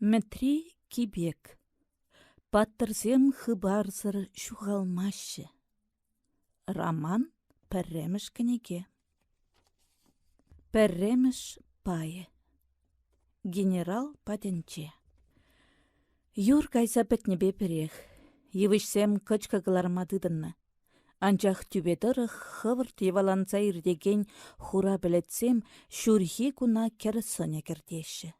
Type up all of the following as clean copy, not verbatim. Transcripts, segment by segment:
Метри кибек. Паттырзем хыбарзыр шуғалмашы. Роман пәрреміш кінеге. Пәрреміш пайы. Генерал патенче. Юр кайса бітнебе перех. Евішсем кычкағылармадыдынны. Анчах түбедірі хывырт еваланса ирдеген хура білетсем шүрхи куна керсыне кердеші.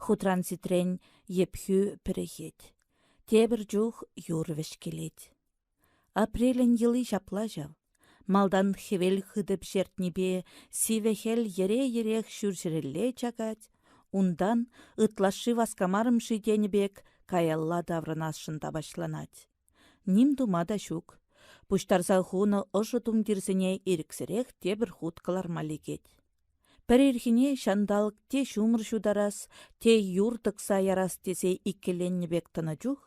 Хутран зитрен епхю перехет. Тебір жух юрвеш келет. Апрелін йылы жапла жав. Малдан хевел хыдып жертнебе сивехел ере-ерех шүршірелле чакать. Ундан ытлашы васкамарым шиденебек каялла даврынасшында башланать. Ним думада шук. Пуштарса хуны ыжы тумдирсене иріксірек тебір хуткалар малегет. Пәрерхіне шандалық те шумыр шударас, те юртықса ярас тесе иккеленнебек тына жух,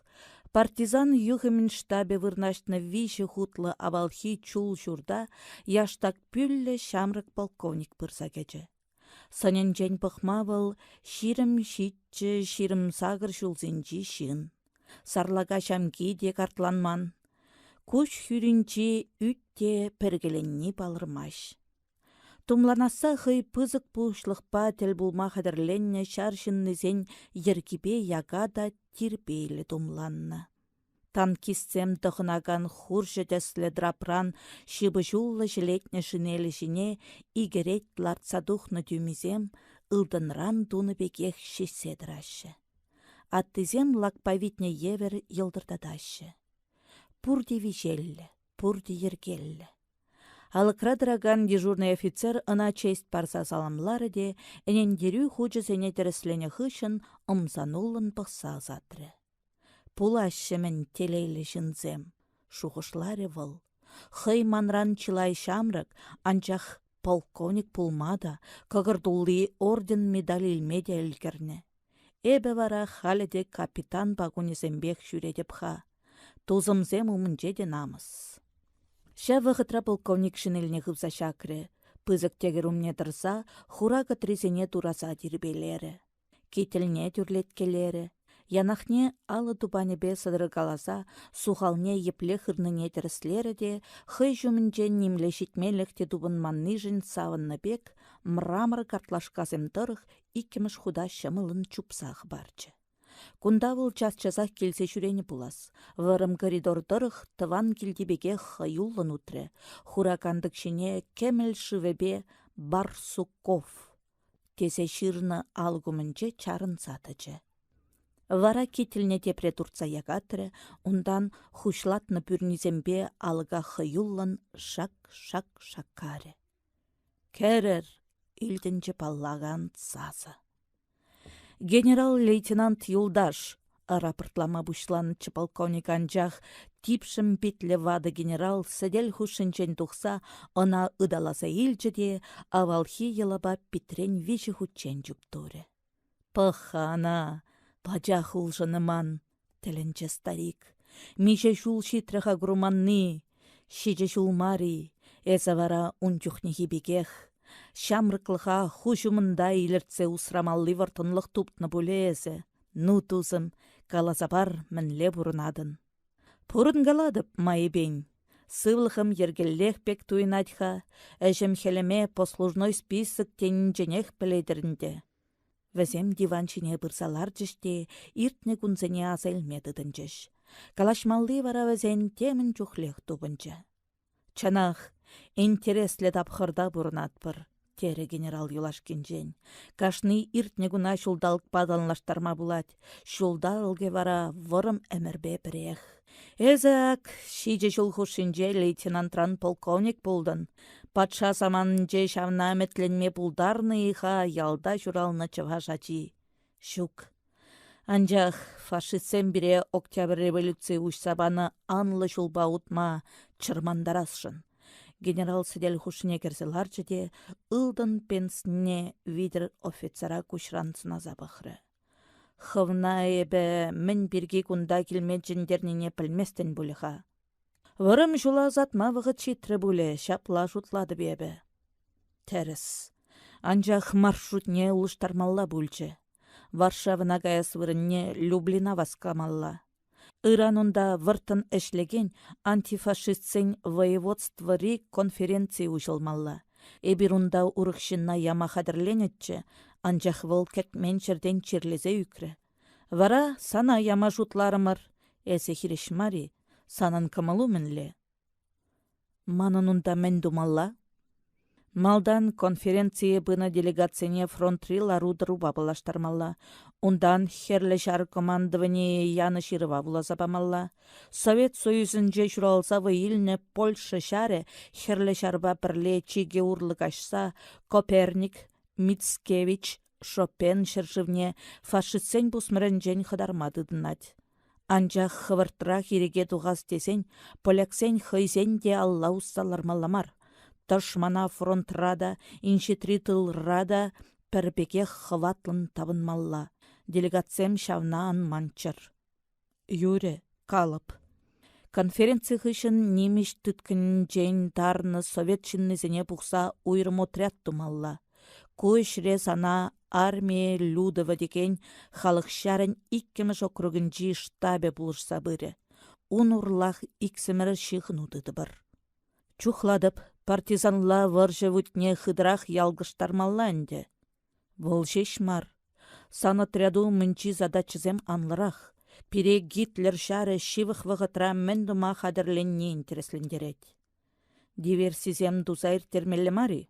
партизан юхымын штабе вырнашны виші хутлы авалхи чул шурда яштак пүллі шамрык полковник пырса кече. Санен жән пықмавыл ширым шитчі, ширым сағыр шулзенчі шын. Сарлага шамки де картланман. Куш хүрінчі үтте піргеленні балырмаш. Тумланаса хый пызык пушлықпа тел булма қадырленне шаршыннызен ергебе ягада тирбейлі тумланна. Танкистсем тұхынаган хуржы дәслі драпран шибы жуллы жилетне шинелі жіне игерет ларцадухны дүмізем ылдынран дуны бекех шеседрашы. Аттызем лакпавитне евер йылдырдадашы. Пурди вижеллі, пурди ергеллі. Алыкрадыраган дежурный офицер ына честь парса саламлары де, әнендерю хучы зене дәріслене хышын ымзанулын пықса затры. Пулашшымен телейлі жынзем, шуғышлары выл. Хый манран чылай шамрык, анчах полковник пулмада, кығырдулы орден медаль илмеде үлгерне. Эбе вара халеде капитан багунезембек жүредеп ха. Тузымзем умынчеде намыс. Ша вғытра полковник шинеліне ғывза шакры. Пызык тегер умне тұрса, хурага трезене тураса дирбелері. Кетіліне түрлеткелері. Янахне алы тупанебе сыдыргаласа, сухалне епле хырныне тіріслері де, хый жүмінчен немле шитмелікте дубын манныжын савынны бек, мрамыр картлашказым тұрық, иккіміш худа шымылын чупсақ барчы. Кундавыл час-часах келсе жүрені булас. Вырым коридор тұрық тыван келдебеге хаюлын утры. Хуракандық шіне кемел шывебе Барсуков. Тесе шырны алгумынче чарын сатычы. Вара кетіліне тепре турца ягатыры, ундан хушлатны пүрнізембе алыға хаюлын шак-шак-шаккары. Кәрір, үлдінчі паллаған сазы. Генерал-лейтенант Юлдаш, рапортлама бушланычы полковник анчах, типшім петлі вады генерал сәдел хушынчен тухса, она ыдаласа илчеде, авалхи елаба петрен веші хучен жүптуры. Пахана, пачах улжыныман, тілінчі старик. Мише шул шитрыха груманны, шиже шулмари, әзі вара унчухнехи бекех. Шамрықлыға хұшымында иліртсе усрамалли вартынлық тұптны бөлезе. Ну тузым, калазабар мінле бұрынадын. Пұрын галадып, майыбен. Сывлықым ергеллех пек туйнадьха, әжім хелеме послужной список тенінженех біледірінде. Вәзем диванчине бұрсалар жіште, иртне күнзене азелмедідін жеш. Калашмалли вара вәзен темін жүхлех тубынча. Чанах, интереслі тапқырда бұрынатпыр, тері генерал Юлашкинжен. Кашны иртне гуна шулдалық падалынаштарма булат. Шулдалге вара вырым әмірбе бірех. Эзак, шиже шулхушинже лейтенантран полковник булдын. Патша саманынже шавна әметленме булдарны иха ялда журалны чывашачи. Шук. Анжақ фашистсен бире октябрь революция ушсабаны анлы шулба утма чырмандарасшын. Генерал сидель хушыне керселар жеде, ылдын пенсіне видер офицера кушрансына забықры. Хывна эбе мен бірге күнда келмет жіндерніне пілместен бұлыға. Вырым жула затма вғыт шитрі бұлы, шапла жұтлады бебе. Тәріс. Анжақ маршрутне ұлыштармалла бұлчы. Варшавына гаяс вырынне Люблина васкамалла. Иранунда выртын эшлеген антифашистсен воеводствори конференции ужылмалла. Эбирунда урықшынна яма хадырленетче, анчах вол кәтмен черден черлезе үкрі. Вара сана яма жутларымыр, әсе хирешмари, санан кымылу мінле. Манынунда мен думалла. Малдан конференция бына делегацияне фронтри ларудыру бабылаштармалла. Ундан херле шар командование яны ширыва булазапамалла. Совет Союзынже журалзавы илне Польша шаре херле шарба бірле чиге урлык ашса Коперник, Мицкевич, Шопен шыршывне фашистсен бусмырынжен хыдармады дынать. Анчах хывыртра хиреге туғас десен, поляксен хыйсен де алла ұсталармалламар. Ташмана фронтрада, иншетри тылрада пәрбеге хыватлын табынмалла. Делегациям шавнаан манчыр. Юре, калып. Конференция хышын немеш түткін жейн тарны совет шиннезіне бұқса уйрым отряд тумалла. Көшре сана армия Людова деген халық шарын иккемеш округінжі штабе бұлышса бірі. Un урлах иксімірі шиғын удыды бір. Чухладып, партизанла варжы вүтне хыдрах ялгыштармалла әнде. Вол шешмар. Сан отряду мынчи задачызем анлырах. Пире Гитлер шары шивых вғытра мендума хадырленне интереслендерет. Диверсизем дузайр термелі мари.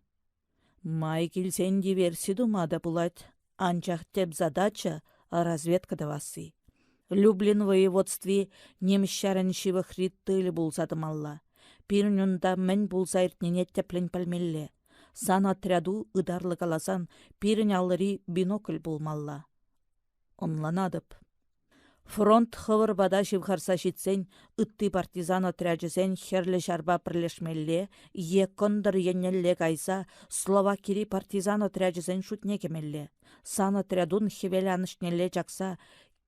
Май келсен диверси думада булать. Анчах теп задача разведкада васы. Люблин воеводстве немшәрін шивых риттылы булсадымалла. Пирнюнда мен булзайртнене теплен пәлмелле. Сан отряду ыдарлы каласан пирін алыри бинокль булмалла. Онланадып. Фронт хывыр бада шивхарса шитсен, ытты партизан отряджысен херлі жарба бірлешмелле, екондыр еннелле кайса Словакири партизан отряджысен шутне кемелле. Сан отрядун хевелянышнелле жақса,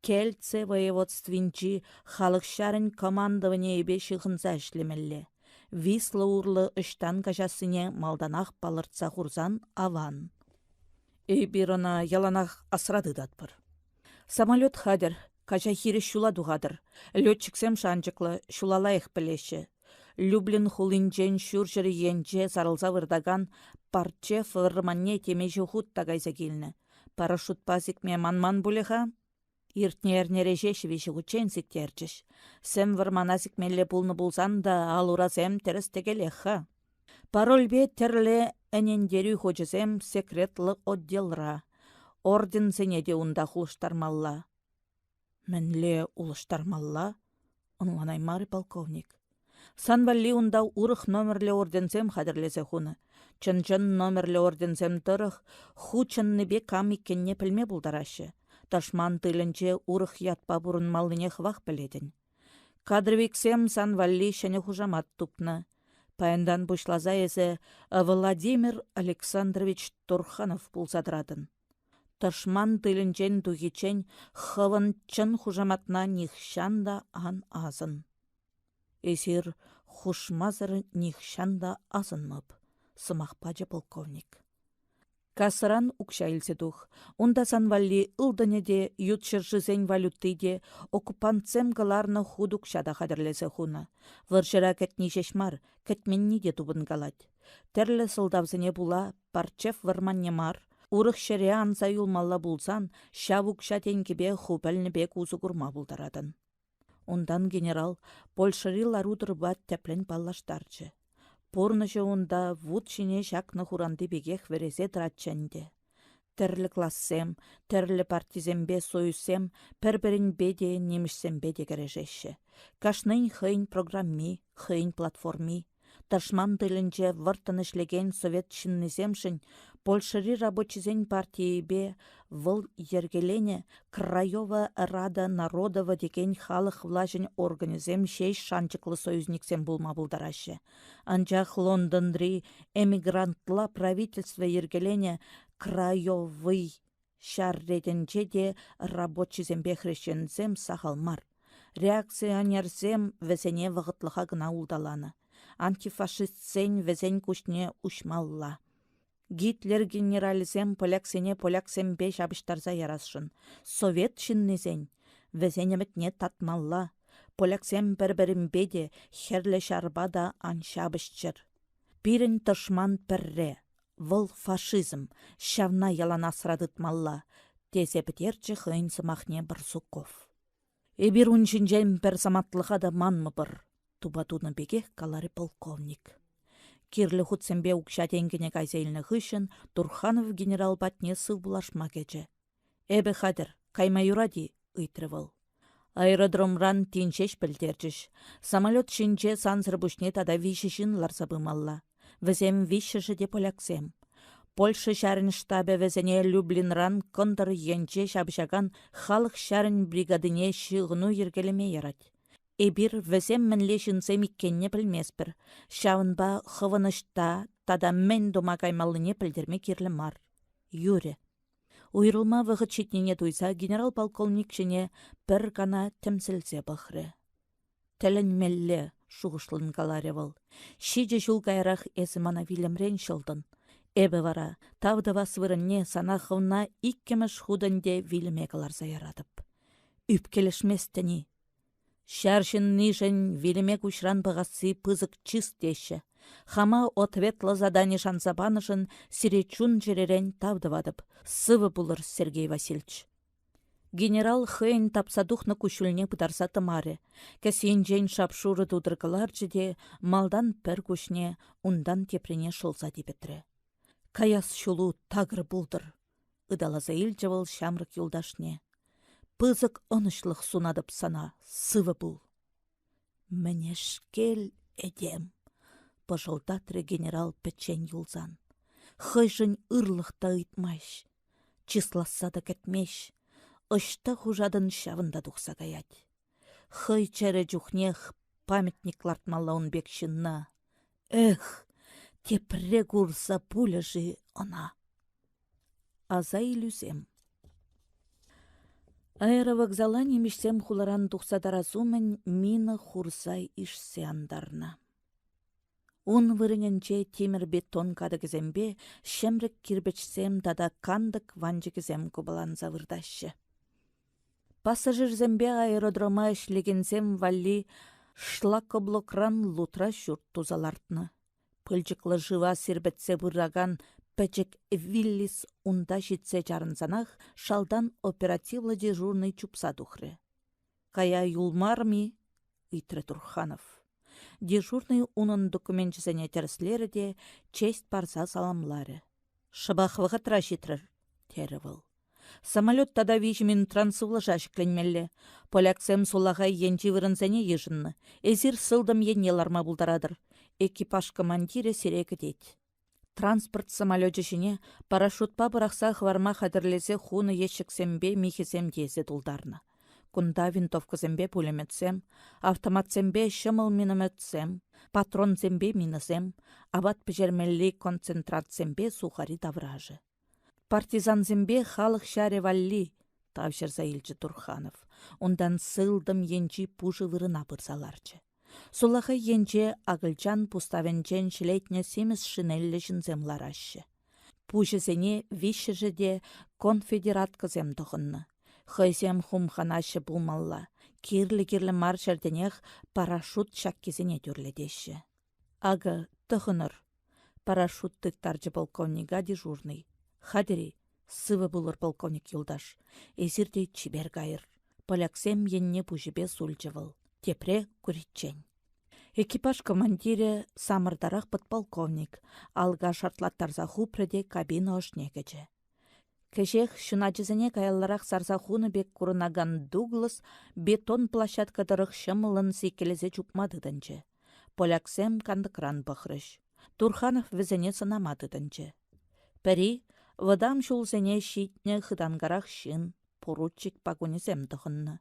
Кельце воеводствинчи халық шарын командование ебе шығынса ішлемелле. Висла урлы үштан кажасыне малданақ балыртса хурзан аван. Эйбирона яланақ асрады датпыр. Самолет хадыр, кажа хири шула дуғадыр. Летчиксем шанчықлы шулалайық білеші. Люблин хулинчен шүржірі енче сарылза вырдаган парчев вырманне темежі худ тагайза келіні. Парашют пазикме манман бұлеға? Иртнернереже шевеші ғучен сиктерчіш. Сем варманасик мелле пулны булсан да алуразем теріс тегелеха. Парольбе терле әнендері хочызем секретлы отделра. Орден сенеде унда хулыштармалла. Менле улыштармалла? Онланаймары полковник. Санвалли унда урых номерле орденсем хадырлезе хуны. Чын-чын номерле орденсем тұрых хучынны бе камиккенне пілме булдарашы. Ташман тылынче урых ятпа бурын малыне хвах біледін. Кадрвиксем Санвалли шәне хужамат тупны. Паяндан бұшлаза езі Владимир Александрович Турханов пулсадыратын. Ташман тылынчен дугичен хывын чын хужаматна нихшанда ан азын. Эсир хушмазыр нихшанда азынмып, сымақпачы полковник. Касыран укшайлсе дух. Унда Санвалли ылдынеде ютшыршызен валютыде оккупантсем галарны худук шада хадырлесе хуна. Выршыра кәтні шешмар, кәтменні де тубын галать. Терлі сылдавзыне була парчев варманне мар, урых шере анса юлмалла булсан, шавук шатенкебе хупәлні бек узы курма булдарадын. Ундан генерал Польшыри ларудыр бат тәплен паллаштарчы. Порныжы онда вуд шине шакны хуранды бегех верезе тратченде. Терлі классем, терлі партизембе союзем, пәрбірін беде немішсембе дегережеші. Кашнын хыйн программи, хыйн платформи. Ташман тылынче выртын ішлеген совет шиннеземшін, Польшыри рабочизен партиебе выл ергелене Краева Рада Народова деген халық влажын организем шеш шанчықлы союзниксем булма булдарашы. Анчах Лондондри эмигрантла правительство ергелене Краевый шарретенче де рабочизембе хрещензем сахалмар. Реакционерзем везене вғытлыға гына улдаланы. Антифашистсен везен кушне ушмалла. Гитлер генерализем поляксембе шабыштарса ярасшын. Совет шиннезен. Везенемітне татмалла. Поляксем бір-бірімбе де херлі шарбада ан шабышчыр. Бірін тышман пірре. Вұл фашизм. Шавна ялан асырадытмалла. Тезе бітерчі хыйн сымахне Барсуков. Эбир уншинжен бір саматлыға да манмы бір. Тубатуны беге калары полковник. Кирлі хутсембе укшатенгене кайзейліні хышын Турханов генерал батне сывбулашма кече. Эбі хадыр, кайма юради, ыйтрывыл. Аэродромран тинчеш пілдерчіш. Самолет шинче сансыр бұшне тада вишішін ларсабымалла. Візем вишіші де поляксем. Польша шарын штабе везене Люблинран кондыр енче шабшаган халық шарын бригадыне шығыну ергелеме ярать. Эбир візем мінле жынсем иккенне білмеспір. Шавынба хывынышта тада мен дома каймалыне пілдерме керлі мар. Юре. Уйрылма вғыт четнене туйса генерал-полковник жіне бір гана тімсілзе бұхры. Тілін мәлі шуғышлын каларевыл. Шиже жул кайрақ әзі мана вилімрен шылдын. Эбі вара, тавдыва свырынне сана хывна иккеміш худынде виліме каларса ярадып. Үпкелешместіні. Шаршын нишен виліме кушран бұғасы пызык чист деші. Хама ответлы задание шансабанышын сиречун жеререн тавдывадып. Сывы булыр Сергей Васильевич. Генерал хыйн тапсадухны кушулне пытарса тымаре. Кәсенжен шапшуры тудыргылар жеде малдан пір кушне, ундан тепрене шылса дебетірі. Каяс шулу тагыр булдыр. Ыдалаза илчевыл шамрык юлдашне. Пызык онышлық сунадып сана, сывы бұл. Мінешкел эдем. Пожылдатры генерал печен юлзан. Хыжын ырлықта ыйтмайш. Числаса да кәтмеш. Ышта хужадын шавында дұқса гаять. Хый чәрі жүхнех памятник лартмалауын бекшінна. Эх, тепре гурса пулежи она. Аза илюзем. Аэровокзала немешсем хуларан дұқсадаразумен мина хурсай ишсе андарна. Ун вырыненче темір бетон кадыгізембе шемрік кирбечсем тада кандык ванжігізем кубалан завырдашы. Пассажирзембе аэродрома ішлегензем валли шлакоблокран лутра шүрт тузалартны. Пылжықлы жыва сирбетсе бұрраган пәчек Виллис унда житсе жарынзанах шалдан оперативлы дежурный чупса духры. Кая юлмарми? Итры Турханов. Дежурный унын документчесене терслері де честь парса саламлары. Шыбахвыға трашитрыр, теревыл. Самолет тада 5 минут трансывлы жашықленмелі. Поляксем сулағай енчі вырынсене ежінні. Эзір сылдым енеларма бұлдарадыр. Экипаж командирі серегі дейд. Транспорт самолет жешіне парашютпа бұрақса хварма қадірлесе хуны ешіксембе михесем дезе дұлдарны. Кунда винтовкасембе пулеметсем, автоматсембе шымыл минометсем, патронсембе минысем, абат пежермелли концентратсембе сухари давражы. Партизанзембе халық шаре валли, тавшырса илчі Турханов. Ондан сылдым енчі пужы вырына бұрсаларчы. Сулақы енче агылчан пуставенчен шілетне семіз шинеллі жынземларашы. Пужызене вишіжі де конфедераткызем тұғынны. Хызем хумханашы булмалла. Кирлі-кирлі маршерденех парашют шаккезіне дүрледеші. Ага, тұғыныр. Парашют тыктаржы полковнига дежурный. Хадери, сывы булыр полковник юлдаш. Эзірде чибер гайыр. Поляксем енне пужібе сульчывыл. Тепре күритчен. Экипаж командире самырдарақ подполковник. Алға шартлаттарза хупреде кабина ошнегече. Кешех шуначызыне каялларақ сарзахуны бек курынаган Дуглас бетон площадкадырық шымылын секелезе чупмадыдынчы. Поляксем кандыкран бұқрыш. Турханов візіне сынамадыдынчы. Пәрі, вадам шулзене шитне хыдангарақ шын, поручик пагонезем тұхынны.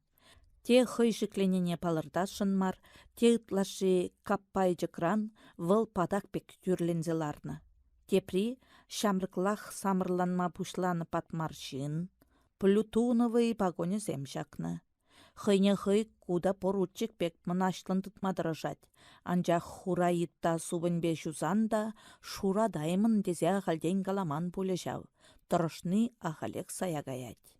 Те хыйшыкленене палырдашын мар, те ытлашы каппайжы кран выл падақ бек түрлензеларны. Тепри шамрыклах самырланма пушланы патмаршин, плютуновый пагонезем жақны. Хыйне хый куда поручик пек мынашлын тытмадырышать. Анчах хура йытта сувынбе жузан да, шура даймын дезе халден каламан пулешав. Тұрышны ахалек саягаять.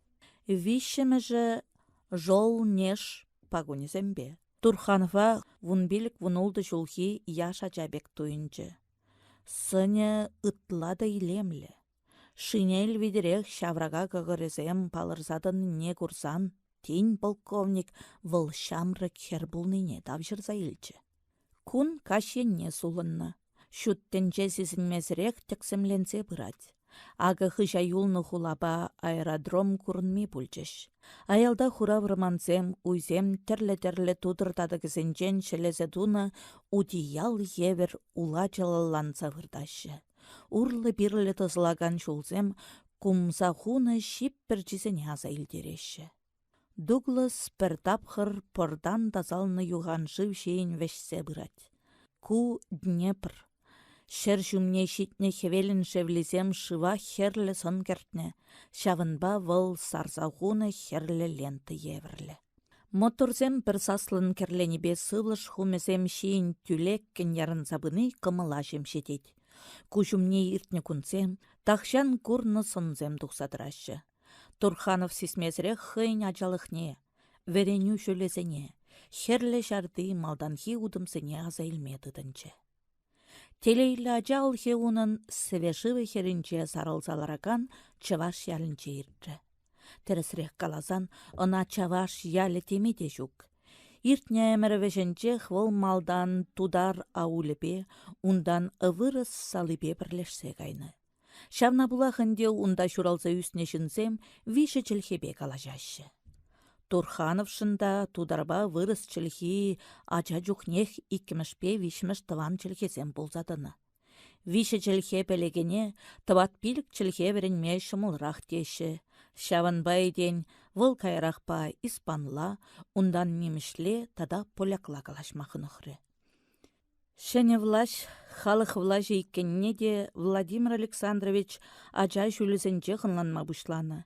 Вишемеже жол неш пагунезембе. Турханова вунбилік вунулды жулхи яша жабек туйынчы. Сыне ытлада илемлі. Шинель видерех шаврага кагырезем палырзадын не курсан, тень полковник выл шамры кербулныне тавжырза илчі. Кун кашенне сулынна. Шуттенче сізінмезірек тексемленсе бұрать. Ага хыжа юлны хулаба аэродром курынми пульчыш. Аялда хура вырманзем, уйзем терле-терле тудыртады кізінчен шелезе дуна удиял евер ула жалаланса вырдашы. Урлы-бирлі тызлаган шулзем кумса хуны шиппір жізіне аза илдереші. Дуглас пір тапхыр пордан тазалны юған жив шейін вешсе бұрать. Ку Днепр. Шер жүмне шитне хевелін шевлезем шыва херлі сын кертне. Шавынба выл сарзағуны херлі ленті еверлі. Моторзем бір саслын керленебе сывлыш хумезем шейін түлеккен ярын забыны кымыла жемшетет. Кужумне иртне кунцем, тахшан курны сынзем тухсадырашы. Турханов сисмезірек хыйн ажалықне, вереню жөлезене, херлі жарды малданхи удымсыне аза илмедыдынче. Телейлі ажал хеунын свеживы херінче сарылзалараган чаваш ялінче иртті. Тересірек калазан она чаваш ялі темеде жүк. Иртне әмірвешінче хвыл малдан тудар ауліпе, ундан ывырыс салипе бірлешсе кайны. Шавна булахынде унда шуралза үсіне жінзем виші чілхебе калажашы. Турханов шында тударба вырыс чілхи ача жүхнех иккімішпе вишміш тыван чілхезем болзадыны. Виші чілхе пелегене тыват пилік чілхе веренме шымылрақ теші. Шаванбай ден выл кайрақпа испанла, ундан немішле тада полякла калашмақынықры. Шәне влаш, халық влажы иккенне де Владимир Александрович ача жүлізінче қынланма бұшланы.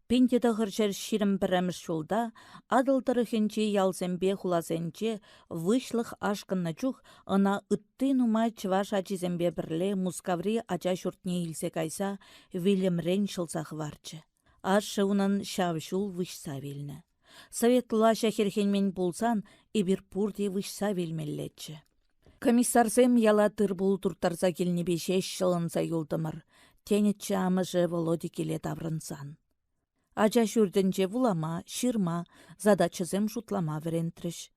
Пенде ғыржар ширім біріміш жолда, адылдырықенче ялзембе хулазенче вышлық ашқынна жүх, ына үтті нумай чываш ачизембе бірле мускаври ача жұртне илсе кайса Вильям Реншылзақ варчы. Ашы унын шавшул вышса вилні. Советла шахерхенмен болсан, ебір пурде вышса вилмеллетчі. Комиссарзем яла тырбул туртарза келнебе шеш жылынса юлдымыр. Тенетчі амыжы Володи келе таврынсан. Ача жүрдінже вулама, ширма, задачызем жутлама верентріш.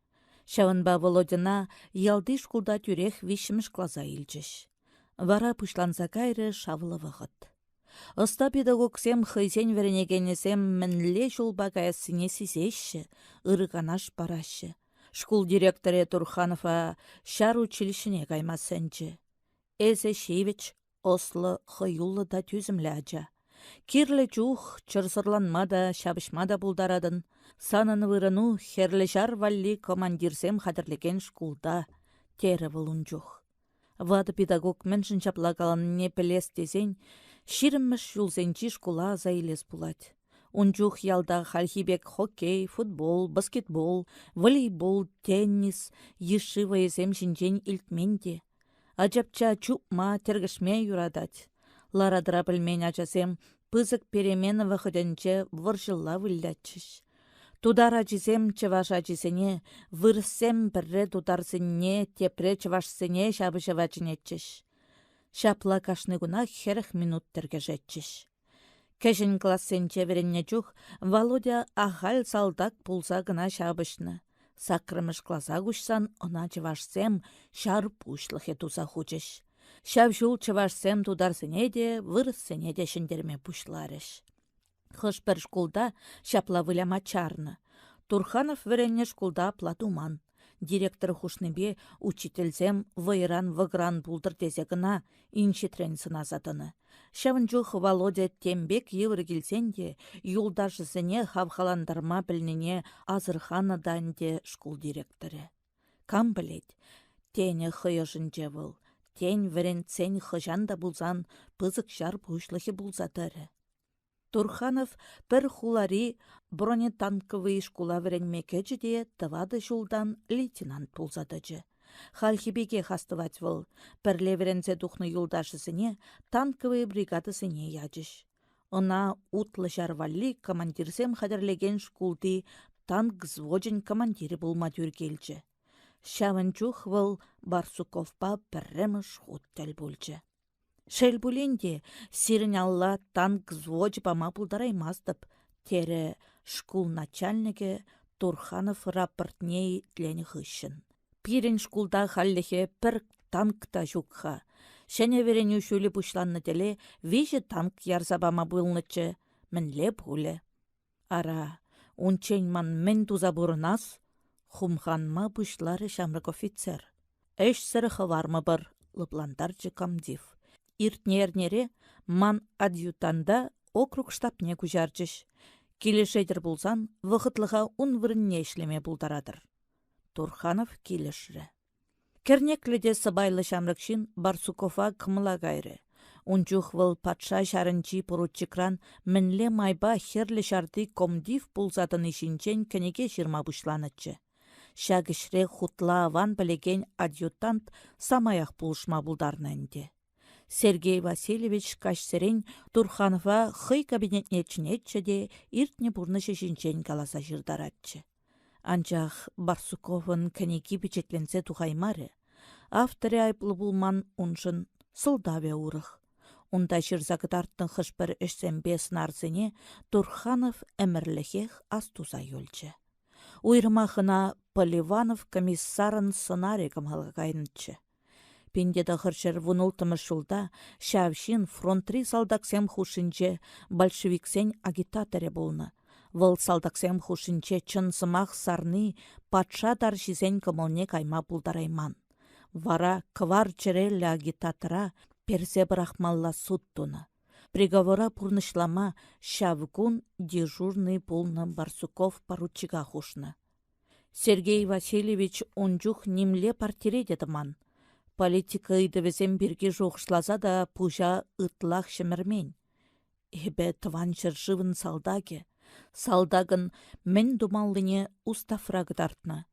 Шавынба Володина ялды шкулда тюрех вишіміш клаза илчіш. Вара пышланса кайры шавылы вағыт. Оста педагогсем хыйсен веренегенесем мінле жолба каясыне сизеші, ырыганаш барашы. Шкул директоре Турханова шар училищіне каймасынчы. Эзе шевич ослы хыюлы да түзімлі ача. Кирлі чух чырсырланмада, шабышмада булдарадын. Санын вырыну херлі жар валли командирсем хадырлеген шкулда тері вылун жух. Вады педагог міншін чаплагаланне пілес дезен, ширімміш юлзенчи шкула заилес булать. Унчух ялда хальхибек хоккей, футбол, баскетбол, волейбол, теннис, ешива есем шинчен илтменде. Ажапча чупма тергішме юрадать. Ларадыра білмен ачасем пызык перемены вахыденче выржылла выллячыш. Тудар ачисем чываш ачисене, вырсем бірре тударсыне, тепре чывашсыне шабышывачынетчіш. Шапла кашны гуна херх минут тергежетчіш. Кәшін классенче веренне чух, Володя ахал салдак пулса гына шабышны. Сакрымыш класса кушсан, она чывашсем шар пушлыхе туса хучыш. Шавшул чывашсем тударсыне де, вырыссыне де шындерме пушларыш. Хыш бір шкулда шапла выляма чарны. Турханов веренне шкулда платуман. Директор хушныбе учительзем вайран-вагран булдыр тезе гына иншетрен сыназатыны. Шавынчух Володя тембек евр келсен де, юлдашысыне хавхаландарма білнене азырханы данде шкул директоры. Кам білет, тені хыйышынче был, тень веренцен хыжан да булзан пызык жар пушлыхи булзатыры. Турханов пір хулари бронетанковый шкула вренмекечі де тывады жулдан лейтенант пулзадычы. Халхибеге хастывать выл, пірле верензе духны юлдашысыне танковый бригадысыне ячыш. Она утлы жарвалли командирсем хадерлеген шкулды танк взводжен командири булма тюргелчі. Шавынчух выл Барсуковпа пірремыш хуттел бульчы. Шел буленде сирін алла танк взводж пама пулдараймастып, тере шкул начальнике Турханов рапортней тлені хыщын. Пирен шкулда халлехе пір танкта жукха. Шәне верен үшулі бұшланны теле вежі танк ярзабама бұлнычы, мінле бұлі. Ара, унчен ман мен туза бұрынас, хумханма бұшлары шамрық офицер. Әш сырықы вармы бір, лыпландарчы комдив. Иртнернере ман адъютанда округ штабне күжарчыш. Келешедір бұлсан, вғытлыға ун вырынне ішлеме бұлдарадыр. Турханов келешірі. Кернекледе сыбайлы шамрыкшин Барсукова кымыла гайры. Унчух выл патша шарынчи поручикран мінле майба херлі шарды комдив пулзатын ішінчен кенеге жирма бұшланычы. Шагышре хутла аван білеген адъютант самаях пулшма бұлдарнынде. Сергей Васильевич кашсерен Турханова хый кабинетне чінетчі де иртне бұрны шешінчен каласа жырдаратчы. Анчах Барсуковын кенеги печетленсе тухаймары. Авторы айплы булман уншын сылдаве урых. Унда жырзакытарттың хышпір ішсембе сынарзыне Турханов әмірліхех астуза йөлчі. Уйрмахына Поливанов комиссарын сценарий кайнычы. Пендеді хыршыр вұнылтымыш жылда Шавшин фронтри салдаксем хушинче большевиксен агитаторе болны. Вăл салдаксем хушинче чын сымах сарны патша даршисен кымылне кайма пулдарайман. Вара квар черелле агитатора персе брахмалла суд-туны. Приговора пурнышлама Шавгун дежурный полны Барсуков поручига хушны. Сергей Васильевич ончух нимле партиредетіман. Политика ыйдывесем бирге жоғышласа да пужа ытлах шымірмен. Эбе тыван жыржывын салдаге. Салдагын мен думаллыне устафрагы тартны.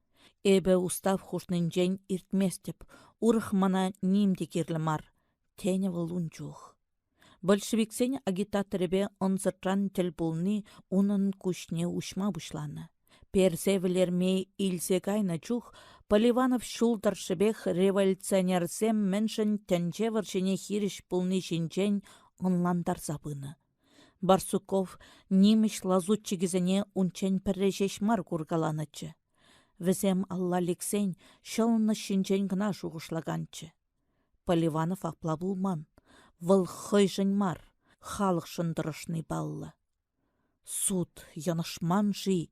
Эбе устав хушнынчен иртместеп, урыхмана нимде керлі мар. Тені вылунчух. Большевиксен агитаторебе онзыртран тел булны унын кушне ушма бушланы. Персевелерме илсе кайна чух, Поливанов шулдаршыбех революционерсем меншін тәнче варшыне хириш пулны шинчен онландар забыны. Барсуков немеш лазутчигізіне унчен піррежеш мар кургаланычы. Візем алла лексен шылны шинчен гына жуғышлаганчы. Поливанов апла булман. Выл хыйжын мар, халық шындырышны баллы. Суд, янышман жи.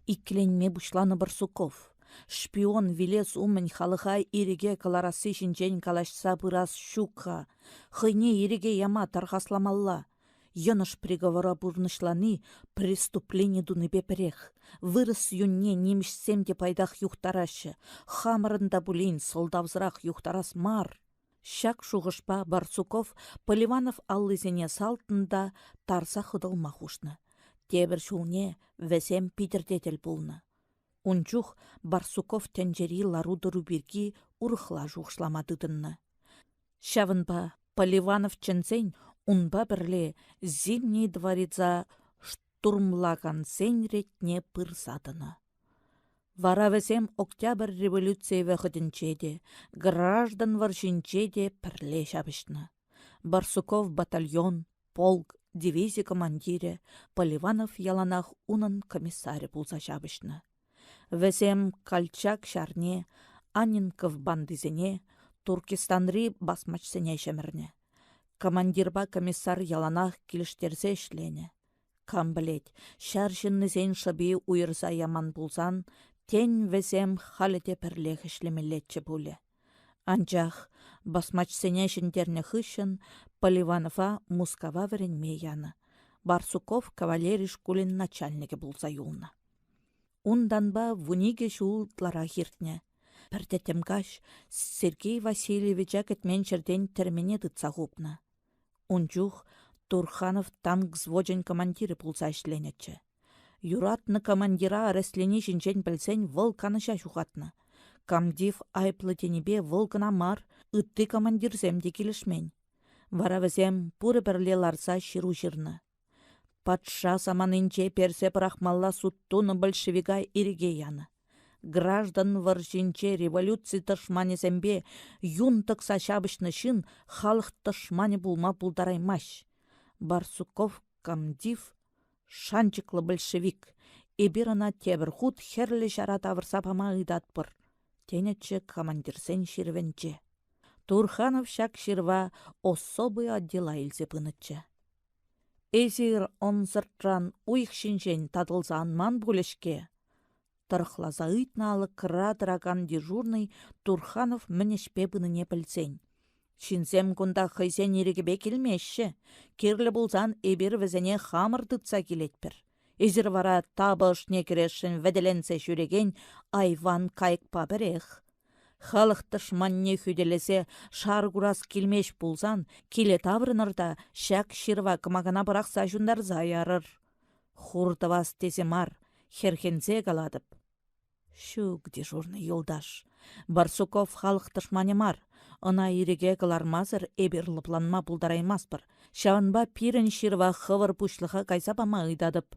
Икленме бушланы Барсуков. Шпион вилес умын халыға иреге каларасы шинчен калашса бұрас шука. Хыйне иреге яма тархасламалла. Йоныш приговора бурнышланы преступление дуныбе перех. Вырыс юнне немішсемде пайдах юхтарашы. Хамырында булин солдавзырақ юхтарас мар. Шак шуғышпа Барсуков Поливанов аллызене салтында тарса хыдылма хушны. Тебір шулне вәсем питердетел булны. Унчух Барсуков тәнжери ларудыру бирги урыхла жуғышламадыдынны. Шавынба Поливанов чынсен унба бірле зимний дворица штурмлаган сен ретне пырсадыны. Вара вәсем октябрь революция вәхідінчеде, граждан варшинчеде пірле шабышны. Барсуков батальон, полк, дивизия командире, Поливанов яланах унын комиссаре пулса шабышны. Вәсем Кальчак шарне, Анинков бандызене, Туркестанри басмачсене шемірне. Командирба комиссар яланах киліштерсе ішлене. Кам білет, шаршыннызен шаби уйырса яман булсан, тен вәсем халете пірлех ішлемелетчі буле. Анчах басмачсене шынтерне хышын Поливанова Мускава веренме яны. Барсуков кавалерий шкулин начальнике булса юлна. Унданба вуниге шултлара хиртне. Пірдетемгаш Сергей Васильевич әкетмен жерден термене дытса ғупна. Унчух Турханов танк взводен командиры пулса ішленетчі. Юратны командира арестлені жінжен білсен выл каныша жуғатны. Камдив айплы тенебе вылгына мар, ытты командирземде келішмен. Вара візем пуры бірле ларса шыру жырны. Патша саманынче персе прахмалла суттуны большевика ириге яны. Граждан варжинче революции тышманезембе юн тықса шабышны шын халық тышмане булма булдараймаш. Барсуков камдив шанчыклы большевик. Эбирана тебір худ херлі жара тавырса пама ыдатпыр. Тенетче командирсен ширвенче. Турханов шак ширва особый отдела илсе пынытче. Эзир онзыртран уйх шинжен тадылзан ман булешке. Тырхлаза ыйтналы кыра-тыраган дежурный Турханов мінешпе быныне білсен. Шинзем кунда хайзен ерегебе келмешші. Керлі бұлзан эбір візіне хамыр дытса келетпір. Эзір вара табышне керешін вәделенсе жүреген айван кайықпа бірех. Халық тышманне хүделесе шаргурас келмеш бұлзан, келе таврынырда шак ширва кымағына бірақса жүндар заярыр. Хурдывас теземар, херхензе каладып. Шук дежурный юлдаш. Барсуков халық тышмане мар. Она иреге кылармазыр эберлі планма бұлдараймаспыр. Шаванба пирін ширва хывыр пушлыға кайсапама ыйдадып.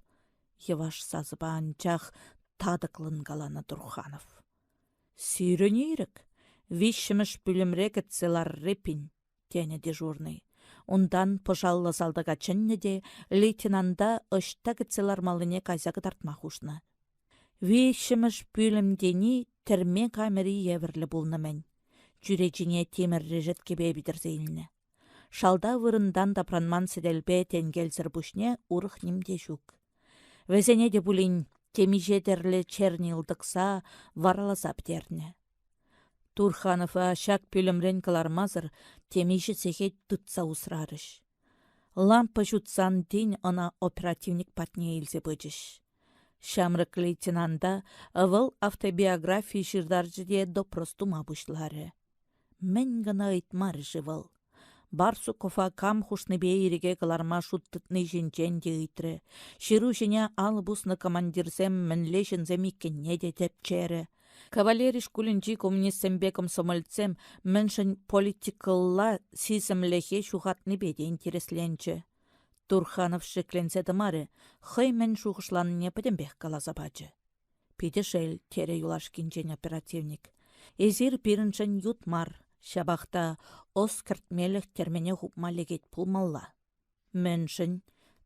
Еваш сазыба анчах тадықлын каланы Турханов. Сүйрені ирік. Вишіміш бүлімре кітселар репин, тені дежурный. Ондан пожаллы залдыға чынны де лейтенанда ұшта кітселар малыне кайзағы тартмақушны. Вишіміш бүлімдені тірме камері еверлі болнымен. Жүречіне темір режет кебе бідірзейіліні. Шалда вырындан дапранман седелбе тенгелзір бүшне урық немде жүк. Везене де бұлін теми жетерлі чернилдықса вараласа бтерне. Турханов шак пүлімрен калармазыр темейші сехет тұтса усрарыш. Лампа жұтсан день она оперативник патне елзе бөджіш. Шамрык лейтенанда авыл автобиографии жырдаржыде допростума бұшлары. Мен гына айтмар жывыл. Барсукова кам хушны бейреге каларма шуттытны жинчен де ыйтры. Ширу жіне алыбусны командирзем мінлешінзем иккенне де тепчері. Кавалериш кулінчи коммунистсембе комсомольцем міншін политикалла сисімлехе шухатны беде интересленчі. Турханов шекленсе дымары, хай мен шухышланне пөдембех каласа бачы. Пидешел тере юлашкинчен оперативник. Эзир пиріншін ютмар. Шабақта оскартмелік термене хупма легет пулмалла. Міншін,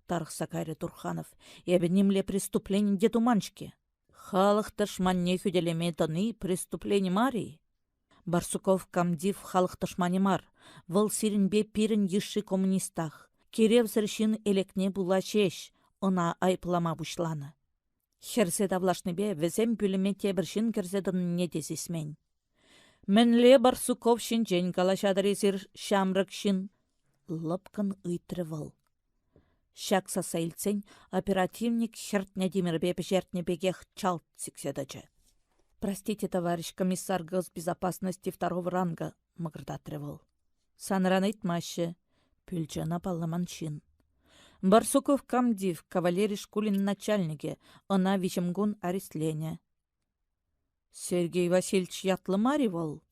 тарықса кайры Турханов, ебінімле преступление де туманшке. Халық тышманне хүделеме тыны преступление мари. Барсуков камдив халық тышмане мар. Выл сирінбе пирін еші коммунистах. Керев зіршін элекне була шеш, она айплама бұшланы. Херсе давлашныбе візем бүліме тебіршін керзедін не дезесмен. Мінле Барсуков шинчен калашадыр есір шамрык шин. Лыпкын ыйтрывыл. Шак сасайлцен оперативник хертне демірбе пешертне бегех чалт сикседачы. Простите, товарищ комиссар госбезопасности второго ранга, мағырдатрывыл. Санран айтмашы, пүлчана палламан шин. Барсуков камдив, кавалерий шкулин начальнике, она вишемгун арестлене. Сергей Васильевич ятлы мари вол.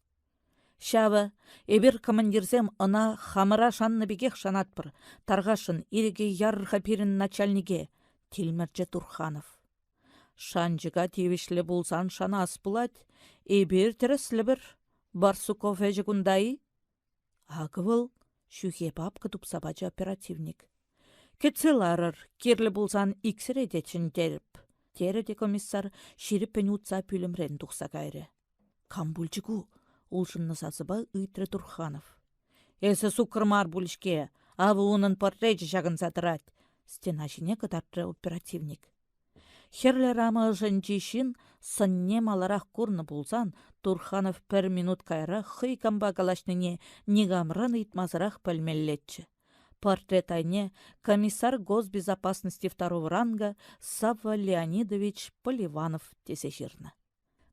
Шавы, эбір командирзем ына хамыра шанны бегех шанатпыр, тарғашын иреге яррха пирін начальниге, Тилмерче Турханов. Шанжыға тевішлі болсан шана ас бұлад, эбір тіріслі бір, Барсуков әжі күндай. Ағы шүхе папқы тұпсабачы оперативник. Кетселарыр, керлі болсан иксір едечін деріп. Тереде комиссар шеріппен ұтса пүлімрен тұқса кайры. Камбулчыгу, ұлшынны сасыба ұйтры Турханов. Эсі сукырмар бұлішке, авы оның портречі жағын сатырат. Стена жіне кыдартыры оперативник. Херлі рамы жынчишін сынне маларақ курны болсан, Турханов пір минут кайра хый камба калашныне негамран итмазырақ пөлмеллетчі. Портрет айне комиссар госбезопасности второго ранга Савва Леонидович Поливанов тесешірні.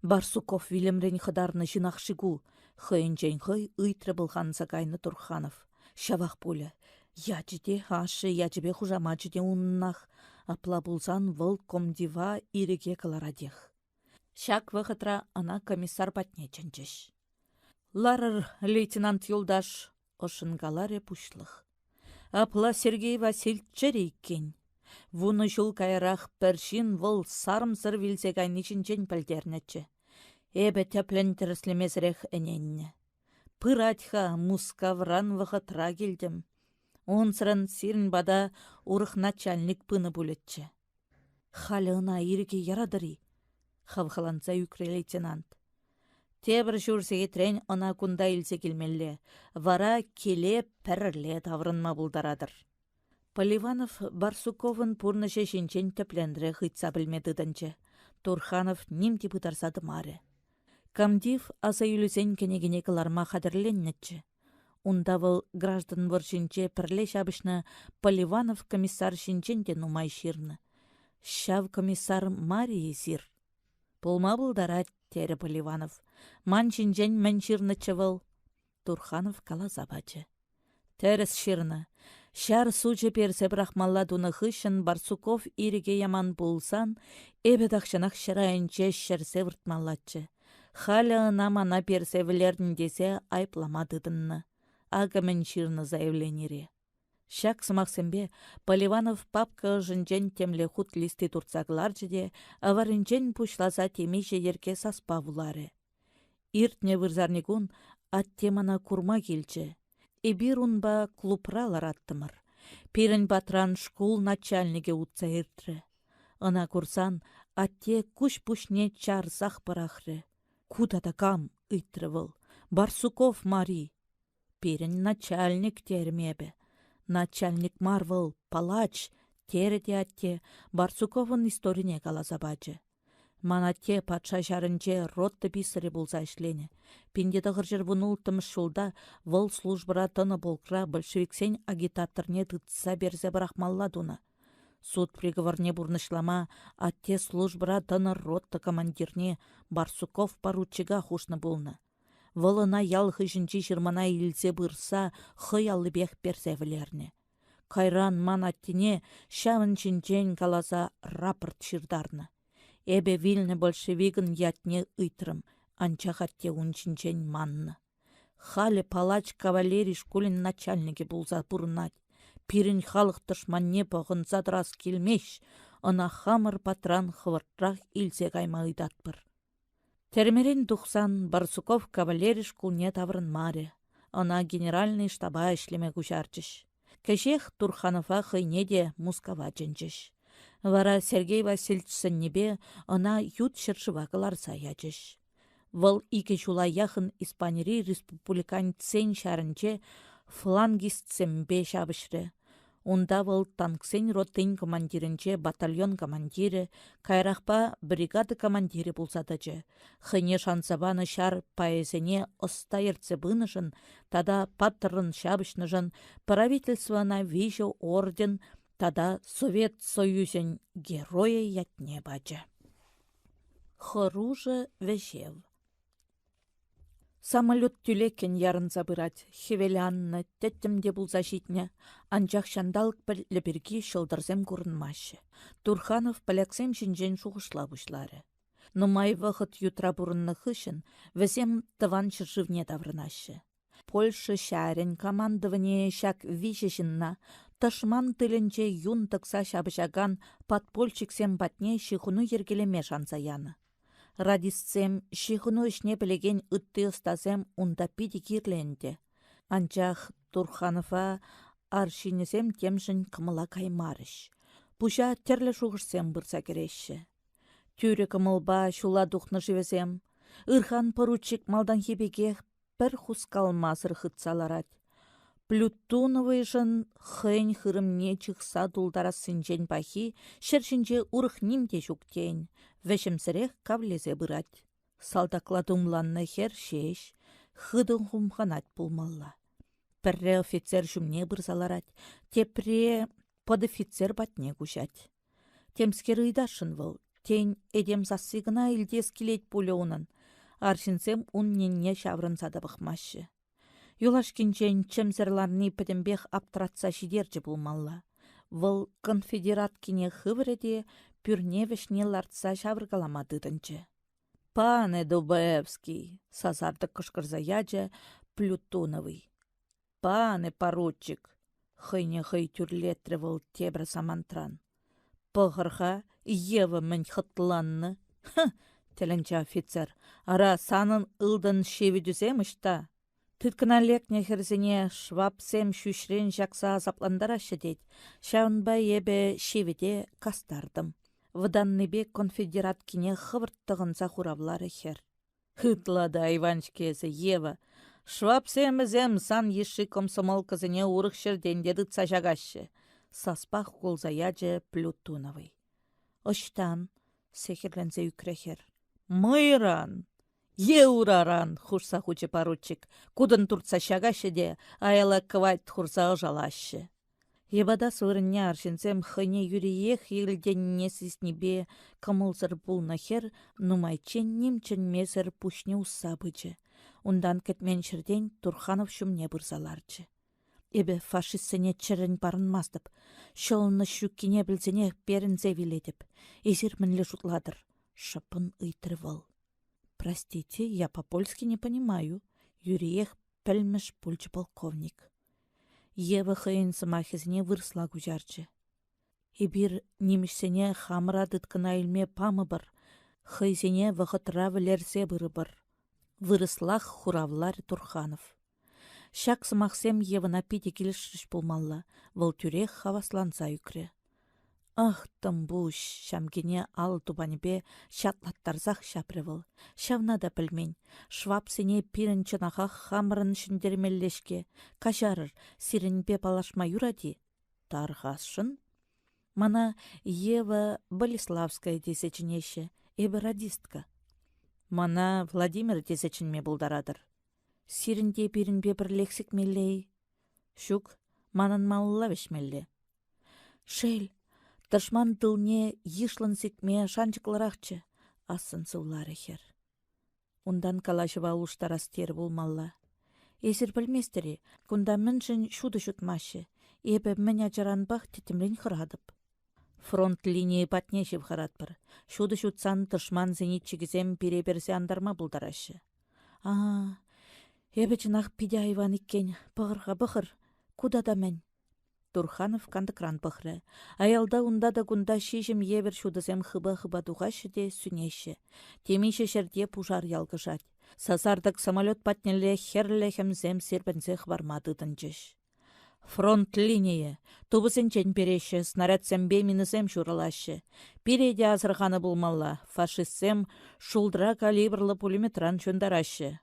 Барсуков вилемрен хыдарны жинақшыгу, хыйынчен хый ыйтры бұлған загайны Турханов. Шавақ пулі, Ячыде ашы ячыбе хужамачыде уннах, апла булсан вăл комдива иреге каларадех. Шак вăхытра ана комиссар патне чăнчăç. Ларыр лейтенант юлдаш, ышынгаларе пучлых. Апла Сергей Васильевич иккен. Вуны жул кайрах пәршин вăл сарымсыр вилсе кайничинчен пӹлтернечче. Эбе тәплен тіріслемезірек әненне. Пыратха мускавран вăхытра келдім. Онсырын сирін бада урых начальник пыны булетче. Халына иреге ярадыри, хавхаланса юкре лейтенант. Тебір жүрсеге трен ана кунда илсе келмелле, вара келе пәррле таврынма булдарадыр. Поливанов Барсуковын пурныше шинчен тәплендірі хытса білмедідінче. Турханов немде бұтарсады маре. Камдив аса юлюсен кенегене кыларма хадырленнетче. Унда вăл граждан вăршинче пірле çапышнă Поливанов комиссар шинченде нумай çирнă. Çав комиссар Мария сир. Пулма булдарать, тере Поливанов. Ман шинчен мӹн çирнăчче вăл. Турханов каласа пачче. Тәрес çирнă. Шар суче персе брахмалла туны хыщн Барсуков иреге яман пулсан, эбе тахчанах çырайынче çрсе выртмаллатчче. Халя ына мана персе вілердін десе айпламадыдынны. Агамын çирнă заявленире. Шак сымахсембе Поливанов папка жынчен темле хут листи турцакларчыде, аварынчен пучласа темейше ерке саспа вуларе. Иртне вырзарникун аттемана курма келче. Эбир унба клубра лараттымыр. Пирін батран школ начальнике утса иртре. Ына курсан атте куш пушне чарсах парахры. Куда кам ыйтры вăл. Барсуков Мари. Пирін начальник термебе. Начальник марвыл, палач, тереде атте, Барсуковын историне каласа бачы. Манатте патша жарынче ротты писаре болса ішлене. Пинде тығыржыр вұнултымыш шулда вăл службыра тыны болкра большевиксен агитаторне тытса берзе брахмалла дуна. Суд приговорне бурнышлама атте службыра тыны ротты командирне Барсуков поручига хушны болны. Вăлына ял хыжынчи жырмана илсе бырса хыяллы бех персевлерне. Кайран манаттине шавын чинчен каласа рапорт шырдарны. Эбе вилне большевигын ятне ыйтрым, анчахатте унчинчен манны. Халі палач кавалерий школин начальнике булса пурнать. Пирін халық тышманне пығынса дырас келмеш, ына хамыр патран хывыртрах илсе кайма ыйдатпыр. Термерен тухсан Барсуков кавалерий шкулне таврын маре. Ына генеральный штаба ішлеме кучарчыш. Кешех Турханова хыйнеде Мускава чынчыш. Вара Сергей Васильевич небе ына ют шыршыва кыларса ячыш. Вăл ике чула яхын Испанири республикан цен шарынче флангистсембе çапышры. Унда вăл танксен роттен командирінче батальон командире, кайрахпа бригада командире пулсатычы. Хыне шансаваны шар паэсене остайырце бынышын, тада паттырын çапышнышын, правительствона виже орден, тада Совет Союзен героя ятне бачы. Хыружы вешев. Самолет тюлекен ярын забырать, хевелянны, тәттімде бұл защитне, анчах шандалык лепірге шылдырзем көрінмашы. Турханов паляксем жінжен шуғышла бұшлары. Нумай вақыт ютра бұрынны хышын, візем тыван шыршывне даврынашы. Польша шәрін командывыне шак вишешінна, ташман тылінче юн тықса шабышаган подпольчиксем батне шихуну ергелеме шансаяны. Радисцем шихуну ішне білеген үтті ұстазем унда пиди кирленде. Анчах Турханова аршинесем темшін кымыла каймарыш. Пуша терлі шуғырсем бұрса кереші. Тюре кымылба шула дұхны живесем. Ирхан поручик малдан хебегех бір хускалмасыр хытсаларад. Плютоновый жын хын хырымне чықса дулдара сынжен пахи, шершінже урых нимде жүктейін, вешімсірек кавлезе бұрад. Салдакладумланны хер шеш, хыдын хумханат пулмалла. Пірре офицер жүмне бұрзаларад, тепре подофицер батне кушать. Темскер ыйдашын выл, тень эдем засыгына илдес келет пулеунын, аршинсем унненне шаврын сада бұқмашы. Юлашкинчен чемзерларни пӹтімбех аптратса шидерчі булмалла. Вăл конфедерат кине хывреде пюрне вешне лартса çавркалама тытынчче. Пане Дубаевский, сазарды кышкырса ячче Плютоновый. Пане поручик, хыйне хый тюрлетре вăл тепрӗ самантран. Пăхăрха Ева мӹнь хытланны. Теленче офицер, ара санын ылдын шеведюсемыш та. Тыткына лекне херсене швапсем шүшрен жақса азапландарашы дед. Шаунба ебе шеведе кастардым. Вданныбе конфедерат кине хывырттығынса хуравлары хер. Хытлада Иванчкезе Ева. Швапсемізем сан еші комсомол кызыне урық шерден деді цажагашы. Саспах кулзаячы Плютоновый. Оштан, сехерлензе үкрехер. Мыйран! Еураран, хурса хучы поручик, кудын туртса шагашы де, аяла кывайт хурса ожалашы. Ебада сырынне аршинсем хыне юриех елденне сиснебе кымылзыр булна хер, нумайчен немчен месір пушне усса бычы. Ундан кетмен шырден Турханов шумне бұрзаларчы. Эбе фашистсене чырын барынмастып, шолны шүккене білзене перінзе вилетіп, езір мінлі жұтладыр, шыпын ыйтрывал. Простите, я по-польски не понимаю. Юриех пельмеш пульчы полковник. Ева хыйын сымахезіне вырсла гужарчы. Ибир немішсене хамыра дыткына илме памы бір, хыйзене вғытра вілерзе бұры бір. Вырыслах хуравлар Турханов. Шак сымахсем Евына пиде келішіш болмалла, выл тюрех хавасланса юкре. Ах, тымбуш, шамкене ал тубанебе шатлаттарзах шапрывыл. Шавна да пілмен, швапсене пирінчынаға хамырын шындермеллешке, кашарыр, сирінбе палашма юради. Тарғасшын? Мана Ева Болеславская десечінеші, эбі радистка. Мана Владимир десечінме бұлдарадыр. Сирінде пирінбе бір лексик меллей. Шук, манан малыла вешмелле. Шел, тышман тылне йышлын сикме шанчыкларахчы, асын сывлары хер. Ундан калашыва улыштарас тер болмалла. Эсір білместері, кунда міншін шуды шутмашы, ебі мен ажаранбақ тетімлен хырадып. Фронт линии патнешев харатпыр. Шуды шутсан тышман зенитчігізем переберсе андарма бұлдарашы. Эбі чынақ пидя Иван иккен, пығырға бұқыр, куда да мен? Турханов кандыкран бұқыры. Аялда унда да кунда шишім ебір шудызем хыба-хыба дуғашы де сүнеші. Темейші шерде пужар ялгышат. Сазардық самолет патнелі херлі хемзем сербінзех бармадыдын жеш. Фронт линии. Тубысын чен переші, снарядсем беймінізем шуралашы. Переде азырғаны болмалла. Фашистсем шулдыра калибрлы пулеметран чөндарашы.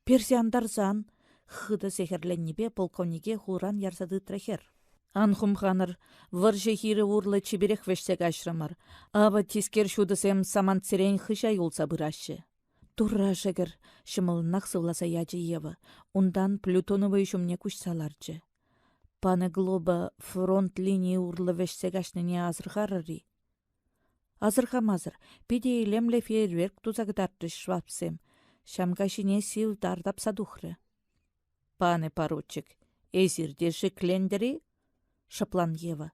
Персиандарзан, хыды сехерленнебе полковнике хуран ярсады трахер. Анхумханыр, выржы хиры урлы чеберех вешсек ашрымыр. Ава тискер шудысем саман церен хыша юлса бұрашы. Турра жігір, шымылынақ сывласа яджы Ева. Ундан Плютоновый шумне күшсаларчы. Паны глоба фронт линии урлы вешсек ашныне азырғарыри. Азырғамазыр, пиде елемле фейерверк тузагдарды швапсем. Шамкашине сил дардап садухры. Пане поручик, эзирдеші клендері? Шыплан Ева.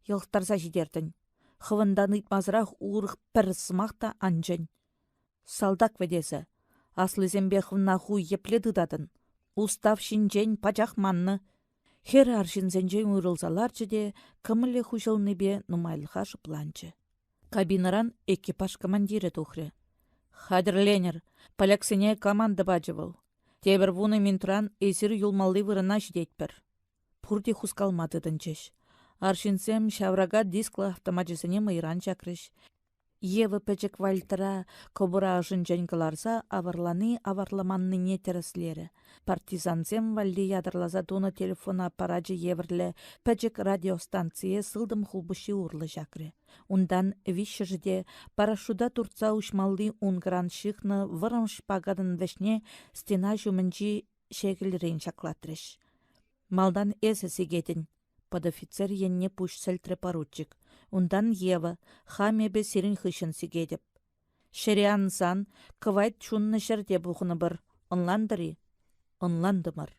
Йылқтарса жидердің. Хывындан итмазырақ урық пір сымақта анжын. Салдак ведесі. Аслызембе хывна ху епледі дадын. Устав шинжен пачақ манны. Хер аршинзенжен урылзаларчы де, кымылы хужылныбе нумайлыға шыпланчы. Кабинаран экипаж командиры тухры. Хадерленер, поляксене команда бачывал. Тебір вуны минтран эзір юлмалды вырына ждетпір. Пурди хускалмадыдын чеш. Аршинсем шаврага дисклы автоматчысыне мыйран чакрыш. Евы пәчік вальтыра кобыра жынжен кыларса аварламанныне тереслері. Партизансем валли ядырлаза доны телефона аппараджы еврлі пәчік радиостанция сылдым хулбышы урлы жакры. Ундан виші жыде парашуда турца ушмалды унгран шықны вырым шпагадын вешне стена жүмінжі шегілерін шаклатрыш. Малдан эсі сегетін. Подофицер енне пуш сәлтірі поручик. Ундан Ева, хамебе сирин хышын сегедіп. Шериан зан, кывайт чунны жерде бұғыны бір. Онландыры? Онландымыр.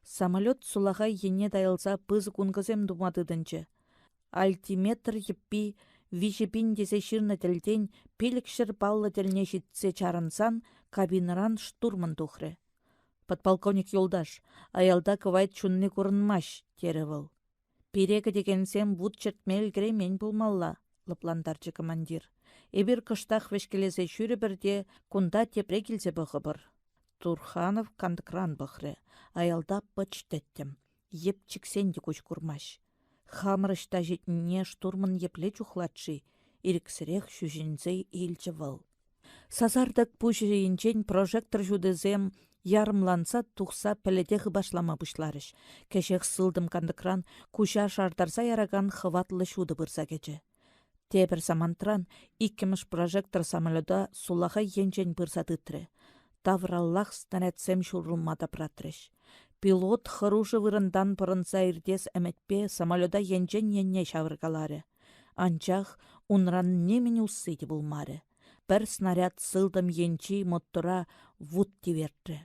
Самолет сулаға ене дайылса пызы кунгызем думадыдынчы. Альтиметр еппи вишепин десе ширна тілден пелікшір баллы тіліне жетсе чарынсан кабиныран штурман тухры. Подполковник Юлдаш, аялда кывайт чунны көрінмаш, тері выл. Пирегі дегенсем вуд чертмел кремен болмалла, лыпландарчы командир. Эбір кыштақ вешкелесе шүрі бірде кунда тепре келсе бұғы бір. Турханов кандыкран бұқры. Аялда пычтеттім. Еп чіксен де көш күрмаш. Хамрышта жетіне штурман епле чухлатшы. Иріксірек шүжінзей елчі выл. Сазардық пұжырейінчен прожектор жүдізем ярымланса тухса пәледегі башлама бұшларыш. Кешек сылдым кандыкран куша шардарса яраган хыватлы шуды бұрса кечі. Тебір самантран иккіміш прожектор самолета сулаға енчен бұрса дытры. Тавраллах станетсем шурруммада пратрыш. Пилот хырушы вырындан пырынса ирдес әмәтпе самолета енчен енне шавыргалары. Анчах унран немен уссыйды булмары. Бір снаряд сылдым енчи моттыра вуд тиверді.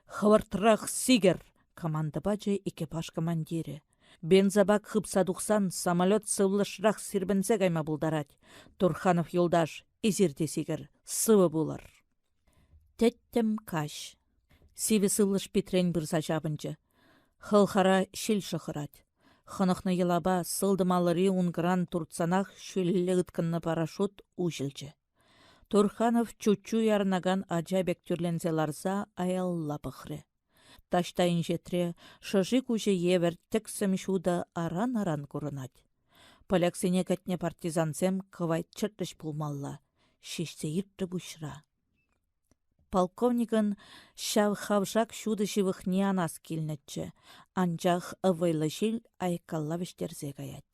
«Хывыртырақ сигер!» команда бачы экипаж командирі. Бензабак хыпсадухсан самолет сывлышрақ сирбінсе кайма булдарад. Турханов Юлдаш, изирде сигер, сывы булар. Теттем каш. Сиві сывлыш петрен бірса жабынчы. Хылхара шел шықырад. Хынықны елаба сылдымалыры унгран туртсанах шөлілі ұткынны парашют ұжылчы. Турханов чучу ярнаган ажабек түрленсе ларса аялла бұқры. Таштайын жетре шыжы күжі евер тіксім шуда аран-аран көрінад. Поляксене кәтне партизансем кывайт чыртыш пулмалла. Шешсе иртті бұшыра. Полковникын шав хавжак шуды живыхне анас келнетчі. Анчах ывайлы жил айкалла вештерзе гаят.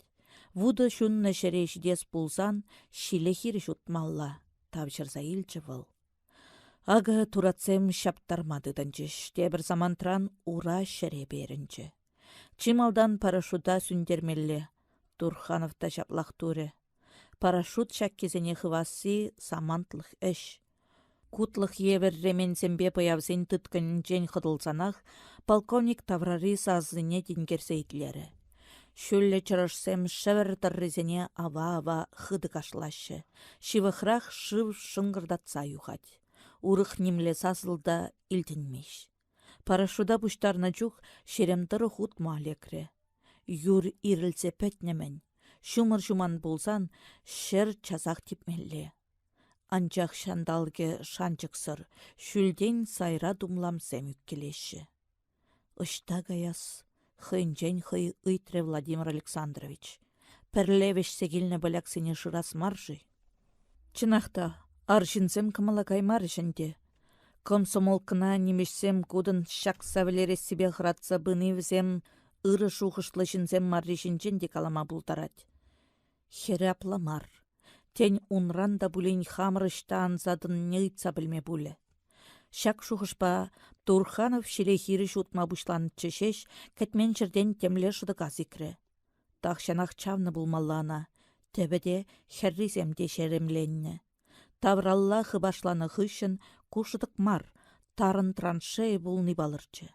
Вуды шунны шереш пулсан шиле хирі шутмалла. Тавчырса илчі выл. Ага туратсем шаптармадыдынчыш. Тебір замантран ура шере берінчі. Чималдан парашюта сүндермелле. Турхановта шаплақ туре. Парашют шак кезене хывасы самантлық әш. Кутлық евер ременсембе паявзен тытканчен хыдылсанах полковник таврары сазыне денгерсейтлері. Шөлле чырышсем шәвір тыррызене ава-ава хыды кашлашы. Шивықрақ шыв шыңғырдатса юхать. Урых немле сасылда илтінмеш. Парашуда бұштарна жүх шеремдірі хутма лекре. Юр ирілсе пәтнемен. Шумыр жуман болсан шер часақ типмелле. Анчақ шандалге шанчықсыр, шүлден сайра думламсем үккелеші. Ышта гаяс. Хынчен хый ыйтре Владимир Александрович. Перлевеш сегілні біляксене жырас маржы. Чынақта, аршынсем кымала каймарышынде. Комсомолкына немешсем кудын шак сәвілері себе ғратса бынывзем ыры шуғышлы жынсем маррешінчен де калама бұлдарад. Хері апламар. Тен унран да бұлен хамрышта анзадын не ыйтса білме бұлі. Шак шуғышпа Турханов шелехирі жутма бұшланытчы шеш, кәтмен жерден темле шыдыға зикрі. Тақшанақ чавны бұлмаллана, төбеде хәрриземде шеремленні. Тавралла хыбашланы хышын кушыдық мар, тарын траншей бұлны балырчы.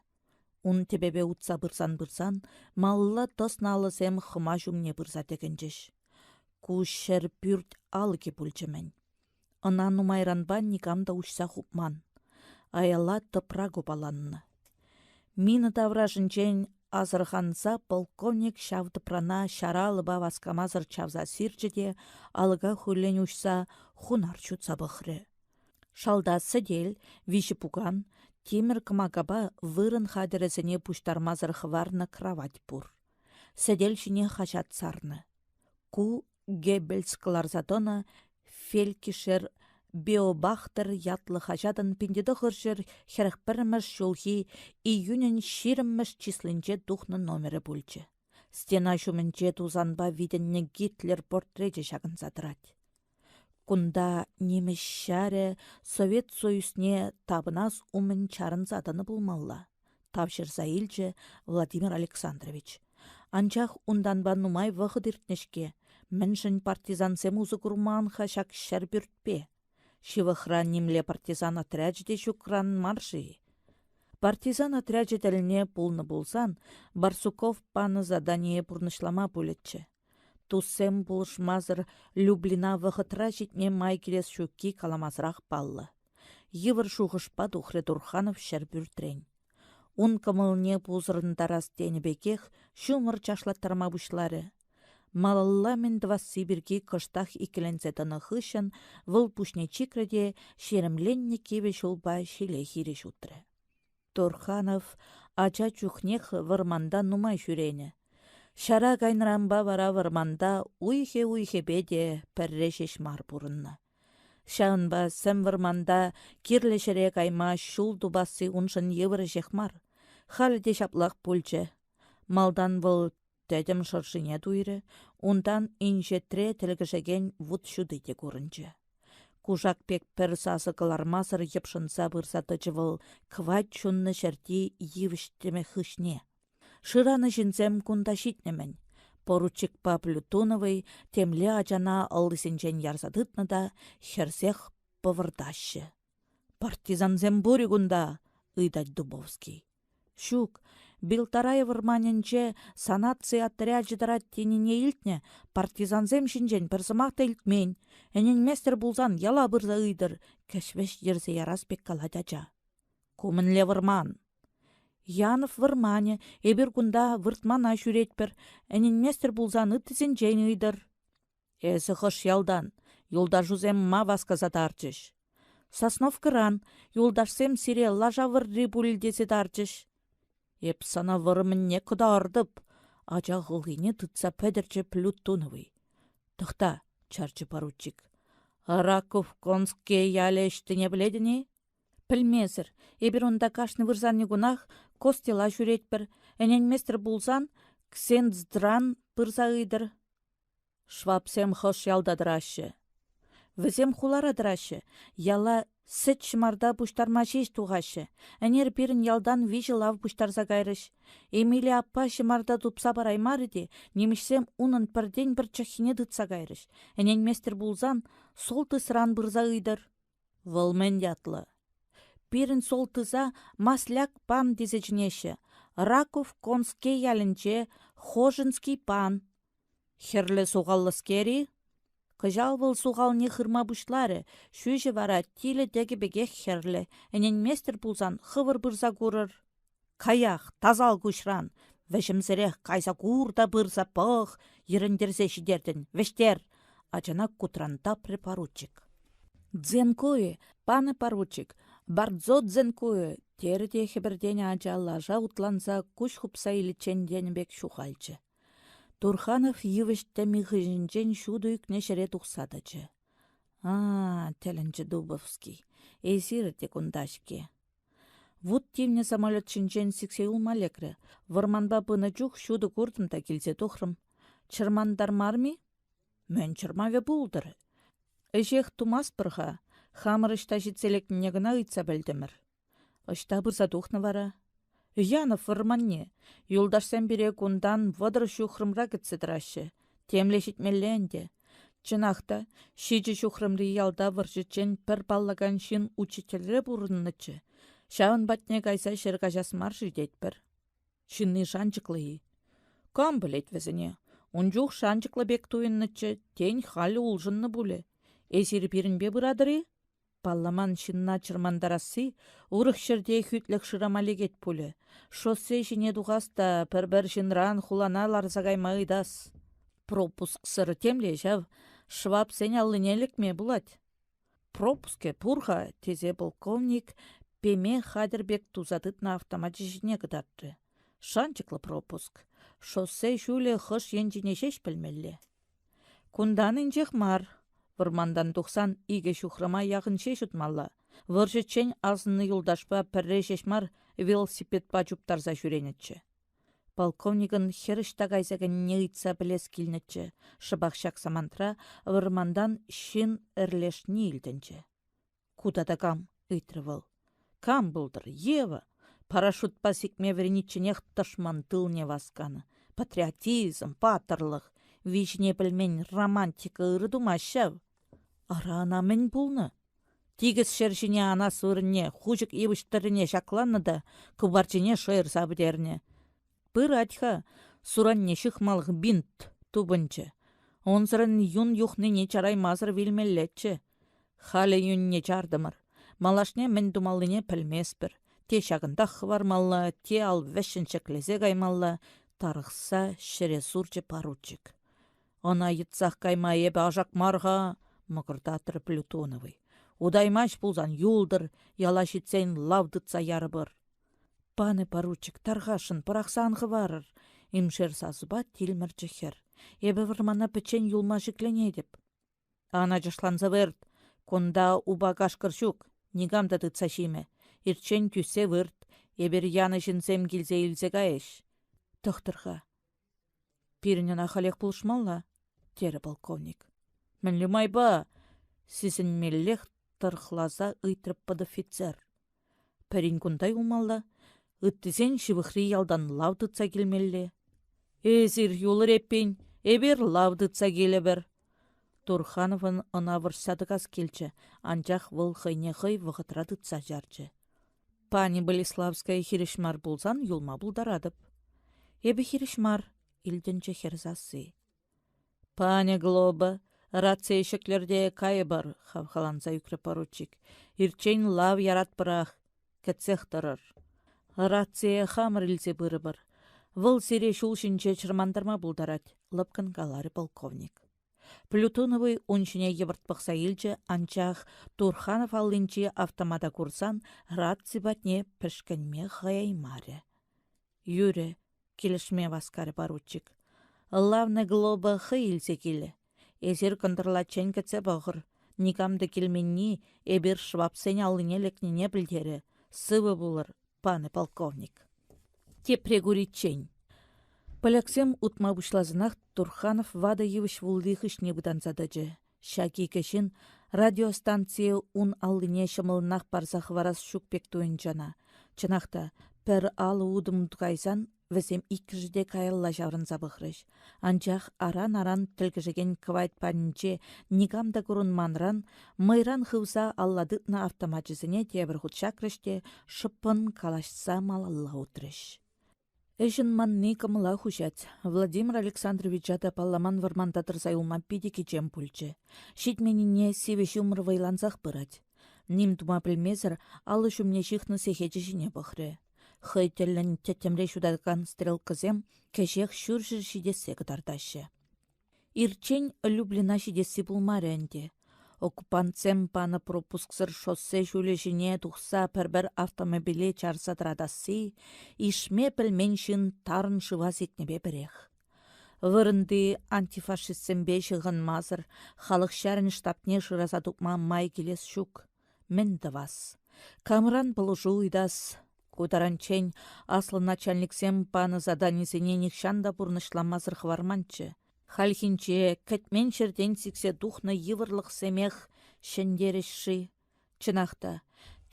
Ун тебебе утса бұрсан-бұрсан, малла тосналысем хыма жүмне бұрса тегенчеш. Кушер бүрт алыке бүлчімен. Онан умайранбан никамда ұшса хупман. Аяла тыпра губаланны. Мины тавражынчен азырханса полковник шавдыпрана шаралыба васкамазыр чавза сирчеде алыга хүллен ұшса хунар чутса бұхры. Шалда сыдел, виші пуган, темір кымагаба вырын хадересіне пуштармазыр хварны кровать пур. Сыдел жіне хажат сарны. Ку Геббельскаларзадона фелькишер биобахтер ятлы хажадан пиндеді ғыржыр херекпіріміш жолхи июнен ширіміш числінче духны номері бүлчі. Стена шумінче тузанба виденне Гитлер портреті шағын задырад. Кунда немеш шәрі Совет Союзне табынас умын чарын задыны бұлмалла. Тавшыр заилчі Владимир Александрович. Анчах унданба нумай вғыдыртнешке. Міншін партизансем узы күрман хашак шәр бүртпе. Шивықран немле партизан отряджде шукран марши. Партизан отряджы тәліне пулны болсан, Барсуков паны задание пурнышлама пулетче. Туссем пулышмазыр Люблина вғытра житме май келес шөкки каламазырақ паллы. Йывыр шуғышпа тухры Турханов шәрбүртрен. Ун кымылне пузырын тарас тенебекех шумыр чашлаттарма бұшлары. Малалла мен двасы бірге кыштах икіленсе тыны хышын, выл пушне чикреде шеремленне кебе шулба шеле хире шутры. Турханов ача чухнех вырманда нумай шүрені. Шара кайнырамба вара вырманда уйхе беде пәррешеш мар бұрынны. Шаынба сәм вырманда кирлешере кайма шул дубасы уншын евры жехмар. Халде шаплақ пульче. Малдан выл тәдім шыршыне туйры, ундан инжетре тілгішеген вуд шудыте көрінче. Кужак пек пір сасы кылармасыр епшынса бұрсаты жывыл кват чунны шәрти евіштеме хышне. Шыраны жінзем кунда шитнемен. Поручик па Плютоновый темле ачана алысенчен ярсадытны да херсех пывырдашы. Партизанзем буригунда, ыйдать Дубовский. Шук, Билтарай вырманенче санация отряджыдара теніне илтне, партизанзем шинжен персымақта илтмен, әнен местер булзан яла бұрза ыйдыр, кәшвеш ерзе яраспек каладяча. Кумынле вырман. Янов вырмане, эбір күнда выртмана шүретпір, әнен местер булзан ыттысен жен ыйдыр. Әсі хыш ялдан, юлдашузем ма васказатарчыш. Соснов кыран, юлдашсем сире лажа вырри бүлдесі тарчыш. Еп сана вырымынне кыдардып, ача ғылғыне тұтса пәдірче Плютоновый. Тұқта, чарчы поручик. Раков конске яле іштіне біледіне? Пілмезір, ебір онда кашны вырзаны гунах, костела жүретпір, әнен местір булзан, ксен здран пырза ыйдыр. Швапсем хош ялдадырашы. Візем хуладырашы, яла сіт шымарда бұштарма жеш туғашы. Әнер бірін ялдан вижі лав бұштарза кайрыш. Эмили аппа шымарда тупса бараймары де, немішсем унын бірден бір чахине дытса кайрыш. Әнен местір булзан сол тысыран бұрза ыйдыр. Вылмен ятлы. Бірін сол тыза масляк пан дезечнеші. Раков конске ялінче хожинский пан. Херлі суғаллыскері? Кыжал выл суғалне хырма бұшлары, шүйжі вара тилі деге беге херлі, әнен местер бұлзан хывыр бұрза көрір. Каях, тазал күшран, вәшімзірек кайса курда бұрза пық, еріндерзе шидердін, вәштер, ачана кутранта препоручик. Дзенкуе, паны поручик, бардзо дзенкуе, терде хебірден ача лажа утланса күш хупса илічен бек шухальчы. Турханов евіштімі ғыжынчен шуду үкне шере тұқсадычы. Тәлінчі Дубовский. Эзір тек ұндашке. Вуд тивне самолет шинчен сіксе улмалекрі. Вырманба пыны чух шуду көрдімта келсе тұқрым. Чырмандар марми? Мен чырмаве бұлдыр. Эжех тумас бірға. Хамыр ішта жетселекіне гына ұйтса бәлдімір. Ішта бұрса тұқны вара. Янов вырманне. Юлдашсен бире кундан вăдыр шухрымра кітсідрашы. Темле шитмелленде. Чынақта, шичі шухрымры ялда выржычен пір баллаган шин учителері бұрыннычы. Шауын батне кайса шырға жасмар жидетпір. Шынны шанчықлы. Кам білет візіне. Унжух шанчықлы бек туйыннычы, тень халі улжынны бұлі. Эсері бірінбе бұрадыры? Палламан шынна чырмандарасы, урық шырде хүтлік шырамалегет пулі. Шоссе жіне дуғаста пір-бір жынран хулана ларзагаймайдас. Пропуск сыры темле жав, швап сен алынелік ме бұлад. Пропуске пурға тезе полковник пеме хадербек тузадытна автоматы жіне кыдатты. Шанчықлы пропуск. Шоссе шуле хыш енжіне шеш білмелі. Кунданын жехмар. Вырмандан тухсан иге шухрама яғын шеш ұтмалла. Выржычен азыны юлдашпа пірре шешмар велосипед пачуптарза жүренетчі. Полковникын херішта кайзаген не ұйтса білес келнетчі. Шыбақшак самантра вырмандан шин әрлешні илденчі. Кудада кам ұйтрывыл. Кам бұлдыр, Ева. Парашют пасикме верениченех ташман тылне васканы. Патриотизм, патырлық. Вишне пілмен романтика ырыдумашав. Арана мен бұлны. Тигіз шершіне ана сырыне, хужик ивыштырыне шакланны да, кубарчине шайыр сабыдерне. Пыр атьха, суранне шықмалық бинт тубынчы. Онсырын юн юхныне чарай мазыр вилмеллетчі. Халі юнне чардымыр. Малашне мен думалыне пілмеспір. Те шағындақ вармалла, те ал вәшін шеклезе каймалла, тарықса шыре сурчы паручик. Она йытсақ кайма ебі ажақ марға, мұғырдатыр Плютоновый. Удаймаш пулзан юлдыр, ялашитсен лавдытса ярыбыр. Паны паручик тарғашын пырақсанғы варыр. Имшер сазыба тилмірчі хер. Ебі вырмана пічен юлма жіклене деп. Ана жашланза вырд. Конда уба кашкыршук. Нигамда тытса шиме. Ирчен түсе вырд. Ебір яны жінсем келзе илзе каеш. Тұқтырға. Пирінен ахалек пулшмалла? Тері полковник. Мінлі майба. Сізін меллех тұрқлаза ұйтырып пыды офицер. Пәрін күндай умалла. Үттізен шывықри ялдан лавдытса келмелі. Эзір юлыр еппен, эбер лавдытса келі бір. Турхановын ына вұрсадығаз келчі, анчақ выл хыйне хый вғытрадытса жарчы. Пани Болеславская хиришмар булзан юлма булдарадып. Эбі хиришмар, илденчі херзасы. Пани Глоба, рация шеклерде кайы бар, хавхаланса юкры поручик. Ирчен лав ярат пырах, кәтсех тұрыр. Рация хамыр илсе бұры бір. Выл сере шулшынче чырмандарма булдарад, лыпкын галары полковник. Плютоновый уншыне евыртпықса илчі, анчах Турханов аллинчи автомата курсан рация батне пішкінме ғаяймары. Юре, келішме васкары поручик. Лавны Глоба хы илсе келі. Эзер кындырлачен кәтсе бағыр. Никамды келменні эбір швапсен алыне лекнене білдері. Сывы булыр, паны полковник. Тепрегуричень. Поляксем утма бушлазынақ Турханов вада евіш вулдихыш не бұданзадыжы. Шаки кешін радиостанция ун алыне шымылынақ барзақ варас шукпек туынчана. Чынақта, пір алы удым тұқайсан, візем иккіжде кайылла жаврын забықрыш. Анчах аран-аран тілгіжеген квайт панінче нигамда күрін манран, майран хывса алладытна автоматчызыне тебір худшакрыште шыппын калашса малалла утрыш. Эшін манны кымыла хушать. Владимир Александрович жада палламан вармандатыр сайылма пиде кечем пульчы. Шитменіне севеш умыр вайланзақ бұрад. Ним тума білмезір, алы шумне шихны сехечі жіне бұхры. Хый теллен теттемре шудадған стрелкызем кешех шүршір шидесе кытардашы. Ирчен люблена шидесі бұлмары әнде. Оккупантсем паны пропусксыр шоссе жүлешіне тұқса пәрбір автомобиле чарсадырадасы, ишме пілменшін тарын шывас етнебе бірех. Вырынды антифашистсембе шығын мазыр, халық шәрін штабне шыраза тұқма май келес шук. Мен дывас. Камыран бұлыжу үйдас. Кударанчен аслы начальниксем паны заданизіне нихшанда бұрнышламазыр хварманчы. Хальхинче кәтмен шерден сіксе духны йывырлық семех шендерішші. Чынақта,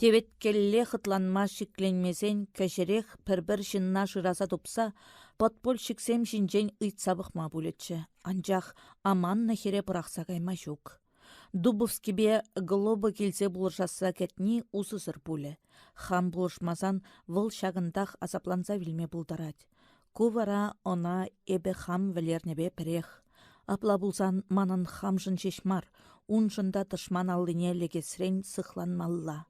тевет келле хытланма шикленмезен кәжірех пір-бір жынна жыраса тупса, подпольщиксем жинжен ұйтсабықма бұлетші. Анжақ аманны хере бұрақса кайма жүк. Дубовскибе Глоба келсе бұлыржаса кәтні ұсызыр бұлі. Хам бұлышмазан выл шағындақ азапланса вілме бұлдарад. Кувара она эбе хам вілернебе пірех. Апла бұлзан манын хамжын шешмар, унжында тышман алыне легесрен сықланмалла.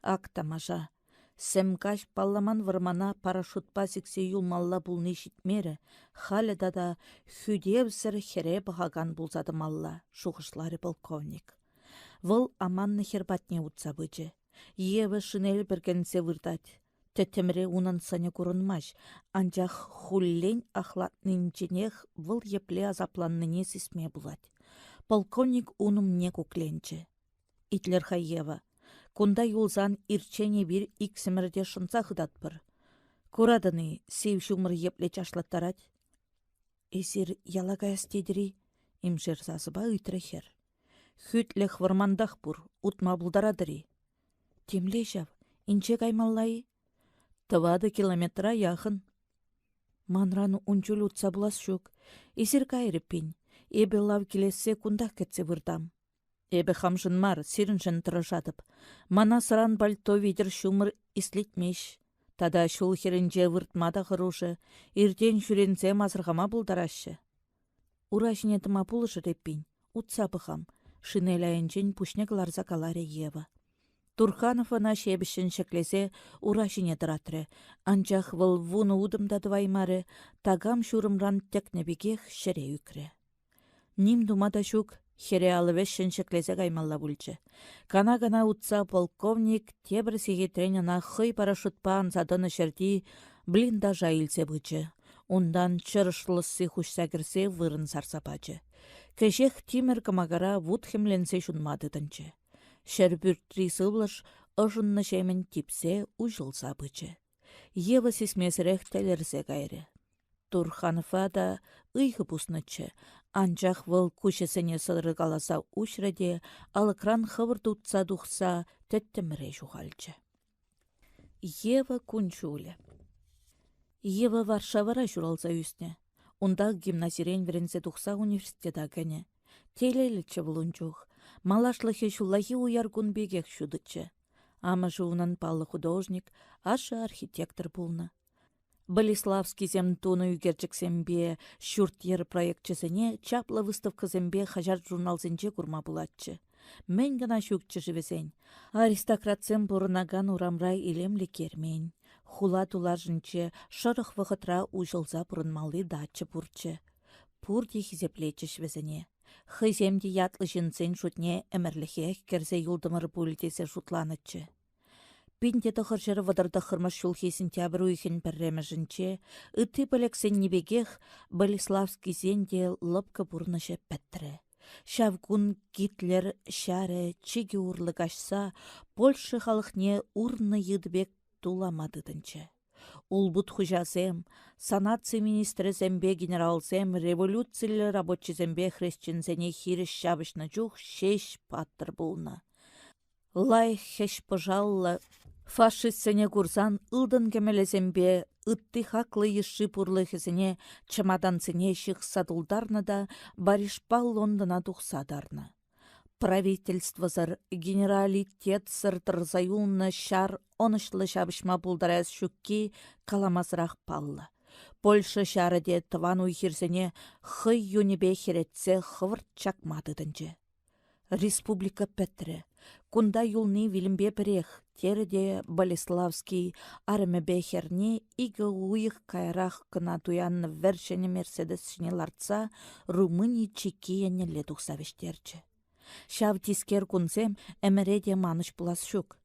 Актамажа. Семкаш палламан вырмана парашютпа сіксе юлмалла бұлны житмері, халі дада хүдевсір хере бағаган бұлзадымалла, шуғышлары полковник. Выл аманны хербатне ұтса бөджі. Еві шынел біргенсе вырдад. Тәттемре унан сане көрінмаш, анжақ хуллен ахлатнын женех выл епле азапланныне сесме бұлад. Полковник уным не кукленчі. Итлерха Ева. Кунда юлзан ирчене бір иксімірде шынса хыдат бір. Курадыны сев шумыр епле чашлаттарад. Эсір ялагай стедірі, имжер сазыба үйтірехер. Хүтлех вармандах бұр, утма бұлдарадыры. Темле жав, инче каймаллайы. Тывады километра яхын. Манраны унчул утса булас шук. Эсір кайры пен. Эбе лав келесе кундах кетсе вырдам. Эбі хамжын мар, сирінжін тұрышадып. Мана сыран бальто видер шумыр ислетмеш. Тада шул херінже выртмада қырушы, ирден жүрензе мазырғама бұлдарашы. Ура жинетіма пулышы реппин, утса бұхам, шинелайынчен пушнек ларза каларе Ева. Турханов ана шебішін шеклесе ура жинетіратры, анчах выл вуны удымда дваймары, тагам шурымран текнебекех шере үкре. Ним думада шук, хере алывешшін шеклесе каймалла бүлчі. Кана-кана утса полковник тебір сегетренена хый парашютпан задыны шерти блинда жайылсе бычы. Ондан чырышлысы хушса кірсе вырын сарсапачы. Кешех тимір кымагара вудхемленсе шунмадыдынчы. Шербүртри сывлыш ұжынны жемен типсе ұжылса бычы. Ева сесмесірек тәлерсе кайры. Турханова да ұйғы бұснычы. Анчах выл күшесіне сыдыры қаласа ұшреде, алыкран хывыр тұтса дұқса тәттіміре жуғалчы. Ева күншулі. Ева Варшавара журалса үсіне. Онда гимназирен веренсе дұқса университета кәне. Телелічі бұлынчух. Малашлығы жулахи уяр күнбегек шудычы. Ама жуынан палы художник, ашы архитектор бұлны. Болеславский земтуны үгерчіксембе шүрт-ер проектчесіне чаплы выставкызембе хажар журналзенче курма бұлатчы. Мен гана шүкчі живесен. Аристократсем бұрынаган урамрай илемлі кермен. Хула тулажынче шырық вғытра ұжылза бұрынмалы датчы бұрчы. Пурди хизеплечі швезене. Хыземде ятлы жынсен шутне әмірліхе керзе юлдымыр бүлдесе шутланычы. Пинде тұхыр вадырды қырмаш шулхи сентябрь уйхен пірремежінче, үтті білексен небегех Болеславский зенде лыпка бұрнышы пәттірі. Шавгун Гитлер шәрі чиге урлы кашса, Польша халықне урны едбек туламадыдынчы. Улбут хужасем, санация министрі зембе генералзем, революциялы рабочий зембе хрещензене хиріш шабышны жух шеш паттыр болна. Лай хеш пожалла, фашистсене курсан ылдын кемелезембе ытты хаклы ешши пурлыхызене чемоданцене шықсадулдарны да баришпа Лондона тухсадарны. Правительство зыр генералитет сыртырзаюнны шар онышлы шабышма булдарас шукки каламазрақ паллы. Польша шарыде тыван уйхирсене хый юнебе херетсе хывырт чакмадыдынчы. Республика Петрі. Кунда юлны вилімбе бірех, терде Болеславский армебе херне игі уйық кайрақ кына туянны вершені Мерседес ларца Румыни чекияне ледуқ савештерчі. Шав тискер кунсем әміреде маныш бұлас шук.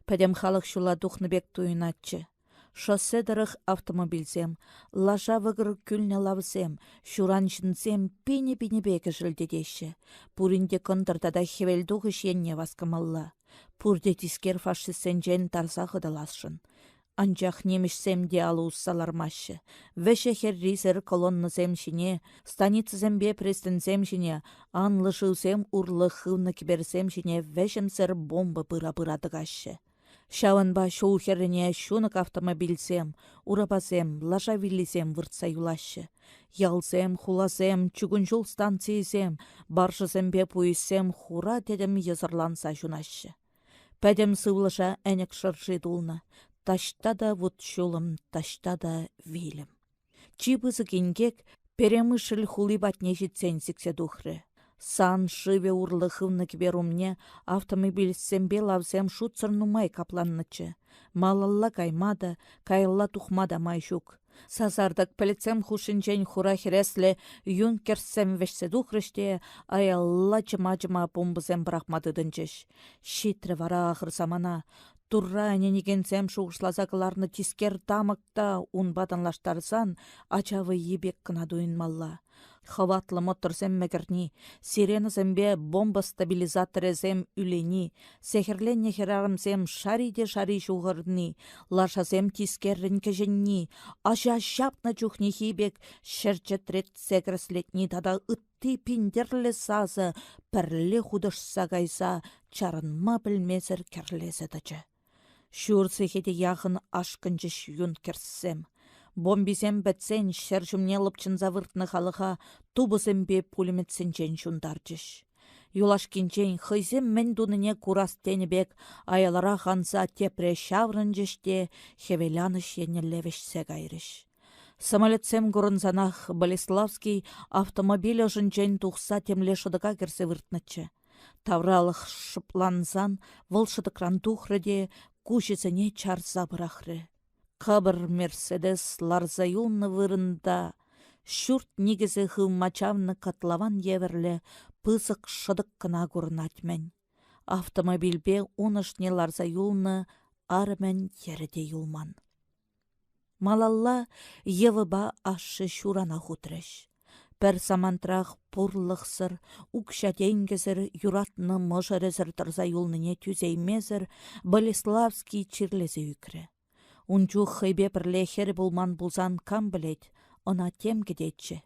Пәдем халық шула дұхныбек туйнатчы. Шоссе дырық автомобильзем, лажа вғыр күлне лавзем, шуран жынзем пені-пені бегі жылдедеші. Пуринде кындырдада хевелдуғы шенне васкамалла. Пурде тискер фашистсен жен тарзағы даласшын. Анчах немішсем де алу ұссалармашы. Веше херризер колоннызем жіне, станицызембе престінзем жіне, анлышылзем урлы хывны кіберзем жіне, вешемсір бомба бұра-бұрадығашы. Шауынба шоу херіне шунық автомобильзем, урабазем, лажавилізем выртса юлашы. Ялзем, хулазем, чүгін жол станциязем, баржызембе пуйсем хура дедім езырланса жунашы. Пәдем сывлыша әнек шыржы дулны. Ташта да вот шулым, ташта да вилім. Чибызы кенгек перемышыл хули батне жетсен сіксе духры. Сан шыве урлы хывны кіберумне автомобильсембе лавзем шуцыр нумай капланнычы. Малалла каймада, кайылла тухмада майшук. Сазардак пілетсем хушинчен хура хересле юнкерсем вешсе духрыште аялла чыма-чыма бомбызем брахмадыдынчыш. Шитрі вара ахыр самана. Турра ненегенсем шуғышлазақыларны тискер тамықта унбаданлаштарсан ачавы ебек кына дуйынмалла. Хаватлы моторсем мәгірні, сиренызембе бомба стабилизаторезем үлені, сехерленне херарымсем шариде шари шуғырны, лашазем тискеррін кеженні, аша шапна чухне хибек, шерчетрет секреслетні тада ытты пиндерлі сазы, пірлі худышса гайса, чарынма білмезір керлезі дачы. Шүрсі хеде яғын ашқынчы шүйін керсем. Бомбизем бәтсен шәржімне лыпчын завыртны халыға тубызембе пулеметсенчен шундарчыш. Юлашкинчен хызем мен дуныне курас тенебек аялара ханса тепре шаврын жеште хевеляныш енелевешсе гайрыш. Самолетсем гурынзанах Болеславский автомобиль ожынчен тухса темле шыдыка керсе выртнычы. Тавралық шыпланзан вăл шыдыкран тухрыде кучесене чарса бырахры. Кабыр Мерседес ларса юлны вырында, шурт нигезе хылмачавны катлаван еверле пысык шыдык кына курнатмен. Автомобильбе унышне ларса юлны армен ереде юлман. Малалла евыба ашы шурана хутрыш. Пәр самантрах пурлықсыр, укша тенгезір, юратны мұжырызыр тұрза юлныне түзеймезір, Болеславский чирлезе үкірі. Унчу хыйбе бірле хер булман булзан кам білет, она тем кедетчі.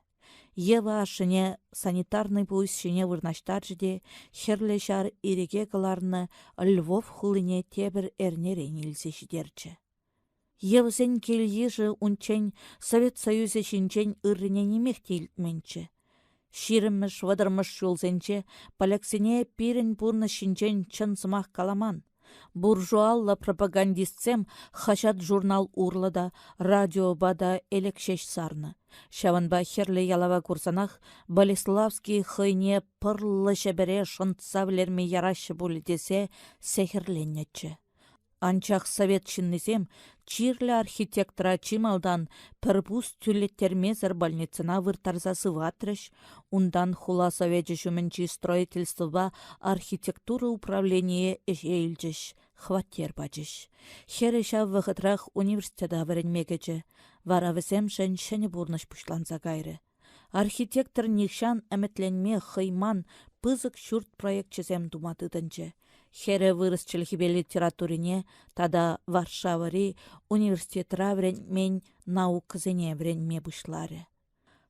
Ева ашыне санитарный буйсшыне вырнаштар жіде, херле жар иреге кыларны Львов хулыне тебір эрнерен илсе жидерчі. Евсен келйежі унчен Совет Союзе шинчен ырыне немехте илтменчі. Ширімміш вадырмыш жолзенче поляксене пирен бурны шинчен чын сымақ каламан. Буржуалла пропагандистсем хашат журнал урлада, радиобада элекшеш сарны. Шаванба херле ялава курсанах Болеславский хыйне пырлы шәбере шынтса білерме ярашы бұлі десе сехерленнетчі. Анчах совет чиннесем чирлі архитектора чималдан пірбус түлеттермезір больницына выртарзасы ватрыш, ундан хула совете жүмінчі строительствоба архитектура управление эжейлжіш, хваттер бачыш. Хереша вғытрах университета варенмегечі, вара візем шәне бурныш пушланса гайры. Архитектор нишан әметленме хыйман пызык шурт проектчізем думатыдынчы. Хере вырысчылхибе литературине, тада Варшавари университетра вренмен наукызене вренме бушлары.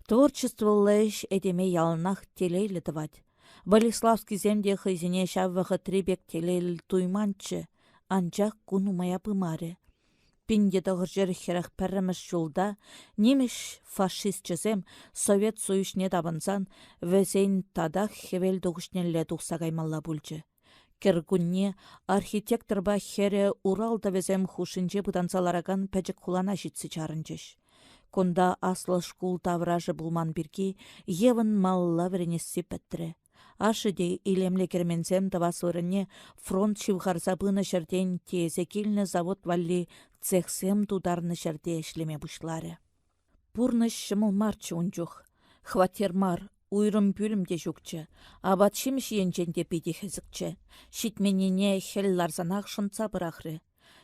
Творчество лэш эдеме ялнах телейлі дывать. Болеславский земде хызине шаввахы трибек телейлі туйманчы, анчах кунумая пымаре. Пинде дағыржер херах пәріміш жолда, немеш фашистчізем Совет Союзне табынсан, вәзейн тадах хевел дұғышнелі дұқсағаймалла бүлчі. Кергунне архитекторба хере Уралда везем хушинче бұдансалараган пәчік хулана житсі чарынчыш. Конда аслы шкул тавражы булман бірге евін малла вренесі пәттірі. Ашыде илемле кермензем тавасырыне фронт шивхарса бұны жерден тезе келіні завод валли цехсем тударны жерде ешлеме бұшлары. Пурныш шымыл марчы унчух. Хватермар уйрым пүлімде жүкчі, абат шимш енченде пейде хезікчі. Шитменіне хел ларзанақ шынца бірақры.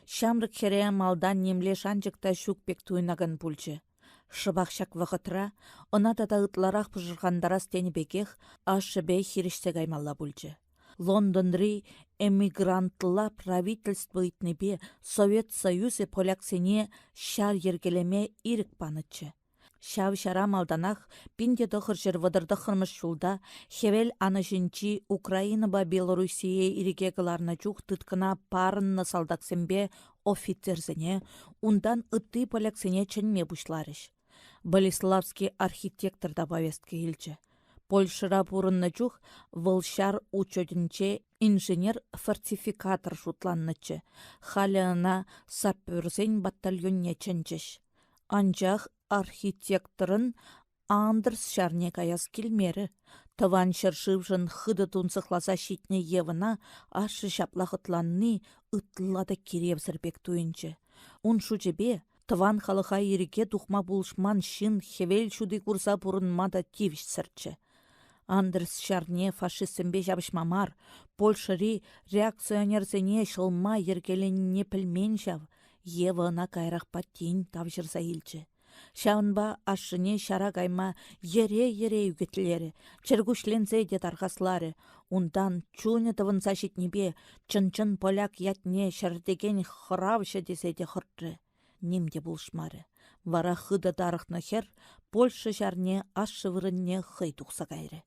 Шамрық хере малдан немле шанчықта жүкпек туйнаган пүлчі. Шыбақшак вғытра, она тада ытларақ пұжырғандарас тені бекех, ашыбе хирішсе гаймалла пүлчі. Лондонри эмигрантлла правительство итнебе Совет Союзе поляксене шар ергелеме ирік панычы. Шав шара малданах пинде дохыр жер вадырдықырмыш жулда хевел анышынчи Украинаба Белоруссия ирегегаларна чух тыткына парынны салдаксембе офицерзене, ундан ытты поляксене ченме бушларыш. Болеславский архитектор да повестке илчі. Польшыра бурынны чух вылшар учетінче инженер-фортификатор шутланнычы. Халяна саппөрзен батальонне ченчеш. Анчах архитекторын Андерс шарне каяс келмері. Тыван шыршывжын хыды тунсықласа шитне евына ашы шаплахытланны ытлада керевзірбек туйынчы. Ун шучебе тыван халыха ереге тухма булшман шин хевел шуды курса бұрынмада тивіш сырчы. Андерс шарне фашистсембе жабышмамар, Польшыри реакционерзене шылма ергеленне пілмен жав, евына кайрақ паттин тавжырса илчі. Шаунба ашыне шара кайма ере-ере үгетлері, чергушлензе де тарғаслары, ундан чуны тывынса шетнебе, чын-чын поляк ятне шардеген хыравшы деседе хыртры. Немде булшмары. Вара хыда тарықны хер, Польша жарне ашы вырынне хый тұқса кайры.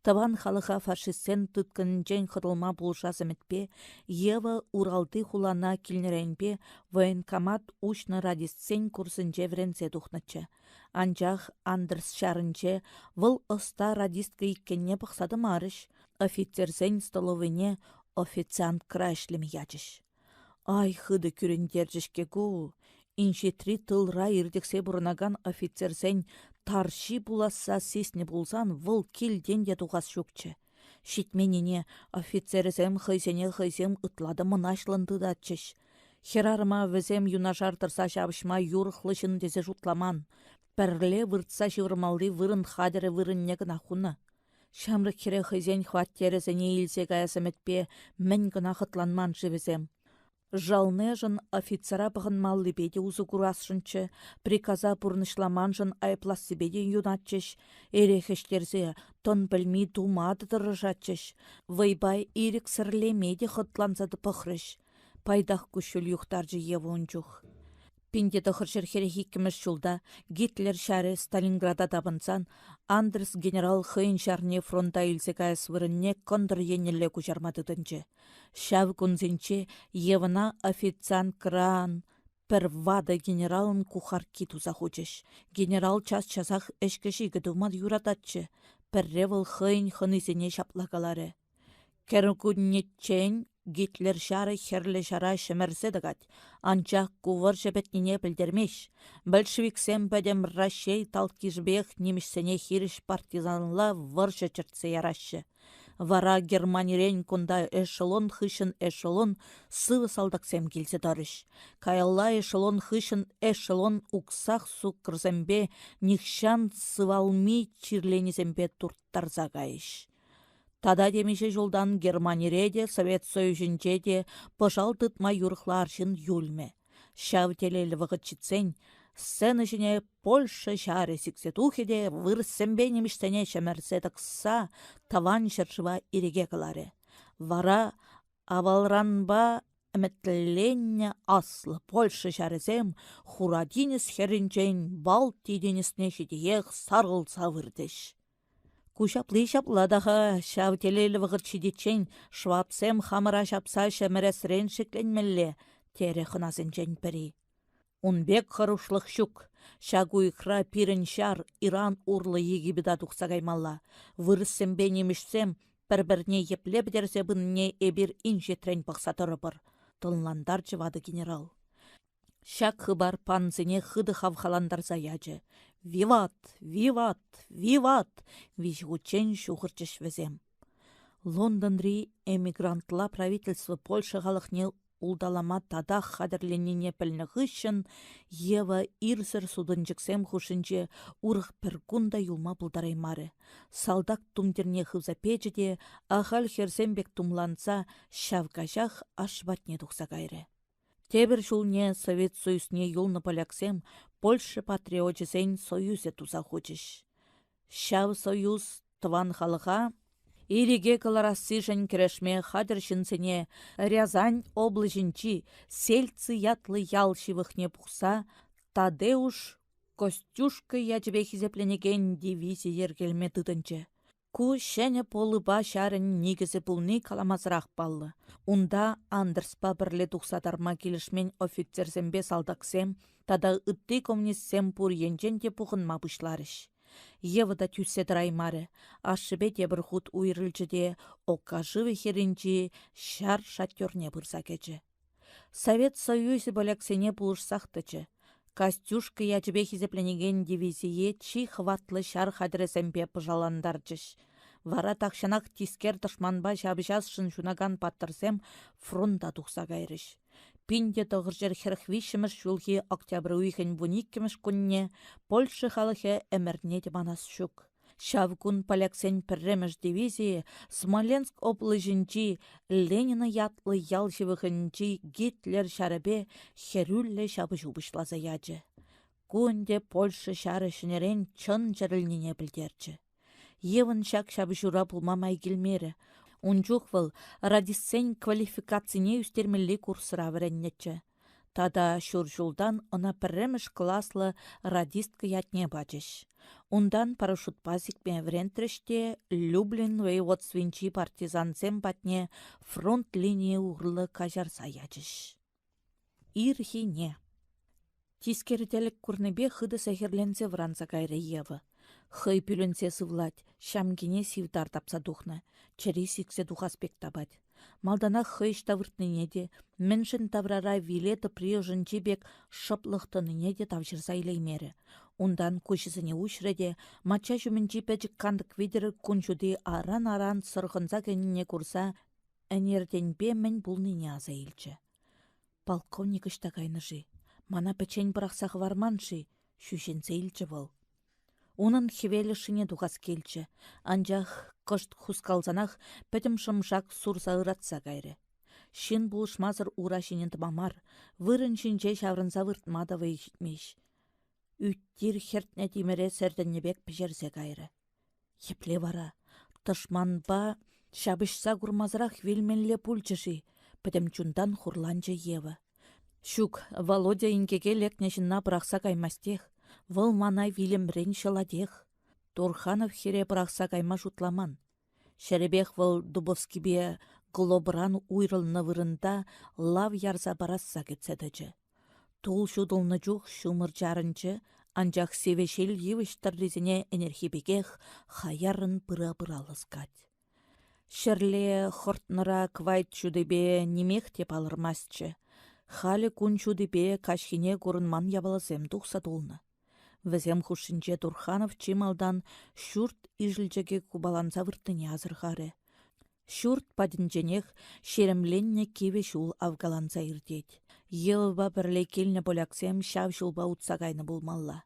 Таван халыха фашистсен тұткынчен қыдылма бұлшасы мәтпе, Ева Уралды хулана келнеренбе военкомат ұшны радистсен курсынче вренсе тұхнычы. Анчах Андерс шарынче выл оста радистка иккенне бұқсады марыш. Офицерсен столовыне официант крашлем ячыш. Ай, хыды күрендержішке ку. Иншетри тылра ирдексе бұрынаган офицерсен тарши буласа сесне булсан выл келден де туғас шөкчі. Шитменіне офицерсем хыйсем ытлады мұнашланды датчыш. Херарма візем юнашар тұрса шабышма юрықлышын дезе жутламан. Пәрле выртса шывырмалды вырын хадыры вырыннегін ахуны. Шамры кере хызен хваттерезіне илсе гаясаметпе мен гына хытланман живезем. Жалнежын офицера бағынмалды беде узы курасшынчы, приказа бұрнышламанжын айплас себеде юнатчыш, ерехештерзе тон білмей думады дырыжатчыш, вайбай ирік сірлемеде хытланзады пықрыш, пайдақ күшіл юқтаржы евон жүх. Пинде дұқыршыр херехикіміш жылда Гитлер шәрі Сталинграда табынсан, Андрес генерал хыйын шарне фронта илсекая свырынне кондыр енелі күжармадыдынчы. Шав күнзенче евына официант кран, пір вада генералын кухарки туза хочеш. Генерал час-часах эшкеші гыдумад юрататчы, пірревыл хыйын хынызене шаплагалары. Кәргүннетчен Гитлер шары херлі шара шымерсе дагат, анчақ кувыр жебетніне білдермеш. Большевиксен бәдем Рашей талкишбех немішсене хиріш партизанла выршы чыртсы ярашы. Вара Германирен кунда эшелон хышын эшелон сывы салдаксем келсе тарыш. Каялла эшелон хышын эшелон уксах су кырзембе нихшан сывалми чирленізембе турттарза гайыш. Тада демеше жолдан Германиреде, Совет Союзінчеде пожал тытма юрықларшын юлме. Шав телелі вғытчитсен, сцена жіне Польша шары сіксетухеде вырыссембе неміштене шәмәрсе тақса таван шыршыва иреге кылары. Вара авалранба әмәттіленне аслы Польша шарызем хурадинес херінчен Балти денесне шедеех сарғылса вырдыш. Кушаплы-шапла дағы шав телелі вғырчидетчен швапсем хамыра шапса шәмірәсірен шекленмелле тере хыназынчен пірі. Унбек харушлық шук, шагуйқра пирін шар Иран урлы егібіда тұқса каймалла. Вырыссембе немішсем, бір-бірне епле бідерсе бұнне эбір инжетрен пақсатыры бір. Тылнландар жывады генерал. Шак хыбар панзыне хыды хавхаландар заячы. Виват, виват, виват, вижгучен шухырчыш везем. Лондонри эмигрантла правительство Польша халықне улдалама тада хадырленіне пілні ғышын, Ева ирсір судынжықсем хушынче урық пір күнда юлма бұлдараймары. Салдак тумдерне хывза печеде, ахал херсембек тумланса, шавгажах ашбатне тұқса кайры. Тебір жулне Совет Союзне юлны поляксем, Польша патриотчесен союзе туза хочеш. Шав союз тыван халыға, иреге каларасы жын керешме хадыр жынсене Рязань облыжынчи сельцы ятлы ялшивыхне пухса, Тадеуш Костюшка ячбе хизепленеген дивизия ергелме тыдынчы. Ку шәне полыба шарын нигізі пулны каламазырақ баллы. Унда Андерспа бірлі тұқсатарма келішмен офицерзембе салдаксем, тада үтті коммунистсем пұр енженде пұғынма бұшларыш. Евыда түсе драймары, ашыбе дебір худ уйрылчыде, окажывы херінчі шар шаттерне бұрса кечі. Совет Союзы бөлексене бұлышсақтычы. Костюшка ячбе хизепленеген дивизие чи хватлы шар хадресембе пыжаландарчыш. Вара тақшанақ тискер тышманба шабышас шыншунаган паттырсем фронта тұқса кайрыш. Пинде тұғыржыр херхвишіміш жулхи октябрь уйхен буниккеміш күнне Польша халықе әмірне деманас шук. Шавгун поляксен пірреміш дивизии Смоленск облыжынчи Ленина ятлы ялшывыхынчи Гитлер шарабе херюлле шабыш-убышлаза яджы. Күнде Польша шары шынерен чын жырылнене білдерчі. Евін шак шабышура бұлмамай келмері. Унчухвыл радиссен квалификацияне үстермелі курсыра віреннетчі. Тада шуржулдан она пірреміш класслы радистка ятне бачыш. Ундан парашютпазик пен врентріште Люблин воеводствинчи партизансем батне фронт линии уғырлы кажарса ячыш. Ирхине. Тискерделік күрнебе хыды сәхерленсе вранса кайры евы. Хый пүлінсе сывлать, шамкине сивдар тапса тухнă, чери сиксе тухаспек табать. Малдана хыйш тавыртныне де, міншін таврара вилеті приожын жебек шыплықтыныне де тавшырса илеймері. Ундан көшісіне ушреде, мача жүмінчі пәчік кандық видері күншуды аран-аран сырғынса кәніне көрса, әнерденбе мен бұлныне аза илчі. Полковник іштағайныжы, мана пәчен бірақсағы варманшы, шүшенсе илчі бол. Унын хевелі шыне дұғас келчі, анжақ кышт хускалзанақ пәтім шымшақ сурса ыратса кайры. Шын бұлышмазыр ура шынен тымамар, вырын шынче шаврынса выртмада вейшмеш. Үттір хертне тимере сәрдіннебек пішерсе кайры. Епле вара, тышманба шабышса күрмазырақ вельменле пульчыши, пәтім чундан хурланчы евы. Шук, Володя инкеге лекнешінна бірақса каймастех, вăл манай вилемрен шыладех. Турханов хере бірақса кайма жутламан. Шәребех вăл Дубовскибе глобран уйрылны вырында лав ярса барасса кетседечі. Тул шудылны жух шумыр жарынчы, анжақ севешел евіштірлізіне энергибегех хаярын пыра-пыралыскать. Шерле хортныра квайт чудыбе немех теп алырмасчы. Халі күн чудыбе кашхине көрінман ябаласем тухса толны. Візем хушинче Турханов чималдан шурт ижілчеге кубаланса выртыне азырғары. Шурт падінченех шеремленне кеве шул авгаланса ирдет. Елба бірле келіне поляксем шав шулба утсагайны болмалла.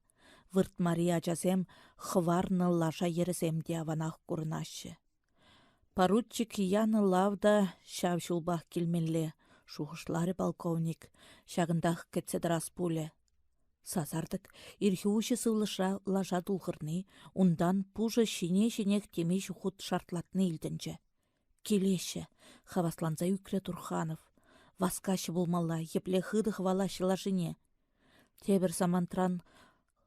Вырт Мария жазем хварны лаша ересем де аванақ көрінашы. Поручик яны лавда шав шулбақ келменле. Шухышлары полковник, шағындақ кетседрас пуле. Сазардык, ирхиуші сывлыша лажа дулғырны, ундан пужы шине-шинех темеш худ шартлатны илдінчі. Келеші, хавасланза үкре Турханов. Васкашы болмалла, епле хыды хвала шылашыне. Тебір самантран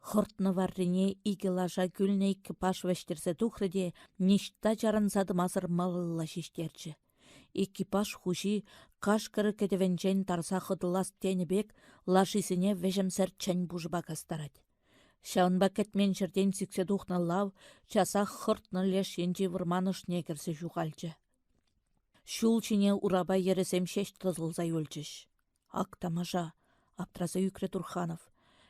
хортны варрине иге лажа гүлне экипаж вәштерсе тухрыде, ништа жарынсады мазыр малылла шештерчі. Экипаж хужи кашкары кедевенчен тарса хыдылас тенебек лашисіне вежемсер чән бужба кастарать. Шаунба кәтмен жерден сіксе духны лав, часа хыртны леш енжи вырманыш негерсі жуғалчы. Шул чине ураба ересем шеш тызылза өлчіш. Ак тамажа, аптраза үкре Турханов.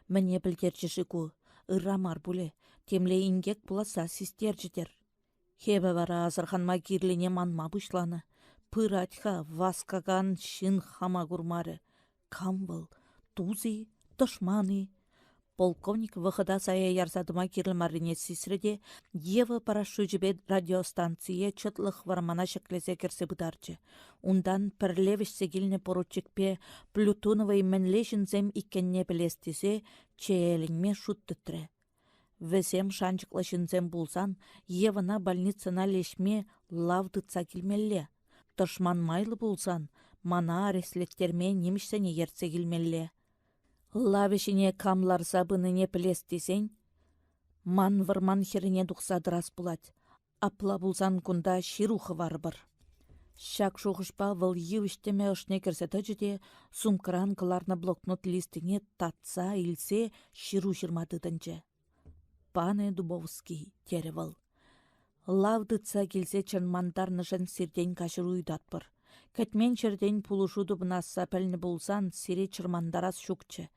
Мәне білдерчіші ку, ыррамар бұле, темле ингек бұласа систержітер. Хебе вара азырханма кирліне манма бұшланы. Пыратха васкаган шын хама гурмары. Камбыл, тузи, тышманы. Полковник выхода сая ярсадыма кирлмарине сисреде Ева парашу жібе радиостанция чытлық вармана шеклесе керсе бұдарчы. Ундан пірлевіш сегіліне поручикпе Плютоновай мәнлешінзем иккенне білестізе чееліңме шуттытры. Весем шанчықлашынзем булсан, Евана больницына лешме лавдыца келмелле. Тышман майлы булсан, мана ареслеттерме немішсене ерце келмелле. Лавешіне камлар забыныне пілестесен, ман варман херіне дұқсадырас бұлад. Апла булсан күнда ширухы var бір. Шак шуғышпа выл евіштеме ұшне керсе тәжіде, сумкран кыларны блокнот листіне татса, илсе, ширу жырмадыдынчы. Пане Дубовский, тері выл. Лавдыца келсе чынмандарны жын сирден кашыру үйдатпыр. Кәтмен черден пулушуды бұнасса пәліні болсан, сире чырмандарас шукчы.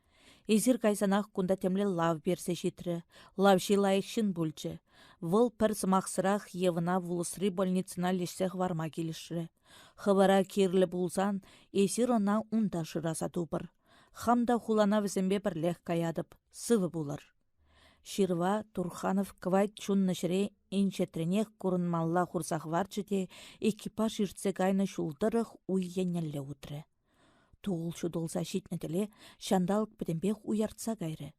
Ezir кайсанақ күнда темле лав берсе житрі, лавши лайықшын бүлчі. Выл пір сымақсырақ евына вулысры больницына лешсех варма келішірі. Хывара керлі болсан, ezir она унда жыраса тупыр. Хамда хулана візімбе бірлех каядып, сывы булыр. Ширва Турханов квайт чунны жіре инчетренех курынмалла хурсах варчыде экипаж иртсе гайны шулдырых уйеннелле утры. Туғыл шудылса житнетіле шандалык бідембех уяртса гайры.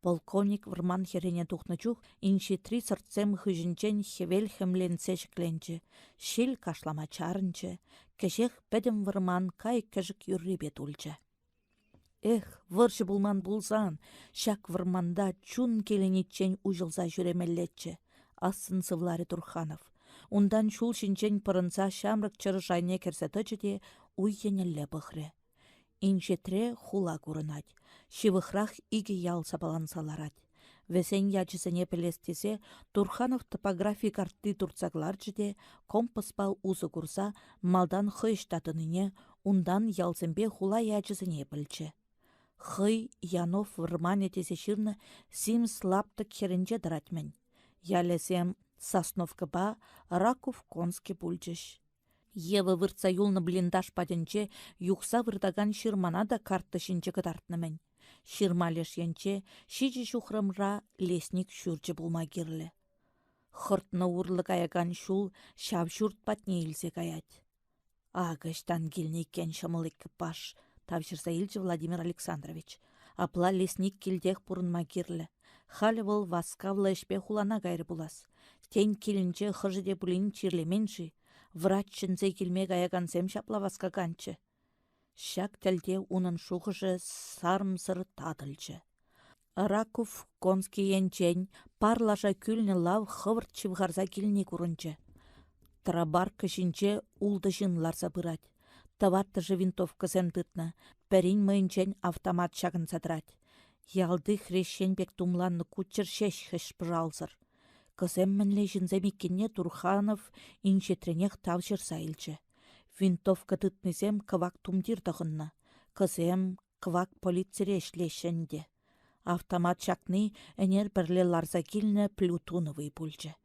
Полковник вырман херене тухнычух инчетри сыртсем хыжынчен хевел хемленсе жікленчі, шел кашлама чарынчы, кешех бәдім вырман кай кәжік юррибет ульчы. Эх, выршы булман булсан, шак вырманда чун келенетчен ужылса жүремеллетчі. Асын сывлары Турханов. Ундан шул шинчен пырынса шамрык чыры жайне керсе тычыде уйенелле бұхры. Инчетре хула курынать. Шивыхрах иге ял сабалансаларать. Весен ячысыне пелестесе, Турханов топографик артты турцаклар жіде, компаспал узы курса малдан хыйштатыныне, ундан ялзымбе хула ячысыне білчі. Хый Янов вырмане тесе шырны симс лаптык херінже дыратмен. Ялесем Сосновка ба Раков конски пульчыш. Евы выртса юлны блиндаш паденче юқса вырдаган шырмана да картты шинче кытартнымен. Шырмалеш янче шичі шухрымра лесник шүрчі булма кирлі. Хыртны урлы каяган шул шав шүрт патне илсе каят. Агыштан келнекен шымыл экипаж, тавшырса илчі Владимир Александрович. Апла лесник келдех пурынма кирлі. Халі выл васкавлы эшпе хулана гайры булас. Тен келінче хыжыде пулин чирлеменші. Врач чынзе келме гаягансем шапла васкаганчы. Шак тәлде унын шухыжы сармсыр тадылчы. Раков конский янчен парлаша күлні лав хывырт чывғарза келіне күрінчі. Трабар кішінче улды жынларса бұрад. Таваттыжы винтовкасем тытна, пәрін мыйынчен автомат шағын садрад. Ялды хрещен бек тумланны кучыр шеш хыш пыжалзыр. Кызем мінле жынземеккенне Турханов иншетренех тавшырса илчі. Винтовка тытнызем кывак тумдир дағынна. Кызем кывак полицере шлешенде. Автомат шакны әнер бірле ларза келіне Плютоновый пульчы.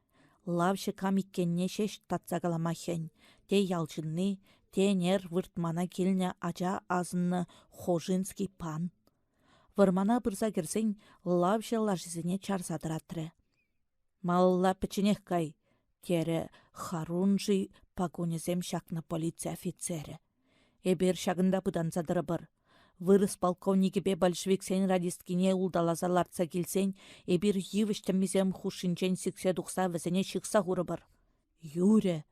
Лавшы камиккенне шеш татсагаламахен. Те ялчынны, те нер выртмана келіне ажа азынны Хожинский пан. Вырмана бұрза керсен лавшы лажызыне чарсадыратры. Малла печенех кай, тере Харунжи погонезем шакна полиция офицері. Эбер шагында бұданзадыры бір. Вырыс полковнике бе большевик сен радисткине улдалаза ларца келсен, эбер евіштімізем хушинчен сіксе дұқса візіне шықса ғұры бір. Юре,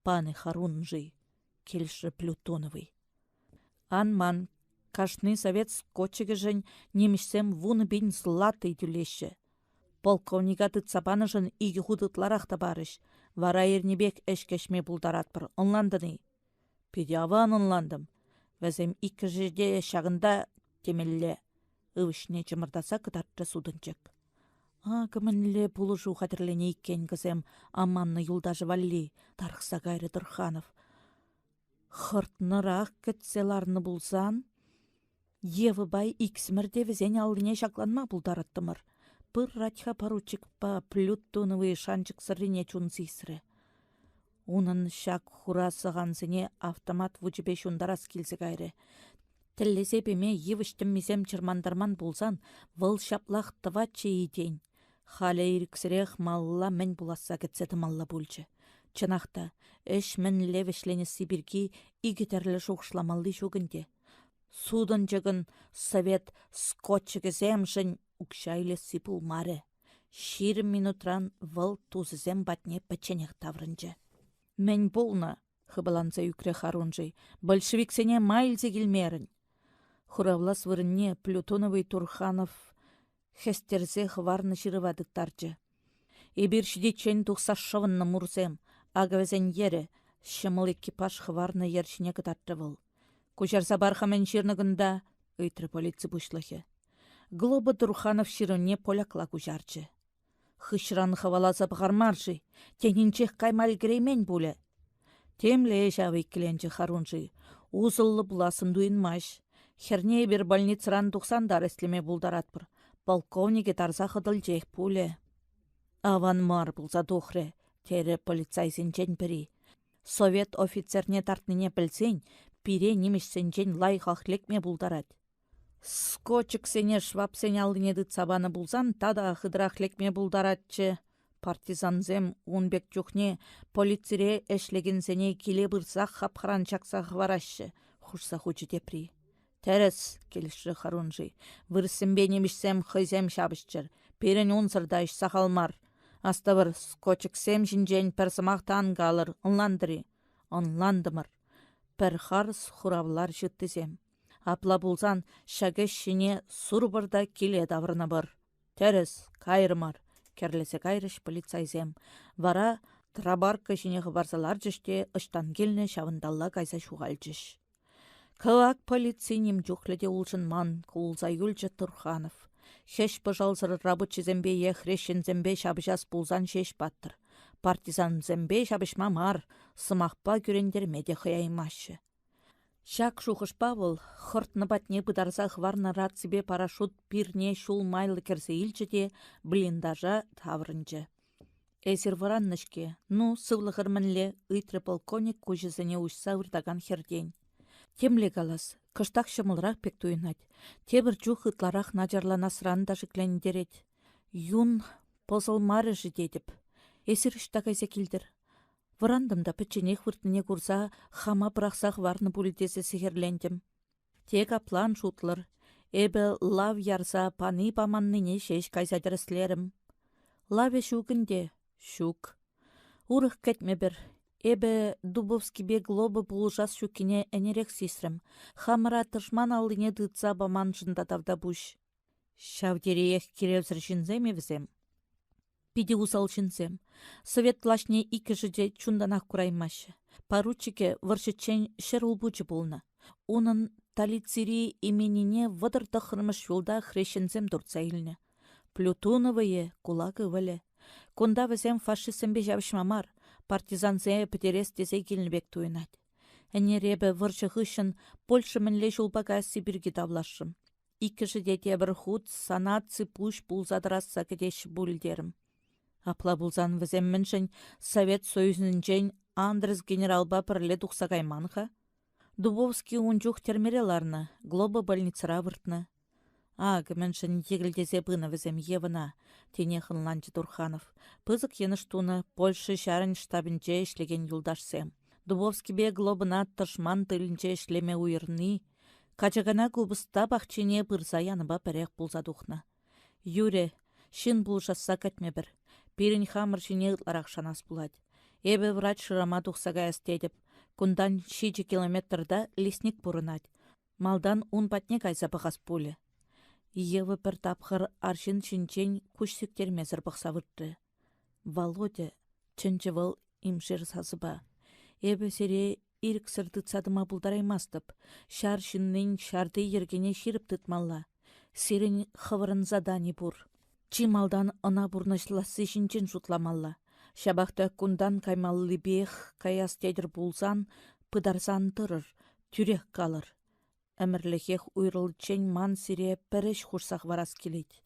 паны Харунжи, келші Плютоновый. Анман, кашны совет скотчыгы жын немішсем вуны бен златы дүлеші. Полковника тытсапаны жын игі худытларақта барыш. Вара ернебек әшкешме бұлдаратпыр. Онландыны. Педиаван онландым. Вәзім икі жерде шағында темелле. Үвішне жымырдаса кытартты судынчык. Кімінле бұлы жу қатырлене иккен кізем аманны юлдажы валли. Тарықса гайры Турханов. Хыртнырақ кітселарны бұлзан. Евы бай иксімірде візен алдыне шакланма бұлдараттымыр. Пыр радха поручик па Плютоновый шанчык сырыне чунсисры. Унын шак хурасығансыне автомат вучебе шундарас келсе гайры. Тіллесе беме евіштім мезем чырмандарман болсан, выл шаплақ тыва чейден. Халі иріксірех малла мен буласа кетсеті малла бульчы. Чынақта, эш мен левешлене Сибирги игітерлі шоқшламалды шугінде. Судын жығын совет скотчыгізем жын укшайлы сипул маре. Шир минутран выл тузызем батне паченех таврынжы. Мен болна, хыбаланса юкре Харунжи, большевиксене майлзе келмерін. Хуравлас вырынне Плютоновый Турханов хестерзе хварны шырывадыктаржы. Эбір шидечен тұқса шывынны мурзем, агавезен ері, шымыл экипаж хварны ершіне кытартты выл. Кучарса бархамен ширнығында ыйтры полицы бұшлығы. Глоба Турханов ширыне полякла кучарчы. Хышран хаваласа бғармаржы, тенінчех каймал греймен бұлі. Темле жавы кіленчі Харунжи, узыллы бұласын дуынмаш. Херне бір больницран 90 дареслеме бұлдаратпыр. Полковнике тарза хыдыл жех бұлі. Аван мар бұлза дұхры, тері полицайсын жен бірі. Совет офицерне тартныне білсен, пире немешсен жен лай хахлекме бұлдарад. Скотчык сене швап сен алдынеді цабаны бұлзан, тада хыдырақ лекме бұлдаратчы. Партизанзем унбек жүхне полицере әшлеген сене келе бұрсақ хапхаран чақсақ варашшы. Хұшса хучы депри. Тәріс, келіші Харунжи. Вырсымбе немешсем хызем шабышчыр. Перен унсырдайш сақалмар. Аставыр скотчык сем жинжен персымақтан қалыр. Онландыры. Онландымыр. Пір харс хуравлар жыттызем. Апла бұлзан шагешшіне сурбырда келе даврына бір. Тәріс, кайрымар. Керлесе кайрыш полицайзем. Вара трабарка жіне ғыбарзалар жіште ұштан келіне шавындалла кайса шуғалжыш. Кылак полицейнем жүхледе улжын ман кулза юлжы Турханов. Хеш пожалсыр рабочий зембе хрещен зембе шабжас пулзан шеш баттыр. Партизан зембе шабышма мар, сымақпа күрендермеде хыяймашы. Шак шухыш Павыл, хыртны батне пыдарса хварна рацибе парашют пирне шул майлы керсе илчеде блиндажа таврынчы. Эсир вараннышке, сывлығыр мінле ыйтры полковник кужызыне ұшса ұрдаган херден. Темле галас, кыштақ шымылрақ пек туйнать. Тебір чух ытларақ наджарлана сыранда жықлендерет. Юн позылмары жидедіп. Эсир іштағайзе келдір. Вырандымда пӹчченех выртыне курса хама пырақсақ варны пулитесе сихерлендім. Тек аплан шутлыр. Эбі лав ярса паны паманныне шеш кайзадырыслерім. Лаве шугінде, шук. Урых кәтме бір. Эбі Дубовский бе глобы пулжас шукине әнерек сисрім. Хамыра тышман алыне дытса баман жындатавда буш. Шавдереех керевзір жінземе візем. Пиде усал жінзем. Совет плашне икі жыде чунданақ кураймашы. Поручике выршычен шер улбучы болны. Унын талицири именине вадырда хырмыш юлда хрещензем дұртса илні. Плютоновые кулакы вілі. Кунда візем фашистсембе жавышмамар, партизанзе пітерес десе келінбек туйнат. Әнеребі выршы ғышын Польша мінле жулбаға Сибирге давлашым. Икі жыде тебір худ санатсы пуш бұлзадырасса кедеші бүлдерім. Апла бұлзан візем міншін Совет Союзінжен Андрес генералба пірле тұқсағайманға. Дубовский унчух термереларны, глоба больницара выртны. Ағы міншін егілдезе бұны візем евына, тенехын ланчы Турханов. Пызык еніш туны Польша шарын штабінче ішлеген юлдашсем. Дубовский бе глобына тышман тылінче ішлеме уйырны. Качагана клубыста бақчене бұрза яныба пәрек бұлзадуқны. Юре, шын бұлжасса кәтме бір. Пирін хамыр жіне ұтларақ шанас бұлад. Эбі врач шырама тұқсаға әстедіп, күндан 6 километрда лесник бұрынад. Малдан ұн патне кайса бұғас пулі. Евы бір тапқыр аршын шинчен күшсіктермезір бұқса вұртты. Володя, чынчы выл имшер сазыба. Эбі сере ирік сырды цадыма бұлдараймастып, шар шыннен шарды ергене ширіп тұтмалла. Серін хывырын задани бұр. Чималдан ына бұрнышласы шинчен жұтламалла. Шабақта күндан каймаллы бех каяс тедір бұлзан, пыдарсан тұрыр, түрек қалыр. Әмірліхех уйрылчен ман сире пәріш хұрсақ варас келет.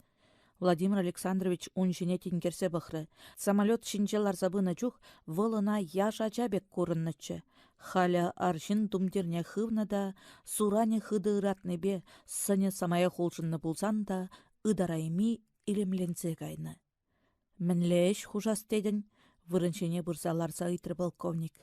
Владимир Александрович унжене тенгерсе бұқры. Самолет шинчелар забыны жүх, вылына яжа жабек көріннічі. Халя аршын думдерне хывны да, суране хыды ыратны бе, сыне самая холжынны бұлзан да, ыдарайми илемленсе кайны. Мінлеш хужас тедін, вырыншене бұрзаларса ыйтры полковник.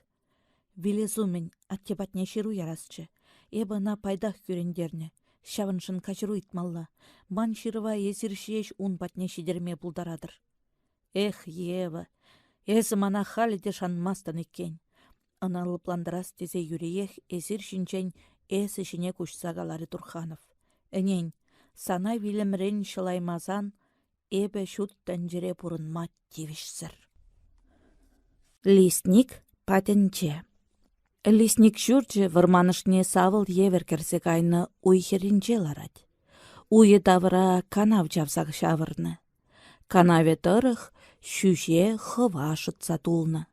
Вилезу мен аттебатне шеру ярасчы. Эбі на пайдах көрендерне. Шавыншын качыру итмалла. Ман шырыва езіршеш ун патне шидерме бұлдарадыр. Эх, Ева, эзі мана халіде шанмастан екен. Аналыпландырас тезе юреех эзір шинчен эсі жіне күшсагалары Турханов. Энен, сана вилімрен шылаймазан, эбі шут тәнжере бұрынма тевішсір. Лесник патенче. Лесник жүрчі вырманышне савыл евер керсе кайны уйхерінче ларад. Уйы давыра канав жавсақ шавырны. Канаве тұрық шүше хыва шытса тулны.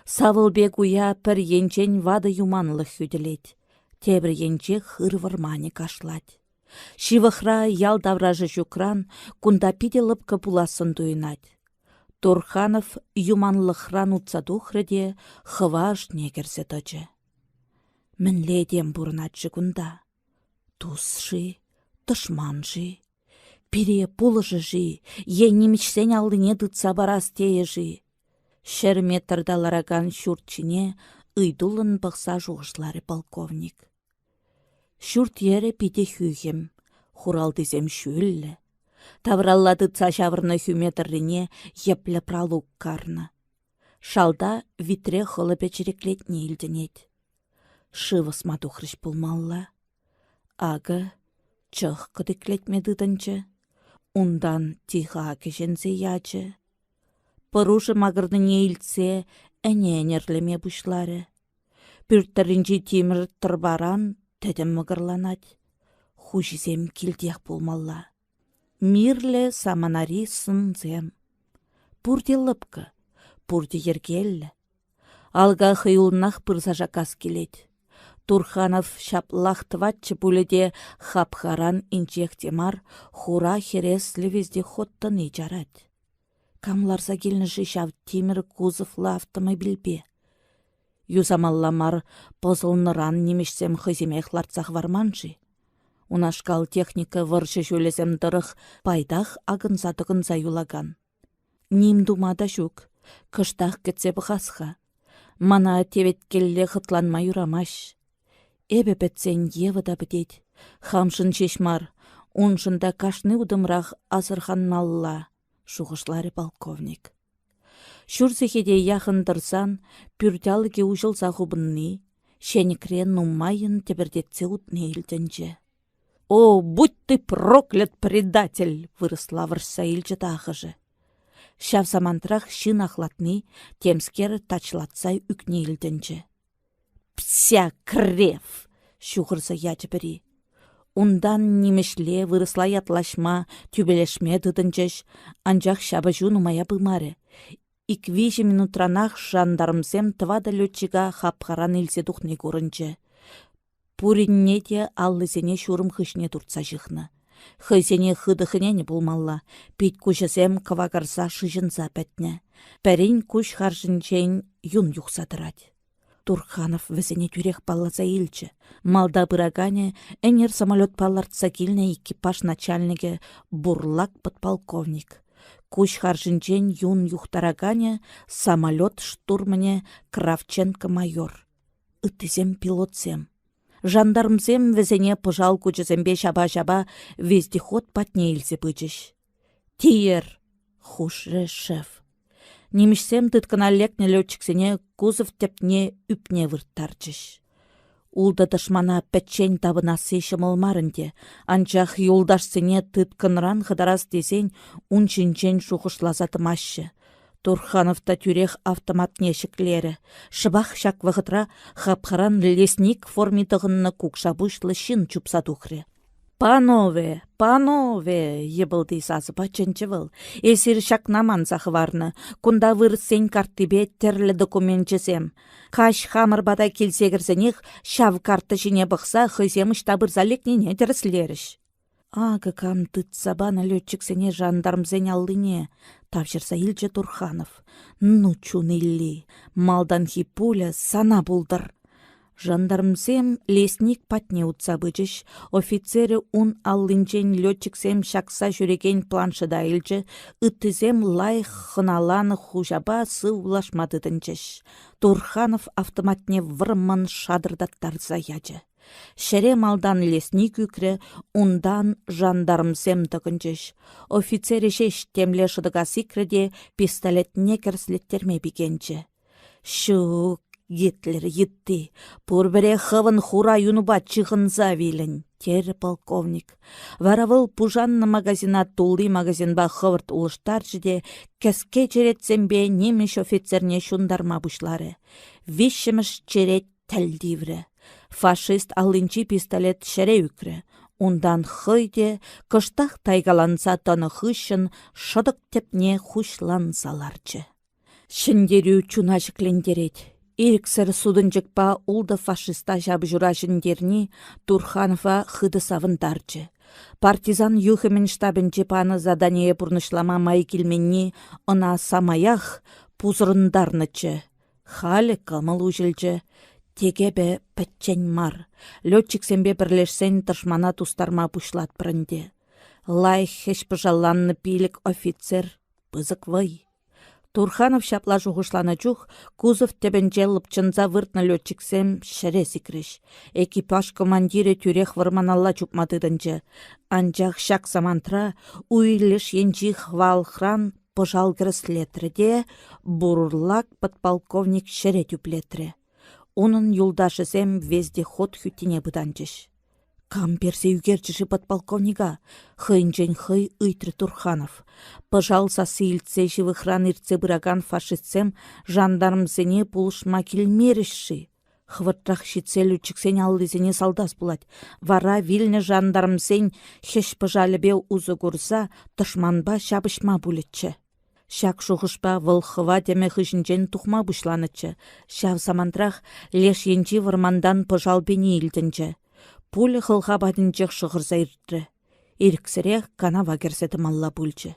Савыл бек уя пір енчен вады юманлық хүділет. Тебір енче хыр вырмане кашлад. Шивықра ял давражы жүкран кунда пиделіп капуласын дуйнад. Турханов юманлықран ұтсадухрыде хываш негерсе тачы. Мін ледем бұрнатшы күнда. Тусши, тышманши, пире пулыжы жи, енемічсен алдыне дытса барас тейежи. Шерметрдалараган шүртчіне ыйдулын бұқса жуғышлары полковник. Шүрт ере пиде хүйгем, хуралдызем шүлі. Тавраллады цашавырны хүметіріне еплі пралук карны. Шалда витре хылы печереклетне илденет. Шывыс матухрыш пулмалла. Ағы чық кыдыклетмедыдынчы. Ундан тиха кешензе ячы. Пыружы мағырдыне илтсе әне-әнерлеме бұшлары. Пүрттірінжі темір тұрбаран тәдім мығырланат. Хужизем келдех болмалла. мирле саманари сынзем. Пурде лыпкы, пурде ергеллі. Алга хыюлнах пырзажа кас келет. Турханов шаплахтыватчы пуледе хапхаран инчехтемар хура хереслі везде хоттыны жарать. Камларса келніші шав темір кузовлы автомобильбе. Юзамалламар позылныран немешсем хыземех ларцах варманжы. Унашкал техника выршы жөлесем дырых пайдах агынса-тыгынса юлаган. Ним думада жүк, кыштах кетсе бұхасха. Мана тевет келле хытланма юрамаш. Эбе бетсен евыда бідет. Хамшын шешмар, уншында кашны удымрақ азырхан малла. Шуғышлары полковник. Шүрзехеде яхындырсан, пүрдялыге ужылса хубынны, шенекрен нумайын тебірдетсе утны елденже. «О, будь ты проклят, предатель!» вырысла вырса елжі тағыжы. Шав замантрах шын ахлатны, темскер тачлатсай үкне елденже. «Пся крев!» шуғырса ячы бірі. Ундан немешле вырысла ятлашма, түбелешме дыдынчеш, анжақ шабы жунумая бымары. 2 минутранах жандарымсем тывада летчига хапхаран илсе тухны көрінчі. Пуринне те аллысене шурым хышне туртса жихны. Хызене хыдыхыне не булмалла, пить кушасем кавагарса шыжынса пәтне. Пәрін куш харжынчен юн юхсадырать. Турханов візене тюрех палласа илчі. Малда бырагане әнер самолет паллартса килне экипаж начальнике бурлак подполковник. Куш харжынчен юн юхтарагане самолет штурмане Кравченко майор. Ытызем пилотсем. Жандармсем візене пыжал кучызембе шаба-шаба вездеход патне илсе бычыш. Тиер, хушре шеф. Немешсем тыткана лекне летчиксене кузов тепне үпне вырттарчыш. Улда дышмана пәтчен табынасы шымылмарынде, анчах юлдашсене тыткынран хыдарас десен унчинчен шухышлазатымашы. Турхановта тюрех автоматне шеклері. Шыбах шак вғытра хапхаран лесник форми тығынны кукшабышлы шын чупса тухры. «Панове, панове!» ебылды сазыпа чынчывыл. Эсир шак наман захварны. Кунда вырсен картыбе терлі документчесем. Каш хамырбада келсегірсенех шав карты жіне бұқса хызем штабыр залекнене дәріслеріш. Ага кам тытсабана летчиксене жандармзен алдыне. Тавшырса илче Турханов. Ну чунилли. Малдан хипуля сана булдыр. Жандармсем лесник патне утса бычыш, офицері ун аллинчен летчиксем шакса жүреген планшыда илчі, ыттызем лай хыналаны хужаба сы улашмадыдынчыш. Турханов автоматне вырман шадырдаттарса ячы. Шере малдан лесник үкрі, ундан жандармсем тăкынчыш. Офицері шеш темле шыдыга сикреде пистолетне керслеттерме бігенчі. Шук! Гитлер етті. Пурбере хывын хура юнуба чығынза вилін. Тері полковник. Варавыл пужанны магазина тулды магазинба хывырт улыштар жіде кәске черетсембе немеш офицерне шундарма бұшлары. Вишіміш черет тәлдиврі. Фашист алынчы пистолет шәре үкрі. Ундан хыйде кыштақ тайгаланса таны хышын шыдық тепне хушлансаларчы. Шындерю чунашықлендерет. Иріксір судынчыкпа улды фашиста жабы жура жіндерні Турханова хыды савындарчы. Партизан юхымен штабынчы паны задание пурнышлама май келменні ына самаях пузырындарнычы. Халі кымыл ұжылчы. Тегебе пәтчен мар. Летчиксембе бірлешсен тышмана тустарма пушлат бірінде. Лай хеш пыжалланны пилік офицер пызык вай. Турханов шапла жуғышланы чух, кузов тебенче лыпчынза выртны летчиксем шере сикреш. Экипаж командире тюрех вырманалла чупмадыдынчы. Анчах шак самантра уйлеш енчи хвалхран пыжал кіріслетірде бурлак подполковник шере тюплетірі. Унын юлдашысем везде ход хютине быданчыш. Кам персе үгерчіші подполковнига, хыйнчен хый ыйтры Турханов. Пыжалса сыйльце живыхран ирце быраган фашистсем жандармсене пулышма келмерішші. Хвыртрах щитселю чиксен аллызене салдас булать. Вара вилне жандармсен хеш пыжалебе узы курса тышманба шабышма булетче. Шак шухышпа вăлхыва теме хышинчен тухма бушланычче. Шав самантрах леш енчи вырмандан пыжалбене илтінче. Пулі хылха бадынчех шығырса иртті. Ирксірех канава керсеті малла пульче.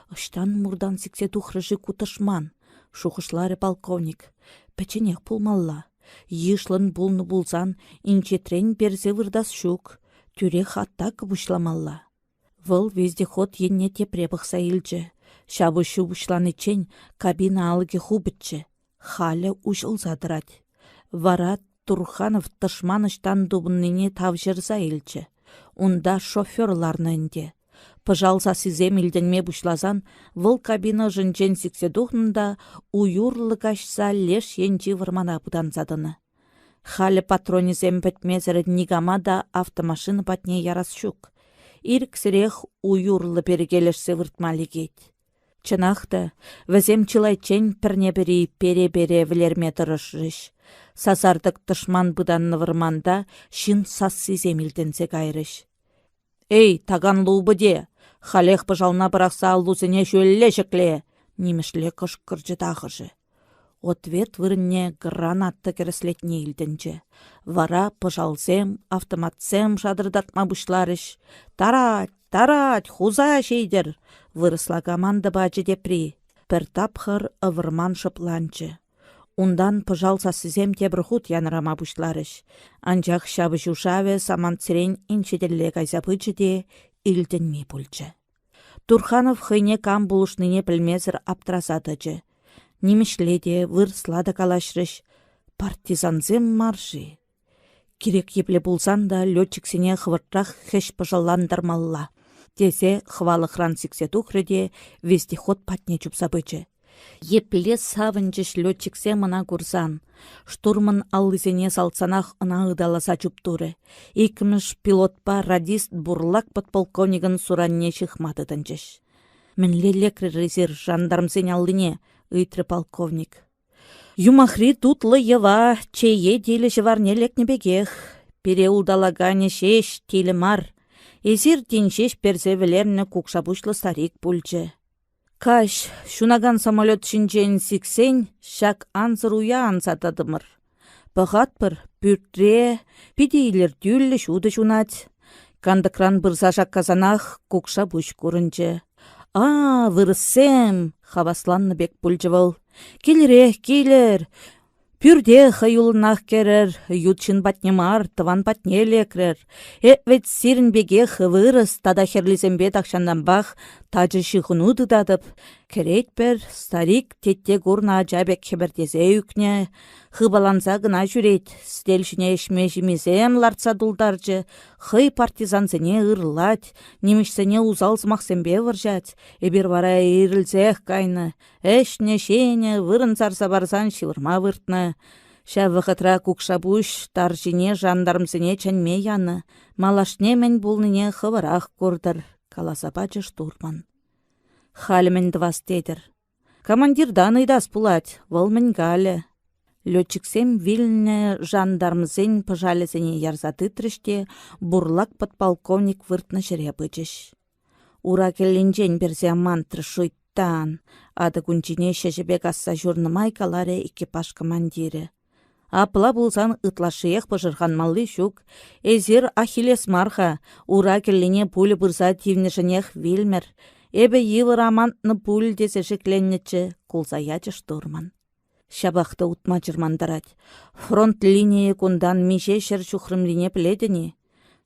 Ыштан мурдан сиксе тухрыжы кутышман. Шухышлары полковник. Печенех пулмалла. Йышлын булны булсан, инчетрен перзе вырдас шук. Тюре хаттак бушламалла. Вăл вездеход енне тепре пăхса илчче. Шабышу бушланычен кабина алыге хубытче. Халя ушылса дырать. Вара Турханов тышманыштан дубынныне тавжырса илчче. Унда шоферларнынде. Пыжалса сизем илденме бушлазан, вăл кабина жынчен сиксе тухнында уюрлы кашса леш енчи вырмана пытансадыны. Халя патронизем пӹтмезір нигама да автомашина патне ярас щук. Ирксірех уюрлы пергелешсе выртмалигет. Чынахта, візем чылайчен пірне-бірі пере-бере вілерме тұрышыш. Сазардық тышман бұданны вырманда шын сас сизем илденсе кайрыш. «Эй, таган лубыде! Халех пыжална бұрақса аллузыне жөлле жікле!» Немішле кышкыржы тағыжы. Ответ вырынне гранатты кереслетне илденче. Вара пыжалзем, автоматсем жадырдатма бұшларыш. Тарать, хуза шейдер! Вырысла команда бачы депри. Пір тапхыр ывырман шыпланчы. Ундан пыжалса сізем тебір худ янырама бұшларыш. Анчах шабы жушаве саманцерен инчеделле кайзапычы де илденме пульчы. Турханов хыйне кам булышныне пілмезір аптрасадычы. Немешледе вырсла да калашрыш. Партизанзем маржи. Керек епле булсан да летчиксене хвыртрах хеш пыжалландырмалла. Тесе хвалы хран сиксе тухрыде вездеход патне чупсабычы. Епле савынчыш летчиксе мына курсан. Штурман аллызене салцанах ына ыдаласа чуптуры. Икміш пилотпа радист бурлак подполковнигын суранне чыхматытынчыш. Мінле лекрі резер жандармсен аллыне, ыйтры полковник. Юмахри тутлы ева, чее делі жыварне лекне бегех. Пере улдалагане шеш телі мар. Эзир теншеш перзевелерне кукшабушлы старик пульчы. Каш, шунаган самолет шинчен сиксен, шак анзыр уя ансатадымыр. Пăхатпыр, пүртре, пидейлер тюллі шуды жунать. Кандыкран бұрса жак казанах кукшабуш курынчы. Вырыссем, хавасланны бек пульчывыл. Келер. Пүрде хаюлынах керер, ютшин патнемар, тыван патне лекрер. Вет сирін бегех вырыс, тада херлизембе тақшандан бақ, тажы шихыну дыдадып. Керет бір, старик тетте гурна жабек хебердезе үкне. Хыбаланса гына жүрет, стелшіне ішме жемезем ларца дулдаржы. Хый партизансыне ырлать, немішсене узалзмақсембе выржать. Эбір вара ирілзех кайны. Эшне шене вырын царса барсан шивырма выртны. Ша вғытра кукшабуш таржине жандармсыне чәнме яны. Малашне мен булныне хывырах көрдір. Каласапачы штурман. Халімен двас тедір. Командирдан ыйдас пулать, вăл мӹнь гале. Летчиксем вилнне жандармсен пыжалесене ярзаты трыште бурлак подполковник выртны жіре бычыш. Ура келленчен берзе мантры шуйттан, ады күнчине шешебек асса журнымай каларе экипаж командире. Апла булсан ытлашыех пыжырхан малли шук, эзир Ахиллес марха, ура келлене пулі бұрса тивнешінех вилмер, эбе йывыр амантны пуль десе жекленнече, кулзаячы штурман. Шабақты утма жырмандарать. Фронт линии кундан мише шыр чухрымлине пледені.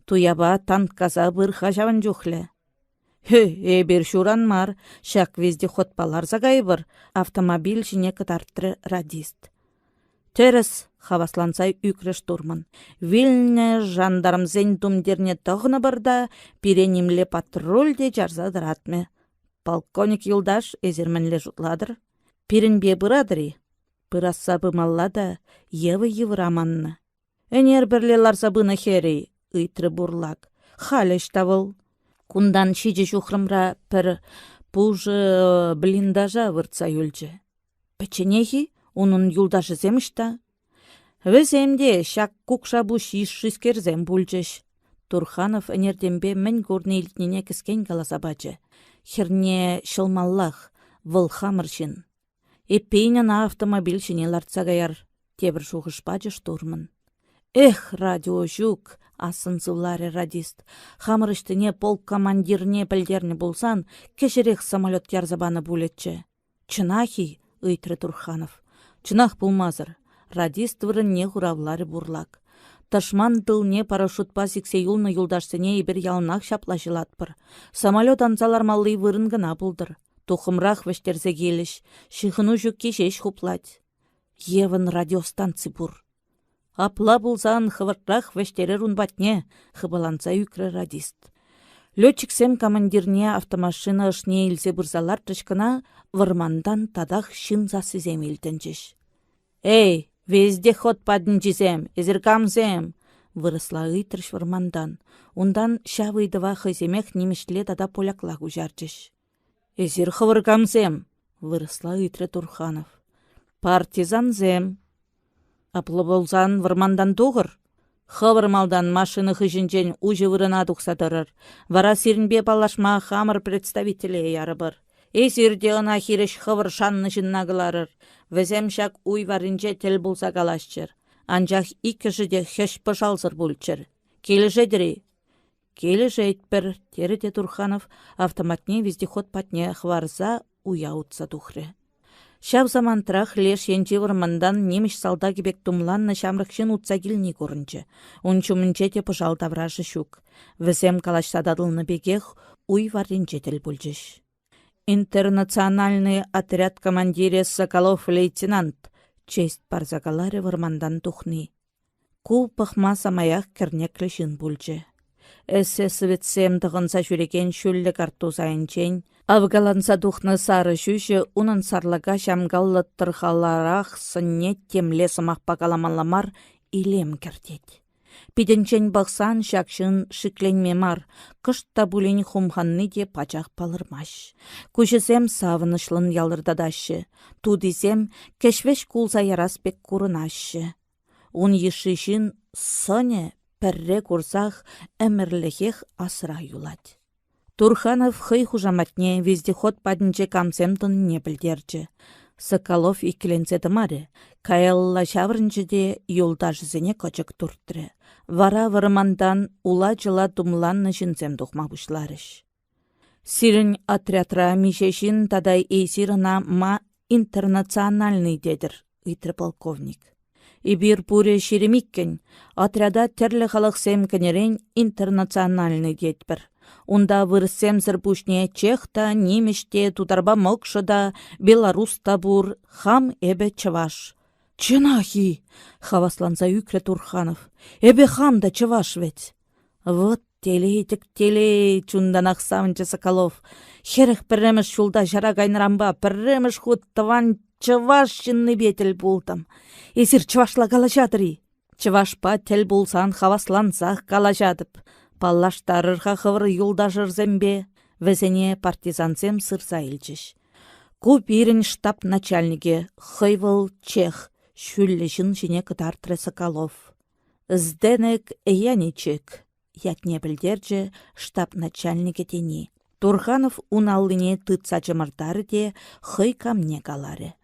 Туяба танк каза бұрха жаван жухле. Эбір шуран мар, шак везде ходпалар загайбыр, автомобиль жіне кытарттыры радист. Терес, хаваслансай үкрі штурман. Вилне жандармзен думдерне тұғыны барда, пиренімле патрульде жарзадыратме. Полковник Юлдаш эзерменле жұтладыр. Пиренбе бұрадыры. Пырасса бымаллада, евы-евыраманны. Энер бірле ларсабыны хері, ыйтры бурлак. Халеш тавыл. Кундан шиджі жухрымра пір пужы блиндажа выртса юлчы. Печенехи, унын юлдашы земішта. Віземде шак кукша бұш ешшіскерзем бүлчеш. Турханов энердембе мен көрне илтнене кіскен каласа бачы. Херне шылмаллах, выл хамыршын. Эпейнен автомобиль шыне лартсагаяр. Тебір шуғыш бачы штурмын. Эх, радио жүк, асын зывлары радист. Хамырыштыне полк командирне пілдерне болсан, кешерек самолет ярзабаны булетчі. Чынахи, ыйтры Турханов. Чынах булмазыр. Радист вырынне хуравлары бурлак. Ташман тылне парашютпа сиксе юлны юлдашсыне ибір ялнақ шаплашылатпыр. Самолет анзалар маллы вырын гына булдыр. Тухымрақ вештерзе келіш, шихыну жүк кешеш хуплать. Евын радиостанци бур. Апла булзан хывыртрақ вештерер унбатне, хыбаланса юкры радист. Летчиксем командирне автомашина ышне илсе бұрзалар тышкына вырмандан тадах шынза сізем илтінчіш. Эй, везде ход падынчизем, ezirkamsem, вырысла ыйтрыш вырмандан. Ундан шавыйдыва хыземех немешле тада полякла гужарчыш. Ezir хывыркамсем, вырысла ыйтры Турханов. Партизанзем. Аплы болзан вырмандан туғыр. Хывырмалдан машины хыжынчен ужы вырына тухсатырыр. Вара сирнбе палашма хамыр представителе ярыбыр. Эсирде ына хиреш хывыр шанны жыннагыларыр. Везем шак уй варынче тел болса калашчыр. Анчах иккішіде хеш пышалсыр бүлчір. Келішедірі. Келішедпір, терете Турханов автоматне вездеход патне хварза уяутса тухры. Шав замантрах леш енче вырмандан немеш салда кебек тумланны шамрықшын утса келіне көрінчі. Унчумынче те пышал таврашы шук. Везем калашсададылны бекех уй варынче тел бүлчіш. Интернациональный отряд командире Соколов лейтенант. Честь парзагалары вырмандан тухны. Ку пахма самаях кернеклі жын бүлчі. СС ветсем дығынса жүреген шүллі карту сайынчен. Авгаланса тухны сары жүші унын сарлыға шамгаллы тұрхаларақ сынне темле сымақ пақаламаламар илем кердет. Пиденчен бақсан шакшын шикленме мар, кышта булен хумханны де пачақ палырмаш. Күшізем савынышлын ялырдадашы, тудизем кешвеш кулса яраспек курынашы. Ун ешішін сыне пәрре курсах әмірліхех асыра юлать. Турханов хый хужаматне вездеход падінче камсемтын не білдерчі. Соколов икіленсе тымаре, каялла шаврынчыде юлдашызыне кочык турттыры. Вара вырмандан ула жыла тумланны жінзем тухма бұшларыш. Сирін отрядра мишешін тадай эйсирына ма интернациональный дедір, ыйтры полковник. Ибир пуре шеремиккен, отряда терлі халық семкенерен интернациональный дедбір. Унда вырсемзір пушне чехта, немеште, тутарба мокшыда, беларуста бур, хам эбе чаваш. Чынахи! Хавасланса юкре Турханов. Эбе хам да чаваш ведь. Вот телейтік телей, чунданақ савынчы Соколов. Херіх пірреміш шулда жара кайнырамба, пірреміш худ тыван чавашшынны бетел бултам. Эсір чавашла калашадыры. Чавашпа тел булсан хаваслансақ калашадып. Паллаштарырға хывыр юлдашырзембе, везене партизансем сырса илчіш. Ку бирін штаб начальнике хыйвыл чех, шүллешін жіне кытартры Соколов. Зденек яничек, ятне білдерчі штаб начальнике тени. Турханов уналлыне тытса чымыртары де хый камне калары.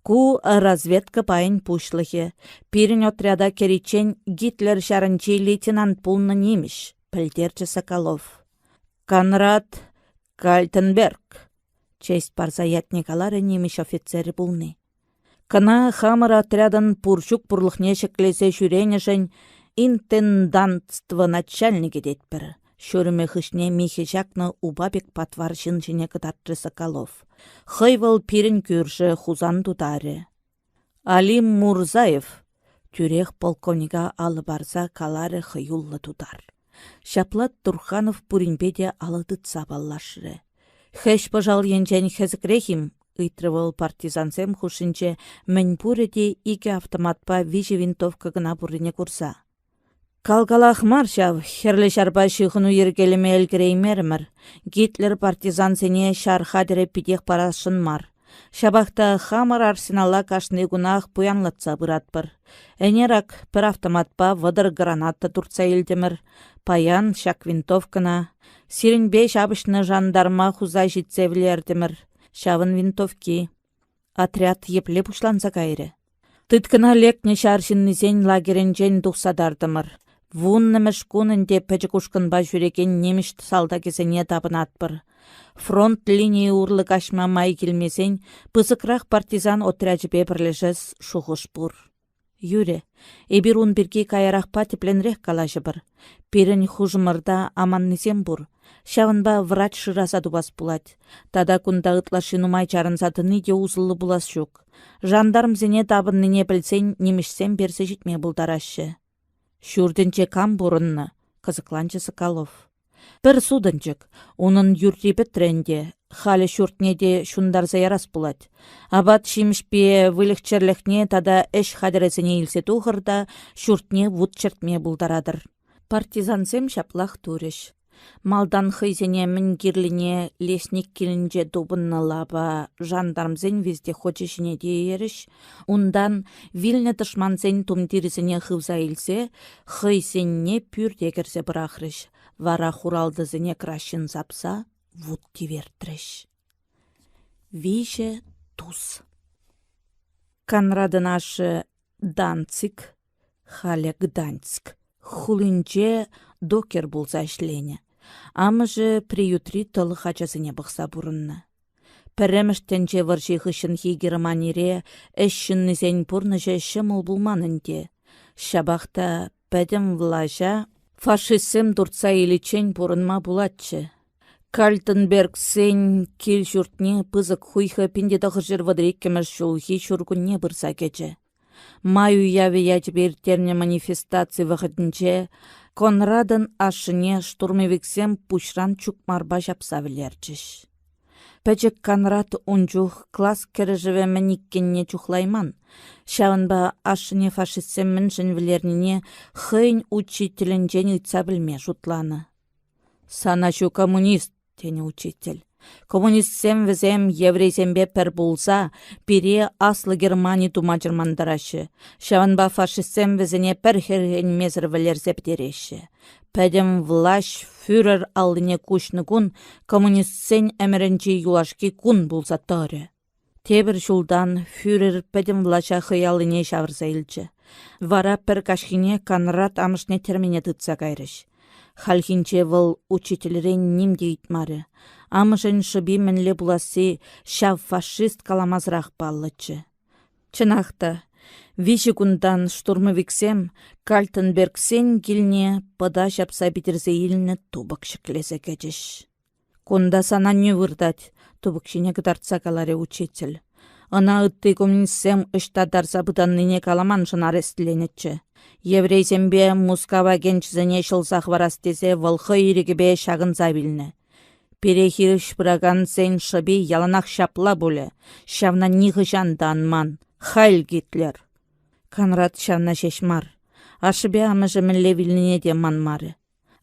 Ку разведка пайын пушлыхе, пирін отряда керечен Гитлер шарынчи лейтенант пулны немеш. Пілдерчі Соколов. Конрад Кальтенберг. Честь парзаятне калары немеш офицері бұлны. Кына хамыр отрядан пуршук пурлықне шеклесе шүренешен интендантство начальнике детпір. Шүріме хышне михе жакны убабек патваршын жіне кытатры Соколов. Хыйвыл пирін күрші хузан тутары. Алим Мурзаев. Тюрех полковника алы барса калары хыюллы тутар. Шаплат Турханов пуринпеде алыдытса баллашыры. Хэш пожал енчен хезікрехим, ыйтрывал партизансем хушинче мен пуреде ике автоматпа вижі винтовка гына бурыне курса. Калгалах маршав, херлі шарба шихыну ергелеме әлгіреймермір. Гитлер партизансене шархадыре пидех парашын мар. Шабахта хамар арсенала кашны гунах пуянлатса бұратпыр. Энерак пір автоматпа вадыр граната турца елдемір. Паян шак винтовкана. Сиренбе шабышны жандарма хуза житсевлердемір. Шавын винтовки. Отряд епле пушланса кайры. Тыткына лекне шаршыннызен лагеренжен тухсадардымыр. Вуннымыш кунынде пәчікушкынба жүреген неміш салда кезене табынатпыр. Фронт линии урлы кашма май келмесен, пызықрақ партизан отряджбе бірлежіз шуғыш бұр. Юре, эбир ун бірге кайрақпа тепленрек калашы бір. Перін хужымырда аманнызен бұр. Шавынба врач шыраса дубас булать. Тада кунда ытлашы нумай чарынсатыны де узылы булас жүк. Жандарм зене табынныне білсен немішсен берсе житме бұлдарашы. Шүрдінче кам бұрынны, қызықланчы Соколов. Бір судынчык, оның юррипі тренде, халі шүртнеде шундарза ярас булать. Абат шимшпе вылықчерліхне тада әш хадырезіне илсе тұғырда шүртне вуд чертме бұлдарадыр. Партизансем шаплах туреш. Малдан хыйзене мінгерліне лесник келінже дубынны лаба жандармзен везде хочешіне де еріш, ундан вилне тышманзен тумдирізіне хывза илсе, хыйзене пүрде керсе бірақрыш, вара хуралдызыне кращын запса, вуд тивертіріш. Виже туз. Канрадын ашы Данцик, халя Гданьск, хулынче докер болса ішлене. Амыжы приютри тылы хачасыне бұқса бұрынны. Пәріміштенче варжи хышын хи Германире әшшін нізен бұрныжы шымыл бұлманынде. Шабақта пәдім влажа фашисім дұртса елічен бұрынма бұлатчы. Кальтенберг сен кел жұртне пызық хуйхы пенде дағыр вадрек кеміш жолхи шүргінне бұрса кечі. Маю яве ячбертерне манифестации вағытынче Конрадын ашыне штурмевиксем пушран чукмарба жапса вілерчіш. Пәчік Конрад унчух класс кіріжіве мәниккенне чухлайман. Шавынба ашыне фашистсем міншін вілерніне хыйн учителінжен үтса білме жұтланы. Санашу коммунист, тені учитель. Коммунистсем візем еврейсембе пір болса, пире аслы Германи тумачырмандарашы. Шаванба фашистсем візіне пір херген мезір вілерзе бдереші. Пәдім влаш фюрер алдыне күшні күн, коммунистсен әмірінчі юлашки күн болса тары. Тебір жулдан фюрер пәдім влаша хыялыне шавырса илчі. Вара пір кашхине Конрад амышне термене тұтса кайрыш. Халхинче выл учительрен нимде итмары. Амышын шыби мінле буласы шав фашист каламазрақ баллычы. Чынақта, виші күндан штурмовиксем Кальтенбергсен келіне пыда жапса битерзе иліні тубық шіклесе кәчіш. Кунда сана не вырдать, тубық шіне кыдартса каларе учитель. Ына ытты коммунистсем ыштадарса бұданныне каламан шын арестленетчі. Еврейсембе Мускава генчізіне шылсақ варастезе вылхы ирігібе шағын завилні. Перехиріш бұраган сен шыби яланақ шапла бұлі. Шавна ниғы жанданман. Хайл Гитлер. Конрад шавна шешмар. Ашыбе амыжы мінле виліне де манмары.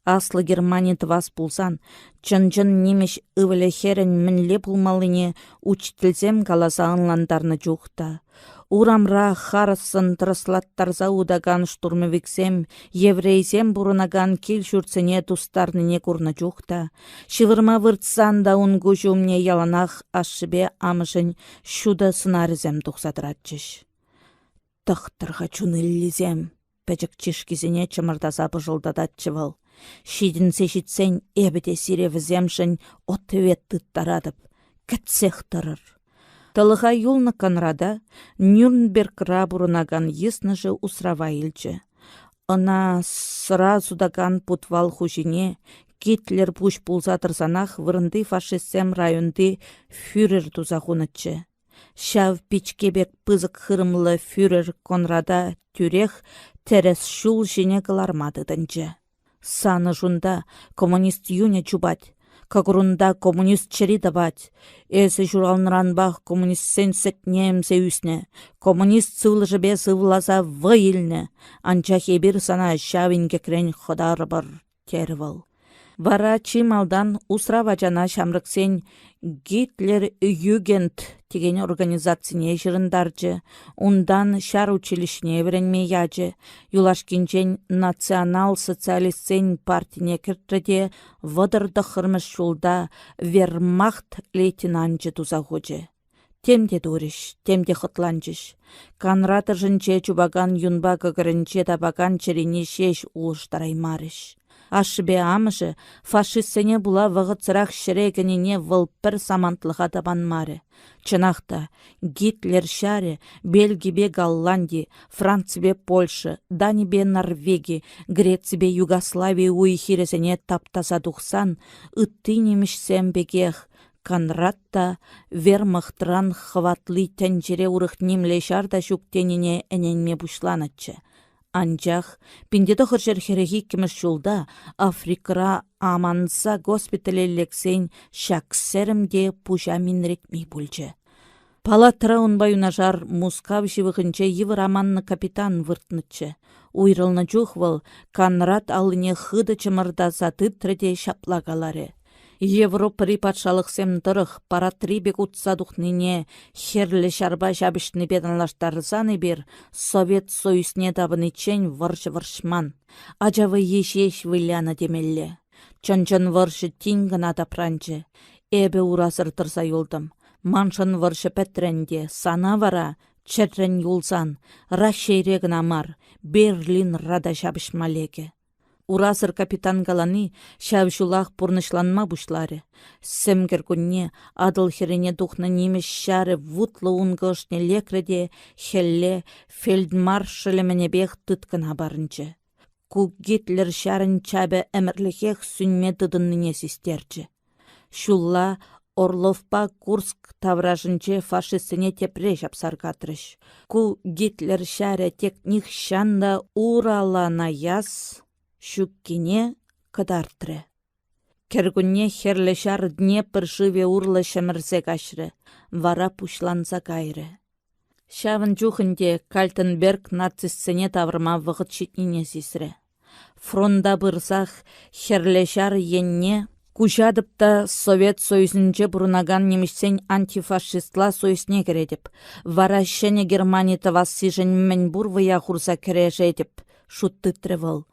Аслы Германия твас пулсан, чын-чын немеш ывылі херін мінле пулмалыне учтілзем каласа анландарны жуқта. Урамра харысын тырыслаттарза удаган штурмовиксем, еврейсем бұрынаган кел жүрціне тустарныне курны жуқта. Шывырма выртсан да унгу жумне яланақ ашыбе амышын шуда сынарызем тұқсадыратчыш. Тықтырға чуныллизем, пәчік чешкізіне чымырдаса бұжылдадатчы был. Шидін сешітсен әбіде сиревіземшін ответ тұттарадып, кәтсех тұрыр. Талыға юлны Конрада Нюрнбергра бұрынаган есныжы усрава илчі. Она сразу даган путвал хужине Гитлер пуш пулзатырсанах вырынды фашистсем районды фюрер тузахунычы. Шав пичкебек пызык хырымлы фюрер Конрада тюрех терес шул жіне кылармадыдынчы. Саны жунда коммунист юне чубать, кагурунда коммунист чери давать. Эсі журалныранбах коммунист сен сетнемсе үсне, коммунист сывлыжыбе сывлаза вайылны, анчах ебір сана шавин кекрен ходар бар тервал. Вара чималдан усрава жана шамрыксен Гитлер Югент деген организацияне жырындаржы, ундан шар училищне веренме яжы, юлашкинчен национал-социалистсен партине кіртреде вадырды хырмыш жолда вермахт лейтенанчы тузагучы. Темде дуриш, темде хытланчыш. Канратыр жынче чубаган юнба гыгырынче табаган черене шеш улыштараймарыш. Ашыбе амыжы фашистсене була вғытсырақ шірегініне вылпір самантлыға табанмары. Чынақта Гитлер шаре Бельгибе Голландия, Францибе Польша, Данибе Норвегия, Грецибе Югославия уйхиресене таптаса тухсан, ытты немішсем бегех, Канратта вермахтран хватлы тәнчере урыхнемле шарда шуктенине әненме бушланатчы. Анчах, пиндеді хыржер херехи кеміш жолда Африкра аманса госпиталелексен шаксерімде пужа минретмей бүлчі. Палатра унбаюнажар мускав живығынче евір аманны капитан выртнычы. Уйрылны жухвал, Канрат алыне хыды чымырдаса тыттреде шаплагалары. Европари патшалықсем дырық паратрибек утсадухнине херлі шарба жабышны беданлаштарызаны бер Совет Союзне табынычен варш-варшман. Ажавы еш-еш виляна демелле. Чон-чон варшы тингін адапранчы. Эбе урасыр тұрса юлдым. Маншын варшы пәтренде сана вара, чәррен юлсан, рашейрегін амар, Берлин рада жабышмалеге. Урасыр капитан галаны шавшулах пурнышланма бушлары. Семгер күнне адыл херене духна немеш шары вутлы унгышне лекреде хелле фельдмаршалемене бех тыткана барынчы. Ку Гитлер шарын чабе әмірліхех сүнме тыдынныне систерчі. Шулла Орловпа Курск тавражынче фашистіне тепре жапсаргатрыш. Ку Гитлер шары текних шанда уралана яз шуккине кыдартры. Кергунне херлешар Днепр живе урлы шемірзе кашры, вара пушланса кайры. Шавын жухынде Кальтенберг нацистсене таврма вғыт шитнине сисры. Фронда бұрсақ херлешар енне кушадыпта Совет Союзінче бұрынаган немішсен антифашистла союзне кередіп, вара шене Германия тавасы женмен бурвыя хурса кережедіп, шутты тревал.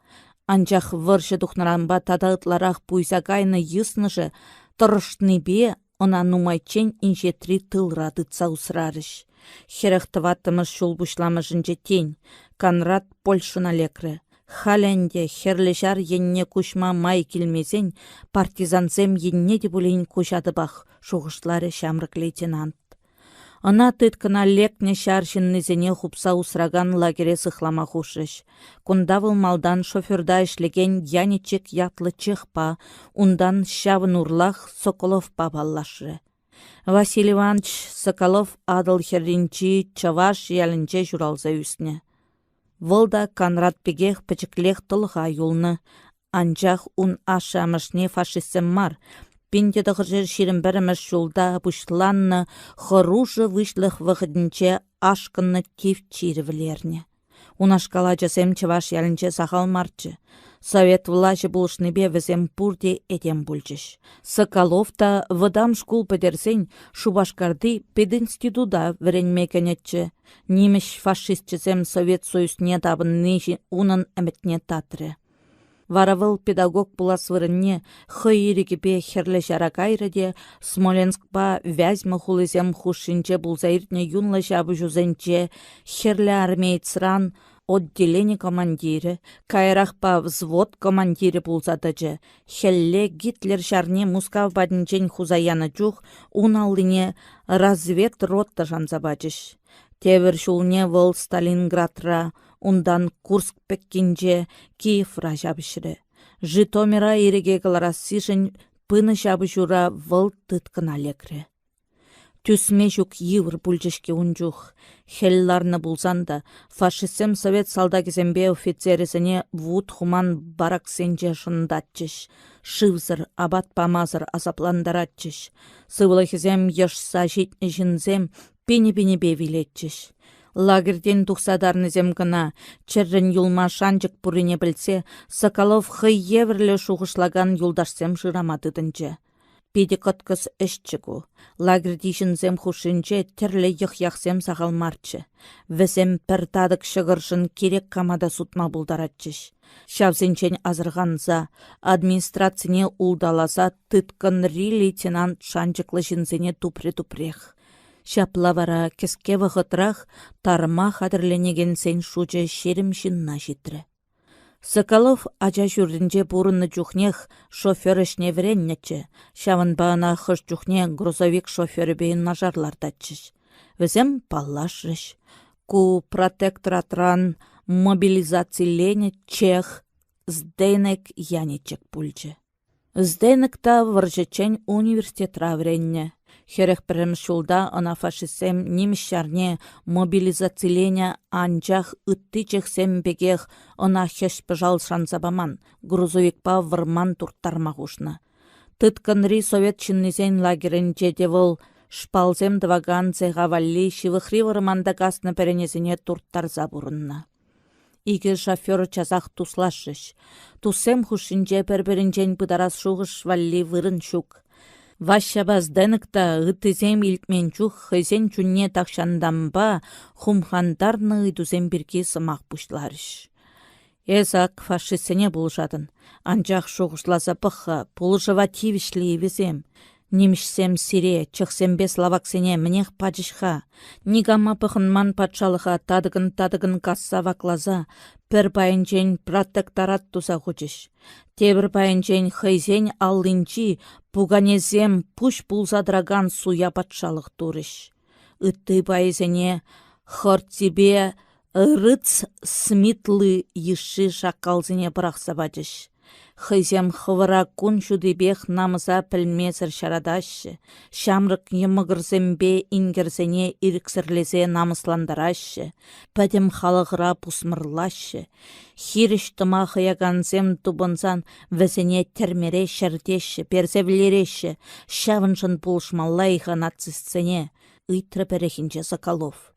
Анчах выршы тухнаранба тадаутларах пуйса кайны йыснышы, тұрышны бе, она нумайчен инжетри тылра тытса усрарыш. Херехтываттымыш шул бушламышынче тень, Канрат Польшына лекрі. Халенде херлешар енне кушма май келмезен, партизансем енне дебулейн кушадыбах, шуғышлары шамрык лейтенант. Ана тыткына лекне шаршыннызене хупса усраган лагере сыхлама хушыш. Кундавыл малдан шоферда ишлеген яничек ятлы чехпа, ундан шавын урлах Соколовпа баллашы. Василий Иванович Соколов адыл херринчи чаваш ялінче журалза үсіне. Вылда Канрат пегех пычыклех тылға юлны. Анчах ун ашамышне фашистсем мар. Пинде дұғыр шерін бәріміш жолда бұшланны хоружы вышлых вғыдінче ашқынны тев чирівлерне. Унашкала жасем чаваш ялінче сақал марчы. Совет влажы бұлышны бе візем пурде едем бұлчыш. Соколовта выдам шкул педерсен Шубашкарды пединституда віренме кәнетчі. Немеш фашистчізем Совет Союзне табын нежі унын әмітне татры. Варавыл педагог булас вырынне хыйрекепе херле жара кайрыде Смоленскпа вязьмы хулызем хушинче булзайртне юнлы жабы жузенче херле армейцран отделение командиры, кайрахпа взвод командиры булзадыжы. Хелле Гитлер шарне Мускав бадынчен хузаяны жух уналыне разведрота жанзабачыш. Тевер шулне выл Сталинградра, ундан Курск пеккинже Киевра жабышыры. Житомира иреге каларасышын пыны жабышура выл тыткына лекрі. Түсме жүк евр бүлжешке унжух. Хелларны булзанда, фашистсем совет салдагезембе офицересіне вуд хуман бараксенже шындатчыш. Шывзыр, абат памазыр азапландаратчыш. Сывылахезем ешса житні жінзем пені-пені бевилетчіш. Лагерден тухсадарнызем гына, черрен юлма шанчык пурине білсе, Соколов хый еврлі шуғышлаган юлдашсем жырамадыдынче. Пиде қыткыз ішчігу. Лагердишінзем хушинче терлі йық-яқсем сағалмарчы. Візем пір тадық шығыршын керек камада сутма бұлдаратчыш. Шавзенчен азырғанза, администрацияне улдаласа тыткын лейтенант шанчыклы жінзене тупре-тупрех. Шапла вара кеске вғытрах тарма хадырленеген сен шучы шерім жинна житрі. Соколов ача жүрдінже бұрынны жүхнех шоферішне вереннечі, шавын бағына хыш жүхне грузовик шофері бейін нажарлардачыш. Візем паллашрыш. Ку протекторатран мобилизацилене чех Здейнек янечек пульчы. Здейнекта варжычен университетра вренне. Херех пірім шулда ана фашисем немішарне мобилизацилене анчах ыттычех сембегех ана хеш пыжал шанзабаман, грузовикпа вырман турттармағушна. Тытканри совет чиннизен лагерінче девыл шпалзем дваган цеғавалли шивыхри вырманда гасны перенезіне турттарза бұрынна. Игі шофер чазақ туслашыш. Тусем хушинче перберінчен пыдарас шуғыш валли вырын шук. Вашабаз дэныкта ытызем илтменчух хызен чунне такшандамба хумхандарны ыдузем бірге сымақ пушларыш. Эзак фашистсене булжадын. Анчах шуғышласа пықы, пулжыва тивішлі візем. Немішсем сире, чықсембе славаксене мінех паджышха. Нигама пықынман патшалыға тадығын касса ваклаза, пір байынчен протекторат туса хучыш. Тебір байынчен хыйзен аллинчи пуганезем пуш пулзадраган суя патшалық турыш. Үтті байызене хортибе рыц смитлы еші шақалзене бірақса бачыш. Хызем хывыра кун шудыбех намыза пілмезір шарадашы, шамрық емігірзембе ингерзене иріксірлезе намысландарашы, пәдім халығыра пусмырлашы, хиріш тұма хыяганзем тубынзан візіне термере шәрдеші, перзевлереші, шавыншын пулшмаллайға нацистсене, ыйтры перехінче Соколов.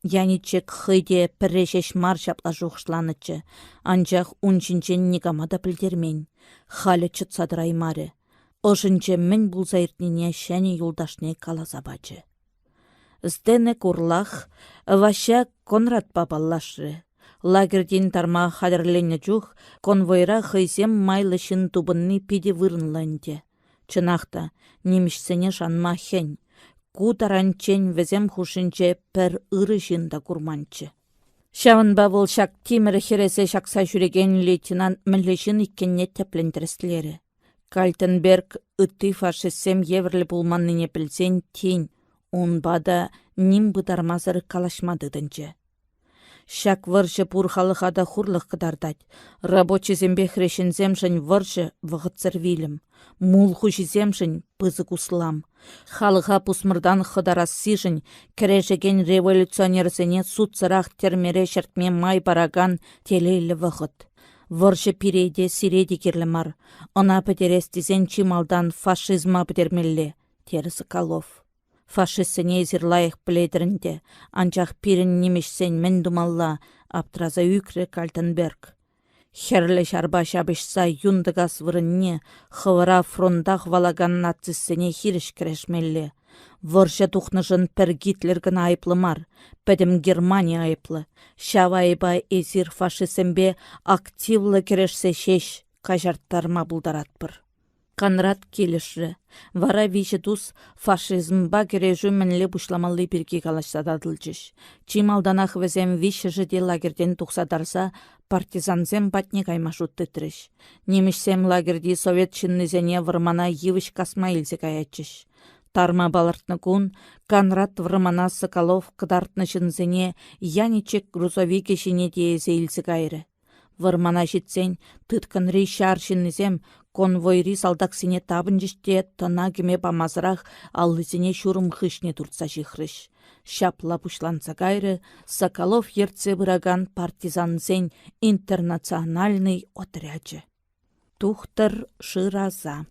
Яничек хыйде піррешеш мар шапла жуғышланычы, анчах унчинчен никамада пілдермен. Халі чытсадыраймары. Ошынче мен бұлза иртнене шәне юлдашне каласа бачы. Зденек урлах, ваша Конрад бабаллашы. Лагерден тарма хадырлене жух, конвойра хыйзем майлышын тубынны пиде вырынланде. Чынақта, немішсене жанма хен. Кутаранчен везем хушинче пір ыры жында курманчы. Шавынба болшак темір хересе шақса жүреген лейтенант мүллешін иккенне теплендірістілері. Кальтенберг үтті фашистсем еврлі булманныне білсен тень, онбада ним бұдармазыры калашмадыдынчы. Шак выржы пурхалыхада хурлық кыдардать. Рабочий зембе хрешінземшін выржы вғытсыр вилім. Мулху жіземшін пызык услам. Халыға пусмырдан хыдарас сижін, кірежеген революционерзіне судсырақ термере шертме май бараган телейлі вғыт. Выржы пирейде сиреде керлімар. Она пөтерестізен чималдан фашизма пөтермелі, тері Соколов. Фашистсене зирлайық біледірінде, анчақ пирін немешсен мен думалла, аптраза үкрі Кальтенберг. Херлі шарба шабышса юндыгас вырынне, хывыра фронтах валаган нацистсене хиріш кірешмелі. Вырша тухнышын пір Гитлерген айыплымар, пәдім Германия айыплы. Шавайба эзир фашистсембе активлы керешсе шеш, кажарттарма бұлдаратпыр. Конрад келіші. Вара виші туз фашизмба кережу мінлі бұшламалы бірге калашсададылчыш. Чималданақ візем виші жыде лагерден тұқсадарса, партизанзем батне каймашут тітріш. Немішсем лагерді совет чиннізене вырмана евіш касма илзе каячыш. Тарма балартны кун, Конрад вырмана Соколов кыдартны жынзене яничек грузовике шіне деезе илзе кайры. Вырмана житсен, тытканри шаршыннызем, конвойри салдаксине табын жиште тына кеме памазырақ аллызине шурым хышне туртса жихрыш. Шапла пушланса кайры, Соколов ерце бұраган партизанзен интернациональный отряджы. Тухтыр шыраза.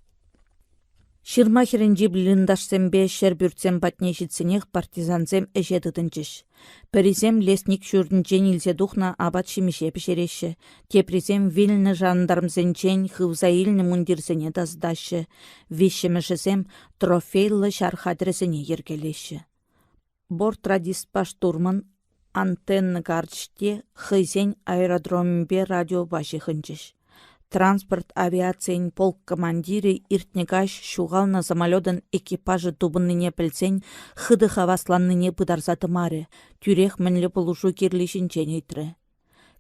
Ширмахеренжи блиндашсембе шербюртсем батнешітсенех партизансем эжедыдынчыш. Пәрізем лесник шүрдінчен илзе духна абат шимеше пішереші. Тепризем вильны жандармзенчен хывзаилны мундирсене даздашы. Вишемешесем трофейлы шархадресене ергелеші. Бортрадиспа штурман антенны гарчте хызен аэродромбе радио башы хынчыш. Транспорт авиациян полк командиры иртнегаш шуғална самолетын экипажы тубынныне пілсен хыды хавасланныне пыдарзаты маре, тюрех мінлі полушу кирлишінчен ейтірі.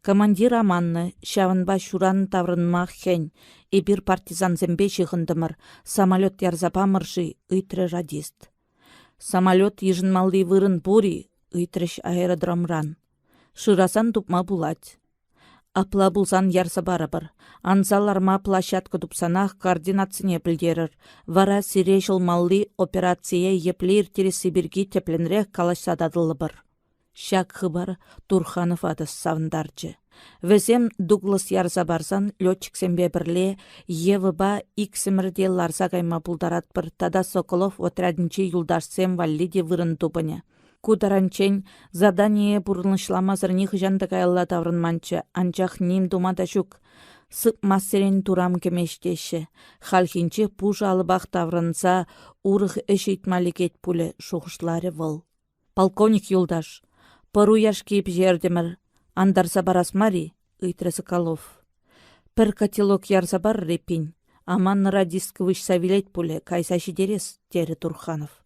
Командир аманны, шавынба шуран таврынмақ хен, эбір партизан зембе шығындымыр, самолет ярзапамыршы ыйтры радист. Самолет ежінмалды вырын бури, ыйтрыш аэродромран. Шырасан тупма булать. Апла булсан ярса барабыр. Анзаларма площадка тупсанах координацияне білдерір. Вара сирешіл малли операция еплер тере Сибирги тепленрек калашсададылы бір. Шак хыбар Турханов адыс савындарчы. Везем Дуглас ярса барсан летчиксембе бірле евыба иксімірде ларса кайма бұлдарат бір. Тада Соколов отряднче юлдашсем валлиде вырын тупыне. Кударанчен задание бұрынышламазыр жанда кайылла таврынманчы, анчах ним думада жүк. Сып массерен турам кемештеші. Халхинче пужа алыбақ таврынса, урых эшейтмаликет пулі шуғышлары выл. Полковник юлдаш, пару яш кейіп жердемір, андарса барасмари, ыйтры Соколов. Пір котелок ярса бар репин, аман радист кывыш савилет пулі, кайса шидерес, тері Турханов.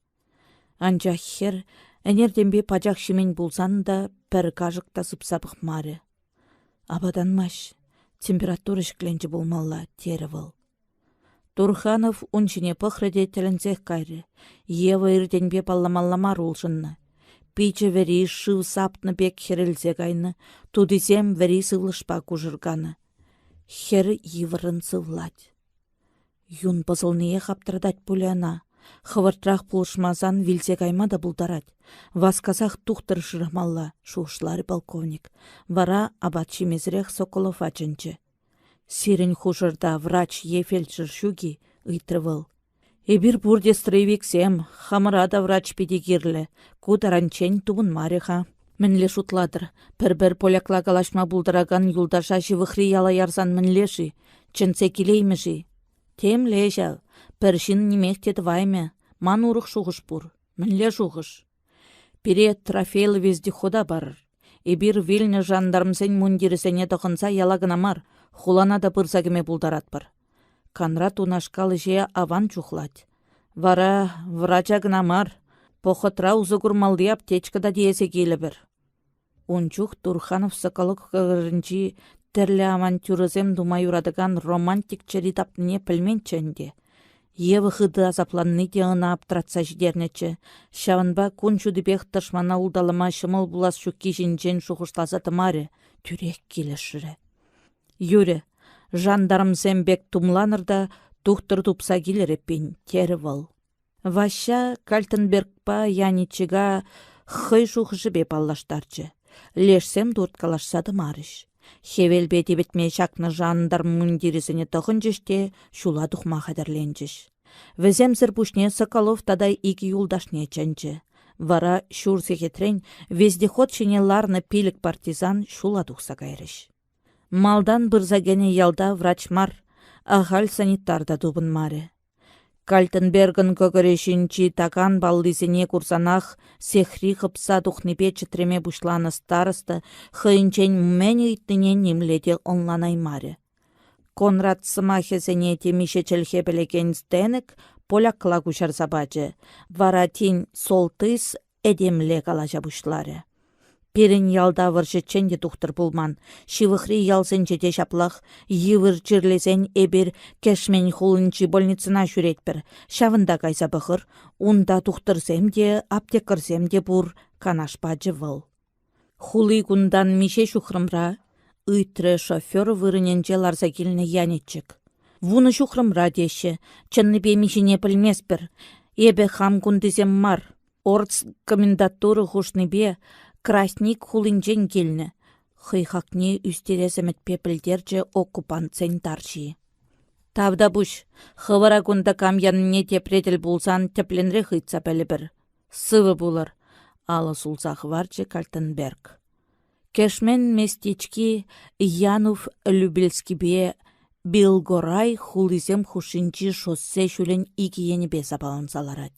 Анчах хер, әнерденбе пачақ шемен болсан да пір кажықта сыпсапық маре. Абаданмаш, температура шікленчі болмалла, тері выл. Турханов уншыне пықрыде тілінсех кайры. Ева ирденбе палламалламар улшынны. Пичі вері шыв сапны бек херілзе кайны, тудызем вері сывлышпа кужырганы. Хер евырын сывлать. Юн пызылнее хаптырдать пуляна. Хывыртрақ пулышмазан вилзе каймада бұлдарать. Васказах тухтыр шырмалла, шушлары полковник. Вара абат шимезрех Соколов ачынчы. Сирен хужырда врач ефельдшір шуги ыйтрывыл. Эбір бұрде строевиксем, хамырада врач педигирлі, кударанчен тубын мареха. Мінле шутладыр, пір-бір полякла калашма бұлдараган юлдаша живыхри яла ярзан мінлеші, чынсе келеймеші. Тем лежал. Пәршін немехтет вайме, ман урық шуғыш бұр, мінле шуғыш. Пире трофейлы вездехода барыр. Эбір вильны жандармсен мундирісене тұқынса ялагынамар, хулана да пырса кеме бұлдарат бар. Канрат унашкалы же аван чухлать. Вара врача гынамар, похытра узы күрмалды аптечкада диесе келі бір. Унчух Турханов Соколов кығырынчи тірлі авантюрызем дума юрадыган романтик чаритапныне пілменченде. Евы хыды азапланны деғына аптыратса жидернечі. Шавынба күнчу дебех тышмана улдалыма шымыл булас шүкки жинчен шуғышласа тымаре, түрек келешірі. Юре, жандарым зембек тумланырда тухтыр тупса келереппен тері выл. Ваща Кальтенбергпа яничіға хый шуғышыбе паллаштарчы. Лешсем дурткалашса тымарыш. Хевелбе дебетме шакны жандар мундирисіне тұғын жеште шула тұхма қадырленчіш. Веземзір пушне Соколов тадай икі юлдашне чанчы. Вара шур секетрен вездеход шине ларны пилік партизан шула тұқса кайрыш. Малдан бұрзагене ялда врачмар, ағал санитарда дубын маре. Кальтенберген көкірешінчі таган баллизіне курсанах сехри қыпса тухнепе чытреме бушланы старысты хыйынчен мәне иттінен немледе онланай маре. Конрад сымахезене темише челхе белеген стенек полякла кушар забачы. Варатин солтыс эдемле калажа бушлары. Перін ялда выршетченде тухтыр булман. Шивыхри ялсын жете шаплах, йывыр чирлесен эбір кешмен хулынчы больницына жүретпір. Шавында кайса бұхыр, унда тухтырсем де, аптекырсем де бұр канашпачы выл. Хулы күндан мише шухрымра, ыйтры шофер вырыненче ларса келіне янетчік. Вуны шухрымра деші, чынны бе мишене пілмеспір. Эбе хам күндізем мар, орц комендатуры хушны бе, Красник хулинчен келні. Хыйхакне үстересімет пепілдерче оккупант тарчи. Тавда буш, хывара кунда камянне тепретел булсан тепленре хыйтса пәлібір. Сывы булыр, алы сулсах варчы Кальтенберг. Кешмен местечки Янув Любельскибе Билгорай хулизем хушинчи шоссе шулен игиенебе сапалансаларад.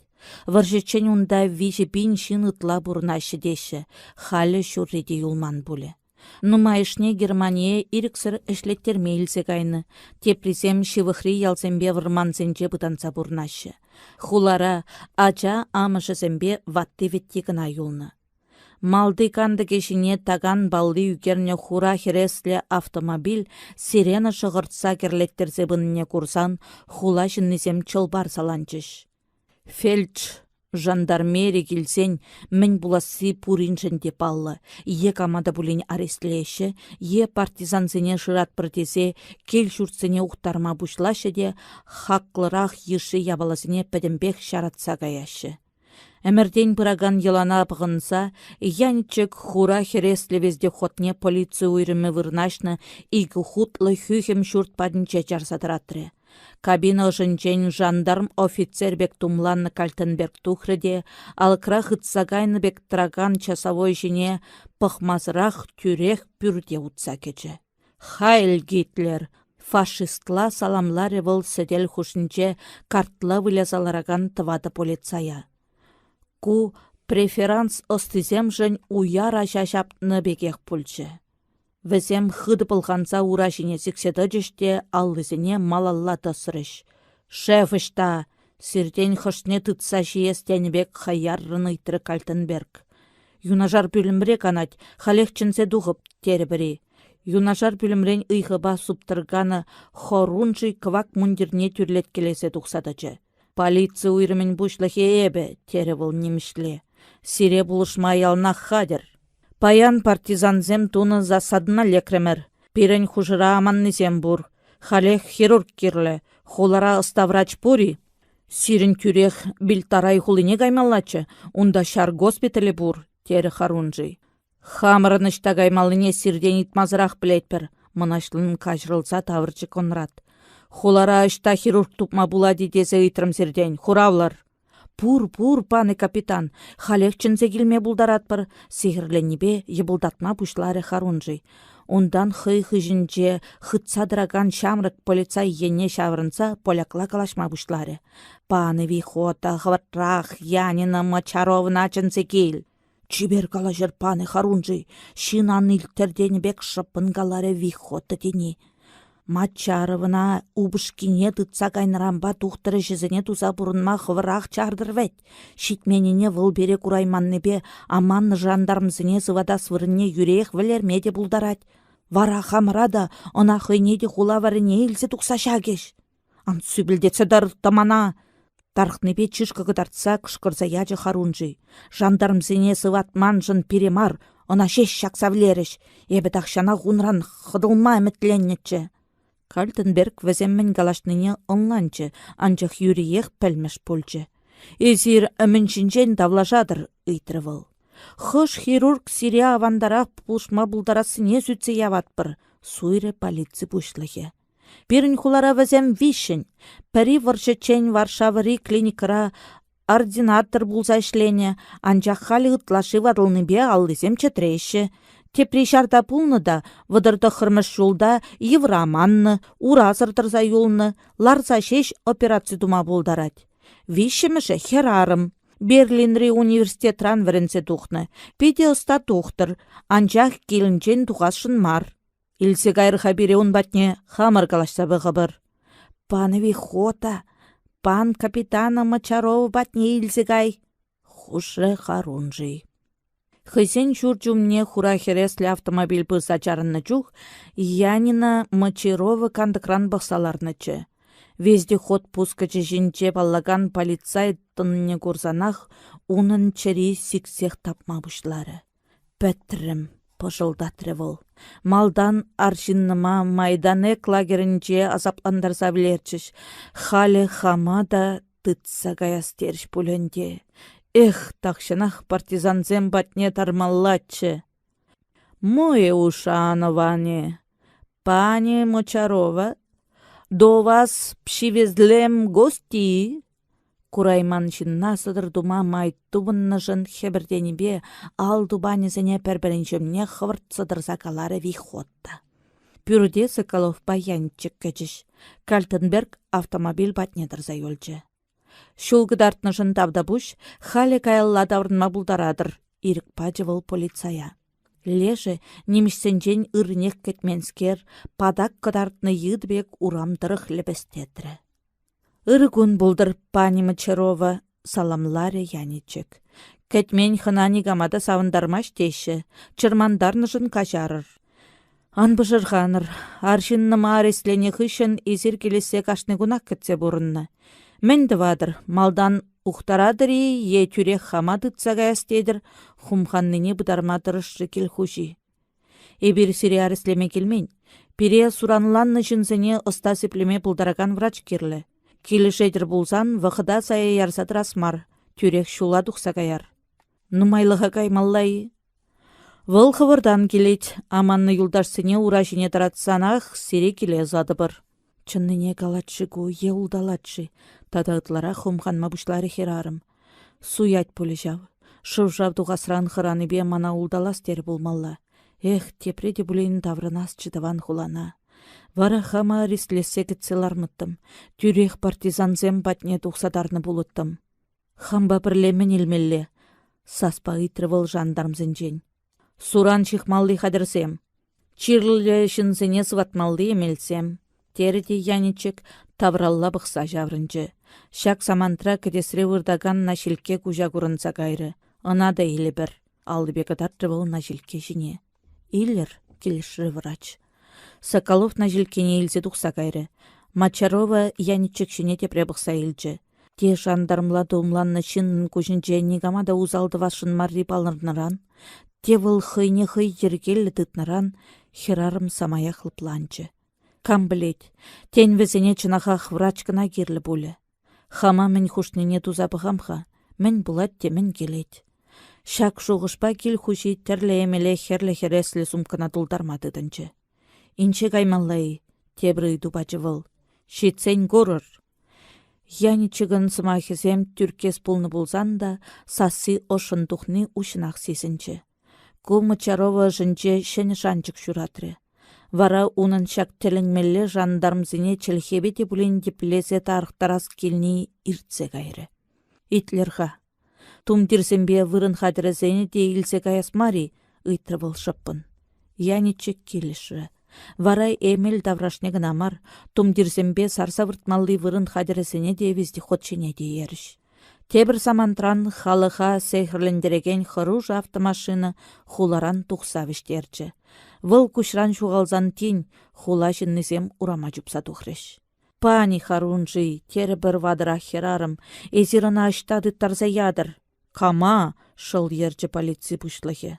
Варжечен унда вижі бин шин ытла бурнашы деші, халі шурреде юлман буле. Нумайышне Германия иріксір ішлеттерме илсе кайны, тепризем шивыхри ялсембе вырмансенче бытанса бурнашы. Хулара ача амышысембе ватты ветті гына юлны. Малды канды кешіне таган балды үкерне хура хересле автомобиль сирена шығыртса керлеттерзе бынне курсан хула жыннезем чылбар саланчыш. Фельдж жандармери келсен мен буласы пуриншенде паллы. Е камада булен арестлеші, е партизанзене жырат бірдесе кел жұртсене ұқтарма бұшлашы де хақлырақ еші ябаласыне пәдімбек шаратса гаяшы. Әмірден бұраган елана бұғынса, янчек хура хересле везде хотне полиция уйрымы вырнашны игі хутлы хюхем шурт падынче жарсадыратры. Кабина жынчен жандарм офицер бек тумланны Кальтенберг тухрыде, алықрақ ұтсагайны бек траган часовой жіне пықмазырақ тюрех пүрде ұтса кече. Хайль Гитлер! Фашистла саламлары выл сәдел хушынче картла вылязалараган тывады полицая. Ку преферанс остызем жын уяра жашапны бекех пульчы. Візем хыды пылғанса ура жіне сікседі жіште аллызіне малалла тасырыш. Шефышта, сирден хышне тұтса жиестенібек хайяррын ыйтыры Кальтенберг. Юнажар бүлімре канать, халех чынсе дұғып теребірі. Юнажар бүлімрен ыйғыба суптырганы хорунжы квак мундирне түрлет келесе тұқсадычы. Полиция уйрымен бұшлахе ебе, тері бұл немішле. Сире бұлышмай ална хадер. Паян партизанзем туны засадына лекремер. Пирен хужыра аманнызем бұр. Халех хирург кирлі. Холара ыставрач пури. Сирен тюрех билтарай хулине гаймалачы. Унда шар госпиталі бұр, тері харунжы. Хамырынышта гаймалыне сирден итмазырақ білетпір. Мұнашлының кажрылса тавырчы Конрад. Холара ашта хирург тупма булади десе ыйтрым сирден. Хуравлар. Пур, паны капитан. Халех чынзе келме булдаратпыр. Сихірленебе ебылдатма бұшлары харунжы. Ондан хый-хы жінже хытсадыраган шамрык полицай ене шаврынса полякла калашма бұшлары. Паны вихота, хватрах, янина, мачаровна чынзе кел. Чибер калажыр паны харунжы. Шинан илтерденебек шыпын галары вихота дени. Мачаровна убышкине тытса кайнырамба тухтыры жізіне туза бұрынма хывырақ чардыр вәт. Шитменіне выл бере курайманнебе аман жандармзіне зывада свырынне юрех вілермеде бұлдарад. Вара хамырада, она хыйнеде хула варыне елзе тұқса шагеш. Ан сүбілдетсе дарықтамана. Тархнебе чышқы қыдартса кышқырза яжы харунжы. Жандармзіне зыватман жын перемар, она шеш шақсавлеріш. Ебі тақшана ғунран хыдылма әмітленнетчі. Кальтенберг віземмен галашныне онланчы, анчах юриех пәлмеш пульчы. Эзир әміншінжен давлажадыр ыйтрывыл. Хыш хирург сире авандарақ пулшма бұлдарасыне сүтсе яватпыр, суйры полиция бұшлығы. Бірін хулара візем вишін, пәрі варшычен Варшавари клиникара ординатор бұлза ішлене, анчах халі ұтлашы вадылны бе аллызем четреші. Тепри шарда пулны да, вадырды хырмыш жолда евраманны, уразырдырза юлны, ларза шеш операция дума болдарад. Вишіміші херарым. Берлинри университет ран вірінсе тухны. Педе ұста тухтыр, анчах келінчен тухашын мар. Илсе гайры хабире унбатне хамыр калашса бұғыбыр. Паны вихота, пан капитана Мачарова батне илсе гай. Хушы харунжи. Хызен журджумне хура хереслі автомобиль бұза жарынны жух, Янина Мачарова кандыкран бұқсаларнычы. Везде ход пускачы жинче баллаган полицай тынне курзанах унын чери сиксех тапма бұшлары. Пәттірім, пожылдатры вол. Малдан аршинныма майданек лагерінче азапландарса білерчіш. Халі хамада тытса гаястерш пүлінде. Эх, тақшынақ партизанзем батне тармаллачы. Мое ушановане. Пани Мочарова, До вас привезлем гости. Курайман жинна сыдыр дума май тубынны жын хебірденебе ал дубанезіне пәрбірінжемне хывырт сыдырса калары вихотта. Пюрде Соколов баянчик кәчіш. Кальтенберг автомобиль батнедірза өлчі. Шулгыдартны жын тавда буш, халі каялла даврынма бұлдарадыр, ирік пачывыл полицая. Леже немішсенжен ырнек кетменскер, падак кыдартны йыдбек урамдырық лебестетрі. Ырыгун булдыр пани Мочарова саламларе яничек. Кетмен хынани гамада савындармаш теші, чырмандарны жын кажарыр. Анбыжырғаныр, аршынны маареслене хышын ezir келесе кашны гунак кетсе бурынны. Мен вадыр, малдан ухтарадыри, е тюрех хамадытса гаястедір, хумханныне бұдармадырышы кел хужи. Эбір сире ареслеме келмен, пире суранланны жынзыне ыста сеплеме бұлдараган врач керлі. Келішедір болсан, вақыда сая ярсат расмар, тюрех шула дұқса гаяр. Нумайлыға каймаллай. Выл хывырдан келет, аманны юлдашсыне ура жіне таратсанақ сире келе зады бір. Чынныне калатшы гу, е улдалатшы, тада ытлара хумхан мабушлары херарым. Суять полі жав, шывжав дуғасран хыраны бе мана улдалас тер болмалла. Эх, тепреде бұлейін таврынас чыдаван хулана. Вара хама рестлесе кетселармыттым, тюрех партизанзем батне тухсадарны булыттым. Хамба бірлемен илмелле, саспа ытрывыл жандармзенжен. Суран чихмалли хадырсем, чирлі шынзене сватмалли емелсем. Тереде яничек тавралла бұқса жаврынчы. Шак самантра кедесре вырдаган нашилке кужа курынса кайры. Ына да илі бір, алдыбек адартрывыл нашилке жіне. Илер, келішрі врач. Соколов нашилкене илзе тұқса кайры. Мочарова яничек жіне тепре бұқса илчі. Те жандармла думланны шынын күжінже негамада узалды вашын марри балырныран. Те выл хыйне хый ергелі тытныран, херарым самаяқлы планчы. Кам білет, тен везене чынахах врачкына керлі болы. Хама мен хушныне тузабығамха, мен булат те мен келет. Шак шуғышпа кел хуши терлі емеле херлі хереслі сумкана тулдармадыдынчы. Инче каймаллай, тебрый дубачы выл. Шитсен горыр. Яничыгын сымахезем түркес пулны болзан да, сасы ошын тухны ушынақ сесінчі. Ку Мочарова жынче шен жанчык шуратры. Вара унын шак телеңмелле жандармзіне челхебете бұлен деплезе тарықтарас келіне иртсе кайры. Итлерға. Тум дирсембе вырын хадырызене де илсе каясмари, ыйтрывыл шыппын. Яничек келіші. Вара эмел даврашнегін амар, тум дирсембе сарса выртмалли вырын хадырызене де везде хотчене де еріш. Тебір самантран халыға сейхірлендереген хыруж автомашины хуларан тұқса вештерчі. Выл кушран шуғалзан тин, хула жыннызем урама жупса тухреш. Пани харунжи, тері бір вадыра херарым, ezirына аштады тарза ядыр. Кама, шыл ерчі полиция пушлығы.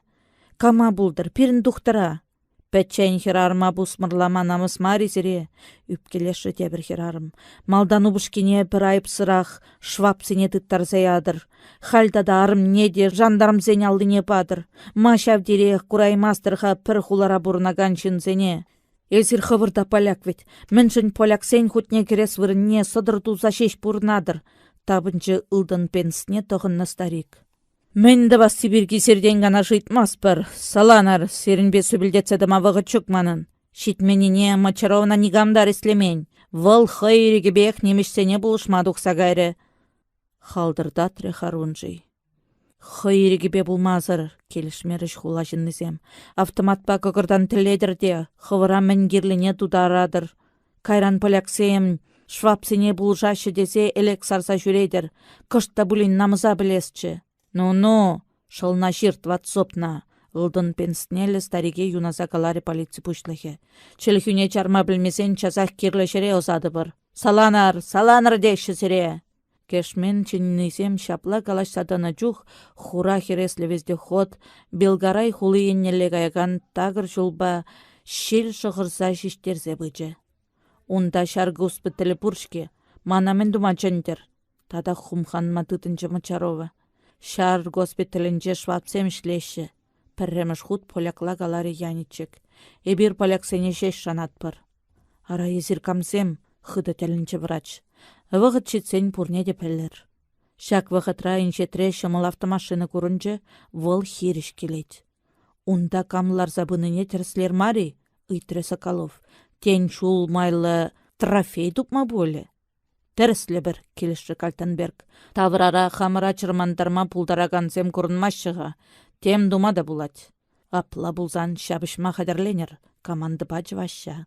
Кама булдыр, пирін дұқтыра. Пәтчәйін херарыма бұсмырлама намыс маризіре, үпкелеші тебір херарым. Малдан ұбышкене бір айып сырақ, швап сене тұттарза ядыр. Хальдада арым неде жандарм зене алдыне падыр. Машав дерек кураймастырға пір хулара бұрынаган жынзене. Элзір хывырда поляк вет. Міншін поляк сен хутне керес вырынне сыдыр туза шеш бұрынадыр. Табынчы ылдын пенсіне тұғынны старик. Мен да бас Сибирге серден гана житмас бір. Саланар, серінбе сөбілдетсе дама вғы чүкманын. Шитменіне Мочаровна нигамдар еслемен. Выл хайреге бек немешсене бұлышмадық сағайры. Халдырдатры харунжи. Хайреге бе бұлмазыр, келішмеріш хула жыннызем. Автоматпа көгірдан тіледірде, хывыра мәнгерліне тударадыр. Кайран поляксем, швапсене бұлжашы десе элек сарса жүредір. Кышта бұлін намыза білесчі. Ну, шылна жирт ватсопна. Ылдын пенснелі стариге юназа калари полиция пушлығы. Челхюне чарма білмесен чазақ керлешере озады бір. Саланар деші сіре. Кешмен чиннизем шапла калашсадана жух, хура хереслі везде ход, белгарай хулы еннелі гайган тагыр жулба шел шығырса шиштерзе бычы. Унда шар госпиталі пуршке, манамен думачандер. Тада хумхан матытынчы Мочарова. Шар госпиталінже швапсем шлеші. Пірреміш худ полякла галары яничек. Эбір поляк сене шеш жанат пыр. Ара езір камсем, хыды тәлінчі врач. Вғыт читсен пурне де пәлір. Шак вғытра инчетре шымыл автомашины көрінчі выл хиріш келет. Унда камлар забыныне тірслер мари, ыйтры Соколов. Тен шул майлы трофей тупма боле. Тірслі бір, келіші Кальтенберг. Таврара хамыра чырмандарма пулдарагансем көрінмашыға. Тем думада булать. Апла булзан шабышма хадерленер, команды бачываща.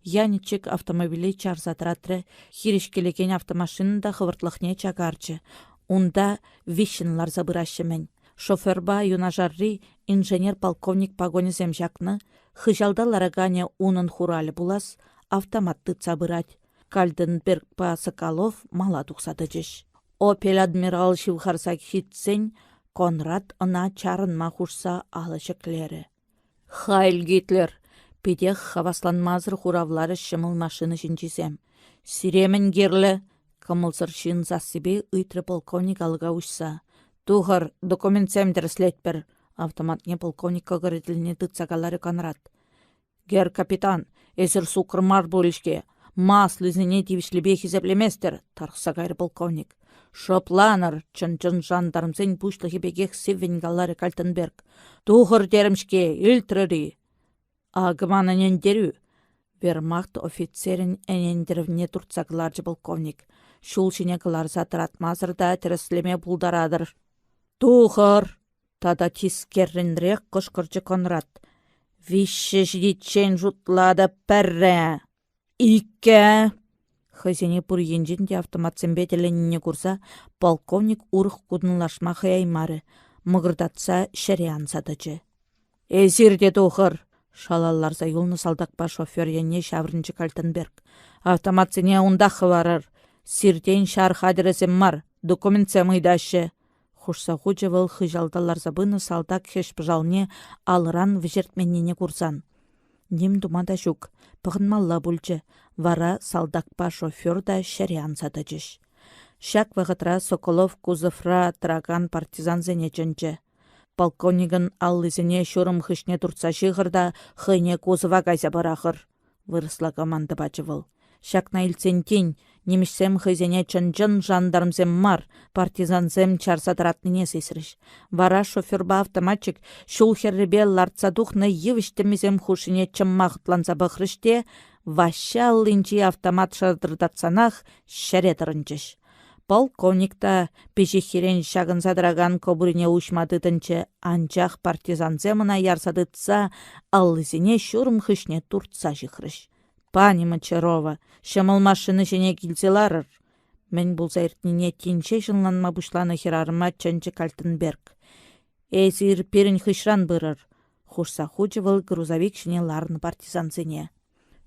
Яничек автомобилей чарзатратры, хиришкелекен автомашинында хывыртлықне чагарчы. Унда вишінлар забыращымен. Шоферба юнажарри инженер-полковник погонезем жакны, хыжалда ларагане унын хуралі булас, автоматты цабырать. Кальденберг па Соколов мала тухсады жеш. Опель адмирал шивхарсак хитсен, Конрад ына чарынма хушса алышыклері. Хайль Гитлер! Педех хавасланмазыр хуравлары шымыл машины жінчізем. Сиремен герлі, кымылсыр шын засыбе ыйтры полковник алыға ұшса. Тухар, документсем дәріслетпір. Автоматне полковник көгірітіліне дыцагалары Конрад. Гер капитан, эсір сукырмар бөлішке. Маслызіне тивішлібе хизеплеместер, тарқса гайры полковник. Шопланыр, чын-чын жандарымсен пушлығы бегех севвенгалары Кальтенберг. Тухар дерімшке, үлтрірі. Агыманын ендеру. Вермахт офицерін әнендірівне турцагларжы полковник. Шул шинекалар затыратмазырда тіріслеме бұлдарадыр. Тухар! Тада тискерінрек қышқырчы Конрад. Вишші жидетчен жұтлады пәрі. Икке! Хызене пұр енжінде автоматсенбе теленіне көрса, полковник ұрық күдінлашма хыяймары. Мұғырдатса шариан садычы. Эзірде тухар! Шалаларса юлны салдақпа шофер ене шаврынчы Кальтенберг. Автоматсене ундақы варыр. Сирден шар хадіресем мар. Документсем ыйдашы. Хушса хучы выл хыжалдалар забыны салдак хеш пыжалне алыран вжертменнене курсан. Нем думада жүк. Пығынмалла бүлчі. Вара салдақпа шофер да шариан садычыш. Шак вағытра Соколов кузовра траган партизан зене чынчы. Полковнигін аллызіне шурым хышне турца жығырда хыне кузова гайза барахыр. Вырысла команда бачывыл. Шакна илцен тень, немішсем хызене чын-чын жандармзем мар, партизанзем чарсадыратныне сесіріш. Вара шоферба автоматчик шул херребе ларцадухны евіштемізем хушыне чыммағытланса бұқрыште, ваща аллинчи автомат шадырдатсанах шаретырынчыш. Полковникта пешехерен шагын задыраган кобурине ушмадыдынчы анчах партизанземына ярсадытса, аллызіне шурым хышне туртса жықрыш. Пани Мочарова, шамал машины жене килселарыр. Мен бұлса иртнине тинче жынланма бұшланы херарыма чанчы Кальтенберг. Эзір перін хышран бұрыр. Хушса хучывыл грузовик жіне ларын партизанзене.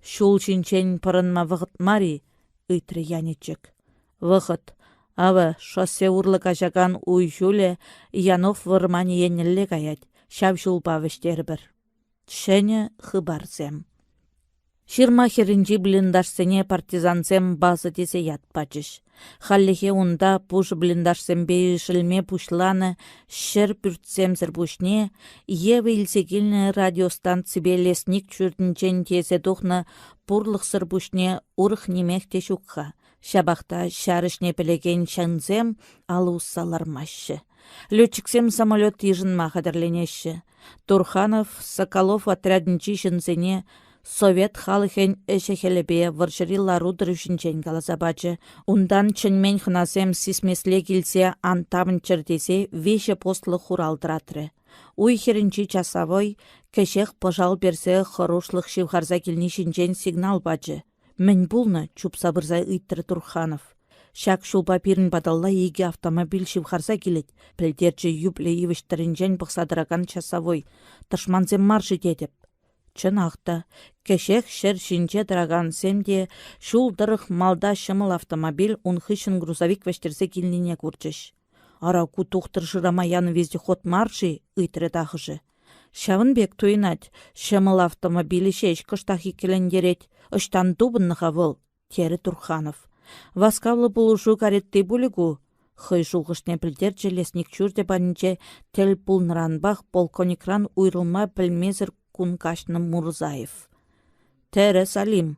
Шул чинчен пырынма вғыт мари, ыйтры янечек. Вғыт. Ава шоссе урлык ажаган уй жуле Янов вырмани еннелле гаять, шав жулба вештері бір. Шене хыбарзем. Ширма херінжі блиндашсене партизансем базы десе ятпачыш. Халлихе унда пуш блиндашсембе шылме пушланы шыр пүртсемзір пушне, еве илсегілні радиостанцибе лесник чүрдінчен тесе тухны пурлықсыр пушне урых немехте шукха. Шабақта шарышне пілеген шанзем алуссалармашы. Летчиксем самолет ежінма қадырленеші. Турханов, Соколов отряднчи шынзене Совет халыхен эшехелебе варшыри ларудыр үшінчен калазабачы. Ундан чынмен хынасем сисмесле келсе антамын чырдесе веше постлы хуралдыратры. Уй херінчи часовой кешех пожал берсе хорошлық шивхарза келні шинчен сигнал бачы. Мен булны чуп сабырзай ыйттыры Турханов. Шак шул папирін бадалла еге автомобиль шивхарза келет. Пілдерчі юбле евіштірінжен бұқсадыраган часовой. Тышманзем маржы дедіп. Чынақта, кешек шер шинче дыраган семде шул дырық малда шымыл автомобиль унхышын грузовик вештерсе келнене курчыш. Араку тухтыр жырама яны вездеход маржы ыйттыры тахыжы. Шавынбек туйнать, шымыл автомобилі шеш кыштахи келендерет, ыштан дубынныға выл, тері Турханов. Васкавлы бұлышу каретті бұлігу, хый жулғышне пілдер желесник чүрде банынче тел пулныранбақ полковникран уйрылма пілмезір кун кашны Мурзаев. Тәрі Салим,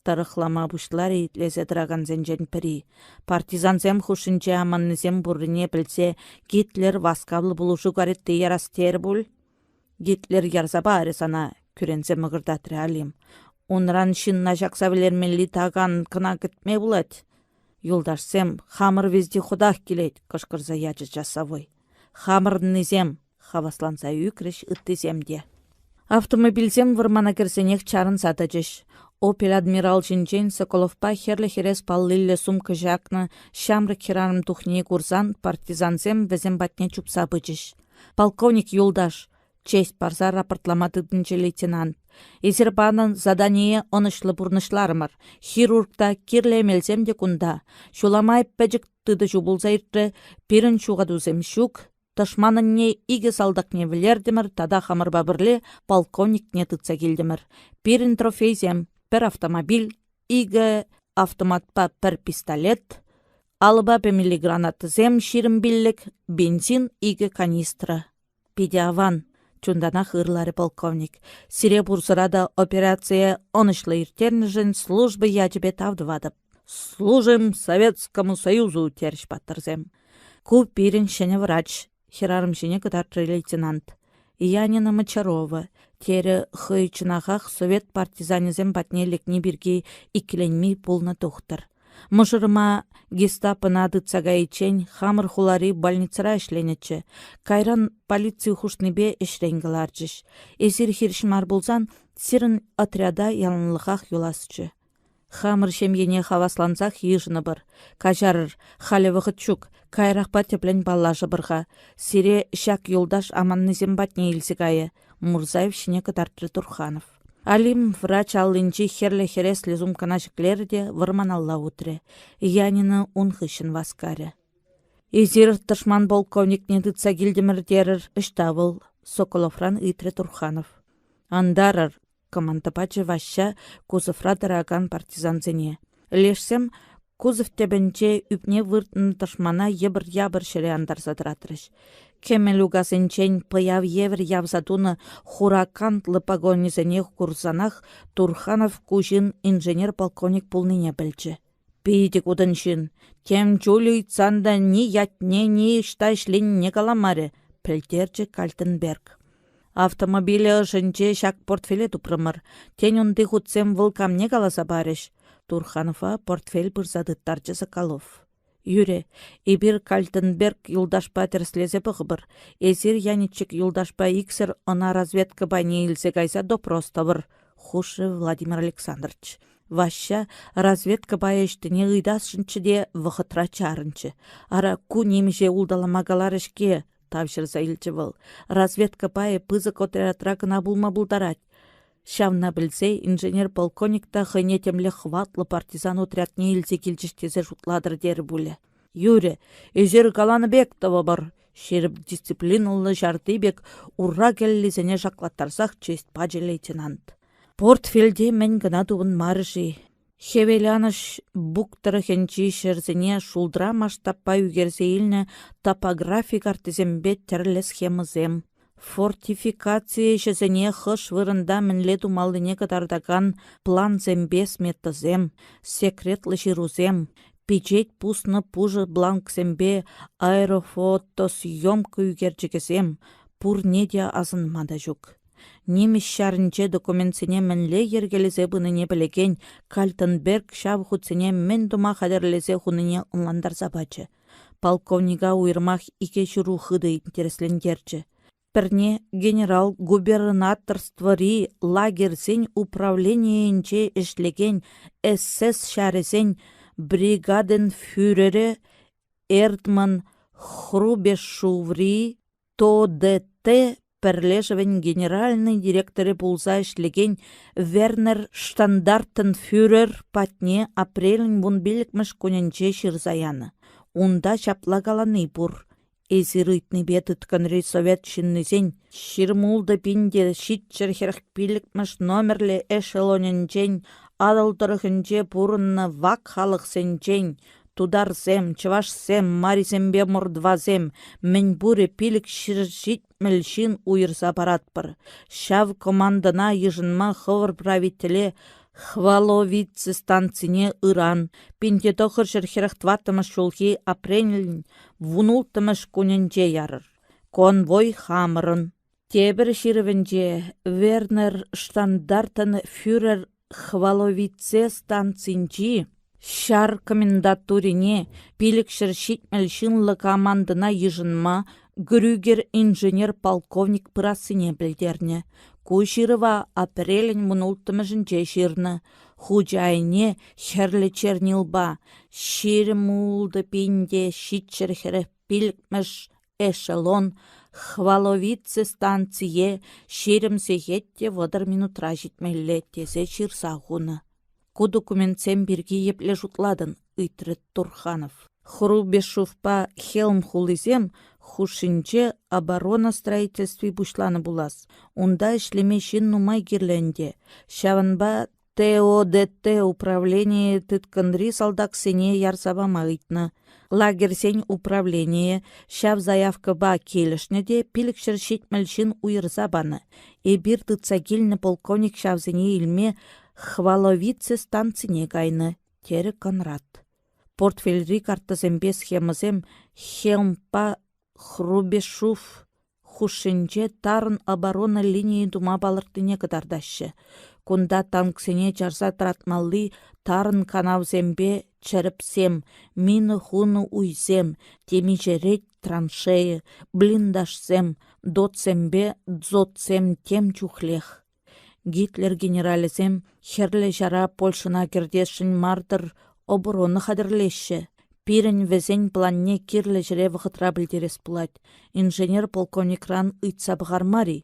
Тарыхлама бушлар итлезе драган зенжен піри. Партизанзем хушинче аманнызем буррине білсе, Гитлер васкаблы булушу гаретті ярастер бұл. Гитлер ярзаба аресана күрензе мығырдатыры алим. Унран шинна жақса білерменли таган кына кітме булат. Юлдашсем, хамыр везде худах келет, кышкырза ячы жасавой. Хамырнызем, хавасланса үкреш ыттыземде. Автомобильзем вырмана керсенех чарын сатачыш. Опель адмирал жинчен Соколовпа херлі херес паллилле сумка жақны шамры хераным тухне курсан партизанзем везем батне чупса бычыш. Полковник Юлдаш, честь парза рапортламадыдынче лейтенант. Изербанын задание онышлы бурнышларымыр. Хирургта кирлемелзем де кунда. Шуламай пәжік тыды жубулзайры пирін шуғадузем шук. Тышманынне иге салдакне вілердімір, тада хамырба бірле полковникне тытса келдімір. Пирін трофейзем, пір автомобиль, иге автоматпа пір пистолет, алыба пемили гранатызем ширімбілік, бензин иге канистра. Педиаван, чундана хырлары полковник. Сире бурсырада операция онышлы иртернжен службы ячебе тавдывадып. Служим Советскому Союзу терш паттырзем. Ку пирін шене врач. Херарым жіне кыдартры лейтенант. Янина Мочарова, тері хыйчынағақ совет партизанезем батне лекне бірге икіленмей полна тоқтыр. Мұжырыма гестапына дыцага ичен хамыр хулари больницара ішленечі. Кайран полиция хушныбе ішренгіларжыш. Эзір хиршмар болзан, сирін отряда ялынлығақ юласычы. Хамыр шемгене хавасланзақ ежіні бір. Кажарыр, халі вғытчук, кайрақпа теплен баллажы бірға. Сире шак Юлдаш аманнызем батне илсігайы. Мурзаев шіне кытартры Турханов. Алим врач аллинчи херле херес лезум канашыклерде вырманалла утре. Янина унхышын васкаре. Изир тышман полковникне дытса гилдемірдерір іштавыл Соколовран итре Турханов. Андарыр, командапачы ваща кузовра дыраган партизанзене. Лешсем кузов тебенче үпне выртын тышмана ебір-ябір шере андарзадыратырыш. Кемел угасенчен пыяв евр явзадуны хуракантлы погонизенех курсанах Турханов кужин инженер-полковник пулныне білчі. Пейдік удыншын, тем чулі цанда ни ятне, ни шта шлен не каламаре, пілтерчі Кальтенберг. Автомобилі жынче шак портфеле тупрымыр, тен унды худсем вылкамне каласа барыш. Турханова портфель бұрзадыттарчы Соколов. Юре, ибір Кальтенберг Юлдашпа терслезе бұғыбыр. Эзір яничек Юлдашпа иксір она разведка байне илсе кайса допростовыр. Хушы Владимир Александрович. Ваща разведка байыштыне ыйдасшынчыде вғытра чарынчы. Ара ку немеже улдаламагаларышке тавшырса илчі был. Разведка байы пызык отрядра гына булма булдарать. Шавна білсе, инженер-полковникта хынетемлі хватлы партизан отрядне илсе келчіштезе жутладыр дері бұлі. Юре, езер каланы бек тавы бар. Шеріп дисциплиналы жарды бек урра келлізіне жақлаттарсақ честь паджи лейтенант. Портфельде мен гына туын марыжи. Хевеляныш буктыры хенчи шерзіне шулдра масштабпа үгерзе илні топографик артизембе терлі схемызем. Фортификация жезене хыш вырында мінле думалыне катардаган план зембес метазем, секретлы жирузем, печеть пусны пужы бланксембе аэрофотосъемка үгерчігізем, пур недя азынмада жүк. Немеш шарынче документсене мінле ергелізе бұныне білеген Кальтенберг шав худсене мен дума қадерлезе хуныне ұнландар забачы. Полковнига уйырмақ ике жүру хыды интереслендерчі. Перне генерал-губернаторствори лагерсен управлениенче ішлеген СС шаресен бригаден фюрері Эрдман Хрубешуври то ДТ перлежевен генеральный директоры пулса ішлеген Вернер Штандартенфюрер патне апрелін бунбелікміш көненче шырзаяны. Унда шаплагаланы бұр. Эзирытны бетытканры совет шиннызен, ширмулды пинде шитчер херхпилікміш номерлі эшелоненчен, адалтырықынче бұрынны вак халықсенчен, тударзем, чывашсем, маризембе мұрдвазем, мен бұре пилік ширжит мілшін уйырса баратпыр. Шав командына ежынма хывыр правителе Хваловице станцине ыран, пинтетохыр шерхерахтватымыш шулхи апренелін вунултымыш куненже ярыр. Конвой хамырын. Тебір ширвенже Вернер штандартын фюрер хваловице станцинчи шар комендатурине пилікшір шитмел шынлы командына ежынма Грюгер инженер-полковник пырасыне білдерне. Куширова апрелін мұнултымышынче ширны. Хужайне херлі чернилба, ширмулды пинде шитчерхері пилікміш эшелон, хваловице станцие ширімсе хетте водыр минутра житмелле тесе ширсағуны. Ку документсем бірге епле жұтладын, үйтірі Турханов. Хрубешувпа хелм хулизем хушинче оборона строительстве бушланы булас. Унда ишлемешин нумай гирленде. Шаванба ТОДТ управление тытканри салдаксене ярсаба мағитны. Лагерсен управление шав заявка ба келішнеде пилікшір шетмелшін уйырзабаны. Эбір тыцагильны полковник шавзене илме хваловице станцине гайны. Тері Конрад. Портфельри картасембе схемазем хелмпа Хрубешув хушинче тарын оборона линии дума балыртыне кыдардашы. Кунда танксене жарса тратмалли тарын канавзембе чәріпсем, мины хуны уйзем, темижерет траншеи, блиндашсем, дотсембе дзотсем тем чухлех. Гитлер генерализем херле жара Польшына кердешін мардыр обороны хадырлеші. Пирен везен планне кирле жре вғытра білдерес бұлад. Инженер-полковникран ұйтса бұғармари.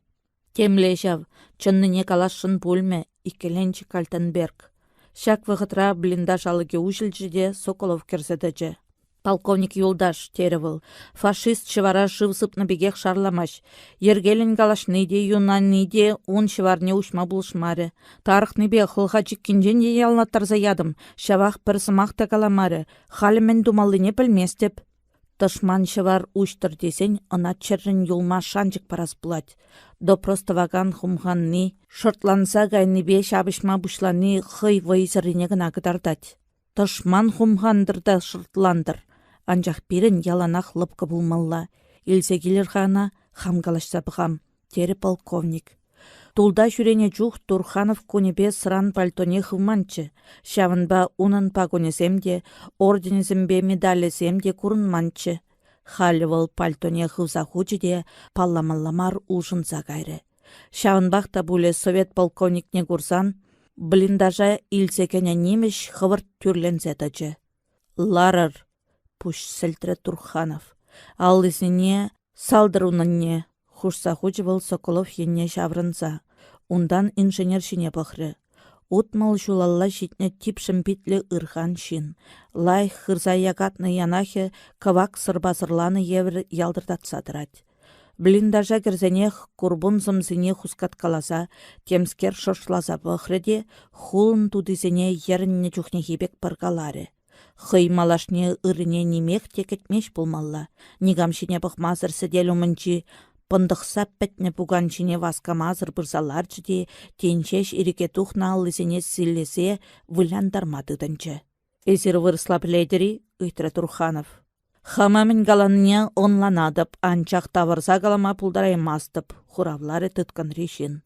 Темле жав, чынныне калашын бөлме, икеленчі Кальтенберг. Шак вғытра блиндаж алыге ужілжіде Соколов керзедеже. Полковник Юлдаш теревіл. Фашист шывара живсып набегех шарламаш. Ергелін галашныйде, юнанныйде, он шыварне ушма бұлшмары. Тарықныбе хылға жіккенжен де ялнаттарза ядым. Шавақ пірсымақ та каламары. Халімен думалыне білместеп. Тышман шывар уштыр десен, ына чыррын юлма шанчык парас бұлад. Допростываган хумғанны, шыртланса гайныбе шабышма бұшланы хый вайзырыне гына кыдардать. Тышман хумғандырда шыртландыр. Анжақ берін яланақ лыпқы бұлмалла. Илсе келер ғана хамгалашса бұғам. Тері полковник. Тулда жүрене жух Турханов көнебе сыран пальтоне хылманчы. Шавынба унын пагонеземде, орденезембе медалеземде курынманчы. Халивал пальтоне хылза хучыде палламалламар ужынса гайры. Шавынбақта бұле совет полковникне курсан, блиндажа илсекене немеш хывырт түрлензетачы. Ларыр. Пуш сәлтірі Турханов. Ал ізіне салдыруныне хушса хучывал Соколов енне жаврынса. Ундан инженер шине бұқры. Утмал жулалла житне типшім битлі ырхан шин. Лай хырза ягатны янахе кавак сырбазырланы евір ялдырдатсадырад. Блиндажа керзенех курбун зымзыне хускаткаласа, темскер шошлаза бұқрыде хулын тудызене ерінне жүхне хебек пыргалары. Хый малашне ырыне немех текетмеш болмалла. Нигамшине бұқмазыр сіделу мүнчі, пындықса пәтне бұғаншине васкамазыр бұрзаларчы де, тенчеш иреке тухна аллызене сіллесе выляндармадыдынчы. Эзір вырысла біледері, үйтірі Турханов. Хамамын галанне онланадып, анчақ тавырза галама пулдараймастып, хуравлары тұтқан решін.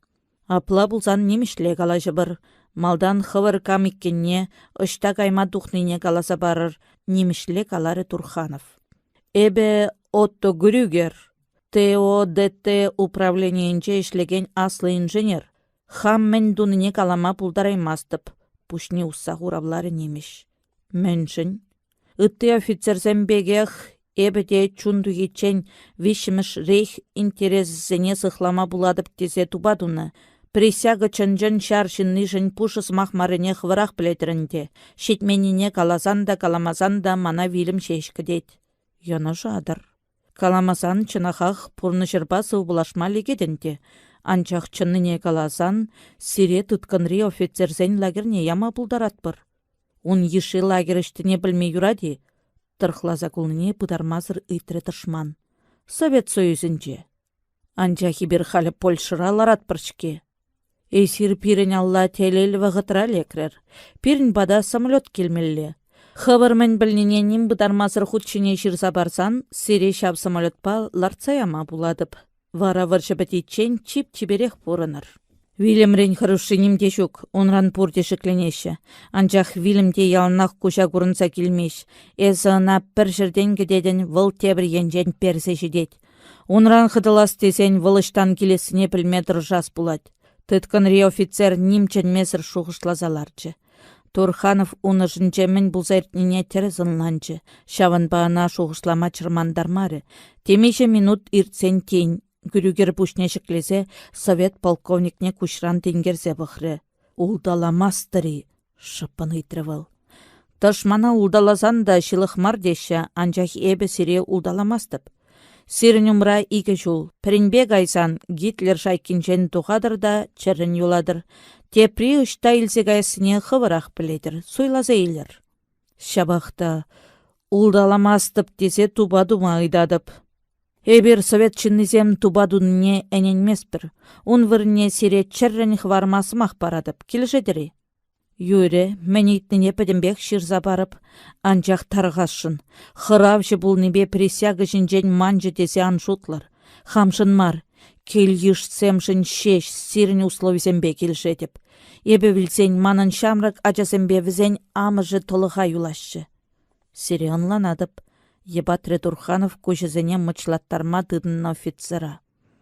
Апла бұлзан немішле қалажы бір. Малдан хывыр камиккенне, ұшта кайма духныне каласа барыр, немішле калары Турханов. Эбе Отто Грюгер, ТОДТ управлениенче ишлеген аслы инженер. Хаммен дуныне калама пулдараймастып, пушни усса хуравлары немеш. Мэншін. Үтті офицерзен бегех, эбеде чундугечен вишіміш рейх интересзене сыхлама буладып тезе тубадуны. Присяга чынжын шаршынны жын пушыс махмарыне хвырах білетірінде. Шетменіне калазанда каламазанда мана вилім шешкідет. Яна жадыр. Каламазан чынахах пурны жырбасы убылашма легедінде. Анчах чынныне калазан сире тұтканри офицерзен лагерне яма бұлдаратпыр. Он еші лагер іштіне білмей юради. Тұрхлаза кулныне пыдармазыр үйтірі тышман. Совет Союзінде. Анчахи бір халі Польшыра ларатпыршке. Эсир пирен алла телел вағытра лекрер. Пирен бада самолет келмелле. Хабармен білнене ним бұдармазыр худшыне шырса барсан, сире шап самолетпа ларцаяма буладып. Вара варшы бітетчен чип-чиберех порыныр. Вильямрен хорошыним дешук, онран порте шекленеші. Анчах Вильямде ялнақ куша курынса келмеш. Эсіна пір жерден кедеден выл тебір енжен персе жедет. Онран хыдылас тесен вылыштан келесіне пілметр жас булад. Тытканри офицер нимчен месір шуғышлазаларчы. Турханов уны жынчемен бұлзайтніне терезінланчы. Шаван бағана шуғышлама чырмандармары. Темеше минут иртсен тень. Күрігер пушне шеклесе совет полковникне кушран тенгерзе бұхры. Улдаламастыры, шыпын ыйтрывыл. Тышмана улдалазан да шылықмар деші, анчах эбі сире улдаламастып. Сирін умра икі жул. Пірінбек айсан Гитлер шайкинчен тухадыр да чәрін юладыр. Тепри ұшта илсе гайсыне хывырақ біледір, суйлаза ейлер. Шабақта улдаламастып десе туба-дума айдадып. Эбір совет чыннызем туба-дунне әненмеспір. Он вырне сире чәррін хвармасымақ барадып, келжедірі. Юре, мәнейтіне пәдімбек шырза барып, анчақ тарғашын. Хыравшы бұл небе присяғы жінжен манжы десе аншутлар. Хамшын мар, кел ешсемшін шеш, сирін условизембе келжедіп. Ебе білсен манын шамрак ачасембе візен амыжы толыға юлашшы. Сире анланадып, ебатре Турханов көшізіне мұчлаттарма дыдын офицера.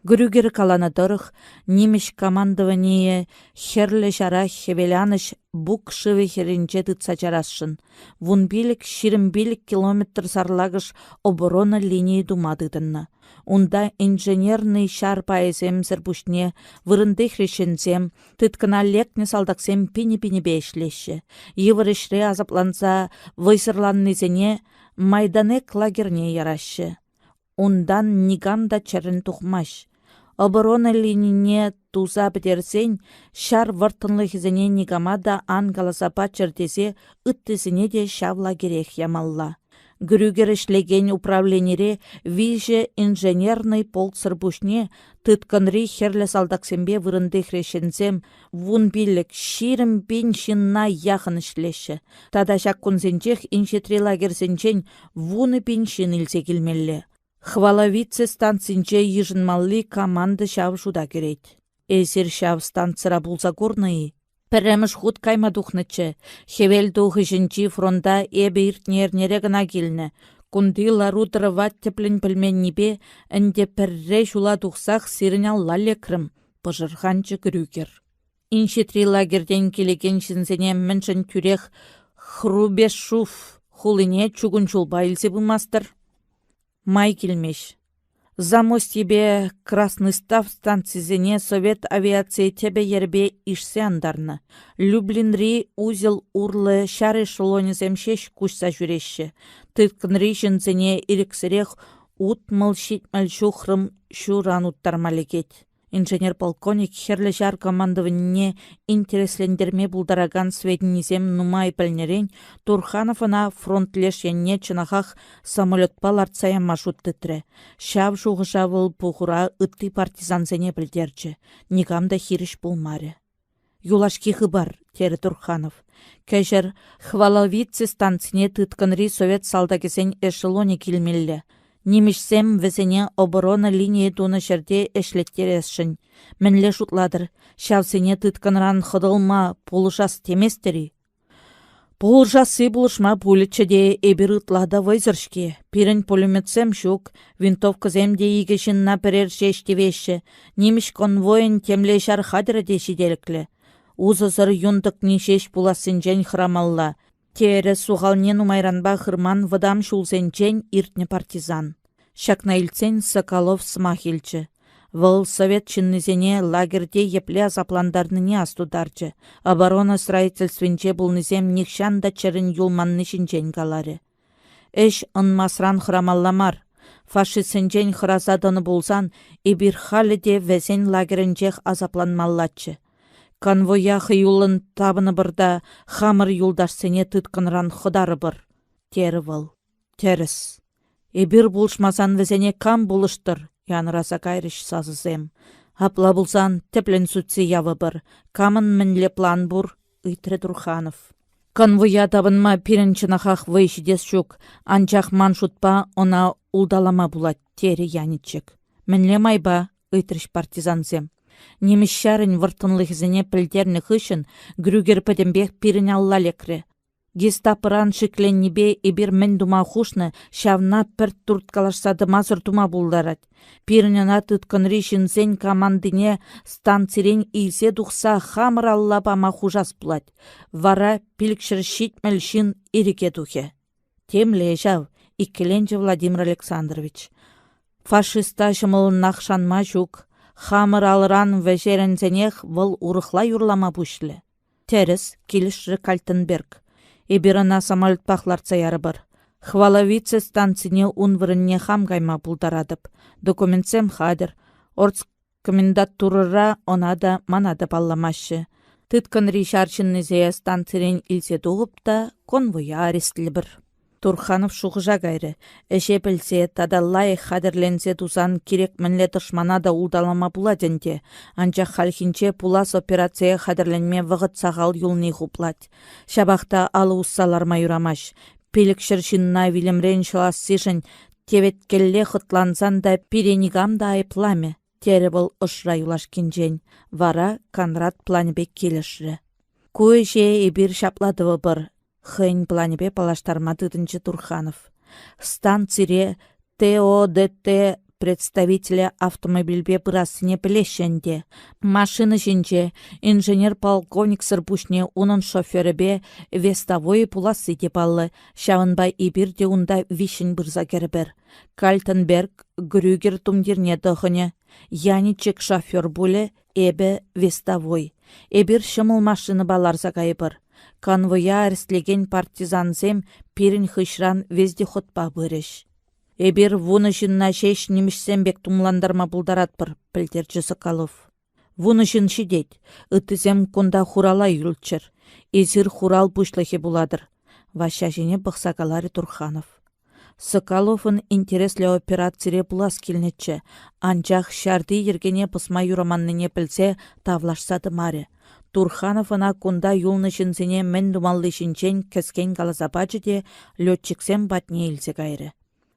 Гүрігер каланадырық, немеш командование херлі жара хевеляныш бук шывы херінче дытса жарасшын. Вунбилік, ширімбилік километр сарлагыш оборона линии думадыдынна. Унда инженерный шар паэзем зірбушне вырындых решензем, тыткына лекне салдаксем пини-пини бешлеші. Еврышре азапланса вайсырланнызене майданек лагерне ярашы. Ундан ниганда чәрін тухмаш. Оборона линине туза бідерсен, шар вартынлы хизене нигамада ангаласа пачырдесе ыттысыне де шавла керек ямалла. Гүрігер ішлеген управленере виже инженерный полк сырбушне тытканри херлі салдаксембе вырындых решензем вун биллік ширім бен шинна яхын ішлеші. Тада жак күнзенчех иншетри лагерзенчен вуны бен шин илсе келмелі. Хвалавице станцинче ежінмалли команды шав жуда керет. Эсер шав станцыра булса горнайы. Пәрәміш худ кайма духнычы. Хевел духы жінчі фронта эбе иртнернере гына келні. Кунды ларутыры ват теплін пілмен небе, әнде пәрре жула дұқсақ сирін аллале крым. Пыжырханчы күрігер. Иншетри лагерден келеген шынзене міншін күрех Хрубешуф хулыне чугун чулба илсе бұмастыр. Май келмеш. Замостебе Красный Став станцизене совет авиация тебе ербе ишсе андарны. Люблинри узел урлы шары шелонезем шеш кушса жүреші. Тыткынри жынзене ирексірех утмыл шитмәл шухрым шуран уттармалекет. Инженер-полковник херлі жар командованне интереслендерме булдараган сведенізем нумай пілнерен Турхановына фронтлешенне чынахах самолетпа ларцая маршрут тітірі. Шав жуғышавыл пұғыра ытты партизанзене білдерчі. Нигамда хиріш болмары. Юлашки хыбар, тері Турханов. Кәжір хвалавицы станцине тытканри совет салдагесен эшелоне келмелі. Немешсем візіне оборона линии туны жерде эшлеттересшін. Мінле шутладыр, шавсене тытканран хыдылма полушас теместері. Полушасы бұлышма пулетчеде эбір ытлада вайзыршке. Пирін пулеметсем шук, винтовкызем де егешін наперер шештевеші. Немеш конвойын темле шар хадыры дешиделіклі. Узызыр юндық нешеш пуласынжен храмалла. Тере суғалнен умайранба хырман вадам шулсенчен иртне партизан. Шакна илцен Соколов смахилчы. Вăл совет чыннызене лагерде епле азапландарныне астударчы. Оборона строительственче булнызем нихшан да чырын юлманны шинчен калары. Эш ынмасран храмалламар. Фашистсенчен хыразадыны булсан, эбир халі де вәзен лагерінчех азапланмаллачы. Конвояхы юлын табыны бірда хамыр юлдашсене тыткынран хыдары бір. Тері вăл, теріс. Эбір бұлшмасан візене кам бұлыштыр, яныраса кайрыш сазызем. Апла булсан теплен сутси явы бір. Камын мінле план бұр, ыйтре Турханов. Конвоя табынма пирінчінахақ вейшідес шук. Анчақ ман шутпа она улдалама булат тері яничек. Мінле майба, ыйтрыш партизансем. Немещарын выртынлығызыне пілдерні хышын грюгер пәдембек пирін алла лекре. Гестапыран шикленнебе ебір мін дума хушны шавна пір турткалашсады мазыр тума булдарад. Пирінена тұткынри шинзен командыне станцирен изе дұқса хамыр алла бама хужас булад. Вара пілікшір шитмел шин ирике дұхе. Темле жав, иккеленче Владимир Александрович. Фашиста жымылын нақшанма жүк. Хамыр алыран вәжерензенех выл урықла юрлама бұшлі. Терес келішрі Кальтенберг. Эбирана самолет пахларца ярыбыр. Хваловице станцине унвырынне хам гайма булдарадып. Документсем хадыр. Орц комендатурыра онада манада балламашы. Тыткын ришарчыннызея станцирен илсе туғыпта конвоя арестлі бір. Турханов шуғыжа гайры. Эше білсе, тадаллай хадерленсе тузан керек мінле тышмана да улдалама буладенде. Анчақ халхинче пулас операция хадерленме вғыт сағал юлны хуплать. Шабақта алы уссаларма юрамаш. Пелікшір шинна вилімрен шылассышын теветкелле хытлансан да пиренигам да айпламе. Тері бұл ұшра юлаш кенжен. Вара Конрад планебек келішрі. Көже ебір шапладывы бір. Хэнь планебе палаштарма тытынчы Турханов. Станцире ТОДТ представителя автомобильбе бұрасыне білешенде. Машины жинже инженер-полковник сырбушне унын шоферебе вестовой пуласы депаллы. Шавынбай ибирде унда вишін бұрза кербер. Кальтенберг Грюгер тумдерне дұғыне. Яничек шофер бұлі эбе вестовой. Эбір шымыл машины баларза кайбыр. Конвоя арестлеген партизансем пирін хышран везде хотпа бұрыш. Эбір вуны жынна шеш немішсембек тумландарма бұлдаратпыр, пілдерчі Соколов. Вуны жын шидет, үтізем кунда хурала юлчыр. Эзір хурал бұшлығы буладыр. Ваша жіне бұқсагалары Турханов. Соколовын интереслі операцире бұлас келнетчі. Анчақ шарды ергене пысма юраманныне білсе тавлашсады маре. Турхановына кунда юлны жынзіне мен думаллы жынчен кәскен қалазапачы де летчиксем батне илсе гайры.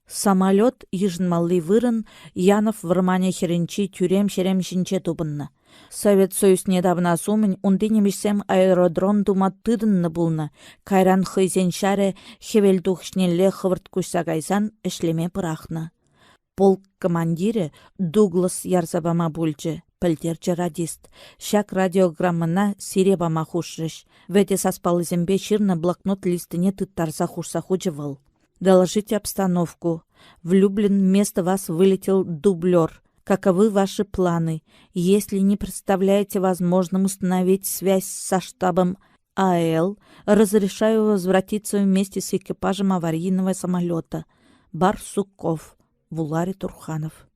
Самолет ежынмаллы вырын Янов вырмане херенчи тюрем-шерем жынче тубынны. Совет Союз недавна сумын унды немешсем аэродром дума тыдынны булны. Кайран хыйзен шаре хевелдухшнелле хывырт кушса гайсан эшлеме пырахны. Полк командирі Дуглас ярзабама бульчы. Пілдерчі радист. Шак радиограммына сиребама хушрыш. Вәте саспалы зембе ширны блокнот листыне тыттарса хушса хучывал. Доложите обстановку. В Люблин вместо вас вылетел дублер. Каковы ваши планы? Если не представляете возможным установить связь со штабом АЛ, разрешаю возвратиться вместе с экипажем аварийного самолета. Барсуков. Вулари Турханов.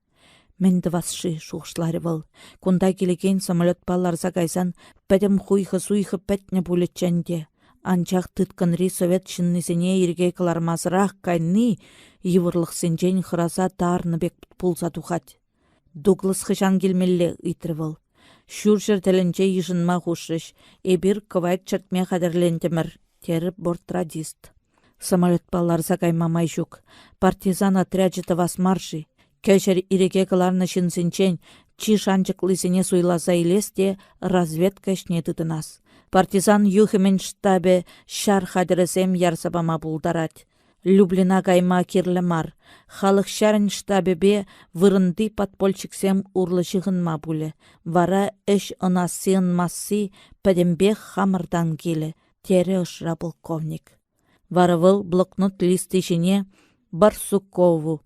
Менді васшы шуғышлары был. Кунда келеген самолет баларза гайзан пәдім хуйхы-суйхы пәтне бұлетченде. Анчақ тыткынри совет шыннызіне ерге кылармазырақ кайны евырлық сенжен хыраза дарны бек пулза тухать. Дуглас хыжан келмелі ыйтрывыл. Шур жертелінче ежынма хушрыш. Эбір кывайт чертме қадірлендімір. Тері бортрадист. Самолет баларза гаймамай жүк. Партизан отряджеті вас марши. Кәшер иреге кыларны шынсынчен, чи шанчыклысыне суйласа илесте разведка шне тытынас. Партизан юхымен штабе шар хадырысем ярсабама булдарать. Люблина гайма кирлі мар. Халық шарын штабебе вырынды подпольчиксем урлы шығынма бұлі. Вара эш ынасын массы пәдембе хамырдан келі. Тері ұшыра полковник. Варавыл блокнот листы жіне Барсукову.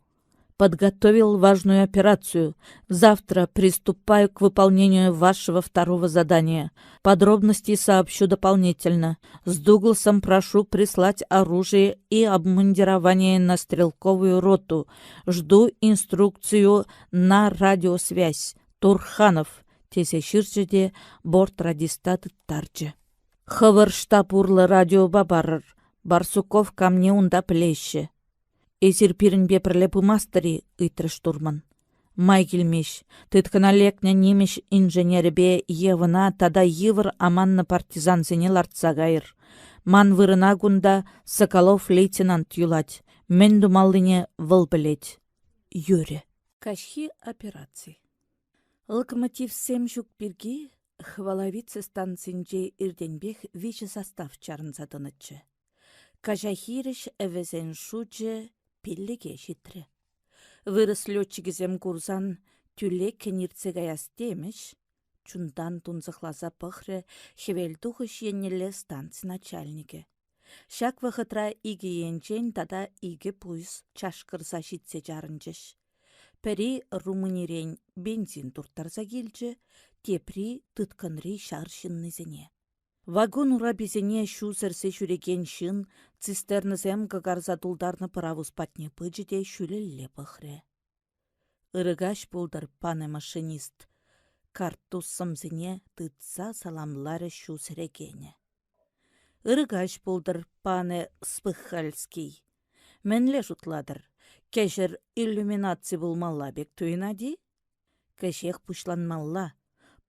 Подготовил важную операцию. Завтра приступаю к выполнению вашего второго задания. Подробности сообщу дополнительно. С Дугласом прошу прислать оружие и обмундирование на стрелковую роту. Жду инструкцию на радиосвязь. Турханов. Тесе ширчеде бортрадистат тарчы. Хывыр штаб урлы радиоба барыр. Барсуков ко мне унда плеще. Эзір пирінбе пірлі бұмастыры ұйтры штурман. Май келмеш, тыткына лекне немеш инженербе евына тада йывыр аманны партизансене лартса гайыр. Ман вырына гунда Соколов лейтенант юлать, мен думаллине вăл пелет. Юре. Кашхи операций. Локомотив сем жүк бірге хвалавицы станцинже ирденбех виче состав чарынса тынычы. Кажахирыш әвезен шучы пиллеге житре. Вырыс летчигізем курсан түле кенирце гаяс демеш, чундан тунзықласа пықры хевелдухыш еннелі станци начальнике. Шак вақытра иге енчен тада иге пуйс чашқырса житсе жарынчыш. Пәри румынирен бензин турттарса келчі, тепри тытканри шаршыннызене. Вагон ура безене шу сірсе жүреген шын, цистернізем кагарза дулдарны паравуз патне пыджіде шүлелле пықры. Ырыгаш болдар пане машинист. Картус сымзене тытса саламлары шу сірегене. Ырыгаш болдар пане Спыхальский. Менле жутладыр. Кәжір иллюминация болмалла бек түйінади? Кәжек пұшланмалла.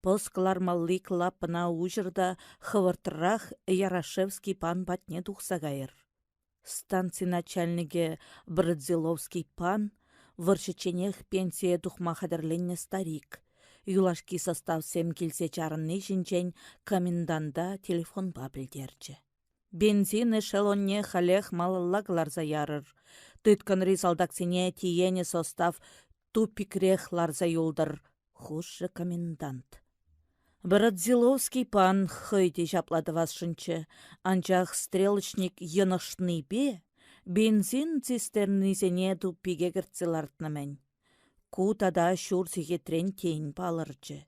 Пылскалар малли клапына ұжырда хывыртырақ Ярашевский пан батне тухса гайыр. Станци начальниге Бродзиловский пан выршыченех пенсия тухма хадерленне старик. Юлашки состав сем келсе чарынны жінчен коменданда телефон бабілдерчі. Бензин эшелонне халех малаллагларза ярыр. Тытканри салдаксене тиене состав тупикрех ларза юлдыр. Хуже комендант. Бродзиловский пан хыйде жаплады васшынчы. Анчах стрелочник йынышны бе, бензин цистернизене тупиге кіртселартнымен. Кутада шурсиге трен тейін палырчы.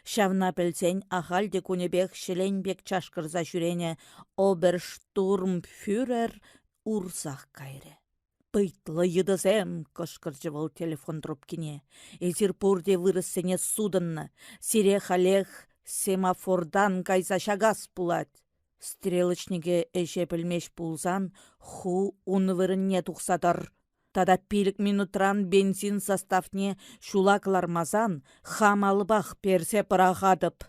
Шавна пілсен ахалде кунебек шеленбек чашкырза жүрене оберштурмфюрер урсах кайры. Пыйтлы йыдызем, кышкырчы был телефон трубкине. Эзирпурде вырыссене судынны. Сире халех семафордан кайса шагас пулать. Стрелочниге эше пілмеш пулзан ху унвырынне тухсадар. Тада пилік минутран бензин составне шулаклармазан хамалбах персе пырағадып.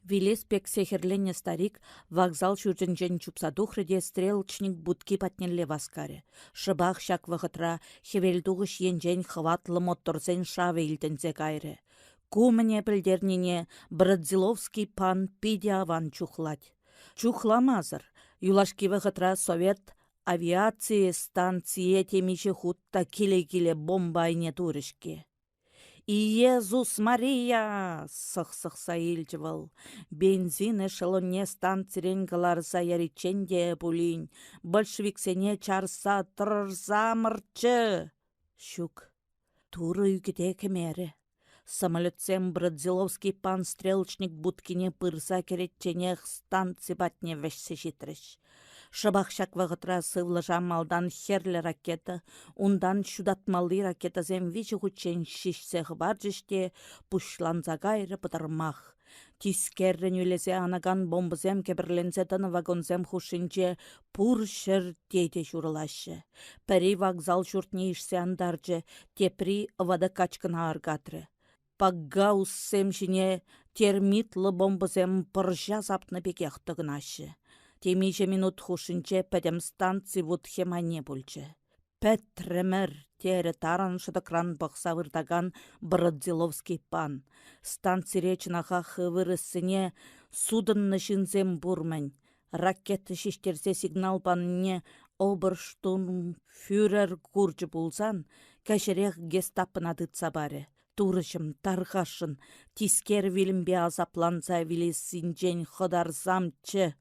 Вилеспек сехерленне старик вокзал жүржінжен чупсадухрыде стрелочник будки патнелле васкаре. Шыбах шак вғытра хевелдуғыш енжен хватлы моторзен шаве илтензе кайры. Кумыне пілдернене Бродзиловский пан пиде аван чухлать. Чухламазыр. Юлашки вғытра совет авиация станция темиче хутта киле-киле бомбайне турышке. Иезус Мария! Сық-сықса елжівал. Бензин эшелонне станцирен каларса яриченде пулин. Большевиксене чарса тұрырса мұрчы. Шук. Туры үгіде кемері. Самолетсем Бродзиловский пан стрелочник будкине пырса керетченех станци батне вешсе житріш. Шыбақшак вағытра сывлыжа малдан херлі ракета, ундан шудатмалы ракета земвичі хучен шишсеғі бар жіште пұшланза гайры пыдырмақ. Тискеррен үлезе анаган бомбызем кебірлензе тыны вагонзем хушинче пұр шыр дейде журылашы. Пәрі вокзал жұртне ішсе андаржы, тепри вады качкына аргатры. Паггаус сем жіне термитлы бомбызем пыржа запны бекяқтығынашы. Темиже минут хушинче пәдем станци вудхемане бүлчі. Пәттірімір тері тараншыды кран бұқса вырдаган Бродзиловский пан. Станци речінаға хывырысыне судынны жінзем бұрмын. Ракеты шештерсе сигнал панне оберштурмфюрер курчы бұлзан, кәшірек гестапына дытса бары. Турышым, тарғашын, тискер вилімбе азапланса вилесінжен қыдарзамчы.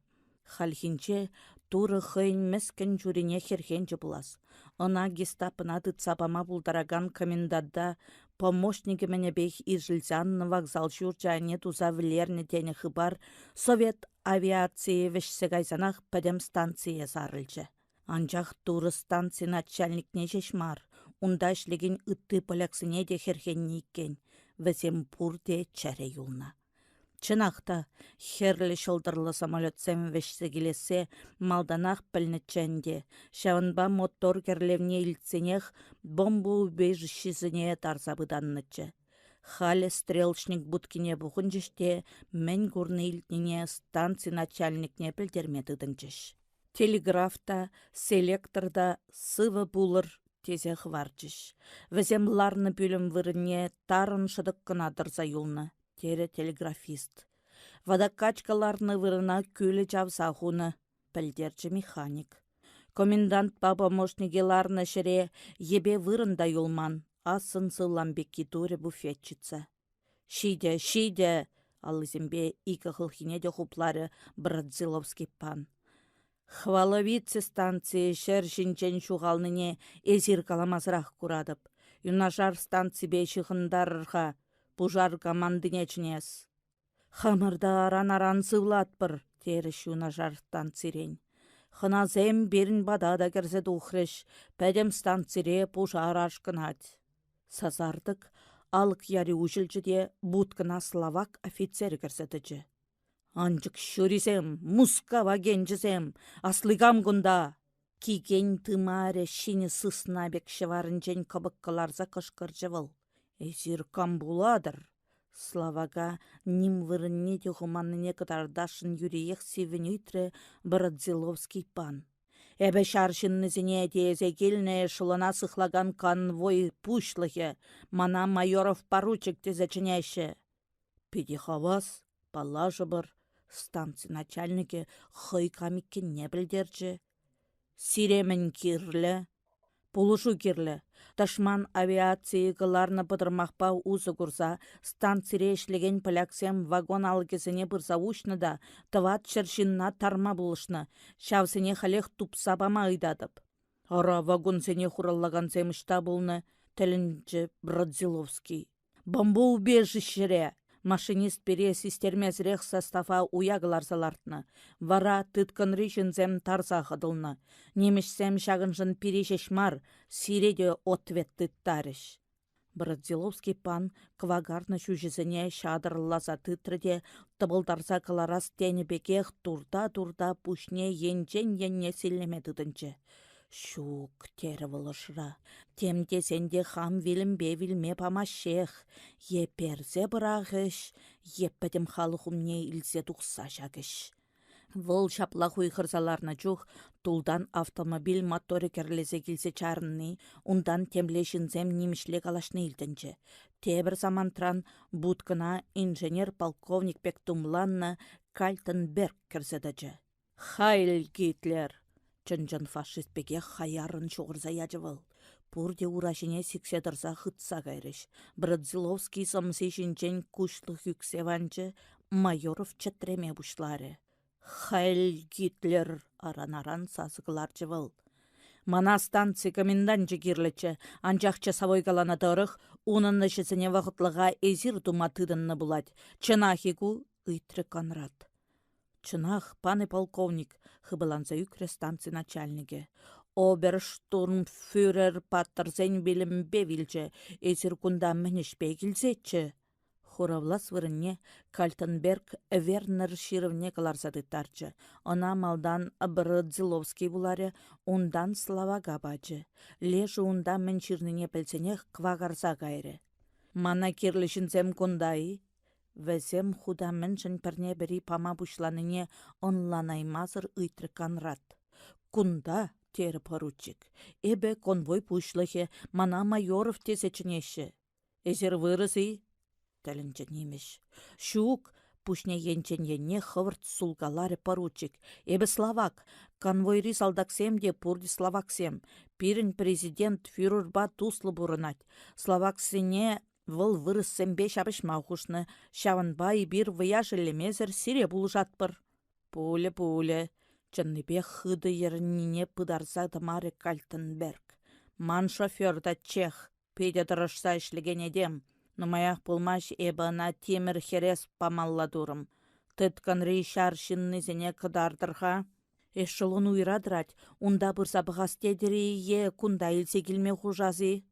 Халхинче туры хыйн мәскен жүрене херхенче булас. Она гестапына дытсапама булдараган комендадда помощники мене бех изжилзан вокзал журчане туза влерне тене хыбар совет авиации вешсе гайзанах пәдем станция зарылчы. Анчах туры станция начальникне жешмар. Унда ішлеген үтті поляксыне де херхенне иккен. Вәсем пурде чәрі юлна. Чынақта, херлі шылдырлы самолетсем вешсе келесе малданақ пілнітченде. Шавынба мотор керлевне илтсенех бомбу убежищезіне тарзабыданнычы. Халі стрелочник буткине бұғын жіште мен көрні илтіне станци начальникне пілдерметідінчіш. Телеграфта, селекторда сывы булыр тезех варчыш. Візем ларны бүлім вырыне тарын шыдық кына дырза юлны. Тере телеграфист. Водокачкаларны вырына күлі жавса хуны. Пілдерчі механик. Комендант помощнигеларны шыре ебе вырында юлман. Асын сыламбекки туре буфетчица. Шиде, алызембе икі хылхине хуплары Брадзиловский пан. Хваловице станции шер шинчен шуғалныне эзир каламазырақ күрадып. Юнашар станции бейшіғындарырға пужар командынечнес. Хамырда аран сывлатпыр, теріш юнашар станцирен. Хыназем берін бадада кірзі дұхрыш, пәдем станцире пужар ашкынат. Сазардық, алық яри ұжылжыде бұткына словак офицер кірзідіжі. Анчык шүрізем, мускава генжізем, аслыгам гунда. Киген тымаре шини сысна бек шеварынчен кабыққаларза кышкыржы был. Эзир кам буладыр. Славага ним вырынне дұғыманныне кытардашын юриех севін үйтірі Брадзиловский пан. Эбе шаршыннызіне дезе келіне шылына сықлаган конвой пушлығы, мана майоров поручик тезачынеші. Педи хавас, палажы бір, станция начальники хый камикке не білдерчі. Сиремен кирлі, пулышу кирлі. Ташман авиации гыларны бұдырмақпа ұзы күрса, станцире ішлеген поляксем вагон алгезіне бұрса ұшны да, тыват шыршынна тарма бұлышны, шавсыне халех тупсабама ыйдадып. Ара вагонсене хураллаган земішта бұлны, тәлінжі Брадзиловский. Бомбу убежищере! Машинист бере систермезрех состава уягыларсалартны. Вара тыткынры жынзем тарса қыдылны. Немешсем шағынжын перешешмар, сиреде ответ тыттарыш. Брадзиловский пан квагарны жүжізіне шадырлаза тытрыде тыбылдарса кыларас тенебекех турда пушне енчен селеме тыдынчы. Шук тері вылышыра. Темде сенде хам вилімбе вилме памашех. Еперзе бірағыш, еппәдім халықымне илзе тұқса жагыш. Выл шапла хуйхырзаларна чух, тулдан автомобиль моторы керлезе келсе чарынны, ундан темлешінзем немішле калашны илтінчі. Тебір замантран будкына инженер-полковник пек тумланна Кальтенберг кірзедіжі. Хайль Гитлер! Чын фашист пеке хаярын шоғырза яжывыл. Пурде урашыне сикседірза хытса кайрыш. Брадзиловский сымсы шинчен кушлық юксеванчы майоров чатреме бушлары. Хайль Гитлер аран-аран сазығылар жывыл. Мана станция коменданчы кирлічі, анчақ часовой калана тұрық, унынны шесіне вақытлыға эзир тума тыдынны булать. Чынахику ыйтры Конрад. Чынах, паны полковник, хыбыланса үкре станция начальнике. Оберштурмфюрер паттырзен білімбе вилчі, эзір кунда мінішпе келсетчі. Хуравлас вырынне Кальтенберг Вернер ширывне каларсады тарчы. Она малдан Брадзиловский буларе, ундан Славага бачы. Леші унда мен ширныне пілсенех квагарса кайры. Мана кирлішінзем кундай. Вәзем худа міншін пірне бірі пама бұшланыне онланаймазыр ыйтры Конрад. Кунда, тері поручик, эбе конвой пушлыхе, мана майоров тесечінеші. Эзер вырысы? Тәлінчі немеш. Шук, пушне енчен-енне хывырт сулгалары поручик. Эбе словак, конвойри салдаксем де пурди словаксем. Пирін президент фюрерба туслы бұрынат. Словаксене выл вырыссембе шабышма хушны, шаванбай бир выяжылемезір сире бұлжатпыр. Пуле, чынныбе хыды ерініне пыдарса дымары Кальтенберг. Ман шофер да чех, пейде дырышса ішлеген едем. Нумаях пулмаш эбана темір херес памалладурым. Тытканры шаршынны зене кыдардырға. Эшелон уйрадырать, унда бұрса бұғастедірі е кунда илсе келме хужазы.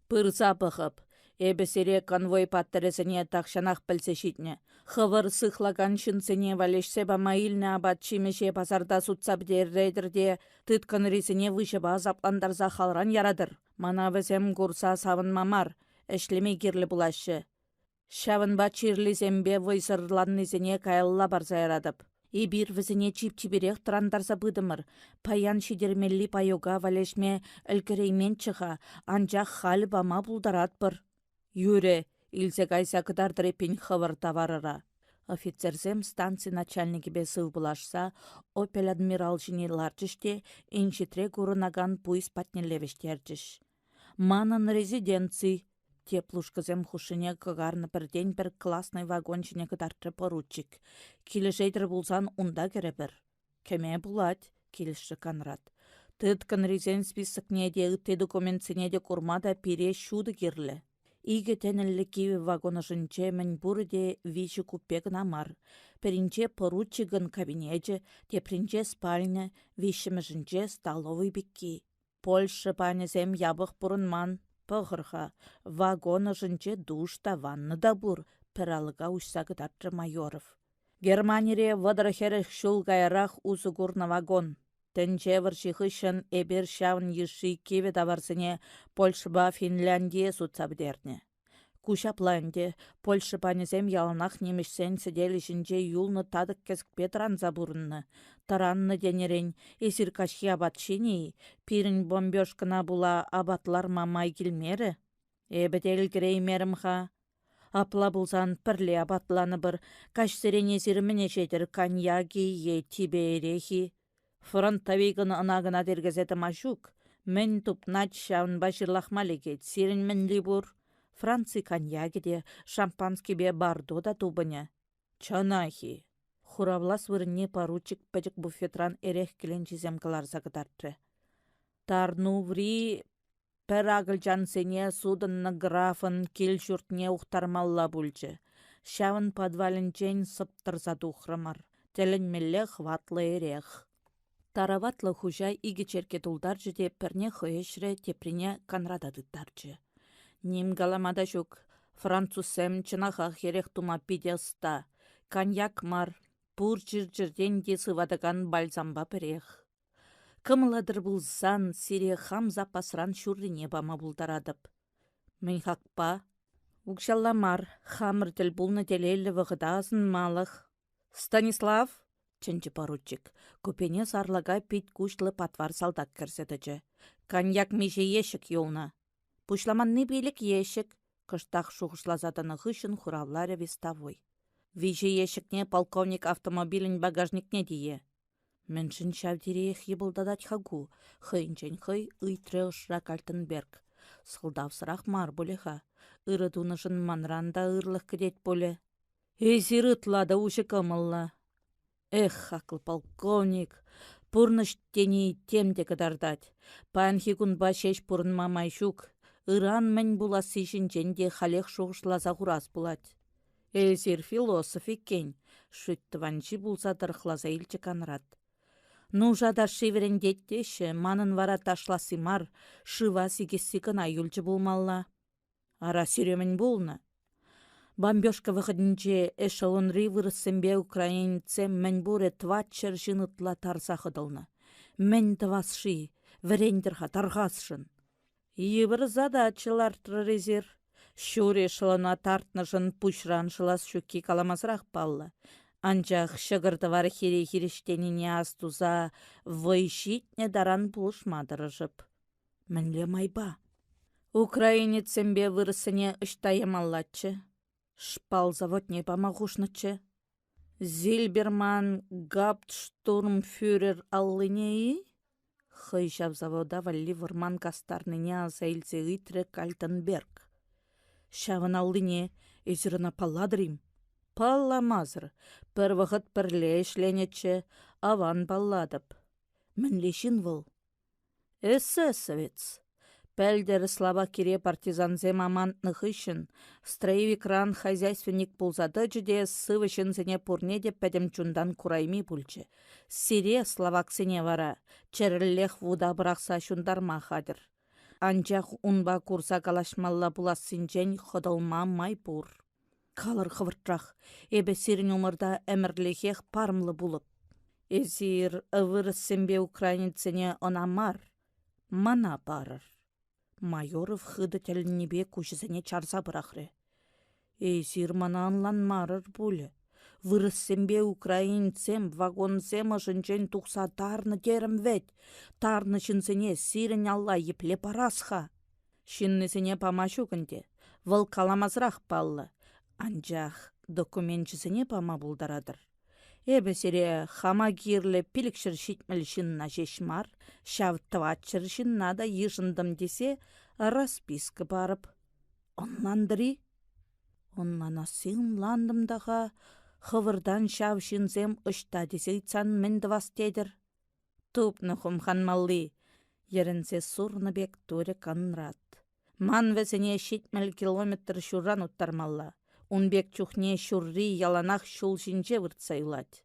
Пырса бұғып. Эбесере конвой паттыресене тақшанақ пілсе шитне. Хывыр сыхлаган шынсене валешсе бама илне абат чимеше пазарда сутса бдеррейдірде тыткан ресене вышыба азапландарза халран ярадыр. Мана візем курса савын мамар, әшлеме керлі бұлашы. Шавынба чирлізембе войсырланнызене кайылла барза ярадып. Ибир візіне чип-чиберек тұрандарса бұдымыр. Паян шидермелли пайога валешме әлкіреймен чыға, анжақ халі бама бұлдарат бір. Юре, илсе кайса кыдардырепин хывыр таварыра. Офицерзем станций начальники бе сыв бұлашса, опел адмирал жіне ларчыште, иншитре курынаган пуйс патнелевештерчіш. Манын резиденций, теплушкызем хушыне кыгарны бірден бір классный вагончине кыдартры поручик. Килешейдір бұлсан унда керебір. Кеме бұлад, келіші Конрад. Тыткан резен списокне де үтте документсіне де курмада пире шуды керлі. Иге тәнілі киві вагоны жынче мән бұрыде виші куппегін амар. Перінче поручигын кабинеже, тепринче спальня, вишімі жынче столовый бекки. Польша панезем ябық бұрынман, пығырға, вагоны жынче душ та ванны да бұр, піралыға ұшсағыдатры майоров. Германире вадырхеріх шул гайрақ ұзығырны вагон. Тенчевір шихышын эбір шавын еші кеве даварсыне Польшыба Финляндия сутсабдерне. Кушапланде Польшы панезем ялынақ немешсен сіделішінже юлны тадық кескпе транза бұрынны. Таранны денерен эсір кашхи абатшини, пирін бомбешкына була абатлар мамай келмері. Эбедел греймерімха. Апла бұлзан пірле абатланы бір кашсерен есіріміне жетір каньяги е тиберехи. Фронтовигын анагына дергезеті машук. Мен тупнач шауын башырлахмалеге сирін мінлі бұр. Франци коньягеде шампанский бе бардо да тубыня. Чанахи. Хуравлас вырне поручик пәжік буфетран эрех келен чизем калар загыдартры. Тарну ври пір агылжансене судынны графын кел жұртне ұқтармалла бүлчі. Шавын подвалінчен сыптырза тухрымар. Теленмелле хватлы эрех. Тараватлы хужай игі черке тулдар жыде пірне хыешре теприне Конрададыттарчы. Ним галамада жүк, французсем чынахақ ерех тума пидеста, коньяк мар, пур жыр-жырден де сывадаган бальзамба пірех. Кымыладыр бұлзан, сире хам запасран шүррине бама бұлдарадып. Мен хақпа, ұқшалламар, хамыр тіл бұлны телелі вғыдазын малық. Станислав? Чынчы поручик, көпене сарлага пит кушлы патвар салдак кірсетічі. Коньяк меже ешік елна. Пушламанны белік ешік, кыштақ шуғышлазадыны ғышын хуравлары вестовой. Виже ешікне полковник автомобилін багажникне дие. Міншін шавдерех ебылдадат хагу, хыйнчен хый ыйтры ұшра Кальтенберг. Сылдав сырақ мар болеха, ырыдунышын манранда ырлық кедет боле. Эзір ытлады ұшы кымылла. Эх, хақлы полковник, пұрныш тені темде кыдардать. Панхи күнба шеш пұрынма майшук. Иран мен буласы жінженде халех шоғышлаза ғурас бұлад. Элзір философ екен, шүттіванчы бұлса дырықлаза илчі Конрад. Нужада шеверендеттеші, манын вара ташласымар, шыва сигесікін айылчы болмалла. Ара сүйремен болны. Бомбёшка выходинче эшелонри вырысымбе украинцем мен буре тватчер жынытла тарса хыдылны. Мен твасши, врендерха тарғасшын. Ебір задачылар трезер. Шуре шылына тартнышын пушран шылас шүкки каламасырақ балла. Анчах шығырдывар хирештеніне астуза вайшитне даран бұлышмадырыжып. Мінле майба. Украинецембе вырысыне үштайымаллатчы. Шпал заводне помогушнычы. Зильберман гауптштурмфюрер аллынеи? Хыйшав завода валли вырман кастарныне азайлзе ыйтры Кальтенберг. Шавын аллыне ezіріна палладырым. Палламазыр, пір вғыт бірле ішленетші, аван палладып. Мінлешін выл. Эсэсовец. Пәлдері слава кере партизанзе мамантны хышын, строевикран хозяйственник пулзады жыде сывышын зене пурне деп пәдім чундан курайми пульчы. Сире словак сене вара, чәріллех вуда бірақса шундарма хадыр. анчах унба курса калашмалла булассинчен ходылма майпур. Калыр хывыртрах, эбе сирин умырда әмірлехех пармлы булып. Эзир ывырыссембе украинцене онамар, мана барыр. Майоров хыды тәліннебе күшісіне чарса бұрақры. Эзир мана анланмарыр бұлі. Вырыссембе украинцем вагонсем жынчен тұқса тарны терім вет. Тарны шынсене сирін алла епле парасха. Шыннысене памашу күнде, выл каламазрақ баллы. Анчах документчісіне пама бұлдарадыр. Эбе сере хама кирлі пілікшір шитміл шынна жешмар, шавттыватшыр шынна да ешіндым десе, расписка барып. Онландыры? Онлана сыңландымдаға, хывырдан шав шынзем ұшта десейтсан мінді вастедір. Тупны хумханмалли, ерінсе сурны бек туре канрат. Ман весене шитміл километр шуран уттармалла. Унбек чухне шурри яланах шул шинче выртсаюлать.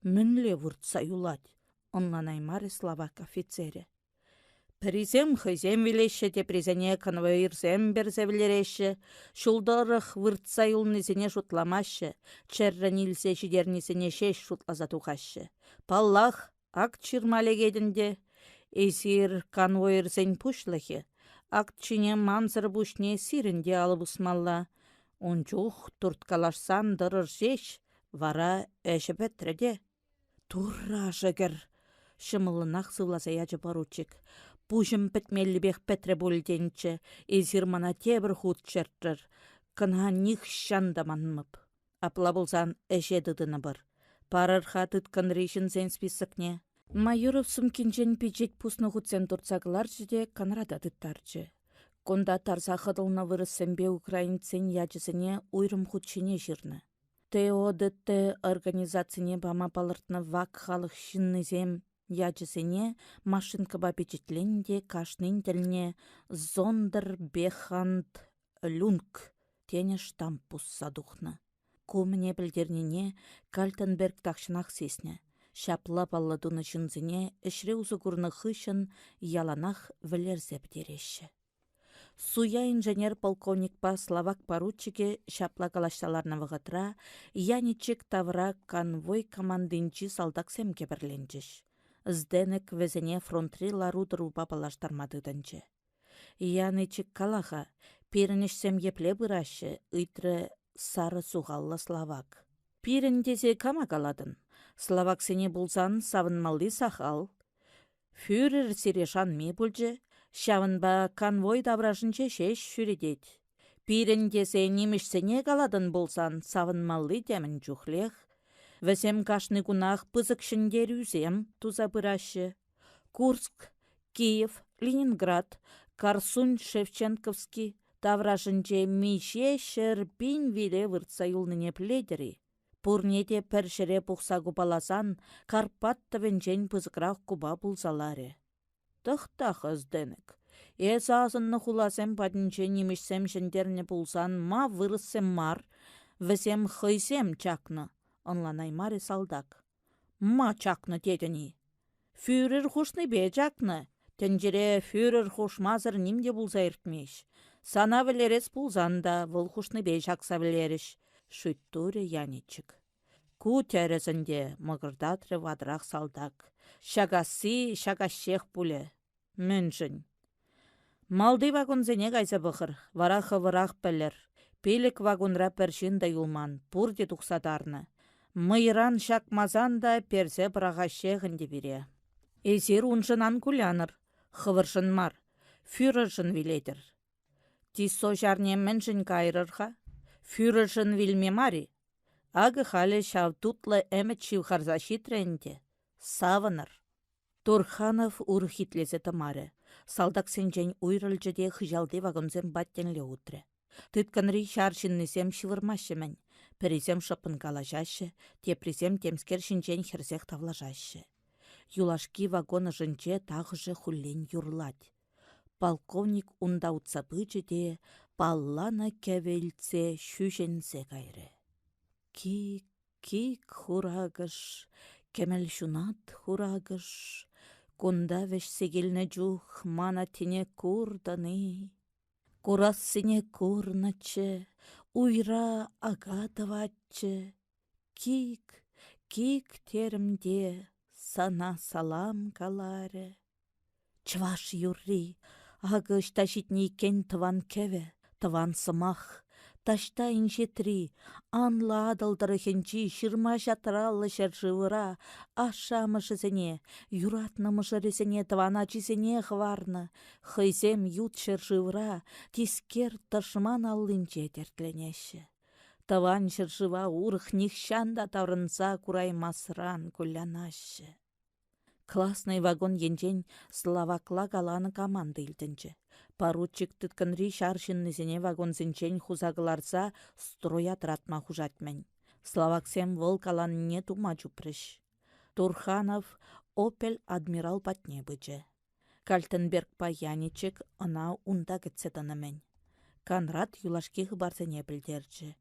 Мінле выртсаюлать, онланаймары словак офицере. Призем хызем вилеші те призене конвоирзем берзе білереші, шулдарых выртсаюлнызене шутламашы, чәррәнілсе жидернізене шеш шутлазатухашы. Паллах акт чирмалегедінде, эзир конвоирзен пушлахи, акт чине манзыр бушне сирінде алып усмалла. Ончух турткалашсан дырыр жеш, вара әші бәттірде. Турра жығыр, шымылынақ сывласа яжы баручик. Пужым бітмелі бек бәттірі бөлденчі, эзір мана тебір худ чәрттір. Кына них шандаманмып. Апла болсан әші дыдыны бір. Парырха тұткын рейшін зен списықне. Майоров сұмкенжен печет пусны худсен турцағылар жіде канрада дыттарчы. Конда тарса хыдылна вырысымбе украинцен ячысыне уйрым худшине жирны. ТОДТ организацияне бама балыртны вак халық шиннызем ячысыне машинкаба печетленде кашнын тіліне зондыр бехант люнг тене штампус садухны. Кумне білдернене Кальтенберг тақшынақ сесне. Шапла балладуны жынзыне ішре узугурны хышын яланах вілерзеп дереші. Суя инженер-полковникпа словак поручике шапла калашталарна вғытра, яничек тавра конвой командинчи салдак семке бірленчіш. Зденек везене фронтри ларудыру бабалаштармадыдынчы. Яничек калаха, пирінішсем епле бұрашы, ыйтры сары суғалла словак. Пиріндезе кама каладын? Словак сене бұлзан савынмалды сахал. Фюрер сирешан ме бұлжы? Шавынба конвой давражынче шеш шүредет. Пиріндесе немішсене каладын болсан савынмалды темін жүхлех. Весем кашны кунах пызыкшындер үзем туза бұрашы. Курск, Киев, Ленинград, Карсун, Шевченковский давражынче мише шерпин виле выртса юлныне пледері. Пурнете пәршіре пұқса купаласан Карпатты венчен пызықрақ куба бұлзалары. Тықтақ өзденік. Эз азынны хуласем падынче немешсем жендерне пулсан ма вырыссем мар, весем хыйсем чакны, онланаймары салдак. Ма чакны тетіні. Фюрер хушны бе чакны, тенжере фюрер хушмазыр нимде булса иртмеш. Сана вілерес пулзанда, выл хушны бе чакса вілеріш. Шүттуре яничік. Ку тәрізінде мығырдатры вадырақ салдак. Шагасы, шагашех пуле. Мөнжін. Малды вагонзене кайса бұқыр, вара хывырақ пәлір. Пелік вагонра пәршін да юлман, пұрде тұқсадарны. Мыйран шакмазан да персе бірағашеғінде бере. Эзер ұншынан күляныр, хывыршын мар, фюрершын виледір. Тисо жарне мөнжін кайрырға, фюрершын вилме мари. Ағы халі шавтутлы әмет шивхарзаши тренде. Савыныр. Турханов урхитлезе тамары. Салдак сенжен уйрылжыде хыжалды вагонзем баттенле утре. Тытканри шаршыннысем шывырмашымен. Перезем шопын калажашы, тепрезем темскер шинчен херзех тавлажашы. Юлашки вагоны жынче тағыжы хуллен юрлать. Полковник унда утсабычыде паллана кәвелце шүженсе кайры. Кик хурагыш, кемел шунат хурагыш, Кунда веш сегелне жух мана тине курданы. Курас сине курначы, уйра агатывачы. Кик, кик терімде сана салам каларе. Чваш юрри, агыш ташитни кен тыван кеве, тыван сымах. Ташта инжетри, анла адалдырыхенчи шырма жатыраллы шыржывыра, ашамышызене, юратнымышырызене тывана чизене хварны, хыйзем ют шыржывыра, тискер тышман аллинче тертленеші. Тыван шыржыва урых нихшанда таврынса кураймасран кулянаші. Классный вагон енчен словакла галаны команда илтінчі. Поручик тытканри шаршыннызене вагонзенчен хузагыларса строя тратма хужатмен. Словаксем вол каланне тума чупрыш. Турханов Опель адмирал патне бычы. Кальтенберг паяничек ына унда кетсетанамен. Конрад юлашки хыбарсене білдерчі.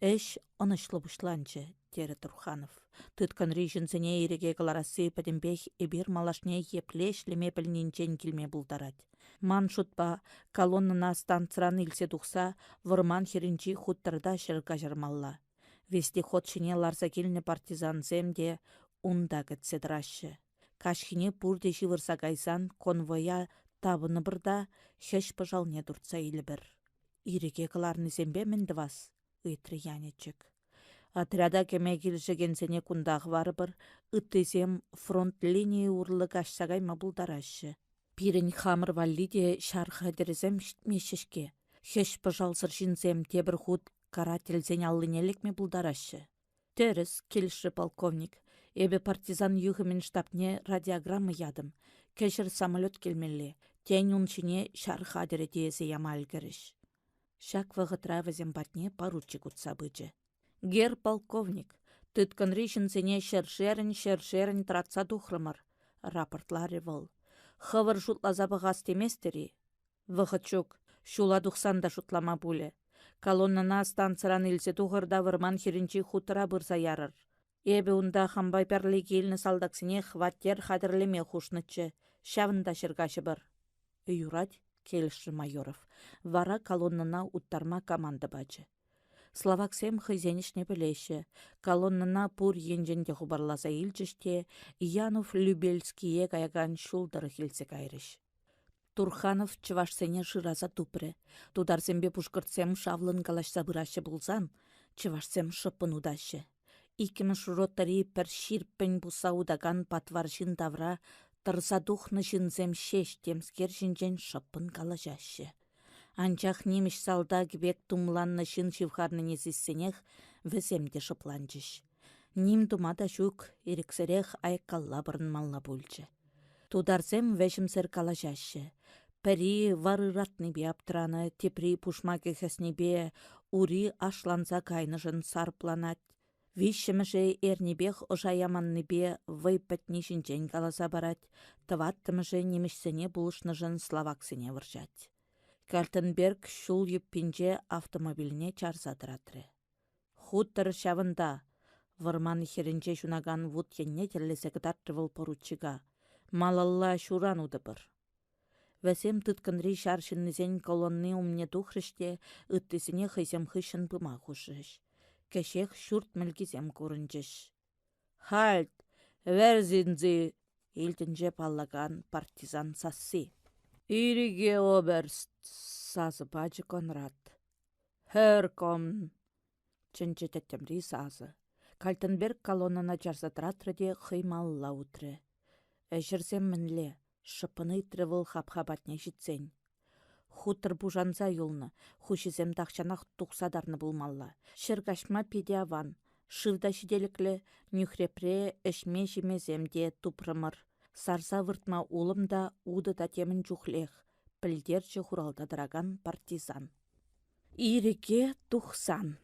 Эш онышлы бушланчы, тері Турханов. Тытканри жынсене иреге каларасы пәдімбех эбир малашне еплешлеме пілнинчен келме бұлдарад. Ман шутпа колоннына станцыран илсе тухса, вырман херінчи хуттарда шырға жармалла. Вести ходшыне ларса келіне партизанзем де унда кетседрашы. Кашхине пурде живырса кайсан конвоя табыны бірда хеш пыжалне дұртса илі бір. Иреге каларны зембе мінді вас, ыйтры янечек. Отряда кеме келжігенсене кундағы бары бір, ыттызем фронт линии урлы кашсагайма бұлдарашы. Пирен хамыр валлиде шарха дерезем шітмешішке. Хеш пыжалсыр жинзем тебір худ карательзен аллынелік ме бұлдарашы. Терес, келші полковник. Эбе партизан юхымен штабне радиограммы ядым. Кешір самолет келмелі. Тень уншыне шарха деретезе ямал керіш. Шак вғытра візем батне поручик утса бычы. Гер полковник, тыткан ришінсене шершерін тратса тухрымыр. Рапортлары выл. Хывыр жутлаза бұғас теместері. Вғычук, шула дұқсанда жутлама бұлі. Колоннана станцыран илсе тухырда вырман херінчі хутыра бұрса ярыр. Эбі унда хамбай пәрлі келіні салдақсыне хваттер хадырлеме хушнычы. Шавында шыргашы бір. Юрать, келіші майоров. Вара колоннана уттарма команда бачы. Словаксем хызенішне білеші. Колоннана пур енженде хубарласа илчіште, Янов Любельские каяган шулдары хилсе кайрыш. Турханов чывашсене жыраза тупры. Тударсембе пушкыртсем шавлын калашса бұрашы бұлзан, чывашсем шыпын удашы. Икіміш роттари пір ширппен бұса удаган патваршын тавра, тұрсадухны жынзем шеш темскер жынжен шыпын калажашы. Анчах немеш салда кебек тумланны шын шивхарны незіссенех віземде шыпланчыш. Ним тумада жүк ерексерех айкалла бұрынмалла бөлчі. Тударзем вәшімсір калажашы. Пәрі варыратны бе аптыраны, тепри пушма кехесіне бе ури ашланса кайнышын сарпланат. Вишіміше эрнебех ұжаяманны бе вайпәтні жінжен каласа барат, тываттымыше немешсене бұлышнышын словаксене выржат. Кальтенберг шул юппинже автомобиліне чарзадыратры. Хуттыр шавында, вырман херінче шунаган вуд енне терлесе кытартрывыл поручига. Малалла шуран удыбыр. Вәсем тыткынри шаршыннызен колонны умне тухрыште, ыттысыне хызем хышын пыма хушыш. Кешех шурт мілгізем көрінчіш. Хальт, вәрзінзі, елтінже паллаган партизан сасси. Ириге оберст, сазы бачы Конрад. Херком, чынчы тәттемри сазы. Кальтенберг колоннана жарзатыратрыде хыймалла утры. Әжірзем мінле, шыпыны трывыл хап-хабатне житсен. Хутыр бужанза юлны, хушизем тақчанақ тұқсадарны булмалла. Шыргашма педе аван, шывда шиделіклі, нүхрепре әшме жемеземде тупрымыр. Сарса выртма улымда уды да темін жүхлех, пілдерчі хуралдадыраган партизан. Иреке тухсан.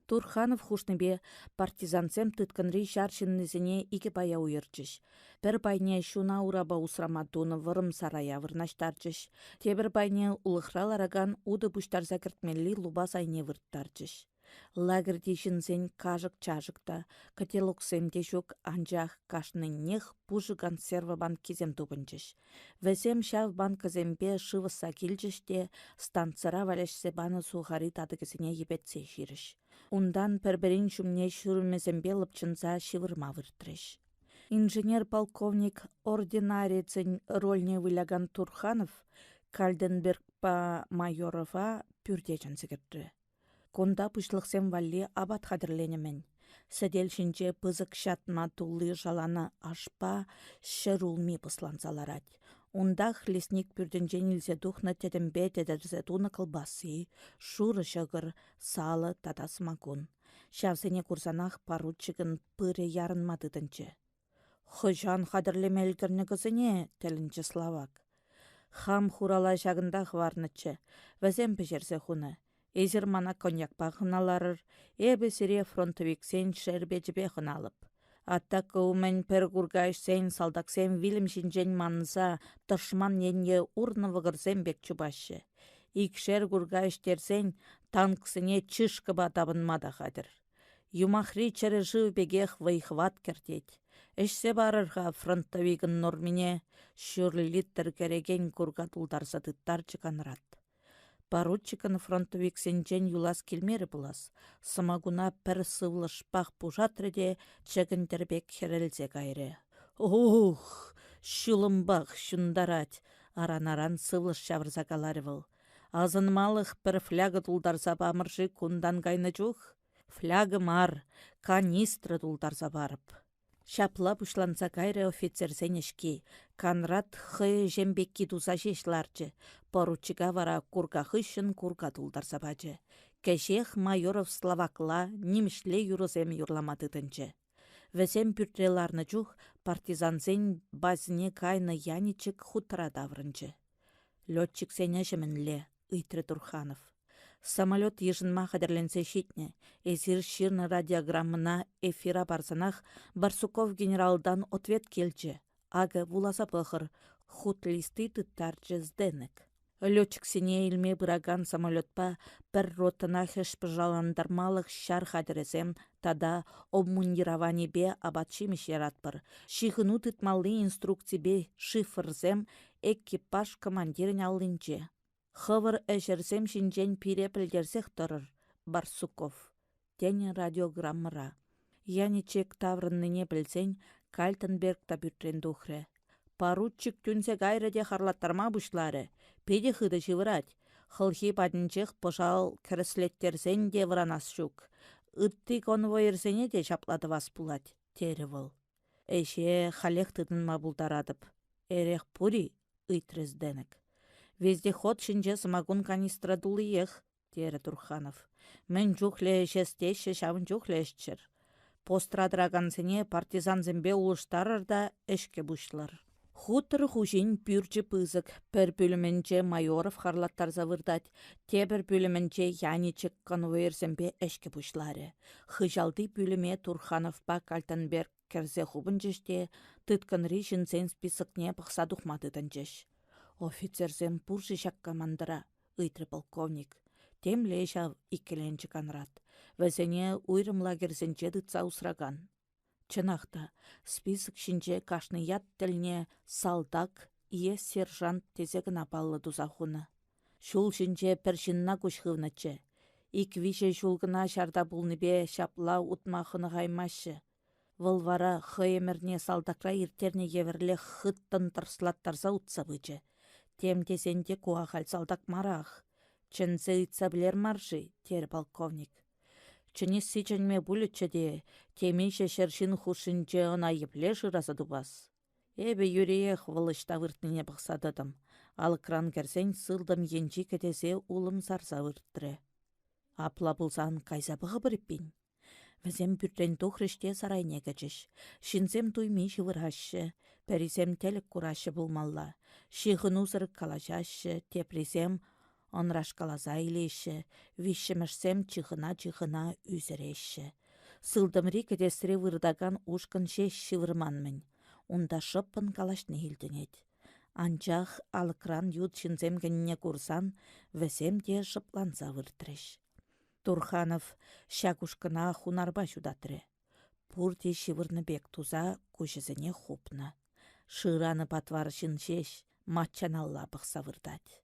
Турханов хушныбе партизансем тытканри шаршыннызіне ике бая уйырчыш. Бір байне шуна ураба усрамадуны вырым сарая вырнаштарчыш. Тебір байне улықрал араган уды бұштарза кіртмелі луба сайне вырттарчыш. Лагерде жінзен кажық-чажықта, кателоксемде жүк анжақ кашныннех пужы консерва банк кезем тупынчыш. Весем шав банк кезембе шывыса келжіште станцыра валешсе баны сухари тадығысыне ебетсе жиріш. Ундан пәрберін жүмне шүрмезембе лыпчынса шивырма выртрыш. Инженер-полковник ординарицын рольне выляган Турханов Кальденберг па майорова пүрдечін сігірді. Конда пышлықсем валли абат қадірленемен. Сәдел шинче пызык шатма тулы жаланы ашпа шырулми пыслансаларад. Ундах лесник пүрдінжен илсе духна тедімбе тедерзе туны кылбасы, шуры шығыр, салы тадас магун. Шавсене курсанах поручигін пыры ярынмадыдынчы. Хыжан қадірлемелгірні кызыне, тілінчі Словак. Хам хурала жағындақ варнычы, вәзем пежерсе хуны. Эзір мана коньякпа хыналарыр, эбі сире фронтовиксен шербечіпе хыналып. Атта көумен пер кургайшсен салдаксен вилім шинжен манса тышман енге урны вғырсен бек чубашы. Икшер кургайштерсен танксыне чышкыба табынмада хадыр. Юмахри чәрі жыв бегех вайхват кертет. Эшсе барырға фронтовигін нормине шүрлиттір кереген кургатулдарса тыттар чыканрат. Поручикын фронтовиксенчен юлас келмері бұлас. Сымагуна пір сывлышпақ пужатрыде чәгіндербек херелзе кайры. Ух, шулымбақ шундарать, аран-аран сывлыш шавырза каларывыл. Азынмалық бір фляга тулдарса бамыржы кундан кайны жух. Фляга мар, канистры тулдарса барып. Шапла пушланса кайры офицерсен ешки. Канрат хы жембекки туза жешларчы. Поручика вара курка хыщын курка тулдарса бачы. Кешех майоров словакла немішле юрызем юрламатыдынчы. Весем пүртреларны жух партизансен базіне кайны яничек хутра даврынчы. Летчик сене жемінле, ыйтры Турханов. Самолет ежынма қадерленсе шитне. Эзир ширны радиограммына эфира барсанах Барсуков генералдан ответ келчі. Ага вуласа пăхăр, хут листы тыттарчы зденек. Летчик сене илме быраган самолетпа пір ротына хэш пыжаландармалық шар хадересем тада обмундирование бе абатшимеш яратпыр. Шихыну тытмалы инструкции бе шифрзем экипаж командирін алынче. Хывыр әшерсем шинчен пире пілдерсек тұрыр. Барсуков. Тені радиограммыра. Яничек таврынныне білсен, Кальтенберг табюртрен духре. Поручик түнсе гайрыде харлаттарма бұшлары. Педе хыды жывырать. Хылхи падынчех пожал кіріслеттерсен де вранас шук. Үтті конвойерсене де шаплады вас пулать. Теревіл. Эше халех тыдынма бұлдарадып. Эрех пури ыйтрызденік. Вездеход шинче самогон канистра дулыех, тере Турханов. Мен жухле жестеші шавын жухле эшчір. Пострадырагансыне партизан зембе улыштарыр да эшке бұшлар. Хутыр хужин пүрчі пызык, пір бөліменче майоров харлаттар завырдать, тебір бөліменче яничек конвойер зембе эшке бұшлары. Хыжалды бөліме Турханов па Кальтенберг керзе хубын жеште, тытканри жінсен списыкне пықса дұхмадыдан жеш. Офицерзем пуржы шак командыра, ыйтры полковник. Темле жав икеленчі канрат. Вәзене уйрым лагерзенче дытса усраган. Чынақта, список шинче кашны ят тіліне салдак, ие сержант тезегін апаллы дузахуны. Шул шинче першинна күшхывнычы. Иквише шулгына шарда булныбе шапла утмахыны ғаймашы. Вылвара хыемерне салдакра иртерне еверле хыттын тырслаттарса утсабычы. Темтесенде куахал салдак марах. Чынсы ыйтса білер маржы, тер полковник. Чынес сиченме булычы де, темейше шершин хушинче она епле жыраса дубас. Эбе юреех вылышта выртныне бақсадыдым. Ал кран керсен сылдым енчи кетесе улым сарса вырттыры. Апла булсан кайса бұғы біріппен. Візем бүрден тухрыште сарайне кәчіш. Шинзем туйми жывырашы, пәрізем телік курашы булмалла. Шиғын узыр калажашы, тепризем онраш калаза илеші, вишемешсем чихына үзіреші. Сылдымри кәдесіре вырдаган ушкын шеш шывырманмын. Унда шыппын калашны хилдінет. Анчах алыкран ют шинзем кәніне курсан, вәсем де шыпланса выртрыш. Турханов шакушкына хунарба жудатыры. Пурте шивырны бек туза кушызыне хупна. Шыраны патвар шеш, матчаналла бұқса вырдать.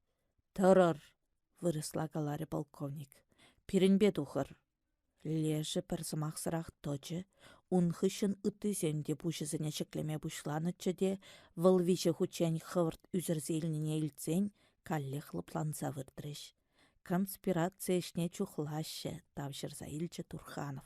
Тұрыр, вырыслагалары полковник. Пирінбе тухыр. Леші пірсымақ сырақ точы, унхышын үттізенде бұшызыне шеклеме бұшланычы де, вылвиші хучен хывырт үзірзеліне үлцен, калле хлыпланса вырдырыш. Конспирация ішне чухлашы, тавшырза илчі Турханов.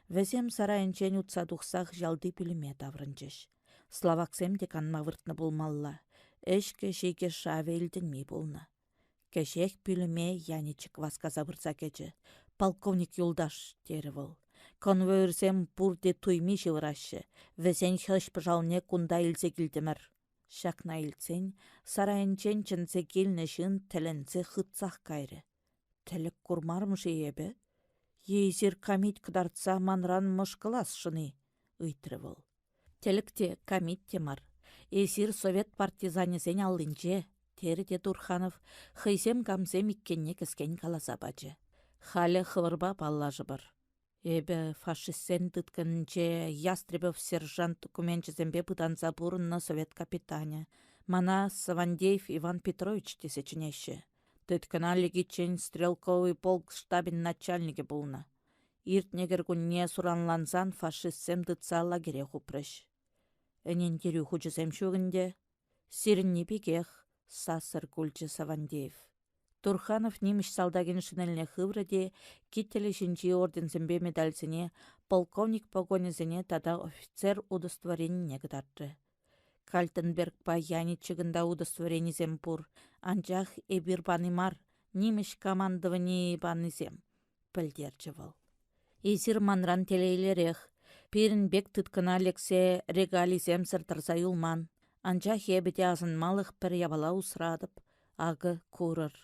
Вәзем сарайынчен утса тухсақ жалды піліме таврынчыш. Словаксем де канма выртны болмалла. Эшке шейке шаве илденмей болна. Кешек піліме яничік васказа вырса кечі. Полковник юлдаш, тері вол. Конвойырсем пурде туйми жывырашы. Вәзен хыш пыжалне кунда илсе кілдімір. Шакна илсен, сарайынчен чынсе келнішін тілінсе хытсақ кайры. Тілік курмармыш ебі? Езір камит кыдартса манран мышкылас шыны, ыйтры вол. Тілікте камит темар. Езір совет партизанезен алынче, терде Турханов, хыйсем камсем иккенне кіскен каласа бачы. Халі хывырба баллажы бар. Эбі фашистсен тытканче Ястребов сержант документчезембе пытанса бұрынна совет капитаня. Мана Савандеев Иван Петрович тесечінеші. Тыткана легичен стрелковый полк штабин начальнике болна. Иртнегер күнне суранлансан фашистсем тытса лагере хупрыш. Энен терю хучысем шөгінде, сирінне пекех, сасыр күлчі Савандеев. Турханов неміш салдаген шинеліне хыврыде, киттелі шинчи орденсембе медальсіне, полковник погонезіне тада офицер удостовереніне кыдарды. Кальтенберг па яничігінда удостоверенізем пур, анчах эбир банимар, неміш командование банизем, пілдерчі вол. Изір манран телейлерех, Пирінбек тыткына лексе регализем сыртырса юлман, анчах ебеде азынмалық пір ябала усрадып, ағы курыр.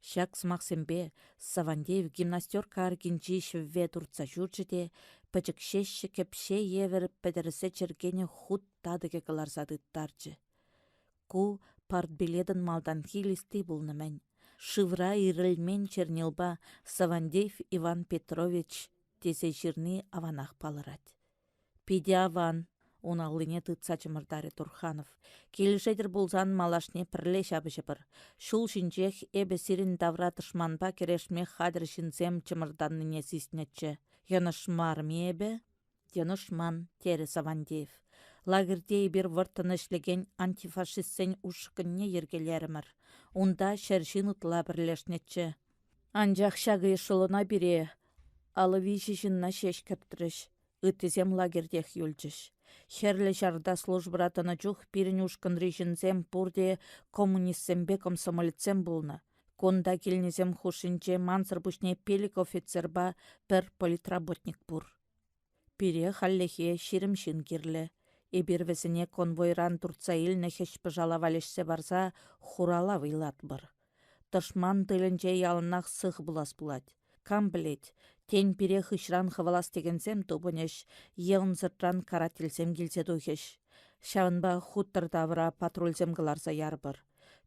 Шак смақсембе Савандеев гимнастерка аргинчи шевве турца жүрчіде, пәчікшеші кепше еверіп пәдірісі чергені худ тадыге кыларсадыттарчы. Ку партбиледін малдан хилисті болны мән. Шывра ирілмен чернилба Савандеев Иван Петрович тесе жирны аванақ палырад. Пиде аван, оналыне тытса чымырдары Турханов. Келішедір болзан малашне пірле шабышы бір. Шул шинчех эбе сирин давра тышманба керешме хадыр шинзем чымырданныне сиснетчі. Янышмар мебе? Янышман, тері Савандеев. Лагерде бір выртын ішлеген антифашистсен ушықынне ергелерімір. Онда шәршін ұтыла бірлешнетчі. Анжақ шағы шылына біре, алыви жишінна шеш кірттіріш. Үттізем лагердех юлчыш. Херлі жарда службыратына жух пирін ушкын режинзем пурде коммунистсембе комсомолецем болны. Конда келнезем хушинче мансыр бұшне пелік офицерба бір политработник бур. Пире халлехе ширимшин кирлі. Эбирвесіне конвойран турца илне хеш пыжала валешсе барса хурала вилат бір. Тышман тылінче ялынақ сық булас булад. Кам білет, тен пире хышран хывалас тегенсем тубынеш, еғын зыртран карателсем келсе духеш. Шавынба хуттыр давыра патрульзем кыларса ярбыр.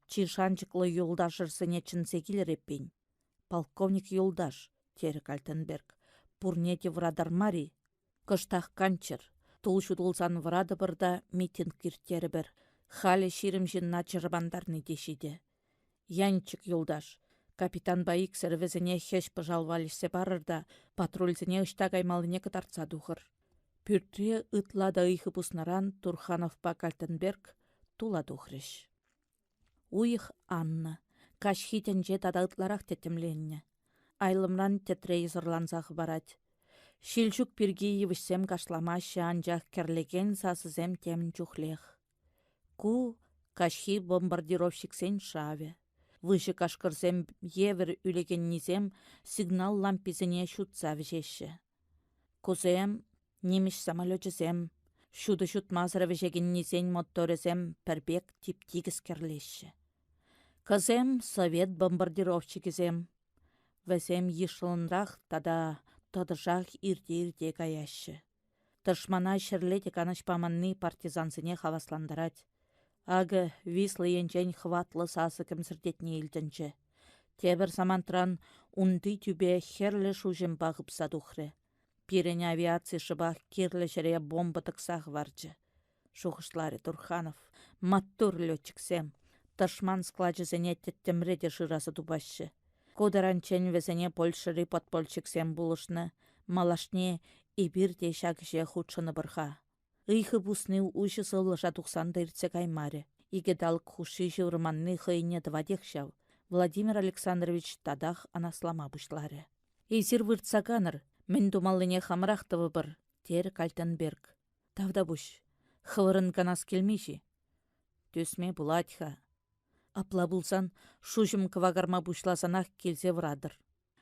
Чишанчыклы юлдашырсыне чынсе келереппен. Полковник юлдаш, тері Кальтенберг. Пурнете врадар мари. Кыштақ канчыр. Тулшудулсан врады бірда митинг кирттері бір. Халі ширимжін начырбандарны дешиде. Янчик юлдаш. Капитан Баик сәрвезіне хеш пыжалвалішсе барырда, патрульзіне ұштаг аймалыне кытартса дұғыр. Пүртре ытлада ыйхы пуснаран Турханов па Кальтенберг тула дұғырыш. Уйх Анна, кашхитенже тада ытларақ тетімленне. Айлымран тетрей зырланзағы барад. Шилчук пирги евішсем кашламашы анжақ керлеген сасызем темін чухлех. Ку кашхи бомбардировщиксен шаве. Выжы кашкырсем евер үлеген низем сигнал лампизіне шутса вжеші. Кузем, немеш самолетчезем, шуды шутмазыр вжеген низен моторезем пірбек тип-тигіз керлеші. Кызем совет бомбардировщикізем. Вәзем ешылынрақ тада тодыжақ ирде-ирде гаяшы. Тышмана шырледе канышпаманны партизансыне хавасландарад. Ағы вислы енчен хватлы сасы кімсірдетіне елдінші. Тебір самантран унды түбе херлі шужым бағып садухры. Пирен авиация шыбақ керлі жере бомба тықсақ варчы. Шуғышлары Турханов, маттур летчиксем, ташман складжызыне теттемреде жырасы тубашы. Кударанчен везене польшыры подпольчиксем булышны, малашне и бирде шагыше худшыны бұрға. Ыйхы бусны ұшы сылыша тұқсанды иртсе каймаре. Игедалк хуши жывырманны хыйне двадех шав. Владимир Александрович тадах анаслама бұшлары. Эзір выртсаганыр, мен думалыне хамрақтывы бір, тер Кальтенберг. Тавда бұш, хывырын канас келмеші. Төсме бұладьха. Апла бұлсан, шужым кывагарма бұшласанақ келзе врадыр.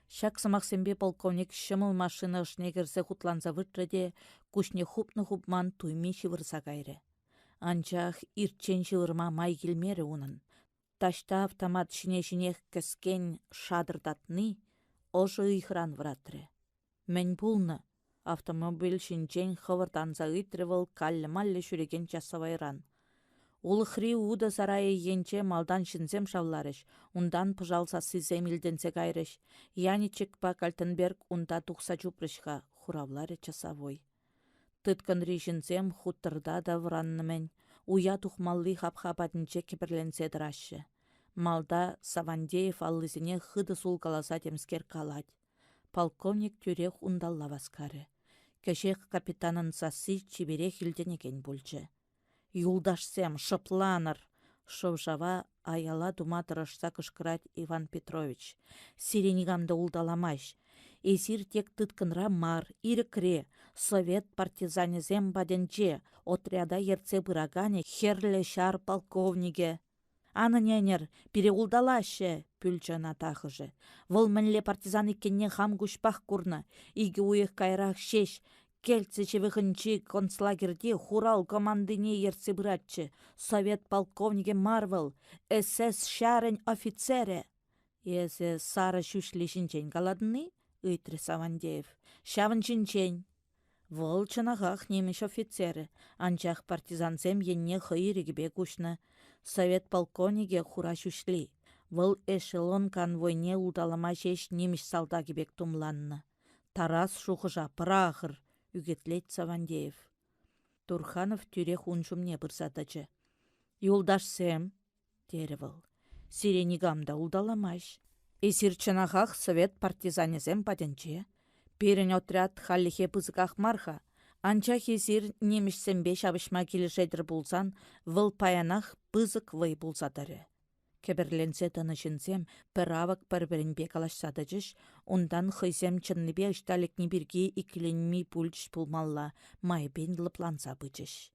Шак сымақсембе полковник шымыл машина шнегерсе хутланса выртрыде, кушне хупны хупман туймеші вырса кайры. Анчах ирчен жылырма май келмері унын. Ташта автомат шине-шинех кіскен шадырдатны, ожы ыйхран вратры. Мен пулны, автомобиль шинчен хывыртанса ыйтрывыл каллы-маллы шүреген часавайран. Улыхри уда сарайы енче малдан шинзем шавларыш, ундан пыжалса сызем илденсе кайрыш. Яничек па Кальтенберг унда тухса чупрышха, хуравлары часавой. Тыткан ришінзем хуттырда да враннымен, уя тухмалли хап-хапатынче кепірленсе дырашы. Малда Савандеев аллызіне хыды сулкаласа темскер калать. Полковник тюрех ундалла васкары. Кешех капитанын сасы чиберех илденеген бульчы. Юлдашсем, шыпланыр! Шовжава аяла дума тырышса кышкырать Иван Петрович. Сиренигамды улдаламаш. Эзир тек тыткынра мар, ирекре, совет партизанезем баденче, отряда ерце бырагане херле шар полковниге. Аны ненер, переулдалашы, пүлчана тахыжы. Выл мінле партизан иккенне хам гушпах курны, иге уйық кайрақ шеш, кельце чевыхынчы концлагерде хурал командыне ерце быратчы, совет полковниге Марвел, СС шарен офицере. Есе сары шүшлешінчен каладны? Ыйтры Савандеев. Шавын чинчен. Вол чынағақ немеш офицеры. Анчах партизансем енне хыйрегебе кушны. Совет полковниге хура шүшлі. Вол эшелон конвойне улдалама шеш немеш салда кебек тумланны. Тарас шухыжа пырағыр. Үгетлет Савандеев. Турханов тюрех уншумне бұрсадачы. Юлдашсем, тері вол. Сиренигамда улдаламаш. Эсир чынағақ совет партизанезем паденче. Перен отряд халлихе пызыках марха. Анчах эсир немешсембе шабышма келешедір булсан, выл паянах пызык вый булсадары. Кеберленсе тынышынсем, пір авак пір-бірінбе калашсадыжыш, ондан хыйсем чынныбе ышталекні бірге икіленмей пульч пулмалла, майбен лыпланса бычыш.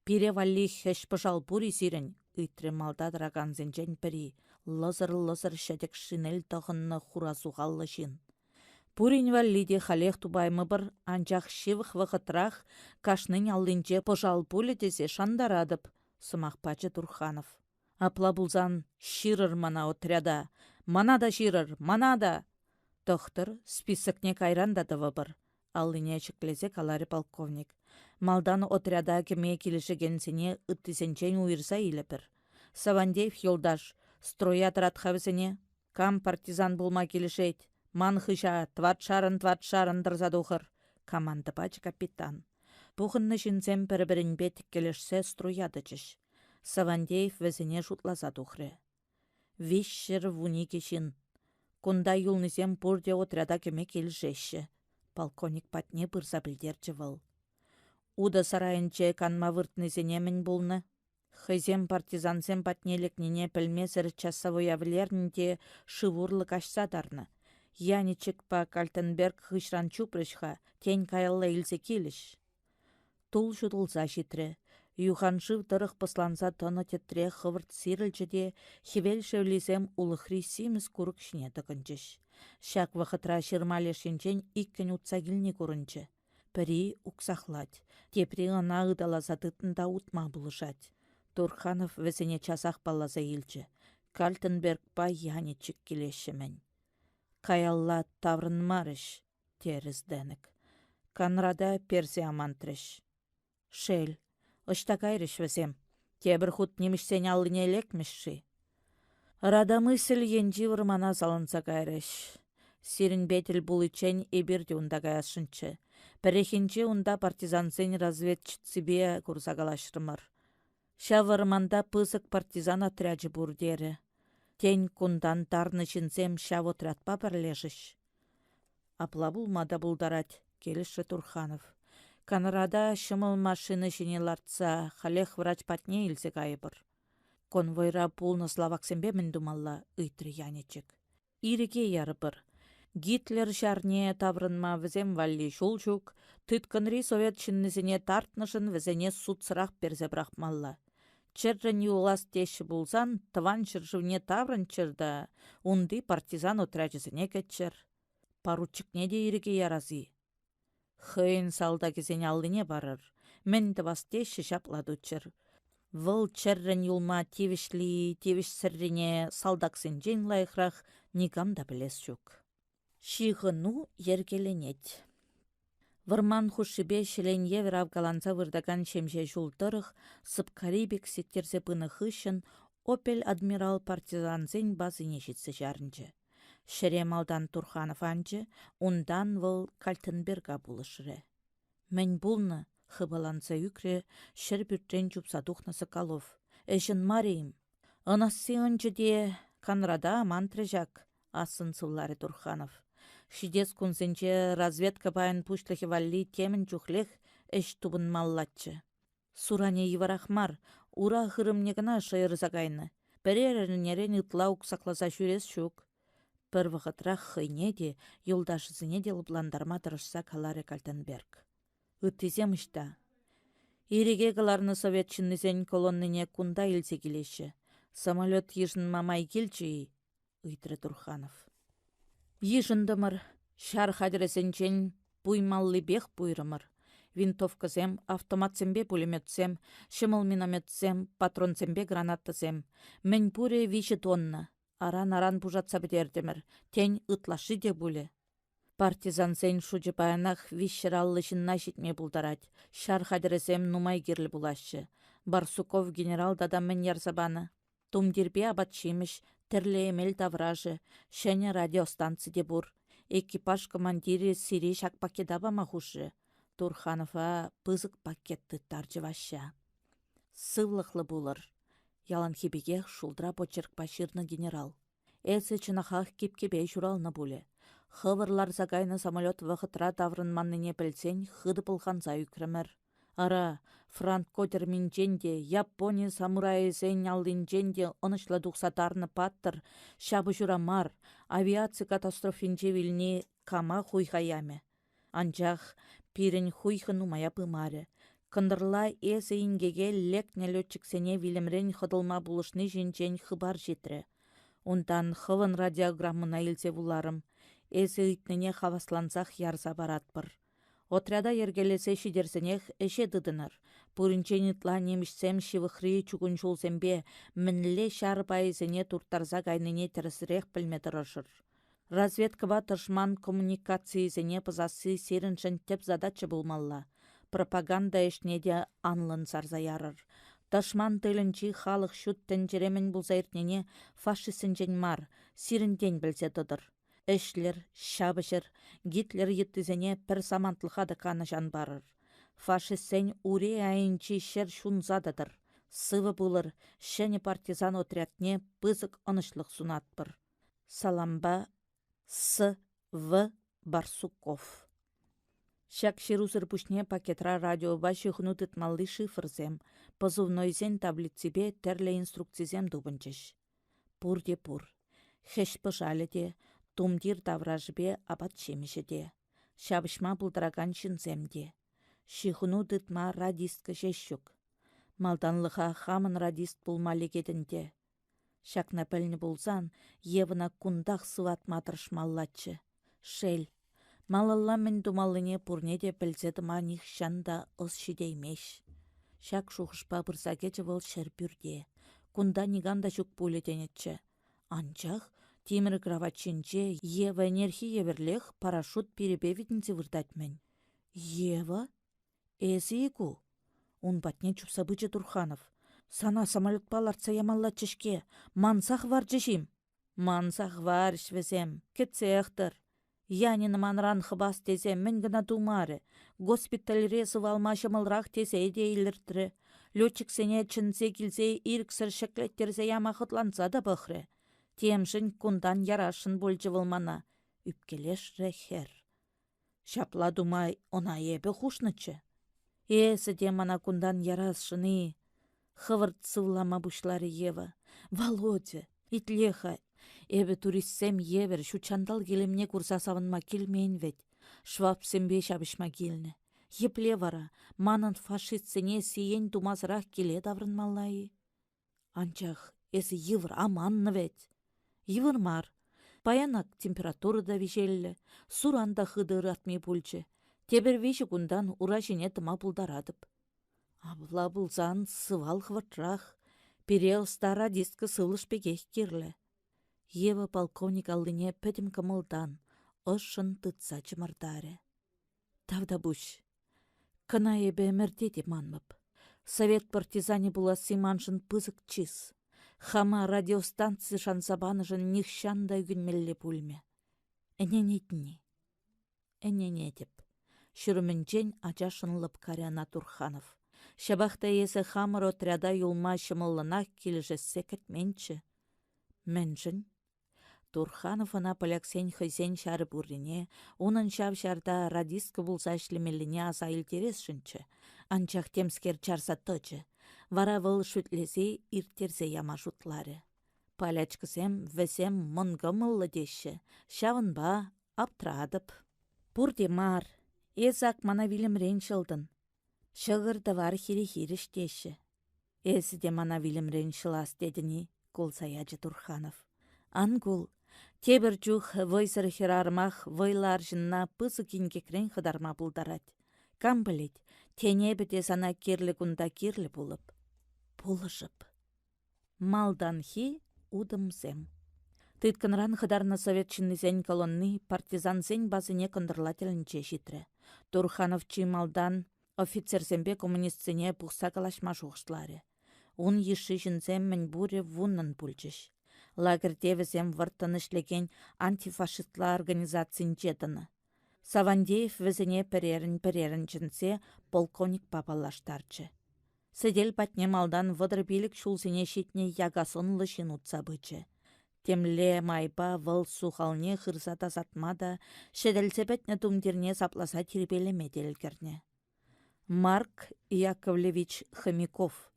Пире валли хэш пыжал бури сирен, ыйтры малда драганзенчен піри, лызыр-лызыр шәдек шинель тағынны хурасуғаллы жин. Пурин валлиде халех тубаймы бір, анчах шивых вғытрах, кашнын аллинче пыжал пулі десе шандарадып, сымақпачы Турханов. Апла булзан ширыр мана отряда. Мана да ширыр, мана да. Доктор списокне кайрандадывы бір. Аллине чеклезе калары полковник. Малдан отряда кеме келешегенсене ыттысенчен уйырса илепір. Савандеев йолдаш, строя тратхавесене. Кам партизан булма келешет. Ман хыша, тватшарын дырзадухыр. Команда пач капитан. Пухынны шинсем пір-бірін бет келешсе строядычыш. Савандеев везене жутлаза тухры. Вишшер вуни кешін. Кунда юлнызем пурде отряда кеме келжеші. Полковник патне бұрса білдерчі выл. Уда сарайынче канма выртнызене мен болны. Хызем партизансем патнелекнене пілмезір часовой авлернінде шывурлы кашсадарны. Яничек па Кальтенберг хышран чупрышха, тень каялла илсе келіш. Тул жудылза житрі. Юханшыв дырық пысланса тоны тетре хывырт сирілчіде, хевел шевлесем улықри симіз күрік шіне дықынчыш. Шак вақытра шырмале шинчен иккен утса келіне көрінчі. Пірі ұқсақлад, тепре ына ыдаласа тытында утма бұлышад. Турханов весене часақ балласа елчі. Кальтенберг па янечік келешімен. Каялла таврын марыш, теріз дәнік. Канрада персе амантрыш. Шел. Ышта кайрыш весем. Тебір худ немішсен алыне лекмешші. Рада мысль енжи вырмана салынса кайрыш. Сирин бетел булычен эбирде унда каяшынчы. Перехинче унда партизансен разведчицебе курсагалашрымыр. Шавырманда пызык партизан отряджы бурдері. Тень кундан тарны чинсем шав отрядпа бірлежіш. Апла булмада булдарать, келіші Турханов. Канарада шымыл машины жіне лартса, халех врач патне илсе кайыбыр. Конвойра пулны Словаксембе міндумалла ыйтры янечек. Иреге ярыбыр. Гитлер жарне таврынма візем валли шулчук, тыткынри совет чиннізіне тартнышын візене судсырақ перзе брахмалла. Черрен юлас теші булсан, тыван чыржывне таврын чырда, унды партизан отряджызіне кетчер. Поручикне де иреге яразы. Хыйын салда кезен аллыне барыр. Мен тывас теші шапладучыр. Выл черрен юлма тевішли сіррене салдаксын жен лайықрақ нигам да білес жүк. Шиғыну ергеленет. Вырман хушибе шелене вравгаланса вырдаган шемже жултырых сыпкарибек сектерзе пыны хышын Опель адмирал партизанзен базыне жетсі жарынчы. Шеремалдан Турханов анчы, ундан выл Кальтенберга булышыры. Мен булны, хыбаланса үкре, шер бүттен жупса тухна Соколов. Эшін марейм. Анасы анчы де канрада мантрыжак, асын сыллары Турханов. Шидес кунсенче разведка байын пушлыхи валли темін чухлех эш тубын маллатчы. Суране еварахмар, ура хырымне гына шайырза кайны. Перерернерен ытла уксакласа жүрес шук. Пір вғытрақ хыйне де, юлдашызыне де лыпландарма тырышса калары Кальтенберг. Ыттызем ышта. Иреге кыларны советчиннызен колонныне кунда илсе келеші. Самолет ежін мамай келчі, ыйтры Турханов. Ежіндімір, шар хадіресенчен буймаллы бех буйрымыр. Винтовкасем, автоматсембе пулеметсем, шымыл минометсем, патронсембе гранатасем. Мен пуре 5 тонна. Аран-аран пужатса бідердімір. Тень ытлашы де бұлі. Партизан сен шуджы баянақ вишшераллы жынна жетме бұлдарад. Шар хадіресем нумай керлі бұлашы. Барсуков генерал дада мен ярзабаны. Тумдербе абатшимыш, тірлі емел тавражы, шәне радиостанцы де бұр. Экипаж командири сири шак пакедаба махушы. Турханова пызык пакетті таржываща. Сывлықлы бұлыр. Ялан хебегех шулдра почерк паширны генерал. Эсі чынахах кепкебе журалны бұлі. Хывырлар загайны самолет вақытра таврынманныне білсен хыды пылханса үкремір. Ара, Франко терминченде, Япония самурайы сен алдинченде онышлы дұқсатарны паттыр, шабы журамар, авиация катастрофинче вилне кама хуйхаяме. Анчах пирен хуйхыну мая пымары. Кындырла эсі ингеге лекне летчиксене вилемрен хыдылма булышны жинчен хыбар жетірі. Ондан хывын радиограммына илсе буларым. Эсі үйтнене хаваслансах ярса баратпыр. Отряда ергелесе шидерсенех эше дыдыныр. Пуринченитла немішсем шивыхри чугунчулсембе мінле шарпайызене турттарза гайныне тересірек пілметірышыр. Разведкава тышман коммуникациязене пызасы серіншін теп задача булмалла. Пропаганда эшнеде анлын сарзаярыр. Тышман тылынчи халық шут тенжеремен булзайыртнене фашисінжен мар, сирінден білсе дыдыр. Эшлер, шабышыр, Гитлер еттізене пір самантлыхады каны жан барыр. Фашистсен уре айынчи шер шунзадыдыр. Сывы бұлыр, шәне партизан отрядне пызык онышлық сунатпыр. Саламба С.В. Барсуков. Шак шерусыр пушне пакетра радиоба шыхну тытмалли шифрзем, позывнойзен таблицебе терле инструкцизем дубынчыш. Пур. Хеш пыжаледе, тумдир тавражбе абат шемешеде. Шабышма бұлдыраган шинземде. Шыхну тытма радистка жешшук. Малданлыға хамын радист булмалегедінде. Шакна пәлні булзан, евына кундақ сыватматырш маллатчы. Шел. Малалла мен думалыне пурнеде пілзедіма нихшанда ыз шидеймеш. Шак шухышпа бұрзагечі выл шербюрде. Кунда ниганда жүк пуледенетчі. Анчах, темір кроватчинче Ева энергия верлех парашют перебевитінці вырдатмен. Ева? Эзі егу? Он батне чупсабычы Турханов. Сана самолет баларца ямалла чешке. Мансах вар жешим. Мансах вар швезем. Кетсеяқтыр. Янин манран хыбас тезем мен гына тумары. Госпиталь резы валмашымылрақ тесе дейліртірі. Летчик сене чынсе килсе ирксір шеклеттерзе ямақытланса да бұқры. Темшін кундан ярашын болжы вылмана. Үпкелеш рехер. Шапла думай она ебе хушнычы. Эсі де мана кундан ярашыны. Хывырт сывлама бушлары ева. Володя, итлеха. Эбі туристсем евер, шу чандал келемне курса савынма келмейін вет. Швапсембе шабышма келні. Епле вара, манын фашистсене сиен тумазырақ келе даврынмаллайы. Анчах, эсі евр аманны вет. Евр мар. Паянак температура да вежелі, суранда хыдыр атмей пульчы. Тебір веші кундан ура жіне тыма пулдарадып. Абла булзан сывал хватрах, перел стара дискі сылыш пегех керлі. Ева полковник алдыне пәтім кымылдан, ұшын тұтса чымырдаре. Тавда бұш. Кына ебе мәрдеде манмып. Совет партизани була симаншын пызык чиз. Хама радиостанция шансабанышын нихшанда үгінмелі пульме. Әненетіне. Әнене деп. Шүрімінчен ачашынлып Каряна Турханов. Шабақта есі хамыр отряда юлма шымылынақ келжессе кәтменші. Мэншін. Турханов ана поляксен хызен шары буррине, унын шавшарда радистка булса ішлемеліне аса илтересшінчі. Анчах темскер чарса тычы. Вара выл шүтлесе иртерзе яма жутлары. Палячкысем весем мұнгымылы деші. Шавынба аптырадып. Пурде мар. Эзак мана вилім реншілдін. Шығырды var хири-хиріш деші. Эзі де мана вилім реншілас дедіні, кул саячы Турханов. Ангул, тебір жух войсыр хирармах войлар жынна пысы кенгекрен хыдарма бұлдарад. Кам білет, тене біде сана керлі күнда керлі болып. Пулышып. Малдан хи удымсем. Тыткынран хыдарна советчиннізен колонны партизансен базыне кондырлателінче житрі. Турханов малдан офицерсембе коммунистсене пухса калашма жуғышлары. Он еші жінзем мен буре вуннан пульчыш. Лагерде візем варттанышлеген антифашистла организацин жетіні. Савандеев візіне перерін жінсе полковник папалаштарчы. Сыдел патне малдан вăдыр билік шулсене шитне ягасын лышын утса бычы. Темле майба вăл сухалне хырса тасатмада, шеделсе пәтне тумдерне сапласа тербелеме делгерне. Марк Яковлевич Хомяков,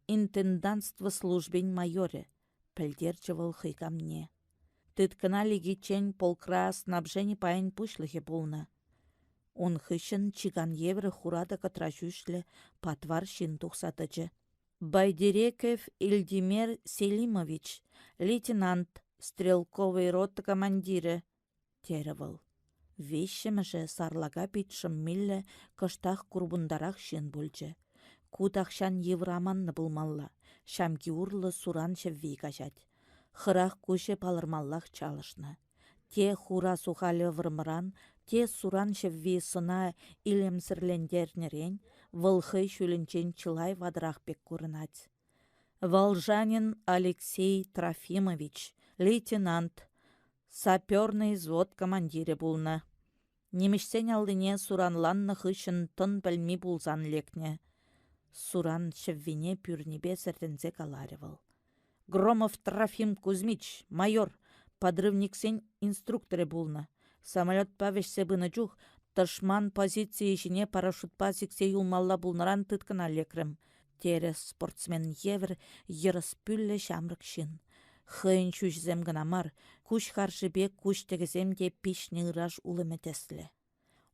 интендантство службень майоре, пәлдерчевал хыйкамне. Тыткына легичен полкра снабжени пайын пушлыхе болна. Он хыщын чиган евры хурада катрашушле патвар шин тухсатычы. Байдереков Ильдимер Селимович, лейтенант, стрелковый роты командиры, теревал. Вещемже сарлага питшым милле кыштах курбундарах шен бульчы. Кудахшан евраманны булмалла, шамки урлы суран шеввей кажать. Хырах куше палырмаллах чалышны. Те хура сухалі вырмыран, те суран шеввей сына илемсірлендернерен, вылхы шүлінчен чылай вадрах бек курынать. Волжанин Алексей Трофимович, лейтенант, саперный взвод командире булна. Немешсен алдыне суранланны хышын тын білмей булзан лекне. Суран шеввине пюрнебе сәртінзе каларевал. Громов Трофим Кузьмич, майор, подрывниксен инструкторы булна. Самолет павешсе быны жух, тышман позиции ішіне парашютпа сіксе юлмалла булнаран тыткына лекрім. Терес спортсмен евр ерыс пүллі шамрық шын. Хыйын шүшзем гынамар, күш харшыбе күш тегізем де пишні ыраш улыме тәслі.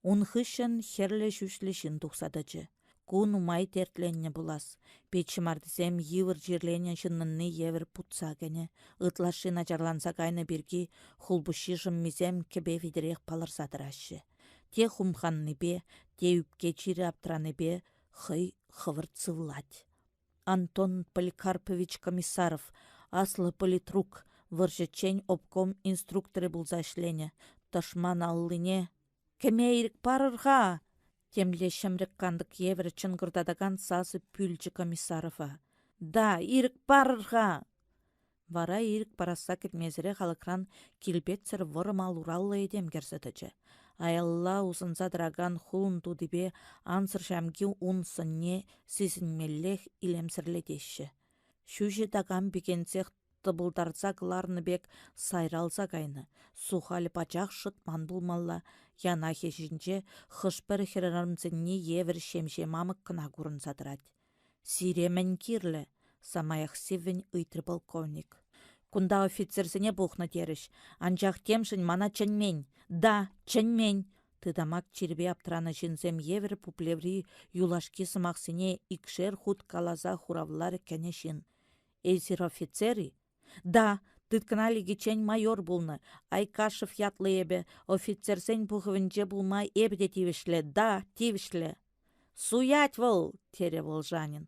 Он хышын херлі шүшлі шын тұқсадычы. Кун умай тертленне булас. Печі мардызем евр жирленен шыннынны евр путса гәне. Ытлашын ажарланса кайны бірге хулбуши жыммезем кебе видерех палырсадырашы. Те хумханны бе, те үпке чири аптраны бе, хый хывырт сывлать. Антон Поликарпович Комиссаров, аслы политрук, выржечен обком инструкторы булза ішлене. Ташман аллыне. Кемейрік парырға! Темле шемрек кандык еврі чынгырдадаган сазы пүлчі Комиссарова. Да, ирік барырға. Вара ирік бараса кетмезіре халықран килбетсір вырымал ураллы едем керсетічі. Аялла усынса драган хулын тудыбе ансыр шамки унсынне сізінмеллех илемсірлетеші. Шүші таган бекенсех тыбылдарса кыларны бек сайралса кайны. Сухалі пачақ шытман булмалла, яна хешінче хышпыр херарымцынне евір шемше мамык кына курын садырад. Сиремен кирлі, самаях севен ыйтры полковник. Кунда офицерсене бухна теріш, анчах темшін мана чэнмен. Да, чэнмен. Тыдамак чирбе аптраны жінзем евір пуплеври юлашки сымақсыне икшер худ калаза хуравлары кәнешін. Эзир офицери? Да, тыткынали гечен майор булны. Айкашев ятлы ебе, офицерсен пухывінже булмай эбде тивішлі. Да, тивішлі. Суять вол, тере волжанин.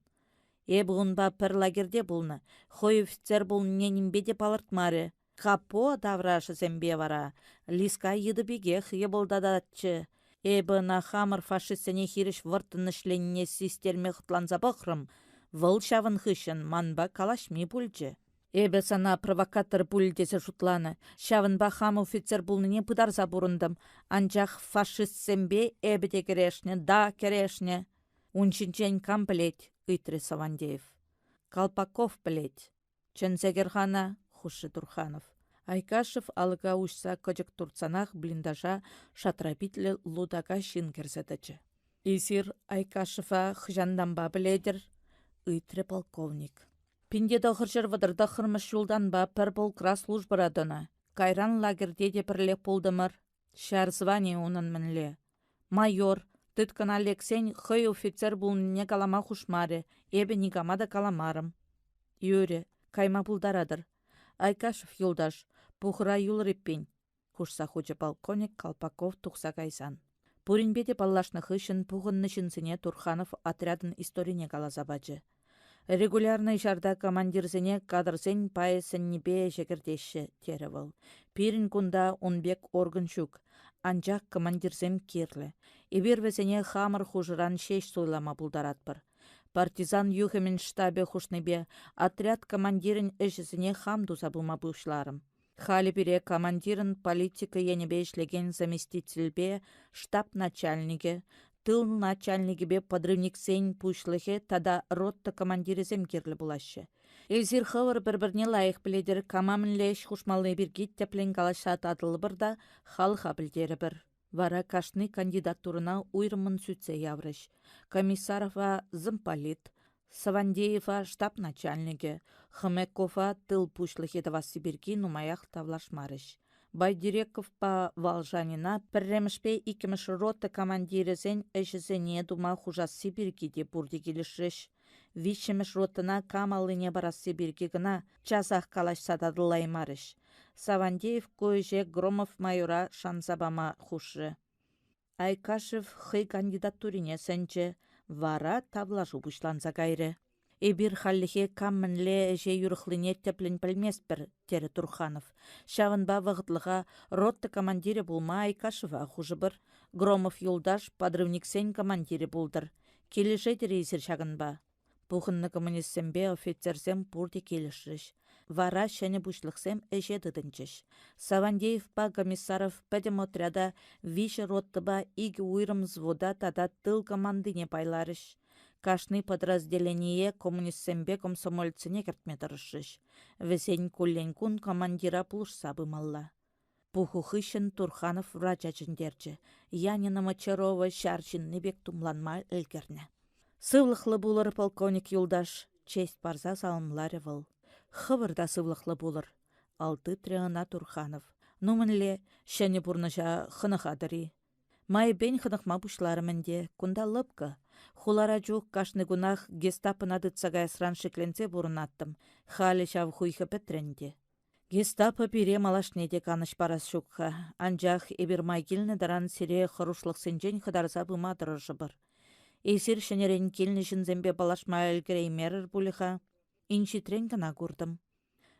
Эбі ғынба пір лагерде булны. Хой офицер бұл ненімбеде палыртмары. Капо даврашы зембе вара. Лиска еді беге хые болдадатчы. Эбі на хамыр фашистсене хиріш выртынышленне систерме хытланза бұқрым. Выл шавын хышын манба калашми бүлчі. Эбі сана провокатор бүлдесі жұтланы. Шавынба хам офицер бұлныне пыдарза бұрындым. Анчах фашистсембе эбі де керешне, да керешне. Унчинчен кам білет, үйтірі Савандеев. Колпаков білет. Чензегерхана, Хушы Турханов. Айкашев алыға ұшса көжік турцанах блиндажа шатрапитлі лудага шин керсетічі. Изир Айкашева хжанданба біледір, үйтірі полковник. Пинде дұғыржыр вадырда қырмыш юлданба пір полкра службарадына. Кайран лагерде де бірлек болдымыр. Шарзвани онын мінле. Майор, тыткан Алексень хый офицер бұлныне калама хушмары, эбе нигамада каламарым. Юре, кайма бұлдарадыр. Айкашев юлдаш, пухыра юл реппен. Хушса хучы полковник Колпаков тұқса кайсан. Пуринбеде баллашны хышын пухынны шынсыне Турханов отрядын историне калазабачы. Регулярный жарда командирзене кадрсен пайысыннебе жекердеші теревыл. Пирин кунда унбек органчук, анчақ командирзем керлі. Ибервесене хамыр хужыран шеш сойлама бұлдаратпыр. Партизан юхемен штабе хушнебе отряд командирин эшесіне хам дузабылма бұшларым. Халі бире командирин политика енебе ішлеген заместительбе штаб начальнике, тыл начальнигебе подрывник сен пушлыхе тада ротта командиризем керлі бұлашы. Элзир хывыр бір-бірне лайық біледір камамынлеш хушмалы біргет теплен калашат адылы бірда халыға білдері бір. Вара кашны кандидатурына уйрымын сүтсе яврыш. Комиссарова замполит, Савандеева штаб начальнике, Хмекова тыл пушлыхе давасы бірге нумаях тавлашмарыш. Байдиреков па Волжанина пірремішпе икіміш рота командирізен әшізене дума хужасы біргеде бұрды келішіш. Вишеміш ротына камалыне барасы бірге гына часах калаш сададылаймарыш. Савандеев көже Громов майора шансабама хушы. Айкашев хый кандидатурине сәнче вара тавлажу бұшланса кайры. Эбир халлихе каммінле әже юрықлыне теплін пілмеспір, тері Турханов. Шавынба вағытлыға ротты командире булма Айкашева хужы бір. Громов юлдаш подрывниксен командире булдыр. Келіше терейсір шағынба. Бұхынны коммунистсембе офицерсем бұрде келішіш. Вара шәне бұшлықсем әже дыдынчыш. Савандеев па комиссаров пәдем отряда виші роттыба игі уйрым звода тада тыл командыне пайларыш. Кашны подразделение коммунистсембе комсомольцыне кертметарышыш. Весен кулленкун командира пулышса бымалла. Пухухышын Турханов врачачындерчі. Янина Мочарова шарчынны бек тумланма өлгерне. Сывлықлы булыр полковник юлдаш, честь барза салымлары выл. Хывырда сывлықлы булыр. Алты тряғына Турханов. Нумынле, шәне бұрныша хынықадыры. Май бен хынықма бұшларымынде, кунда лыпка. Хулара жуқ кашны гунах гестапына дытсагай сран шекленце бұрынаттым. Халі шав хуйхы петренде. Гестапы пире малашнеде каныш парас шуққа. Анжақ эбір майгілні даран сире хырушлық сенжен хыдарза бұмадыры жыбыр. Эсир шенерен келні жынзембе балашма әлгіреймерір бұлыға. Иншитрен гына көрдім.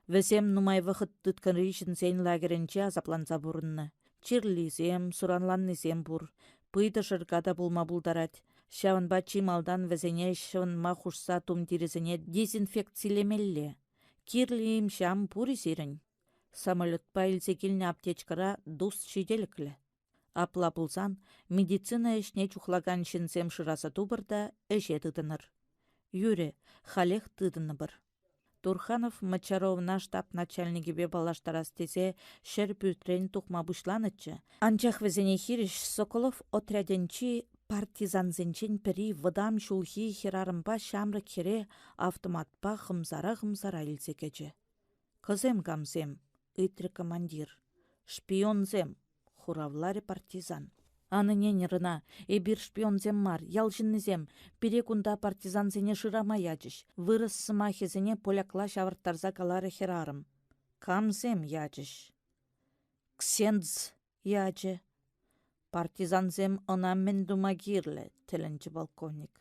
Весем нумай вақыт тұтканры жынзен лагерінче азапланза бұрынны. Чирлизем, суранланнызем бұр. Пыйды жыргада бұлма бұлдарад. Шавынба чималдан візене шывынма хушса тумдирізіне дезинфекцийлемелле. Кирлиім шам пури сирін. Самолетпа илзекілні аптечкара дус шиделіклі. Апла пулсан медицина ішне чухлаган шинсем шыраса тубырда эше тыдыныр. Юре, халех тыдыны бір. Турханов Мачаровна штаб начальнигебе балаштарас тесе шер пютрен тухма бушланычы. Анчах везене хириш Соколов отряденчи партизанзенчен пери выдам шулхи херарымба шамры кере автоматпа хымзара илсекече. Кызем камзем, ытры командир. Шпионзем, хуравларе партизан. Аныне нерына, эбир шпионзем мар, ялжыннызем, перекунда партизанзене шырама ячыш. Вырыс сымахезене полякла шавырттарза калары херарым. Камзем ячыш. Ксендз ячы. Партизанзем ына мен дума кирлі, тілінчі полковник.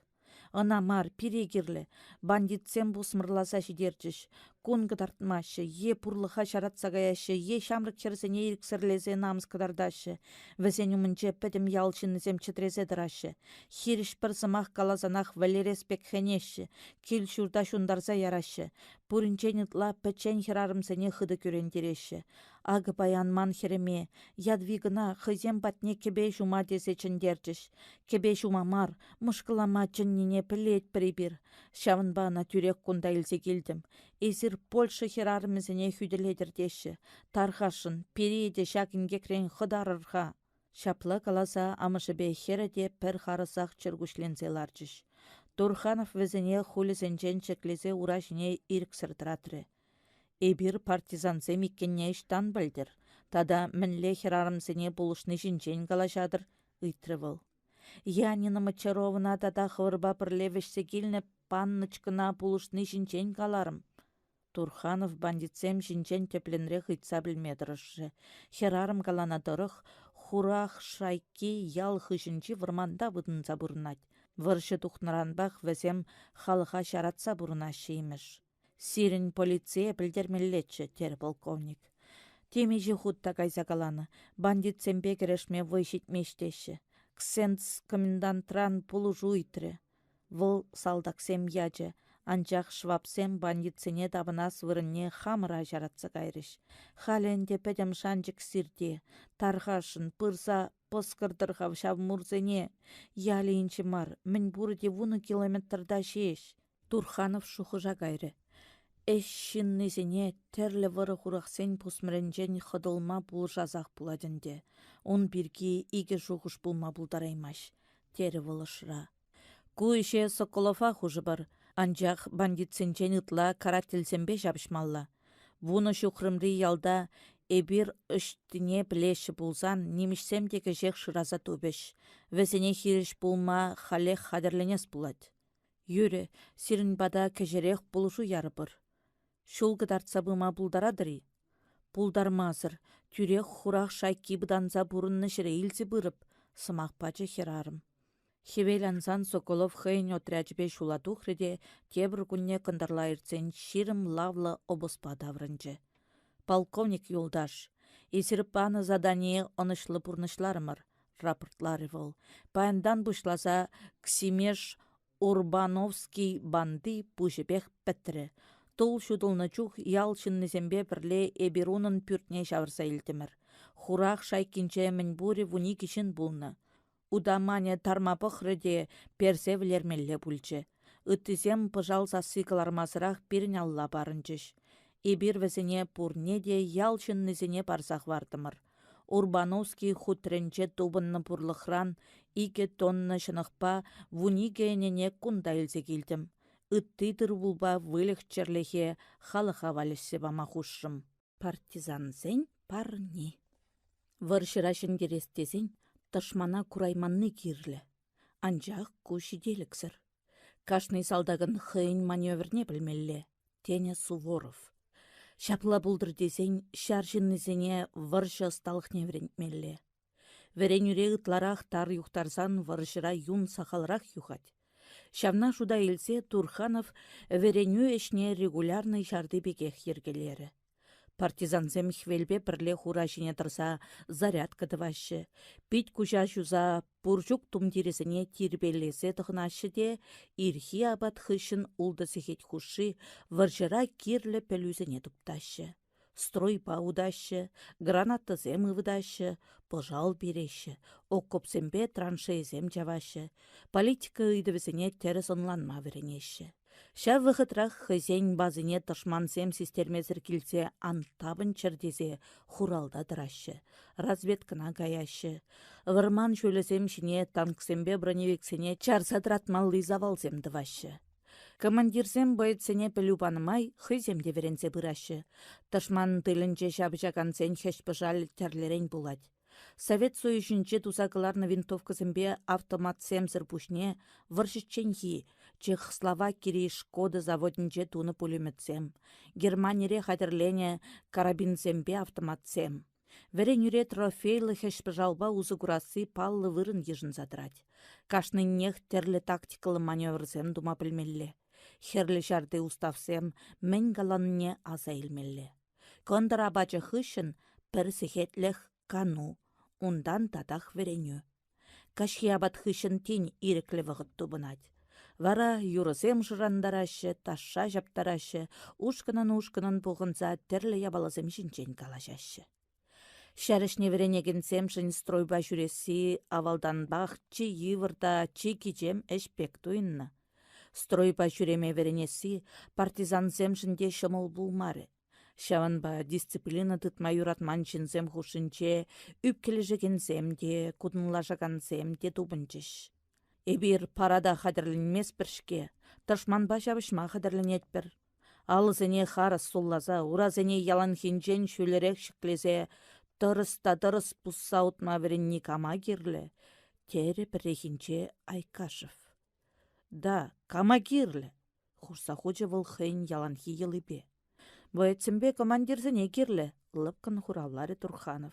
Ына мар пире кирлі, бандитсем бусмырласа шидерчіш. Кун кыдартмашы, е пурлыха шаратса гаяшы, е шамрык черсене ирксірлезе намыз кыдардашы. Візен умынче пәдім ялчынызем чытрезе дырашы. Хириш бір сымақ калазанақ валереспек хенеші. Кел шурда шундарза ярашы. Пурынчен ытла пәчен херарымсене хыды көрендереші. Ағы баянман хереме, ядвигына хызем батне кебе жума десе чындерчіш. Кебе жума мар, мұшқылама чыннене пілет бірібір. Шавынбана түрек кунда илзе келдім. Эзір Польша херарымызіне хүділедірдеші. Тархашын, перейде шакинге крен хыдарырға. Шаплы каласа амышыбе хереде пір харысақ чыргушлензеларчыш. Турханов візіне хулізенчен чеклезе урашыне ирксірдіратры. Эбир партизанзе миккенне іштан білдір. Тада мінле херарымзіне бұлышны жінчен калашадыр, ыйтрывыл. Янина Мачаровна тада хывырба пірлевішсе келіні паннычкына бұлышны жінчен каларым. Турханов бандитсем жінчен тепленре хытса білмедірішы. Херарым каланадырық, хурах шайки ял хышынчи вырманда бұдынса бұрынат. Выршы тухнаранбақ візем халыға шаратса бұрынашы имеш. Сирин полиция білдермеллетші, тер полковник. Темежі хутта кайса каланы, бандитсембе керешме вайшитмештеші. Ксенц комендантран пулу жуйтры. Выл салдаксем ячы. Анчах швапсем бандитсене табынас вырынне хамыра жаратса кайрыш. Халенде пәдем шанчык сирде, тархашын пырса пыскырдырғав шав мурзене. Ялейінші мар, мін бұрыде вуны километрда шеш. Турханов шухыжа кайры. Эшшіннезене тәрлі выры құрақсен пусмірінжен қыдылма бұл жазақ бұладынде. Он бірге иге жуғыш бұлма бұлдараймаш. Тері вылышыра. Куйше Соколова хужы бар. Анчах бандитсенчен ытла карательсембе жабышмалла. Вуны шухрымри ялда эбир үштіне білеші бұлзан немішсемдегі жек шыраза тубеш. Везене хириш бұлма халех хадерленес бұлад. Юре, сирін бада кәжерек бұлышу ярыбыр. Шулғы дартса бұма бұлдарадыры. Бұлдармазыр, түрек хурах шайки бұданза бұрынны жірі илзі бұрып, сымақ бачы херарым. Хевелянзан Соколов хейн отряджбе шулатухреде тебір күнне кындарлайырцен ширым лавлы обыспа даврынчы. Полковник юлдаш, есіріппаны задание онышлы бұрнышларымыр, рапортлары вол. Паяндан бұшлаза Ксимеш Урбановский банды пұжыбек пәттірі. Тул шудылны чух ялшыннызембе бірле эберунын пүртне шавырса илтімір. Хурах шайкинче мін бұри вуни кишін бұлны. Удамане тармапықрыде персе влермелле бүлчі. Үттізем пыжалса сыкалармасырақ бірін алла барынчыш. Эбир візіне пурнеде ялшыннызене барсақ вардымыр. Урбановский хутренче тубынны пурлықран, 2 тонны шынықпа вуниге нене кунда илзе келдім. Ыттыдыр булба вылық черлехе халыға валешсе бама хушшым. Партизанзен парни. Варшырашын керестезен ташмана курайманны кирлі. Анжақ кушиделіксір. Кашный салдағын хыйн маневрне білмелі. Тене Суворов. Шапла бұлдыр десен шаржыннызене варшы ысталықне верентмелі. Веренюре ытларақ тар юқтарсан варшыра юн сақалырақ юхать. Шавна шуда илсе Турханов вереню эшне регулярный жарды бекех ергелері. Партизанзем хвелбе бірле хура жіне тұрса зарядка дывашы. Пит кужа жуза пуржук тумдиресіне тирбелесе тұхынашы де, ирхи абат хышын улды сехет хуши варжыра кирлі пәлюзіне тұпташы. Стройпа удашы, гранатызем ывыдашы, пожал береші, оккопсембе траншейзем жавашы, политика ыйдывізіне теріс онланма веренеші. Ша вғытрах хызен базыне тышмансем систермезір келсе антабын чердезе хуралда дырашы, разведкана гаяшы. Вырман жөлізем шіне танксембе броневиксене чарсадратмаллы завалзем дывашы. Командирзем бойцене пілюбанымай хыземде верензе бұрашы. Тышман тылынче шабжакансен хешпыжал терлерен булать. Совет Союзінче тузакыларны винтовкасембе автомат-семзір пушне варшычченхи, Чехословакири Шкода заводінче туны пулеметсем. Германире хатырлене карабинсембе автоматсем. Веренюре трофейлы хешпыжалба узыгурасы паллы вырын ежін задрать. Кашныннех терлі тактикалы маневрсем дума білмелле. Херлі жарды уставсем мен галанне аза илмелле. Кондыр абачы хышын пір сехетлех кану, ундан татах вереню. Кашхи абат хышын тень иреклі вғыт тубынать. Вара юрысем жырандарашы, таша жаптарашы, ушкынан бұғынса терлі ябалазым жінчен калашашы. Шәрішне веренегенсем жын стройба жүресі авалдан бақ чи йывырда чи кичем әшпек туйынны. Стройба жүреме веренесі партизансем жінде шымыл булмары. Шаванба дисциплина тытма юратман жінзем хушынче, үпкележегенсем де, кудынлажагансем де тубынчыш. Эбир парада хадырленмес біршке, тышманба жабышма хадырленет бір. Алызыне харыс суллаза, уразыне ялан хинчен шөлерек шіклезе, дұрыс бұсса ұтма веренні кама керлі. Тері біррехінче Айкашев. Да, кама керлі. Хурса хоча выл хын яланхи еліпе. Бойцембе командирзіне керлі, лыпкын хураллары Турханов.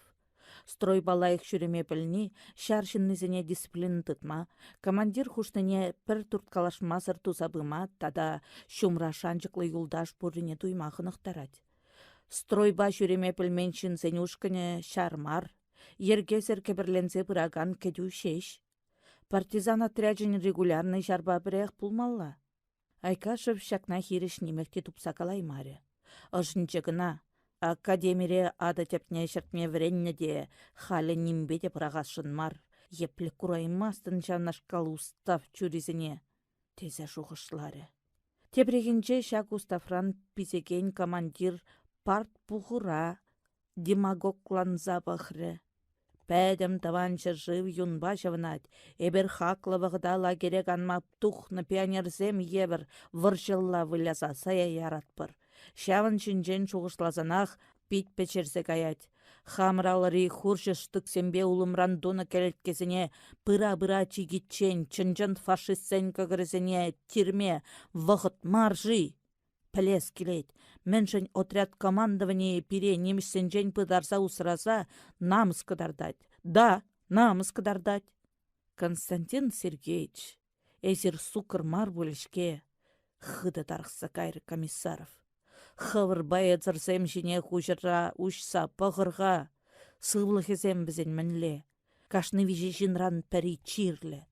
Строй балайық жүреме білні, шаршыннызіне дисциплин тұтма, командир хуштыне пір турткалашмасыр тузабыма, тада шумра шанчықлы юлдаш бұрыне туймағын ұқтарад. Стройба жүреме білменшін зенюшкіне шармар, ергезір кебірлензе бұраган кәдю шеш. Партизан отряджын регулярный жарба бірек пулмалла. Айкашев шакна хиріш немекте тупсакалай маре. Ожынчығына, академире ада тепне шертме вренне де халі нимбеде пырағашын мар. Еплі кураймастын жанашкал устав чуризіне. Тезе жуғышлары. Тебрегенче шак устафран пизеген командир парт пухура, демагогланза бахры. Пәдім таванчы жив юнба жавнать, эбір хаклы лагерек анмап тухны пионерзем евір выржылла выляза сая яратпыр. Шавын чинжен чуғышлазанақ пит печерзе гаять. Хамралары хуржыштык сембе улымран доны келеткезіне пыра-быра чигитчен, чынжын фашистсен көгірізіне тирме вғыт маржи. Пілес келет, міншін отряд командование пире немішсенжен пыдарса усыраза намыс кыдардать. Да, намыс кыдардать. Константин Сергеевич, эзір сукыр мар бөлішке, хыды тарқсы кайры комиссаров. Хывыр байыдзырсем жіне хужыра ұшса пағырға, сывлық езем бізен мінле, кашны вижі жинран пәрі чирлі.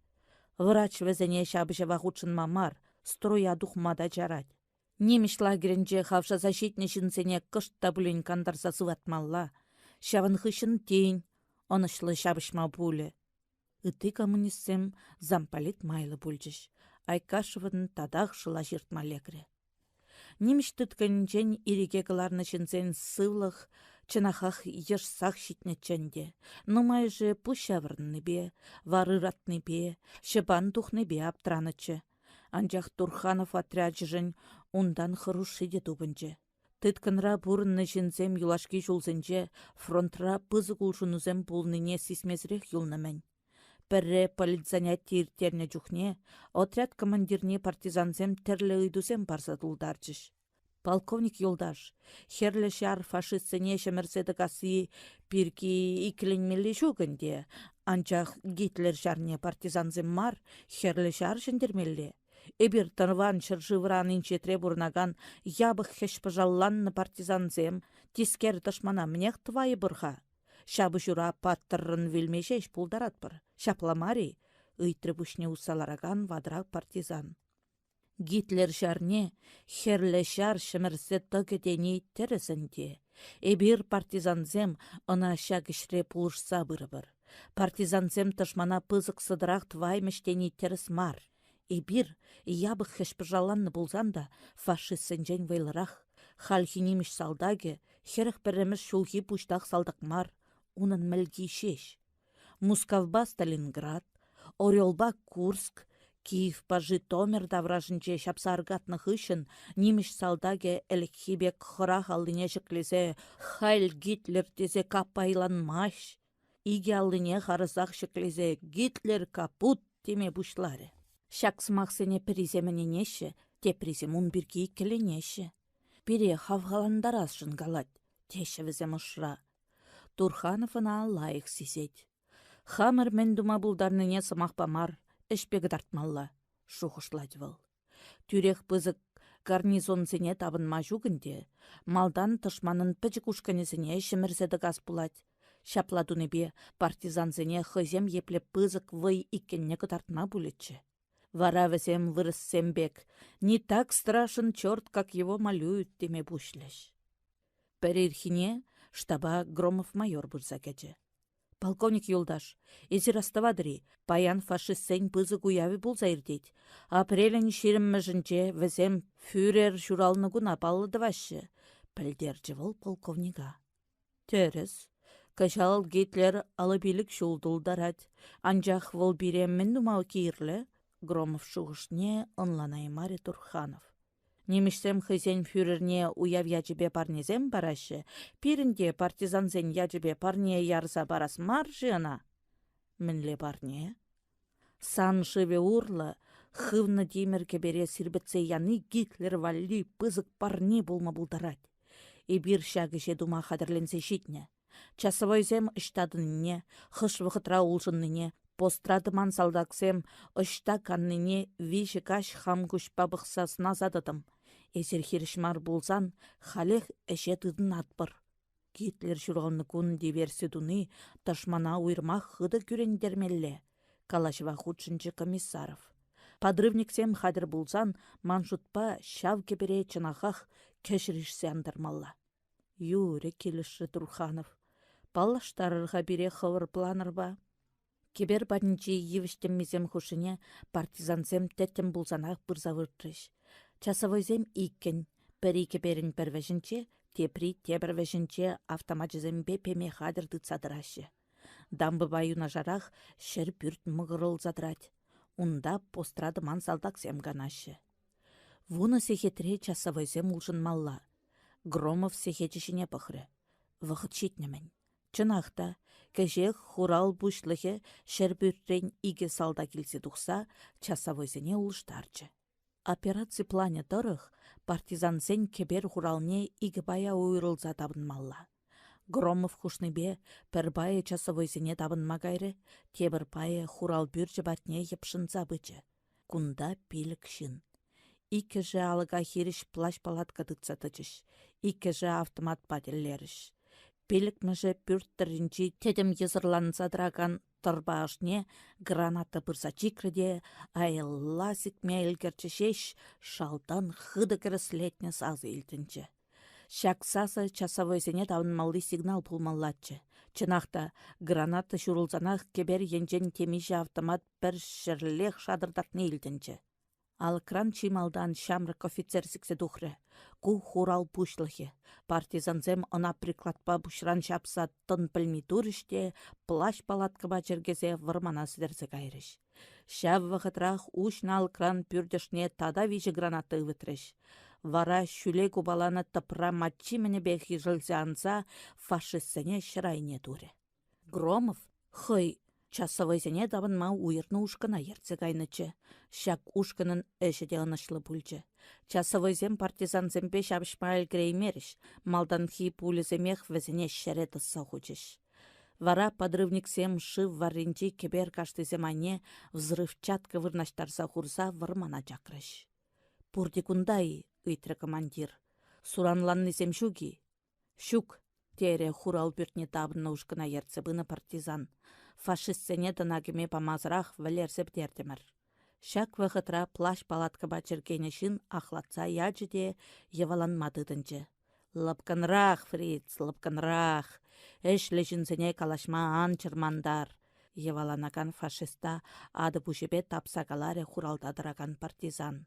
Врач візіне шабыжы вағучын мамар, строй адухмада жарать. Немеш лагерінже хавша защитне жінсене кышта бүлін кандарса сыватмалла. Шавын хышын тейін, онышлы шабышма бұлі. Үті коммунистсем зампалет майлы бүлжіш. Айкашевын тадақ шыла жыртма лекрі. Немеш түткінчен иреге кыларны жінсен сывлық, чынахах ешсақ шитнеченде. Нумай же пұшавырны бе, варыратны бе, шыбан тухны бе аптранычы. Анчах Турханов отряджын ундан хырушы де тубынчы. Тыткынра бұрынны жінзем юлашки жулзынче, фронтра пызы кулшынузем пулныне сисмезрех юлнымен. Пірре политзанятти иртерне жүхне, отряд командирне партизанзем терлі ыйдузем барсатылдарчыш. Полковник юлдаш, херлі шар фашистсене шемірседі касы пирки икіленмелі жүгінде, анчах Гитлер жарне партизанзем мар, херлі шар жіндермелі. Эбир тырван чыржывран инчетре бурнаган ябых хеш пожалланны партизанзем, Тискер тышмана мнех твайы бұрға. Шабы жура паттырын вілмешеш пулдарат бір. Шапламари, ыйтры бүшне усалараган вадрак партизан. Гитлер жарне, херлі жар шымірсе тұгедені тересінде. Эбир партизанзем ына шагышре пулышса бұры-бір. Партизанзем тышмана пызык сыдырақ тваймыштені терес мар. Эбир ябық хешпіжаланны бұлзанда фашистсенжен вайлырақ. Халхиниміш салдаге, херіх біріміш шулхи пуштақ салдық мар, унын мәлгі шеш. Мускавба Сталинград, Орелба Курск, Киев пажи Томер давражынче шапсаргатны хышын, ниміш салдаге әлікхибек хырах алыне жіклезе, Хайль Гитлер тезе капайланмаш. Иге алыне харызақ жіклезе, Гитлер капут теме бұшлары. Шаксмақсыне приземіне неші, те приземун біргі келенеші. Бире хавғаландарас жынгалад, теші візем ұшыра. Турхановына лайық сізет. Хамыр мен дума бұлдарныне сымақпамар, ішпегі дартмалла, шуғышладывал. Түрек бізік гарнизонзіне табынма жүгінде, малдан тышманын піжік ұшқанезіне шымірзеді газ бұлад. Шапладунебе партизанзіне хызем еплеп бізік вый иккенне кытартма бұлетші. Вара візем вырыссембек, не так страшен черт, как его малюют, теме бушлеш. Перерхине штаба Громов майор бұрза кәчі. Полковник Юлдаш, езі раставадыри, паян фашистсен пызы гуяви бұлза ердейд. Апрелін шерімі жінче візем фюрер журалны гуна палыды вашы, пілдерчі вол полковнига. Терес, кашал Гитлер алыбилік шулдулдарад, анжақ вол биреммен нумау кейірлі, Громов шуғышне онланай Мари Турханов. Немішсем хызен фюрерне уяв яжібе парнезем барашы, пирінде партизанзен яжібе парне ярса барас мар жына. Мінле парне? Сан живе урлы, хывны демерге бере сірбітсе яны Гитлер валли пызык парне болма бұлдарад. Эбир шагыше дума қадырленсе житне. Часовойзем іштадынне, хыш вғытра улжынныне, пострадыман салдаксем ұшта канныне виші каш хам күшпа бұқсасына задыдым. Эсер хирішмар болсан, халех әше тыдын атпыр. Гитлер жүрғанны күн диверсі дуны ташмана уйырмақ хыды күрендермелі. Калашыва худшынчы комиссаров. Подрывниксем хадыр болсан, маншутпа шав кебере чынахах кәшірішсе андырмалла. Юре келіші Турханов. Палаштарырға бере хывыр планыр ба? Кебер бадынчи евіштеммезем хушыне партизансем тәттем бұлзанақ бұрзавыртрыш. Часовойзем иккен, пәрі кеберін пәрвәжінче, тепри тебірвәжінче автоматжызем бепеме хадырды цадырашы. Дамбы баюна жарах шыр бүрт мұғырыл задрать. Унда пострадыман салдаксем ганашы. Вуны сехетре часовойзем улжынмалла. Громов сехетішіне пықры. Вғыт шетнемен. Чынақта, кәжек хурал бұшлығы шәрбүрттен иге салда келсе тұқса, часовойзене ұлыштарчы. Операция плане тұрық, партизансен кебер хуралне иге бая ойырылза табынмалла. Громов хушныбе пір бая часовойзене табынма гайры, тебір бая хурал бүрчі батне епшынза бычы. Кунда пелік шын. Ике же алыға херіш плащ палатка дыцатычыш, ике же автомат пателлеріш. Пелік мүжі пүрттірінчі тедім езырланса драган тұрбашне граната бұрса чикріде айылла сікме әлгерчішеш шалдан хыды кіріслетне сазы елтінші. Шаксасы часовойзене тавынмалды сигнал пулмаллатчы. Чынақта граната шурулзанақ кебер енжен темеші автомат бір шырлех шадырдатны елтінші. Ал кран чималдан шамрык офицер сіксе дұхры. Ку хурал пушлығы. Партизанзем она прикладпа бушран шапса тын пілмей турыште, плащ палатка бачергезе вырмана сідерзі кайрыш. Шав вғытрах ушна ал кран пүрдішне тада вижі гранаты вітріш. Вара шүле кубаланы тыпра матчи мене бәхи жылзе анса фашистсене шырайне туре. Громов, хый, часовойзене табынма уйырны ушкына ерце кайнычы. Шак ушкынын әшеде ынышлы бүлчі. Часовойзем партизанземпе шабышма әлгіреймеріш, малдан хи пуліземех візіне шәрет ысса хучыш. Вара подрывниксем шыв варринчи кебер каштыземане взрывчатка вырнаштарса хурса вырмана чакрыш. Пурди кундай, ыйтры командир. Суранланнызем шуги. Щук, тере хурал бюртне табынны ушкына ерцебыны партизан. Фашистсене тынакеме памазырах вілерсеп дертемір. Шак вғытра плащ палатка бачыркені шын ахлатса яджыде еваланмадыдынчы. Лыпкынрах, фриц, лыпкынрах. Эшлі жінзіне калашма анчырмандар. Еваланаган фашиста ады пушепе тапсагаларе хуралдадыраган партизан.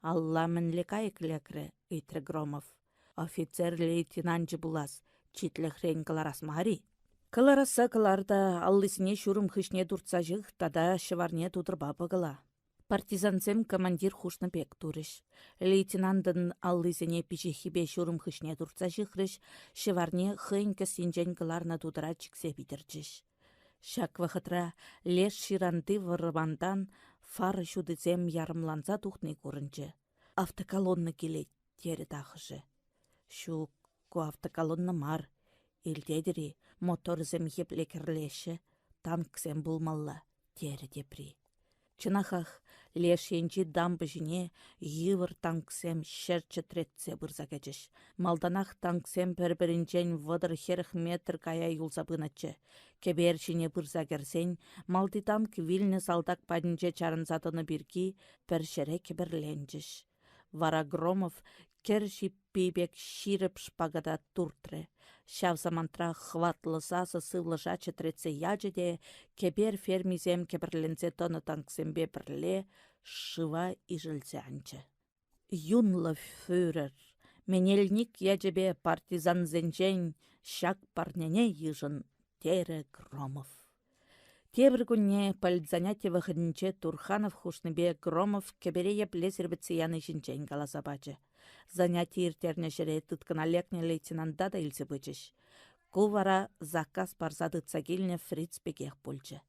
Алла мінлі кайык-лекрі, үйтірі Громов. Офицер лейтенанчы булас, читлі хрен кыларасмари. Кылараса кыларда аллысыне шурым хышне дуртса жық, тада шыварне тудырба бұғыла. Партизанцем командир хушны пек турыш. Лейтенантын аллысыне пичехибе шурым хышне дуртса жықрыш, шыварне хынька синжен кыларна тудыра чіксе бітірчіш. Шак вақытра леш ширанды вырывандан фары шудызем ярымланса тухны көрінчі. Автоколонны келет, тері тахышы. Шук, ку автоколонны мар. Илдедірі моторзем еплекерлеші, танксем булмалла, тері депри. Чынахах лешенчі дамбы жіне йывыр танксем шерчі третсе бұрза кәчіш. Малданах танксем бір-бірінчен вадыр херх метр кая юлса бынатчы. Кебер жіне бұрза керсен, малды танк вилні салдак падінче чарынсатыны біркі пәршере кеберленчіш. Вара Громов керші пейбек ширып шпагада туртры. Шав замантра хватлы сасы сывлыша четретсе яджеде, кебер фермизем кеберленсе тоны танксембе бірле, шыва ижілсе анчы. Юнлы фюрер, менелник яджебе партизан зенчен, шак парнене ежын, тері Громов. Тебір күнне политзанятте вахынче Турханов хушныбе Громов кебере еплесір бітсияны жінчен каласа бачы. Занятие иртерне жере тыткына лекне лейтенанда да илсе бычыш. Кувара заказ барса тытса келне фриц бекех пульчы.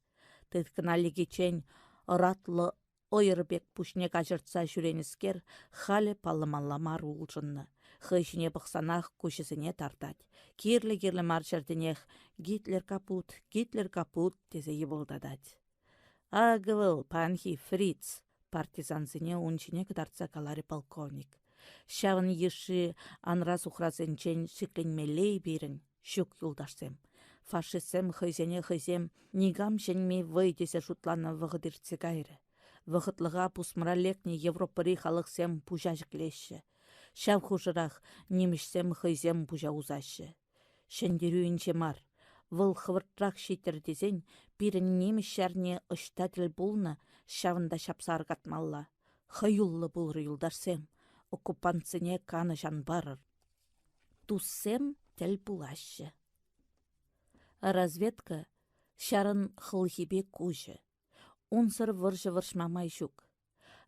Тыткына легечен ыратлы ойырбек пушне кажыртса жүреніскер халі палымалламар улжынны. Хышыне бұқсанақ көшісіне тартать. Кирлі маршарденех Гитлер капут тесе еболдадать. Агывыл, панхи, фриц, партизанзыне унчине кыдартса калари полковник. Шавын еші анра сухразенчен шикленмелей берін, шук юлдашсем. Фашистсем хызене нигам женме вайдесе шутланы вғыдыртсе кайры. Вғытлыға пусмыра лекне Европари халықсем пужа жіклеші. Шав хужырақ немішсем хызем пужа узашы. Шендерюінче мар. Выл хывыртрақ шетердезен бірін неміш шәрне ұштатыл бұлны шавында шапсар қатмалла. Хайуллы бұлры юлдарсем. Оккупантсыне каны жан барыр. Туссем тәл булашы. Разведка шарын хылхибе кужы. Унсыр выржы-выршмамай жүк.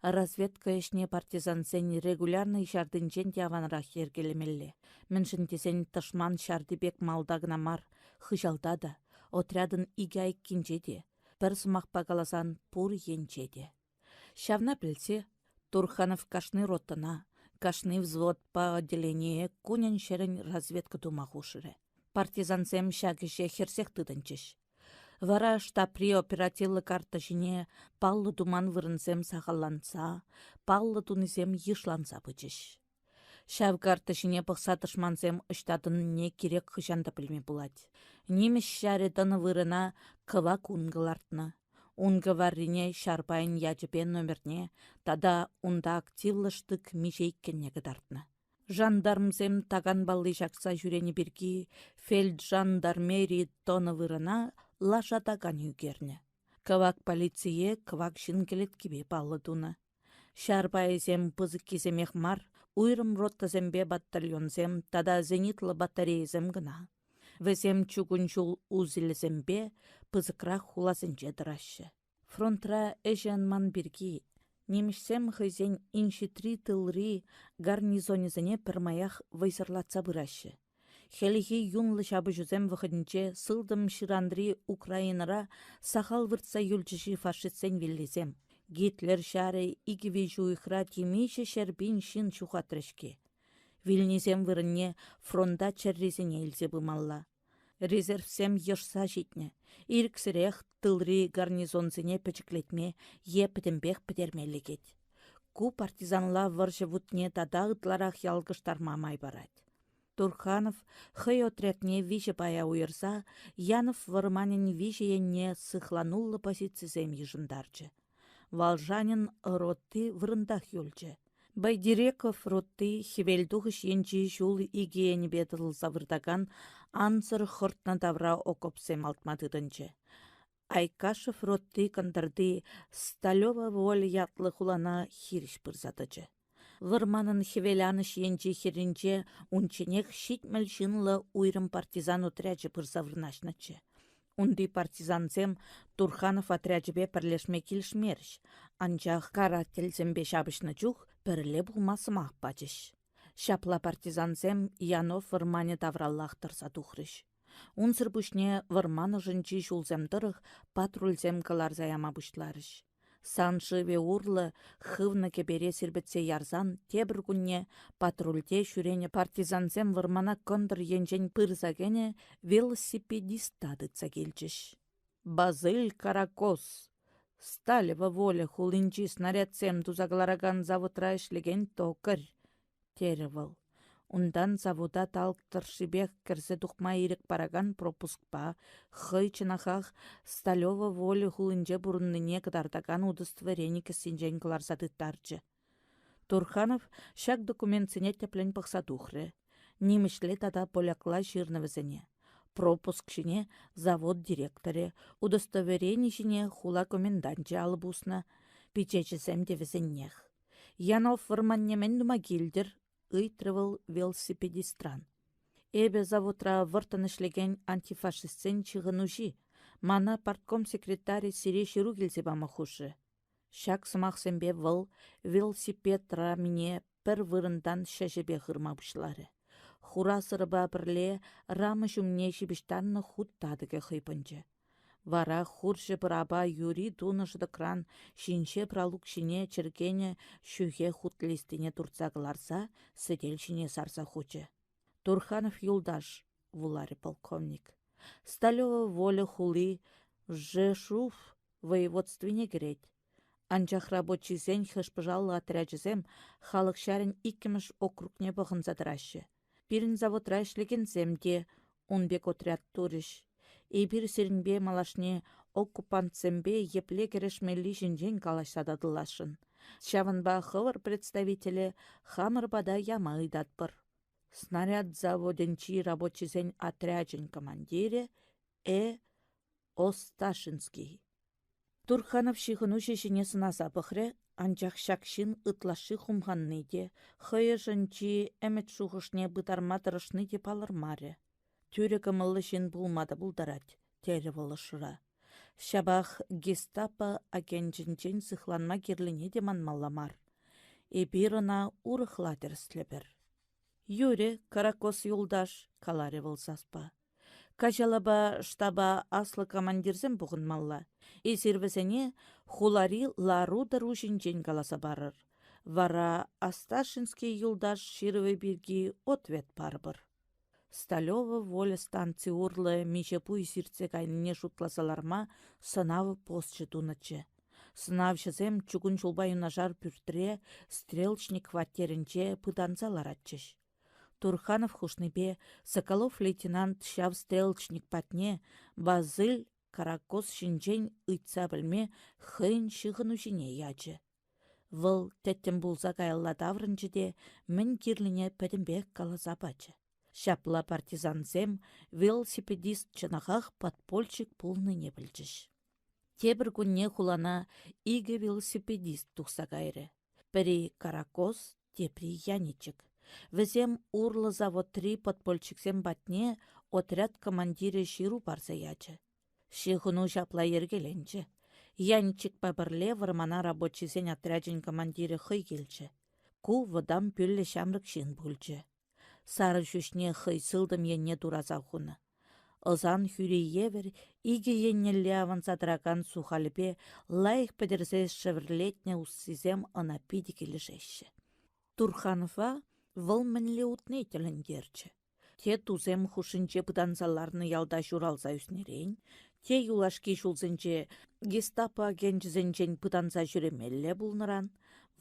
Разведка ішне партизансен регулярный шардынчен яванрақ ергелемелі. Міншінтесен тышман шардыбек малдагына мар, хыжалдада, отрядын игай кинчеде, бір сымақ бағаласан пұр енчеде. Шавна білсе, Турханов кашны ротына, кашны взвод по отделение кунен шерін разведка тумақ ушыры. Партизансем шагыше херсек тыдынчыш. Вара штабри оперативлы карта жіне паллы думан вырынсем сағаланса, паллы тунысем ешланса бычыш. Шав карта жіне бұқса тышмансем ұштадын не керек хыжанда білме бұлад. Неміш шареданы вырына кыва кунгылартны. Унғы варрине шарпайын яджіпен номерне, тада унда активлыштык межейккенне гыдартны. Жандармзем таган балли жақса жүрені біргі фельджандармери тоны вырына лаша таган югерні. Кывак полицие кывак жын келет кебе палы туны. Шарпайызем пызык кеземех мар, уйрым роттазембе батальонзем, тада зенитлы батареязем гына. Везем чугун жул узілізембе пызыкрах хуласынче дырашы. Фронтра эжанман біргі. Немішсем хызен инші 3 тылри гарнизонезіне пірмаях вайсырлатса бұрашы. Хелігі юнлы шабы жүзем вғынче сылдым шырандри Украинара сахал выртса юлчыши фашистсен виллизем. Гитлер шары игіве жуйхра темейші шәрбин шын чухатрышке. Вильнезем вырынне фронта чәррезіне елзе бымалла. Резервсем ешса житне. Ирксірех тылри гарнизонзіне пәчіклетме епітімбек пітермелігет. Ку партизанла варжы вутне тада ытларах ялгыштармамай барад. Турханов хый отрядне виже пая уйырса, Янов вырманин виже енне сыхлануллы позицизем ежындарчы. Валжанин ротты вырындах юлчы. Байдиреков ротты хевелдухыш енчи жул игиені бетыл завырдаган ансыр хортна тавра окопсем алтмадыдынчы. Айкашев ротты кандырды Сталева воль ятлы хулана хириш пырзадычы. Вырманын хевеляныш енчи херінче унченех щитмел жынлы уйрым партизан отряджы пырзавырнашнычы. Унди партизанцем Турханов отряджбе пірлешме килшмерш, анчах карателзембе шабышны чух пірле булмасымақ бачыш. Шапла партизанцем Янов вырмане тавраллах тұрса тухрыш. Унсыр бүшне вырманы жынчи жулземдырых патрульзем каларзаяма бұшларыш. Саншыве урлы хывны кебере сирбетсе ярзан тебір күнне патрульде шүрене партизанзем вырмана кондыр енжен пырзагене велосипедистадыца келчіш. Базыль Каракос. Сталева воля хулинчи снарядсем тузаглараган заводра ишлеген токыр. Теревал. Ундан завода талктыршыбех кірсе тухма ирек параган пропускпа, хый чынахах Сталева воля хулинче бурынныне кыдардаган удостоверение кісінжен кыларсадыттарчы. Турханов шак документсене теплен пықса тухры. Немішле тада полякла жирнывізіне. Пропуск жіне завод директоре, удостоверение жіне хула комендантче алып усна, пичечесем девізіннех. Янов вырманнемен дума келдір, ыйтрывыл велосипедистран. Эбе заводра выртын ішлеген антифашистсен чығынужи, мана партком секретари сире шыру келсе бама хушы. Шак сымақсенбе выл велосипедра мине пір вырындан шәжебе ғырма бұшлары. Хура сырыба бірле рамы жүмне жібіштанны хуттадыге хыйпынчы. Вара хуржы бұраба юри дунышыды кран шинше пралук шине чіргене шүге хутлистіне турцағыларса, сетел шине сарса хучы. Турханов юлдаш, вулари полковник. Сталева воля хули Жешув воеводствине керет. Анчах рабочийсен хышпыжаллы отряджызем халық шарин иккіміш округне бұғын задырашы. Пирін заводра ішлегензем де унбек отряд турыш. Эбир сирінбе малашне оккупантсембе епле керешмелли жинжен калашсададылашын. Шавынба хывыр представителі хамырбада яма ыйдатпыр. Снаряд заводенчи рабочийсен отряджен командире Осташинский. Турханов шихыну шешіне сынаса бұхре, анчах шакшин ытлашы хумханны де, хыя жынчи әмет шухышне бұтарма тұрышны де палырмаре. Тюре кымылы жин булмады бұлдарат, тәрі вылышыра. Шабах гестапо агенчинчен сыхланма керліне де манмалламар. Эбирына урыхлатыр слепер. Юре Каракос юлдаш, каларе вылсаспа. Кажалаба штаба аслы командирзем бұғынмалла. Эсервесене хулари ларудыр ужинчен каласа барыр. Вара Асташинский юлдаш шировы бирги ответ парбыр. Сталева воля станци урлы мишепу и сирце кайныне шутласаларма сынавы постчы тунычы. Сынавшызем чугун чулбай унажар пүртіре стрелочник хваттерінче пытанзалар атчыш. Турханов хушныбе Соколов лейтенант шав стрелочник патне Базыль Каракос шинчен ыйтса білме хын шығыну жіне ячы. Выл тәттім бұлза кайылла даврынчы де мін кирліне пәдімбек каласа бачы. Шапла партизанзем велосипедист чынахах подпольчик пулны не білчіш. Тебір күнне хулана иге велосипедист тұқса кайры. Пірі Каракос, тепри Яничек. Візем урлы завод 3 подпольчиксем батне отряд командиры ширу барса ячы. Шихыну шапла ергеленчі. Яничек пабірле вармана рабочийсен отряджен командиры хый келчі. Ку вадам пүллі шамрык шин бүлчі. Сары жүшне хый сылдым енне дураза хуны. Ызан хүрі евер, иге еннелі авансадраган сухаліпе лайық пәдерзе шевірлетне уссизем ана пидикелі жеші. Турханова выл мінлі утне теліндерчі. Те тузем хушынче пыданзаларны ялда журалза үснерейн, те юлашки жулзынче гестапо агенчізінчен пыданза жүремелле бұлныран,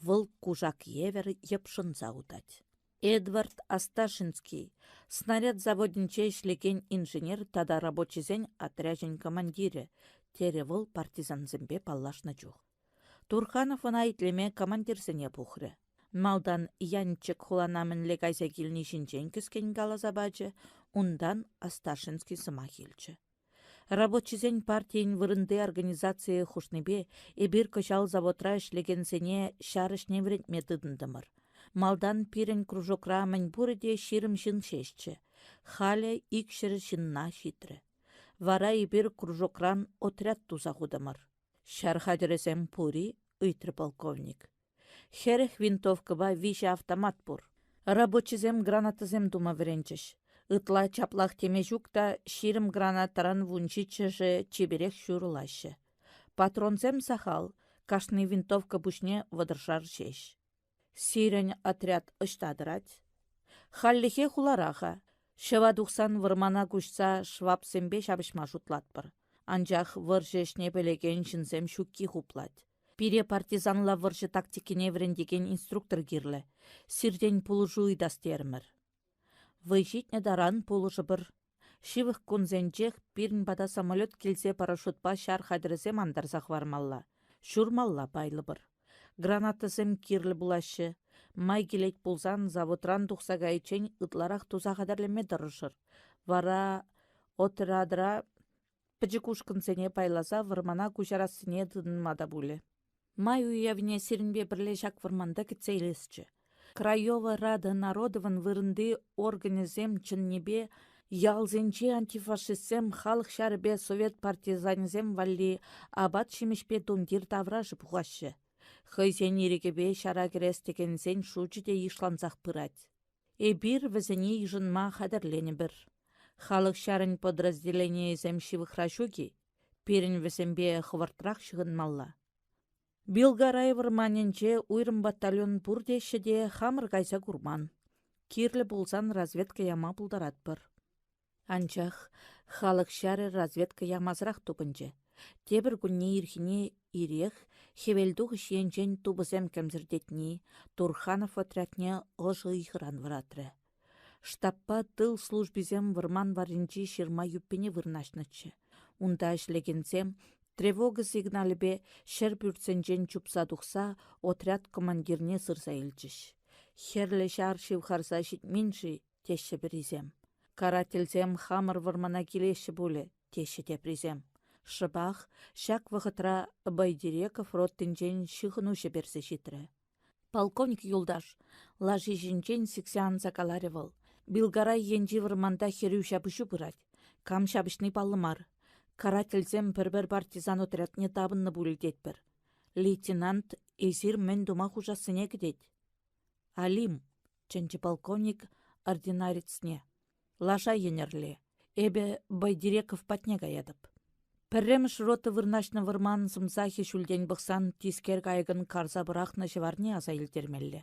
выл кужак евер епшынза удать. Эдвард Асташинский, снаряд заводинче ишлеген инженер тада рабочизен отряжен командире, тере вăл партизанзембе паллашна чух. Турханов ына итлеме командирсене пухры. Малдан янчык хуланамын кайса килни шинчен кіскен галазабачы, ундан Асташинский сыма хилчче. Рабочизен партийын вырынды организация хушнебе эбир кышал заводра ишлегенсене шарышне врентме тыдындымыр. Малдан пирен кружокра мань бурыде ширым шын шешчче. Халя икшірі шынна шитрі. Вара эбир кружокран отряд туза худымыр. Шархадыресем пури, ыйтры полковник. Херех винтовкыба више автомат пур. Рабочизем гранатызем дума вренчеш. Ытла чаплах теме жукта ширым гранатаран вунчичыжы чеберех шурылашы. Патронзем сахал, кашны винтовка бушне вадыршар шеш. Сирен отряд ыштадырать. Халлихе хулараха. Шыва тухсан вырмана кушса швапсембе шабышма жутлатпыр. Анчах выржешне белеген жынсем шукки хуплать. Пире партизанла выржы тактикине врендеген инструктор кирлі. Сирден пулыжу идастермір. Выжитне даран пулыжы бір. Шивых кунзенчех пирн бада самолет келсе парашютпа шар хадрызем андарзақ вармалла. Шурмалла байлы бір. Гранатызем кирлі булашы. Май келет пулзан заводран тухса гайчен ытларақ туза қадарлеме дырышыр. Вара отырадыра пӹчӹкушкынсене пайласа вырмана кучарасыне тынмада буле. Май уявне сиренбе бірле жак вырманда кітсейлесчі. Краёва рада народовын вырынды организем чыннебе ялзенче антифашистсем халық шарбе совет партизанизем валли абат шимешпе дундир тавражы пухашы. Хыйзен ирекебе шара керестекенсен шучыде ишланзақ пырать. Эбир візіне ижынма қадырлене бір. Халық шарын подразделение земшивых рашуги, перін візембе хвартрах шығынмалла. Билгарай вырманенче уйрым батальон бурдешіде хамыр кайса курман. Кирлі болсан разведка яма пулдарат бір. Анчах халық шары разведка ямазырақ тупынче. Тебір күнне ирхине ирех, хевелдуғы шиенчен тубызем кәмзірдетні, Турханов отрядне ұжы ихыран варатры. Штабпа тыл службизем вырман варинчи шырма юппене вырнашнычы. Унда ішлегенсем, тревога сигналібе шер бүртсенчен чупса тухса отряд командирне сырса илчіш. Херлі шар шивхарса шитменші теші бірізем. Карательзем хамыр вырмана келеші боле теші тепризем. Шыбах шак вғытра Байдиреков роттенчен шихынушы берсе шитрі. Полковник юлдаш, лажи жінчен сексян закаларевал. Билгарай енжи вырманда херю шабышу бұрать. Кам шабышны палымар. Карательзем бір партизан отрядне табынны бүлдет бір. Лейтенант эзир мен дума хужасыне кедет. Алим, ченчі полковник ординарецне. Лажа енерле. Эбе Байдиреков патне гаядып. Пірремш роты вырнашны вырман сымсахи шүлден бұқсан тискер кайгын карза бұрақны жыварне аза илтермелі.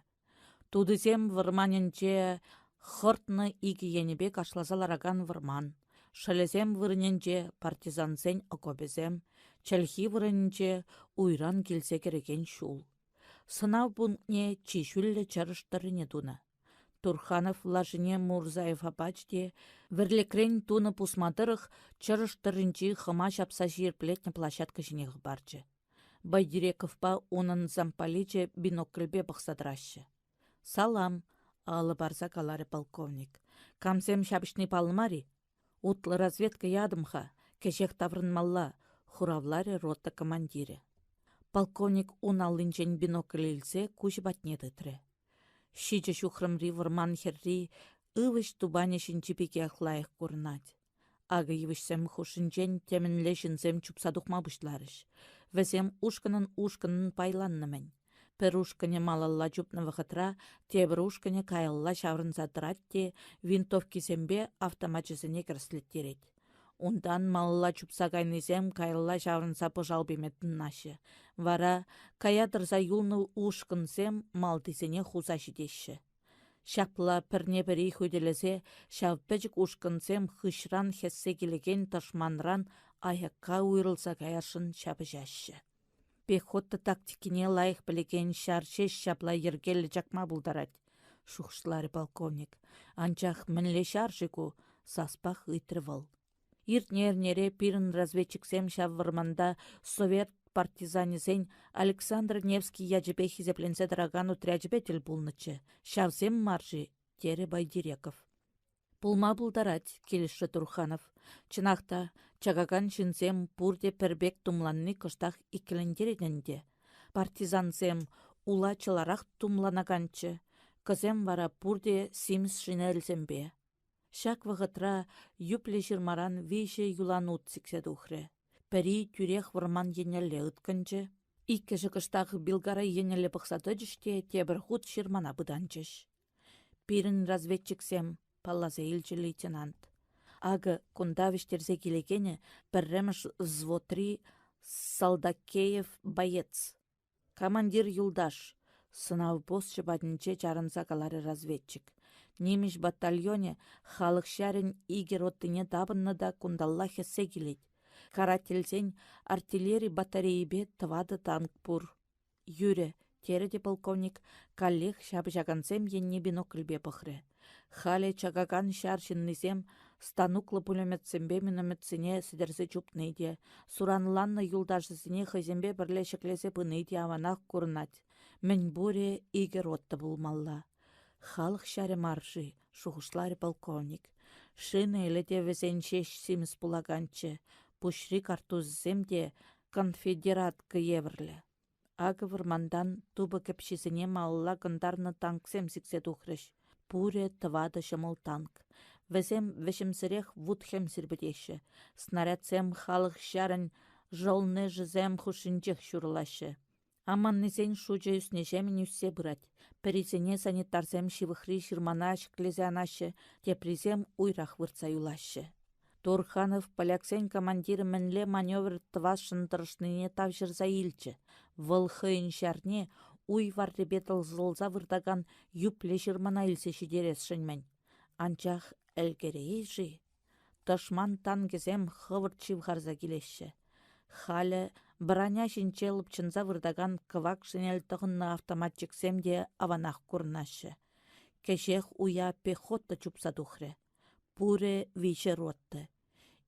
Тудызем вырманенче хыртны игі енебе кашлазалараган вырман. Шалезем вырненче партизансен окобезем, чәлхи вырненче уйран келсе кереген шул. Сынау бұнне чишүлі чарыштырыне туны. Турханов лажыне Мурзаев апачте, вірлекрен туны пусмадырых чарыштырынчи хыма шапса жирплетне площадка жинеғ барчы. Байдирековпа унын зампаличе бинокльбе бұқсадыращы. Салам, алы барса калары полковник. Камсем шабышны палмари? Утлы разведка ядымха, кешек таврынмалла, хуравларе рота командире. Полковник уналынчен бинокль илсе куш батне тытры. Шиче шухрымри вырман херри ывыш тубане шинчипеке ахлайық көрнать. Ага евішсем хушинчен темінле жінзем чупсадуқма бұшларыш. Везем ушканын пайланнымен. Пер ушкане малалла чупны вақытра, тебір ушкане кайылла шаврын задыратте, винтовки зембе автоматчызыне кірслеттерет. Ундан малалла чупса кайнызем кайылла шаврынса пыжалбеметін нашы. Вара каядырза юлны ушкынсем малтызене хуза жидеші. Шапла пірне-бірі хөделесе, шавпәжік ушкынсем хышран хессе келеген ташманран аяққа уйрылса каяшын шабы жашы. Пехотты тактикине лайық білеген шаршеш шапла ергелі жақма бұлдарад. шухшлары полковник. Анчах мінле шаржику саспах ыйтрывал. Иртнернере пирн разведчиксем шаввырманда совет партизанизен Александр Невский яжепе хизепленсе драгану тряжбетел булнычы. Шавсем маржи, тере Байдиреков. Пулма булдарать, келіші Турханов. Чынақта, чагаган шинсем пурде пербек тумланны кыштах икілендерененде. Партизансем ула чыларақ тумланаганчы. Кызем вара пурде симс шинелзембе. Шак вғытра юпле жырмаран вейше юланут сіксе духре. Пәрі тюрех вырман енелі ұтканчы. Иккеші кыштағы билгара енелі бұқсады жүште тебір худ жырмана бұданчыш. Пирін разведчиксем паллазе илчі лейтенант. Ағы кундавиштерзе келегені пірремш взвотри Салдакеев боец. Командир юлдаш. Сынау босшы бадынче жарынса калары разведчик. Немеш батальоне халық шәрін игер оттыне табынны да кундалла хесе келет. Карателсен артиллерий батареебе тывады танк пур. Юре, тереде полковник, коллег шабы жагансем енне бинокльбе пықры. Хале чагаган шаршыннызем стануклы пулеметсембе минометсене сідерсе чупнейде. Суранланны юлдашысыне хызембе бірлешеклесе пынейде аванақ курнать. Мен буре игер отты булмалла. Халық шәрі маржи, шухышлары полковник. Шыны еледе везен шеш симіз булаганчы. Пушри картуззем де конфедератка еврлі. Ағы вырмандан тубы кепшізіне малла гындарны танксем сіксе тухрыш. Пуре тывады шымыл танк. Везем вешімсірех вудхем сірбедеші. Снарядсем халық шәрін жолны жызем хушынчех шурлашы. Аманнызен шуча үснешемін үссе бұрат. Перезене санитарзем шивыхри шырмана шықлезе анашы, тепризем уйрах вырца юлашы. Турханов поляксен командиры мінле маневр тывас шындырышныне тавжырза илчі. Вылхыын шарне уй варребетл зылза вырдаган юпле шырмана илсе шидерес шынмен. Анчах әлгерей жи. Тышман тангезем хывыр чивхарза келеші. Халі броня шинчеліп чынза вырдаган кывак шинел тұғынны автоматчиксем де аванақ курнашы. Кешех уя пехотта чупса тухры. Пуре више ротты.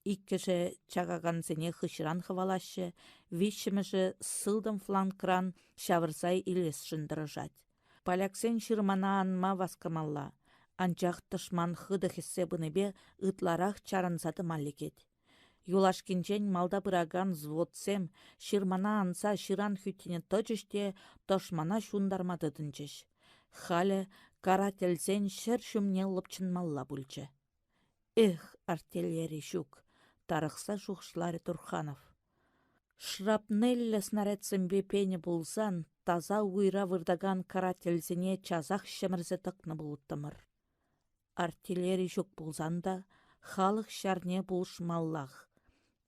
Иккеше чагагансене хышыран хывалашы, вишемеше сылдым фланкран шавырсай илес шындырыжать. Поляксен шырмана анма васкамалла. Анчах тышман хыды хессе бынебе ытларах чарынсаты маллекет. Юлашкинчен малда быраган взводсем шырмана анса шыран хүттіне тычыште тышмана шундармадыдынчыш. Халі карателсен шыр шумне лыпчынмалла бүлчі. Эх, артиллерий шук, тарықса шухшлары Турханов. Шрапнеллі снарядсембе пені булсан, таза уйра вырдаган карательсене чазақ шемірзе тықны бұлыттымыр. Артиллерий шук булсанда, халық шарне булшмаллах.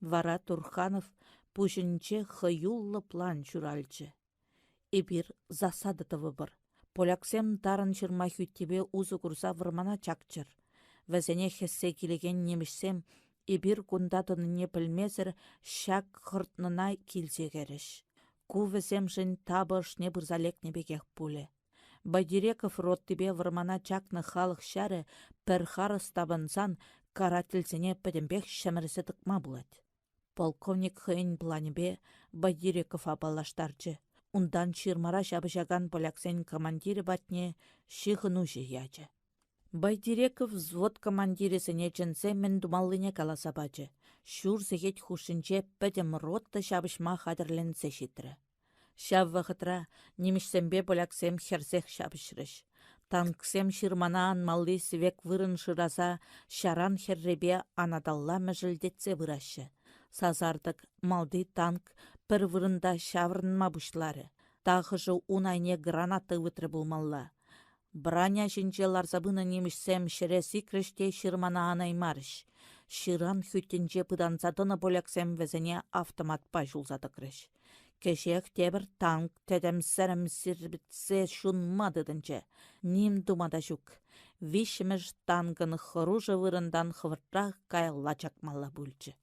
Вара Турханов пушинче хыюллы план чуральчы. Эбир засадытывы бір. Поляксем тарын чырма хүттебе узы курса вырмана чакчыр. Вәзене хессе келеген немішсем, эбир кундатыныне білмезір шак хыртнына келсе керіш. Ку вәзем жын табышне бұрзалекне бекех пуле. Байдиреков роттебе вырмана чакны халық шәрі пір харыс табынсан карательсене пәдембек шәмірісі тықма бұлад. Полковник хыйн планебе Байдиреков абалаштарчы. Ундан шырмара шабышаган поляксен командирі батне шихыну жиячы. Байдиреков взвод командиресіне чынсе мен думаллыне каласа бачы. Шур зегет хушинче пәдем ротты шабышма хадырленсе шитрі. Шав вақытра немішсембе поляксем херсех шабышрыш. Танксем шырмана анмалли свек вырын шыраса шаран херребе анадалла мәжілдетсе вырашы. Сазардық малды танк пір вырында шавырынма бұшлары. Тағыжы унайне гранаты вытры болмалла. Браня шинчелар забына немішсем шерес икріште шырмана анаймарыш. Шыран хүттінже пыданзадыны поляксем везене автоматпа жулзады кіріш. Кешек тебір танк тәдәмсәрім сірбітсе шунмадыдынче. Ним думада жүк. Вишіміш танкын хыружы вырындан хывыртрақ кайылла чакмалла бүлчі.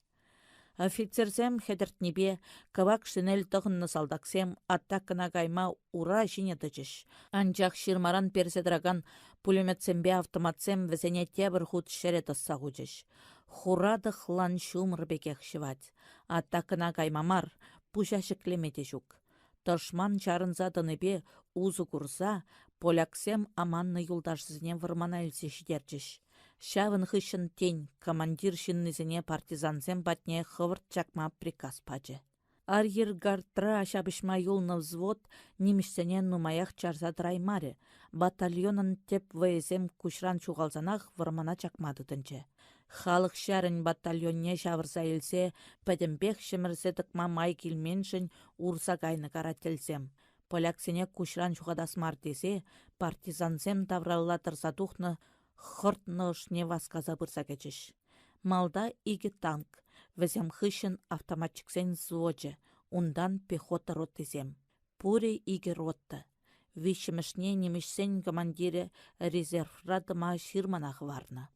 Офицерсем хедіртнебе кавак шинель тұғынны салдаксем аттакына кайма ура жіне дычыш. Анчақ шырмаран перседраган Пулеметсембе автоматсем візене тебір худ шере тысса хучыш. Хурады хлан шумыр бекех шывать. Аттакына каймамар, пуша шеклемете жук. Тышман чарынса тыныбе узу курса, поляксем аманны юлдашсызне вырмана үлсе шидерчіш. Шавын хышын тень, командир шиннызіне партизансем батне хывырт чакма приказ пачы. Арьергартра шабышма юлны взвод немішсене нумаях чарса драймаре. Батальонын теп вэзем кушран чуғалзанах вырмана чакмады тынчы. Халық шәрін батальонне шавырса елсе, пәдімбек шымырсе тықма май келменшін урса кайны карателсем. Поляксене кушран чуғадасмар десе, партизансем тавралла тұрса тухны хыртны ұшне васказа бұрса кечіш. Малда игі танк, візем хышын автоматчиксен зводжы, ундан пехота роттезем. Пуре игі ротты. Вишімішне немішсен командире резерврадыма ширманах варны.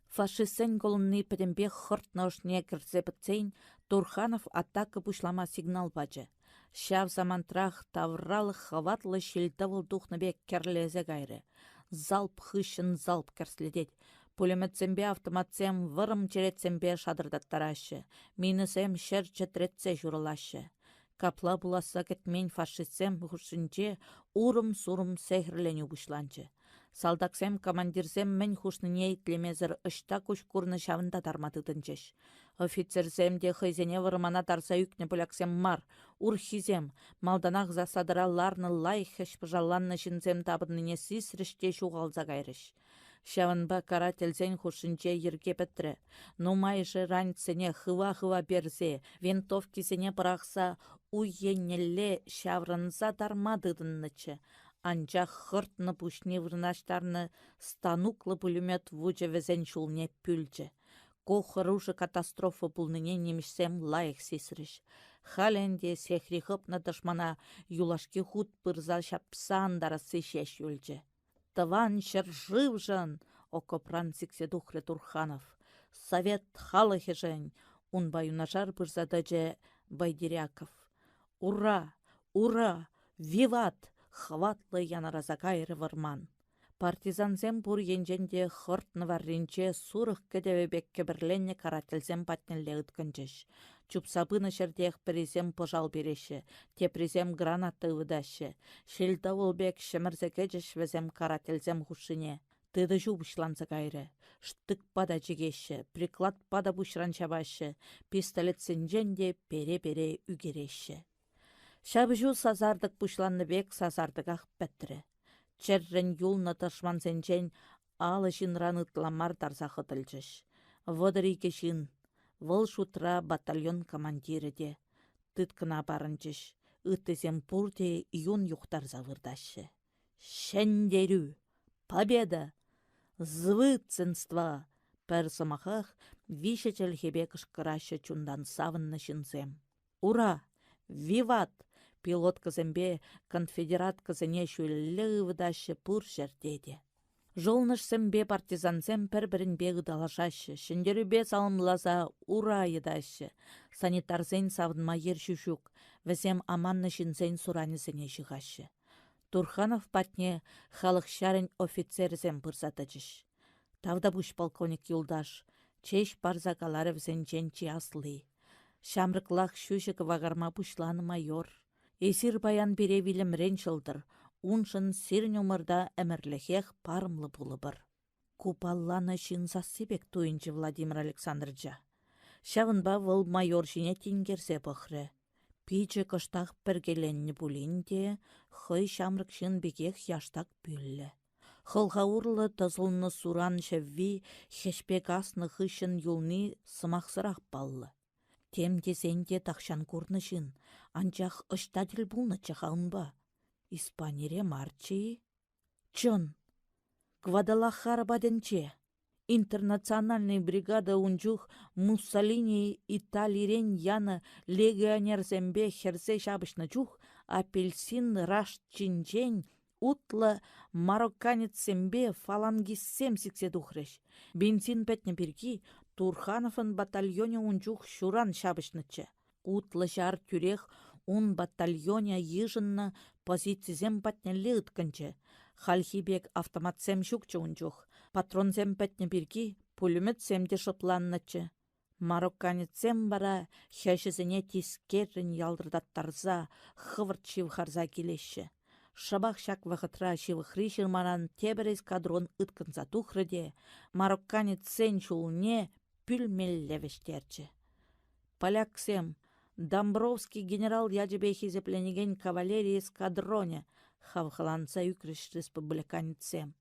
Фашистсен голынны пәдембе хыртны ұшне кірсе бітсен, Турханов атака бушлама сигнал бачы. Шав замантрах тавралы хаватлы шелтавыл духныбек керлезе гайры. Залп хышын залп керследет. Пулеметсембе автоматсем вырым черетсембе шадырдаттарашы. Минысем шер четретсе журылашы. Капла буласа кетмен фашистсем хушынче урым-сурым сехрленю бушланчы. Салдаксем командирсем мен хушныне итлемезір ышта күш курны шавында тарматыдынчыш. Офицерсем де хызене вырмана тарса юкне поляксем мар. Урхизем, малданах засадыраларны лай хэш пыжалланны жінзем табынныне сисріште шуғалза гайрыш. Шавынба карательсен хушынче ерге бітірі. Нумайшы ранцене хыва-хыва берзе, винтовкисене пырақса уйеннелле шаврынса тармадыдыннычы. Анчах хыртны пушни вырнаштарны стануклы пулемет вуче везен шулне пүлчі. Ко хыружы катастрофа пулныне немішсем лайық сесіріш. Халенде сехри хыпны дышмана юлашки худ пырза шапсан дарасы шеш юлчі. Тыван шыржыв жын, окопран сиксе духры Турханов. Совет халыхе жын, унба юнашар пырзадыжы Байдеряков. Ура! Ура! Виват! Хватлы янараза кайры варман. Партизансем пур енженде хыртны варринче сурых кедевебек кебірленне карательсем патнелле ытканчыш. Чупсабыны шердех перезем пожал береші, тепрезем гранаты выдашы. Шелда олбек шемірзекечіш везем карательсем хушыне. Тыды жу бұшланса кайры. Штык пада жегеші, приклад пада бұшран чабашы, пистолетсенженде пере-пере үгереші. Шабыжу сазардық бұшланны бек сазардығақ бәттірі. Черрен юлны тышмансенчен алы жинраны тламар тарзақы тылчыш. Водыры кешін, выл шутра батальон командирі де. Тыткына барынчыш, үттізем пурде юн юқтар завырдашы. Шендерю, победа, звыценства, персымақақ вишечел хебек шкырашы чундан савынны шинзем. Ура! Виват! Пилот кызембе конфедерат кызыне шүлі выдашы пұр жердеді. Жолнышсембе партизансем пір-бірінбе ғыдалашашы, шындерубе салымлаза ура едашы. Санитарзен савынма ер шүшік, візем аманны шинзен суранызыне жығашы. Турханов патне халық шарын офицерзем пырзатычыш. Тавда бұш полковник юлдаш, чеш барзакалары візенчен чияслы. Шамрыклах шүшік вағарма бұшланы майор. Эсир баян бере вилімрен шылдыр, уншын сирін умырда әмірліхех парымлы бұлы бір. Купалланы шинзас себек туйынчы Владимир Александрыча. Шавынба выл майор жіне тенгерсе бұқры. Пичі кыштақ біргеленні бұлінде, хый шамрык шын бекех яштақ бүлі. Хылға урлы тызылны суран шәвви, хешпек асны хышын юлны сымақсырақ баллы. Тем десенде тақшан көрнішін, анчақ ұштадыл бұлны чағаунба. Испанире марчи? Чон, Гвадалахара баденче. Интернациональный бригада унчух Муссолини Италирен яна легионерзембе херсе шабышны чух, апельсин раш чинчен утла марокканецембе фалангиссем сиксе духреш. Бензин пәтне бірги Турхановын батальоне унчух шуран шабышнычы. Утлы жар тюрех ун батальоня йыжынна позицизем патнелле ытканчы. Хальхибек автоматсем шукчы унчух. Патронсем пәтне біргі пулеметсем де шыпланнычы. Марокканецем бара хәшізіне тискерін ялдырдаттарза, хывырт шивхарза келеші. Шабақ шак вақытра шивхри шырмаран тебір эскадрон ыткынса тухрыде, марокканецен шулне пүлмеллевештерчі. Поляксем, Домбровский генерал яджебе хизепленеген кавалерия эскадроне, хавхаланса юкреш республиканецем.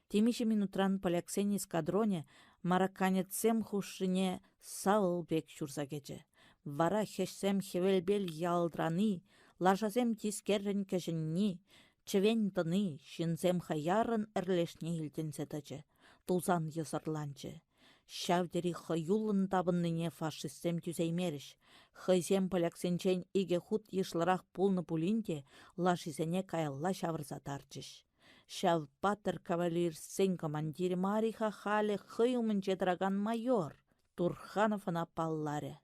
Тимиші минутран поляксен эскадроне марокканецем хушыне савылбек шурса кече. Вара хешсем хевелбел ялдраны, лажасем тискеррен кешінні, чевен тыны, шинзем хаярын әрлешне илтенсе тачы, тузан есырланчы. Шавдери хаюлын табынныне фашистсем түзеймеріш. Хайзем поляксенчен иге худ ешлырақ пулны пулинде лашизене каялла шавырзатарчыш. Шав патыр кавалерсен командири Мариха халі хыйымын жедраган майор Турхановына палларе.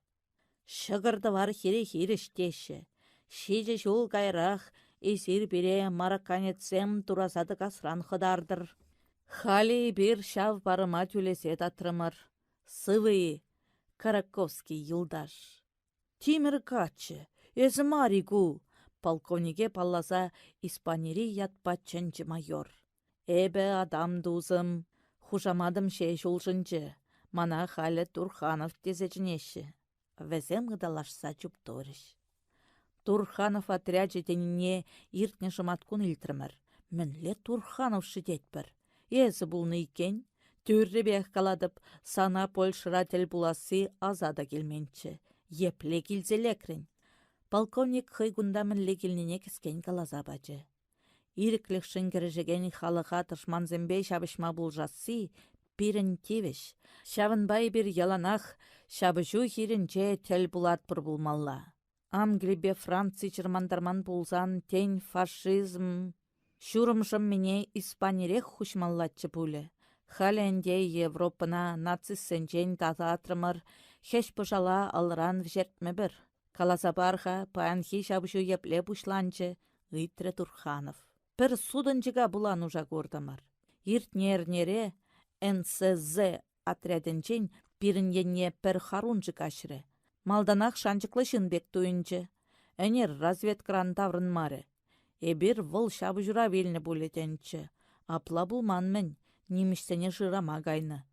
Шығырды var хире штеші. Шеже жол кайрақ, эсир бере марокканецем турасады касран хыдардыр. Хали бір шав барыма түлесе татрымыр. Сывы, Караковский юлдаш. Тимір качы, өзі маригу. Полковнике палласа испанери ятпачынчы майор. Эбе адам дузым, хужамадым шей жолжынчы. Мана халі Турханов тезечінеші. Везем ғыдалашса чупторыш. Турханов отряджы теніне иртне жыматкун илтірмір. Мінле Турханов шидетпір. Езі бұлны икен, түрі бек каладып, сана польшыра-тел буласы азада келменчі. Епле келзелекрін. Полковник хыйгунда мінле келнене кіскен калаза бачы. Ириклік шынгіржеген халыға тышманзембей шабышма бұлжасы пирін тевеш. Шавынбай бір яланақ шабыжу хирінче тел булат бір бұлмалла. Англибе Франци чырмандарман бұлзан тень фашизм. Шурымшым мене Испанирек хушмаллатчы пулі. Халенде Европына нацистсенчен тазатрымыр, хеш пыжала алран вжертме бір. Каласабарға паянхи шабышу епле пушланчы Ыйтре Турханов. Пір судынчыға бұлан ұжа көрдімір. Иртнернере НСЗ отряденчен пиріненне пір харунчы кашыры. Малданақ шанчықлы шынбек туынчы. Әнер разведкран таврын мары. Эбір выл шабы жура веліні бұлетенчі. Апла бұлманмын, немішсене жырама гайны.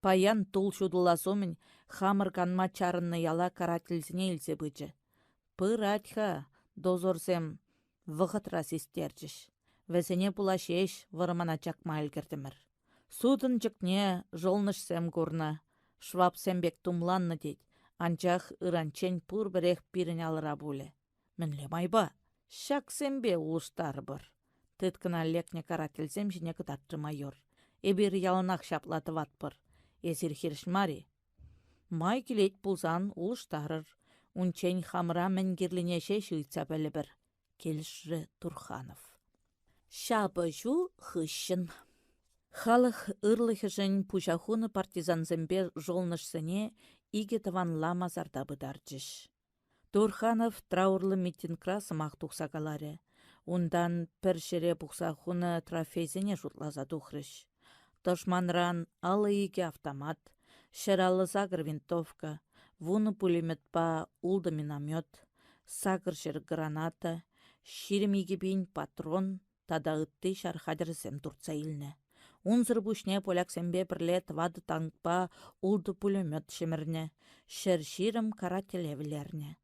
Паян тул шудыласомын, хамырганма чарынны яла карательзіне илсе бычы. Пыр атха, дозорсем, вғытра сестерчіш. Вәсене пулашеш вырымана чакма әлгірдімір. Судын жықне жолнышсем көрні. Швапсембек тумланны дед. Анчах ыранчен пұр бірек пирін алыра бұлі. Мінле майба. Шаксембе улыштар бір. Тыткына лекне карательзем жіне кытатты майор. Эбір ялынақ шаплатыват бір. Эзір хиршмари. Май келет пулзан улыштарыр. Унчен хамыра мәнгерлінеше шыйтса бәлі бір. Келішрі Турханов. Шабы жу хыщын. Халық ырлыхыжын пужахуны партизанзембе жолнышсыне иге таванла мазарда быдарчыш. Турханов траурлы митингра сымақ тұқса каларе. Ундан пір шере бұқсахуны трофейзіне жұтлаза тұқрыш. Тошманран алы иге автомат, шералы загыр винтовка, вуны пулемет па улды миномет, сагыр шер граната, ширім иге бейін патрон, тада ытты шархадырсем турца илне. Унзыр бушне поляксембе бірле твады танкпа улды пулемет шемірне, шер ширім карателевілерне.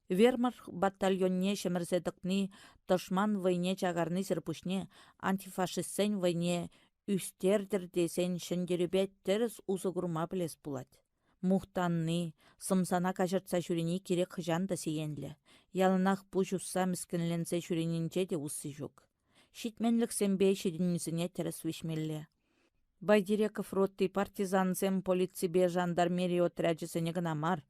Вермарх батальонне шемірзедікні тошман войне чагарны зірпушне, антифашистсен войне үстердір десен шындерібет теріс ұзығырма білес бұлад. Мұхтанны, сымсана кажыртса жүрені керек хыжанды сейенлі. Ялынақ бұ жұсса міскінленсе жүренінже де ұсы жүк. Шитменлік сенбе шедінізіне теріс вишмелі. Байдиреков ротты партизанзем полицибе жандармерия отряджысыне гынамар.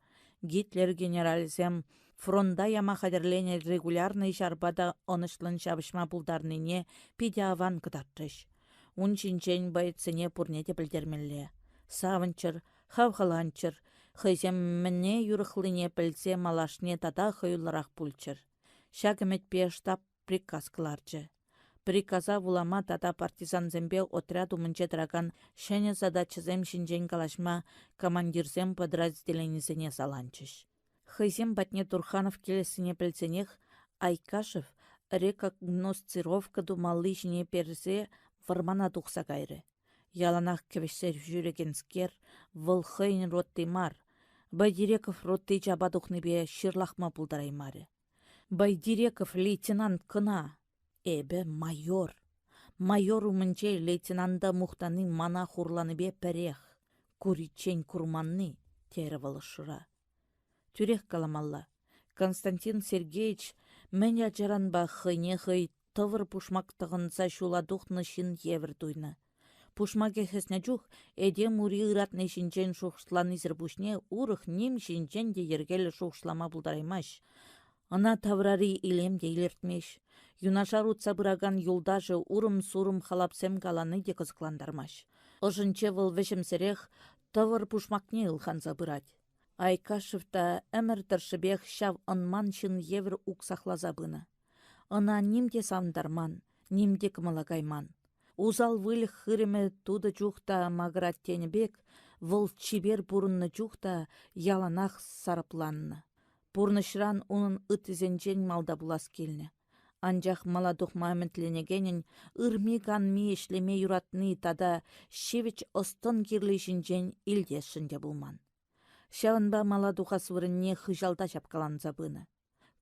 Гитлер генералзем фронда яма хадерлене регулярный жарбада онышлын шабышма бұлдарныне пиде аван кыдаттыш. Унчинчен байцыне пурнете білдермелі. Савынчыр, хавхаланчыр, хызем мінне юрықлыне пілсе малашне тада хыйлырақ пульчыр. Шагыметпе штаб приказ кыларчы. Приказа вулама тата партизанзембе отряду мынчедраган шәне задачызем шинжен калашма командирзем подразделенизене саланчыш. Хызем батне Турханов келесіне пілсенех Айкашев рекогносцировка думалли жіне перзе вармана тухса кайры. Яланах кевешсер жүрегенскер выл хыйн роттымар. Байдиреков ротты жабадухныбе шырлахма пулдараймары. Байдиреков лейтенант кына. Эбе майор. Майор умынче лейтенанда мухтаны мана хурланыбе пәрех. Куричен курманны теревалы шыра. Түрек каламалла. Константин Сергеевич мәне жаранба хыйне хый тывыр пушмактығынса шуладухны шын евір туйны. Пушмаке хесне жух, эдем ури ыратны шинчен шухшланы зірбушне урых нем шинчен де ергелі шухшлама бұлдараймаш. Ана таврари илемде илертмеш. Юнашар утса бұраган юлдажы урым-сурым халапсем каланы де кызыкландармаш. Ожынче выл вешімсірех тывыр пушмакне ылханса бұрать. Айкашевта әмір тыршыбех шав ынман шын евір уксахлаза быны. Ына нимде самдарман, нимде кымалагайман. Узал выль хыреме туды жухта маграт тенебек, выл чибер бурынны жухта яланах сарыпланны. Пурнышран унын ытызенчен малда булас келні. Анжақ маладух маментленегенен ырмиган ми ешлеме юратны тада шевич остын кирлешінчен илдешінде булман. Шавынба маладуха свырынне хыжалда шапкаланза быны.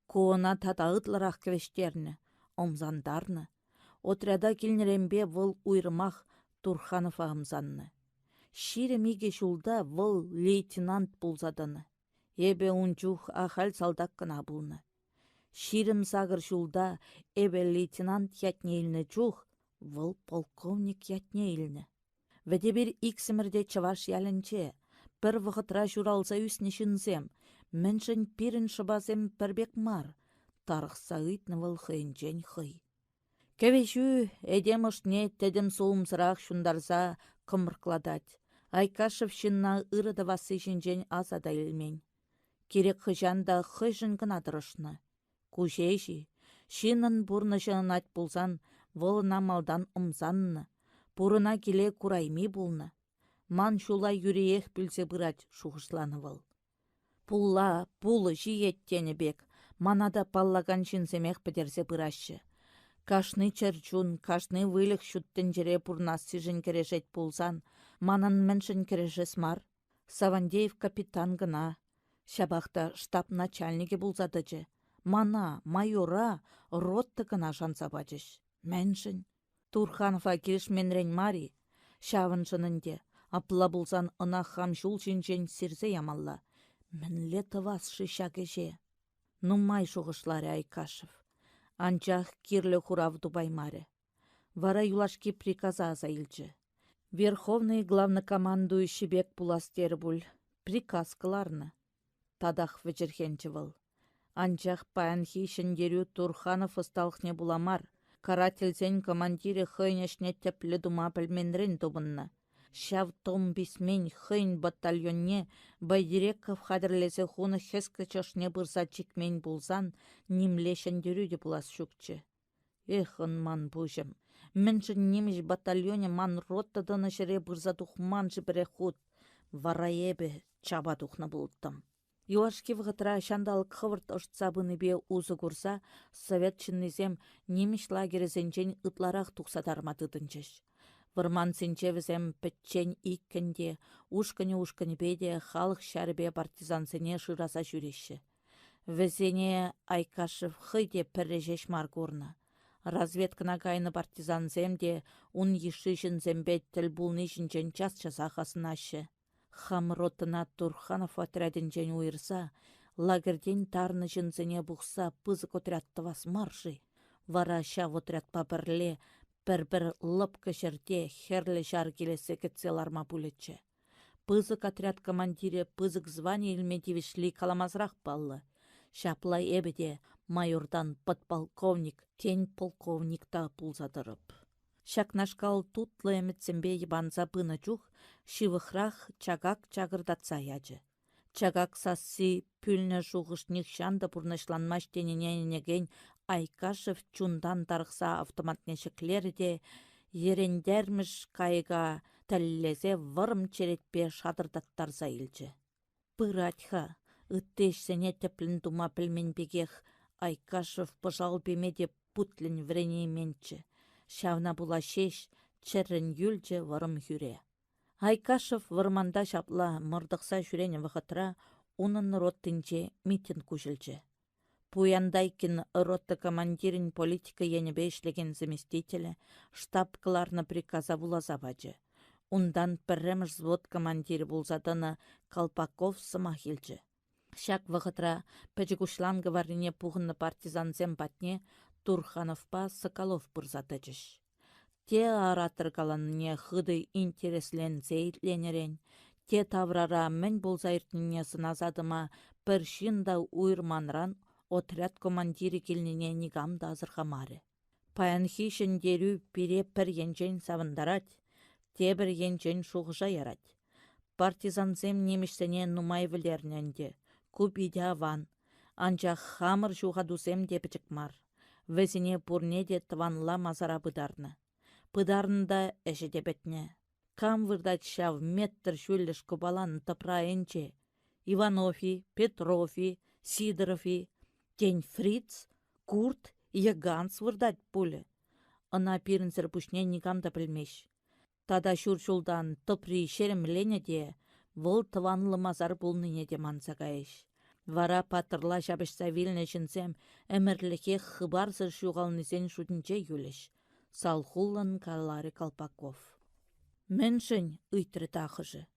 Коона тата ытларақ квештерні, омзандарны. Отряда келнерембе выл уйрымах Турханов ағымзанны. Шире миге шулда выл лейтенант пулзадыны. Эбе унчух ахал салдак кына булны. Ширім сағыр шулда эбе лейтенант ятне илні чух, выл полковник ятне илні. Вәде бір иксімірде чаваш ялінче, бір вғытра журалса үсні шынзем, міншін пирін шыбазем пірбек мар, тарықса үйтні выл хыйнчен хый. Кәвеші әдем ұшне тәдім соғымсырақ шундарза кымыркладать. Айкашев шынна ырыды васы жінжен азада илмен. Керек хыжанда хыжын гына дырышны. Кужейші, шинын бұрны жынат бұлзан, вылына малдан ұмзанны. Бұрына келе курайми бұлны. Ман шулай юреех білзе бұрат шуғышланы выл. Пулла, пулы жиеттені бек, манада паллаган жынземех бідерзе бұрашы. Кашны чәрчун, кашны вылық шуттен жере бұрнас сижін кережет бұлзан, манын міншін кережес мар. Савандеев капитан гына. Шабақта штаб начальнике бұлзадыжы. Мана, майора, ротты гына жанса бачыш. Міншін. Турханова келішменрен мари. Шавын жынынде. Апла бұлзан ына хамшул жинжен сирзе ямалла. Мінле тывас шыша кеже. Нумай шуғышлары Айкашев. Анчах кирлі хуравду баймаре. Вара юлашки приказа азайлчы. Верховный главнокомандующий бек пуластер буль. Приказ кыларны. Тадах вечерхенчі выл. Анчах паян хишін дерю Турханов ысталықне буламар. Карательзен командире хыйнешне теплі дума пілменрен тубынны. Шав том бисмен хыйн батальонне Байдиреков хадырлесе хуны хескі чашне бұрса чекмен булзан нимлешен дерюде булас шукчы. Эхын ман бужым. Міншін немеш батальоне ман роттадыны шыре бұрса тухман жібіре худ. Вара ебе чаба тухны бұлттым. Юашки вғытра шандалық қывырт ұштсабыны бе узы курса, совет чыннызем немеш лагерезенчен ытларақ тұқсадарматыдынчыш. Вырман сенчевізем пітчен иккенде, ушкыне беде халық шәрбе партизансыне шыраса жүреші. Візене Айкашев хыйде піррежеш маргурны. Разведкына кайны партизансемде ун ешішін зембет тіл бұлны жінчен час-часа қасынашы. Хамротына Турханов отрядінчен уйырса, лагерден тарны жынзыне бұқса пызык отрядтывас маржы. Вара шав отряд пабірле бір-бір лып кішірде херлі жар келесі кетселарма бүлетчі. Пызык отряд командире пызык звание илметивішли каламазрақ баллы. Шаплай эбеде майордан подполковник, тень полковникта пулзадырып. Шакнашкал тутлы әмітсембе ебанза быны жух, шивықрақ чагак чагырдатса яжы. Чагак сасси пүлнө шуғышник шанды пурнашланмаш тененеген Айкашев чундан тарықса автоматнешіклері де ерендерміш кайга тәллезе вырым черетпе шадырдаттарса илчі. Пыратха, ыттешсене теплін тума пілменбегех Айкашев пыжал бемеде путлін вренеменчі. Шавна була шеш, чәрін юлчі вырым хүре. Айкашев вырманда шапла мырдықса жүрене вғытра, унын роттынче митинг күшілчі. Пуяндайкин ротты командирин политика енебе ишлеген заместителі штаб-кларны приказа булаза бачы. Ундан пірремш взвод командири булзадыны Колпаков сымахилчі. Шак вғытра пәчігушлан гаварине пуғынны партизанзем батне Турхановпа Соколов бұрзатычыш. Те аратыр каланне хыды интереслензе итленерен, те таврара мен булзайыртыне сыназадыма піршинда уйрманран отряд командири келнене нигамда азырхамары. Паянхишін деру пире пір енчен савындарать, те бір енчен шуғыжа ярать. Партизанзем немішсене нумай вілерненде, күп иде аван, анчах хамыр жуғадусем депічік мар. Везіне пурне де тыванла мазара бұдарны. Пыдарында әші депетне. Кам вырдать шав меттір шүліш кубалан тыпраенче. Иванови, Петрови, Сидорови, Тень Фриц, Курт, Яганс вырдать пулі. Ына пирінсір пүшне нигамда білмеш. Тада шүршулдан тыпри шеремлене де, выл тыванлы мазар бұлныне де мансагайыш. Вара патырла жабышса вилне жінсем, әмірліке хыбарсыр шуғалнызен шудынче юлеш. Салхуллан калары Колпаков. Міншін үйтірі тақыжы.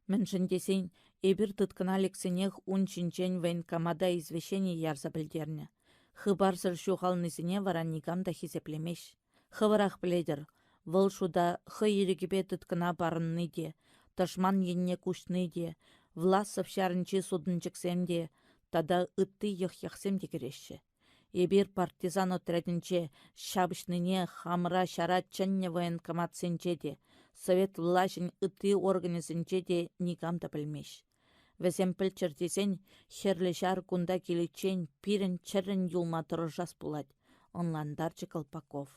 Міншін десен, эбір тұткына лексенех унчинчен военкомада извещение ярса білдерні. Хыбарсыр шуғалнызене вара нигамда хизеплемеш. Хывырах біледір, выл шуда хы ерегебе тұткына барынны де, ташман енне күшні де, Власов шарынчы судынчыксем де, тада ытты йық-яқсем де керешші. Эбір партизан отрядынче шабышныне хамыра шара чанне военкомат сенче де, совет влашын ытты организынче де нигамда білмеш. Везем пілчір десен, херлі жар кунда келечен пирін чәрін юлма тұржас булад, онландарчы Колпаков.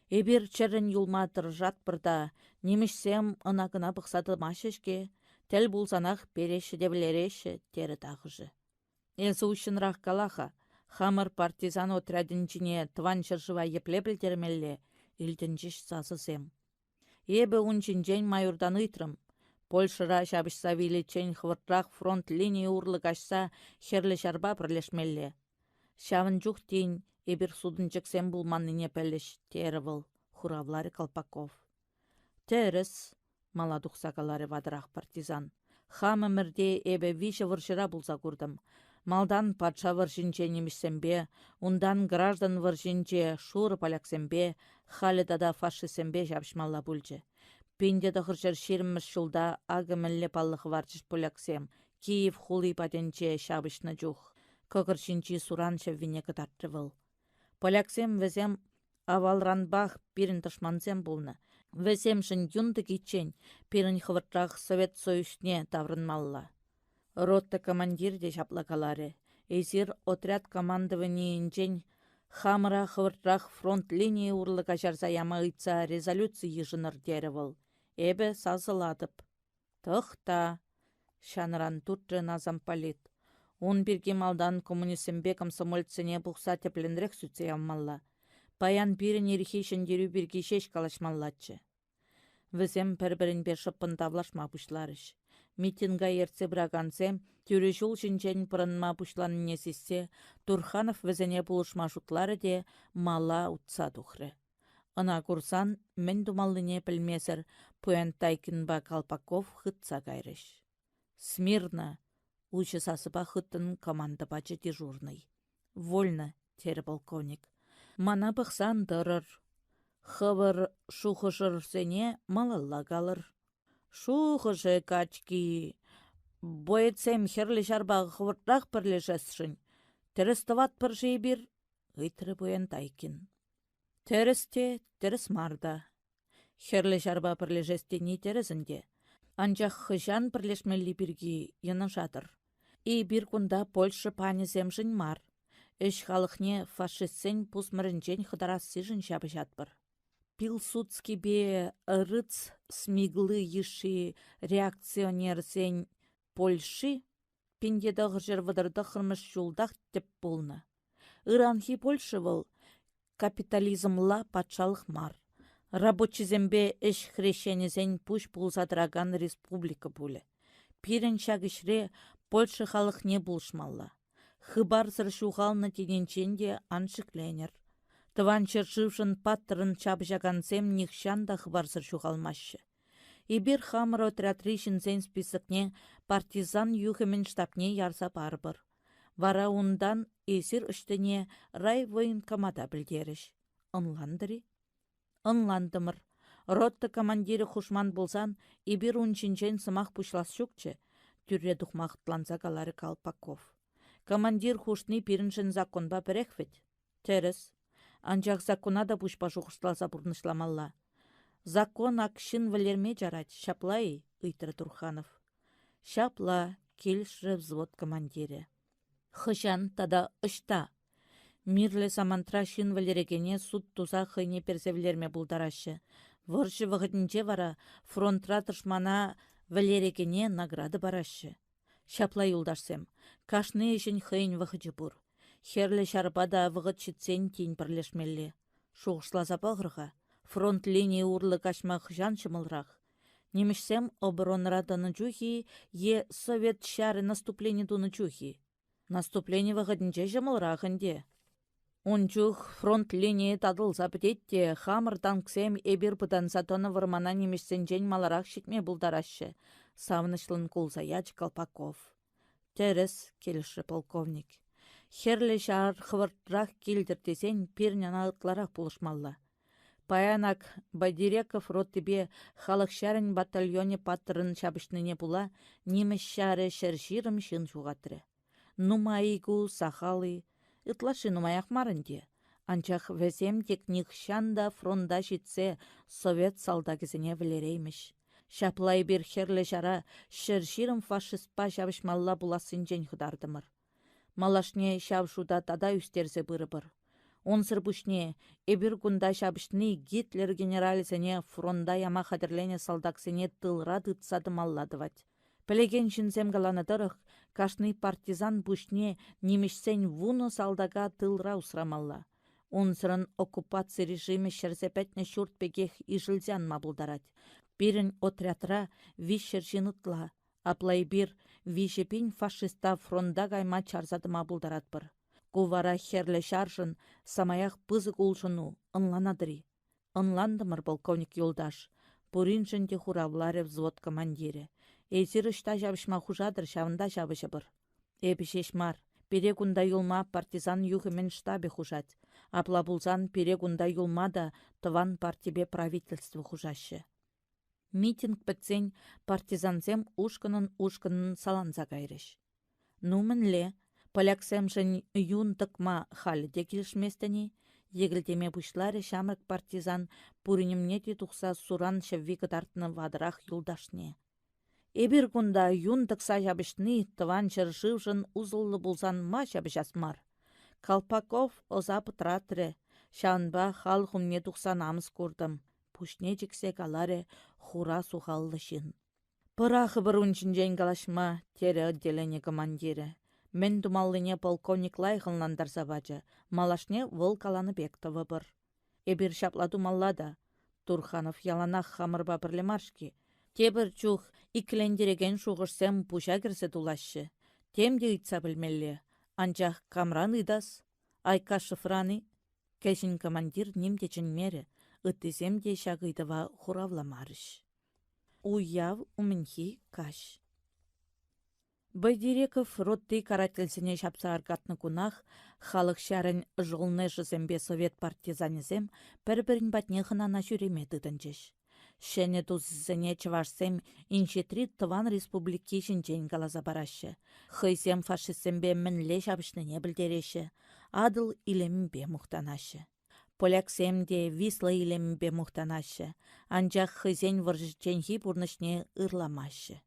Эбір чәрін юлма тұржат бірда, немішсем ынағына бұқсады машешке, тәл булсанақ береші де білереші тері тағыжы. Әлсі үшінрақ калаха, хамыр партизан отрядынчине тыван шыршыва епле білдермелі, үлдінчіш сасысем. Ебі унчинчен майордан ыйтрым. Польшыра шабышса вилечен хвыртрақ фронт линии урлы кашса херлі шарба бірлешмелі. Шавын жүх дейін ебір судынчыксем булманныне пәліш тері был, хуравлары Колпаков. Теріс, мала дұқсақалары вадырақ партизан. Хамы мірде эбе више выршыра булса күрдім. Малдан патша выршинче немішсембе, ундан граждан выршинче шуры поляксембе, халидада фашисембе жабшмалла бүлчі. Пенде дұқыршыр шерімміш жылда ағы мүлі паллығы варчыш поляксем, Киев хули патенче шабышны жүх. Көгіршінчі суран шеввине кытарты выл. Поляксем везем авалранбах бірін тышмансем бұлны. Везем шын юнды кетчен, бірін хывыртрақ Совет Союзне таврынмалла. Ротта командир де шаплагалары. Эзир отряд командованиенчен хамыра хывыртрақ фронт линии урлыға жарса яма ыйтса резолюция ежыныр дері выл. Эбе сазыладып. Тұқта, шаныран туртры назам полит. Он бірге малдан коммунисембе комсомольцене бұқса тепленрек сүтсе яммалла. Паян бірін ерхешін деру бірге шеш калашмаллатчы. Візем пір-бірін бер шыппын тавлашма бұшларыш. Митинга ерце брагансем, тюрі жол жінчен пырынма бұшланын несессе, Турханов візене бұлышма жұтлары де мала ұтса дұхры. Ына курсан, мен думалыне пілмесір, Пуянтайкинба Колпаков хытса кайрыш. Смирно, учы сасыба хыттын команда бачы дежурный. Вольно, тері полковник. Мана бұқсан дырыр. Хывыр шухышырсене малалла қалыр. Шухышы качки. Бойетсем херлі жарбағы хывыртрақ бірлешесшін. Терестыват пыржей бір, ғыйтыры Пуянтайкин. Тересте терес марда. Херлі жарба бірлешесте не терезінде. Анчах хыжан бірлешмелі біргі яны жатыр. И бір күнда Польша панезем жын мар. Эш халықне фашистсен пусмырынчен хыдарасы жын жабы жатбыр. Пилсудский бе рыц смиглы еші реакционерсен Польши пендедағыр жервадырды қырмыш жолдақ деп болны. Иранхи Польша был капитализмла патшалық мар. Рабочизембе эш хрещенезен пуш пулзадраган республика буле. Пирен шагышре Польша халық не булшмалла. Хыбар зыршуғалны тененченде аншыкленер. Тыван чершывшын паттырын чабжагансем нихшан да хыбар зыршуғалмашы. Ибір хамыр отрятришін зен списыкне партизан юхымен штабне ярса барбыр. Вара ундан эсир үштіне рай военкомата білдеріш. Онландыры? Онландымыр. Ротты командирі хушман болсан, ибір унчинчен сымақ пушлас шукче, түрре дұқмақытланса калары Колпаков. Командир хушны пиріншін законба біреквет. Терес. Анчақ закона да пушпа жуғышласа бұрнышламалла. Закон акшин валерме жарать, шаплай, ыйтыр Турханов. Шапла, келші взвод командире. Хышан тада ышта. Мирле самантра шин валерегене суд туза хыйне персевлерме булдарашы. Выршы вғытынче вара фронтра тышмана валерегене награды барашы. Шапла юлдашсем, кашны ешін хыйн вғычы бұр. Херлі шарбада вғытшытсен тейін бірлешмелі. Шуғышлаза бағырға. Фронт линии урлы кашмақ жан шымылрақ. Немешсем оборонра даны чухи, е совет шары наступление дуны чухи. Наступление вағадынче жымылрағынде. Ончух фронт линии тадыл запететте, хамыр танксем эбир пытанса тоны вырмана немешсен жен маларақ шекме бұлдарашы. Савнышлын кулзаяч Колпаков. Терес, келіші полковник. Херлі шар хвыртрақ келдіртесен перняна ытларақ бұлышмалла. Паянак Байдиреков роттебе халық шарын батальоне паттырын шабышныне була, немеш шары шерширым шын шуғатыры. Нумайгу, сахалы, ытлашы нумаяқ марынде. Анчақ вәзем текник шанда фронда жетсе совет салдагізіне вілерейміш. Шаплай бір херлі жара шерширым фашистпа шабышмалла буласын жен худардымыр. Малашне шабшуда тада үстерзе бұры-бір. Онсыр бұшне, эбір күнда шабышны Гитлер генералізіне фронда яма қадірлене салдаксене тылра дытсадым алладывать. Пілеген жінзем галанадырық, кашны партизан бұшне немешсен вуны салдага тылра усрамалла. Онсырын оккупация режиме шерзепетне шурт бегех и жылзян мабылдарать. Бірін отрядра вишер жинытла, аплай бір вишепин фашиста фронда гайма чарзады мабылдарат бір. Кувара херлі шаржын, самаяқ пызык улшыну, ынланадыри. Ынландымыр полковник юлдаш. Пуринжын де хуравларе взвод командире. Эзір үшта жабышма хужадыр шавында жабышы бір. Эпішешмар, перегунда юлма партизан юхымен штабе хужать. Апла булзан перегунда юлма да тыван партибе правительство хужашы. Митинг пәтсен партизанзем ушкынын саланза кайрыш. Нумінле, поляксем жын юн тыкма халіде келішместіні, егілдеме бұшлары шамрық партизан пуринімне де тұқса суран шевви кыдартыны вадырақ юлдашне. Эбір күнда юн тықса жабышны тыван жыржыв жын узыллы бұлзан ма жабышасмар. Колпаков оза пытратыры, шанба халқымне тұқса намыз көрдім. Пушне жіксе каларе хура сухаллы шын. Пырахы бір үнчінжен калашма тере отделение командирі. Мен думаллыне полковник лайхынландарса бачы, малашне выл каланы бектовы бір. Эбір шапла думаллада, Турханов яланах хамырба бірлемаршки. Тебір чух иклендереген шуғырсем пуша кірсе тулашы. Темде үйтса білмелі, анчах камран ыдас, айка шыфраны. Кәшін командир немдечін мері, ыттызем де шағыдыва хуравламарыш. Уяв умінхи каш. Байдиреков ротты карательсіне шапса аргатны кунах, халық шарын жылны жызембе совет партизанезем бір-бірін батне хынана жүреме дыдынчыш. Шәне тузызыне чывашсем иншетри тыван республики жінчен галаза барашы. Хыйсем фашистсембе мінле шабышныне білдереші, адыл илембе мұқтанашы. Поляксемде Висла илембе мухтанашы. Анчах хызен варжыченхи бурнышне ырламашы.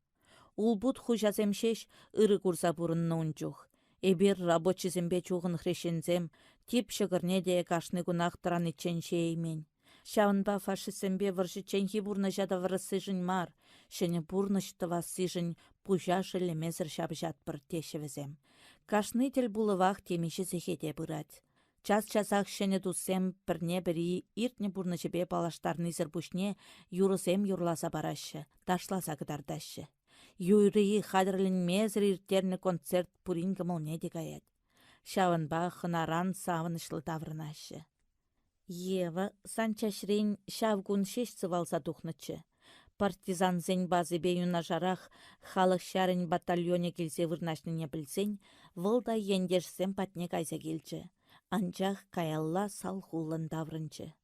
Улбут хужаземшеш ыры курса бурынны унчух. Эбир рабочизембе чуғын хрешензем, тип шығырне де кашны гунах транычен шеймен. Шавынба фашистембе варжыченхи бурны жада варысыжын мар, шыны бурныштыва сыжын пужа шылемезір шабжат бір тешевізем. Кашны тел булывах темеші зехеде бұрад. Час-часах шыны туссем бірне бірі иртне бурны жебе балаштарны зірбушне юрысем юрласа барашы, ташласа кыдардашы. Юрии хадырлын мезір ирттерні концерт пурингі молне дегает. Шавынба хынаран савынышлы таврынашы. Ева санчашрен шавгун шеш цывалса тухнычы. Партизан зен базы бейуна жарах халық шарын батальоне келсе вырнашныне білсен, вылда ендешсем патне кайса келчі. Анчах каялла сал хулын даврынчы.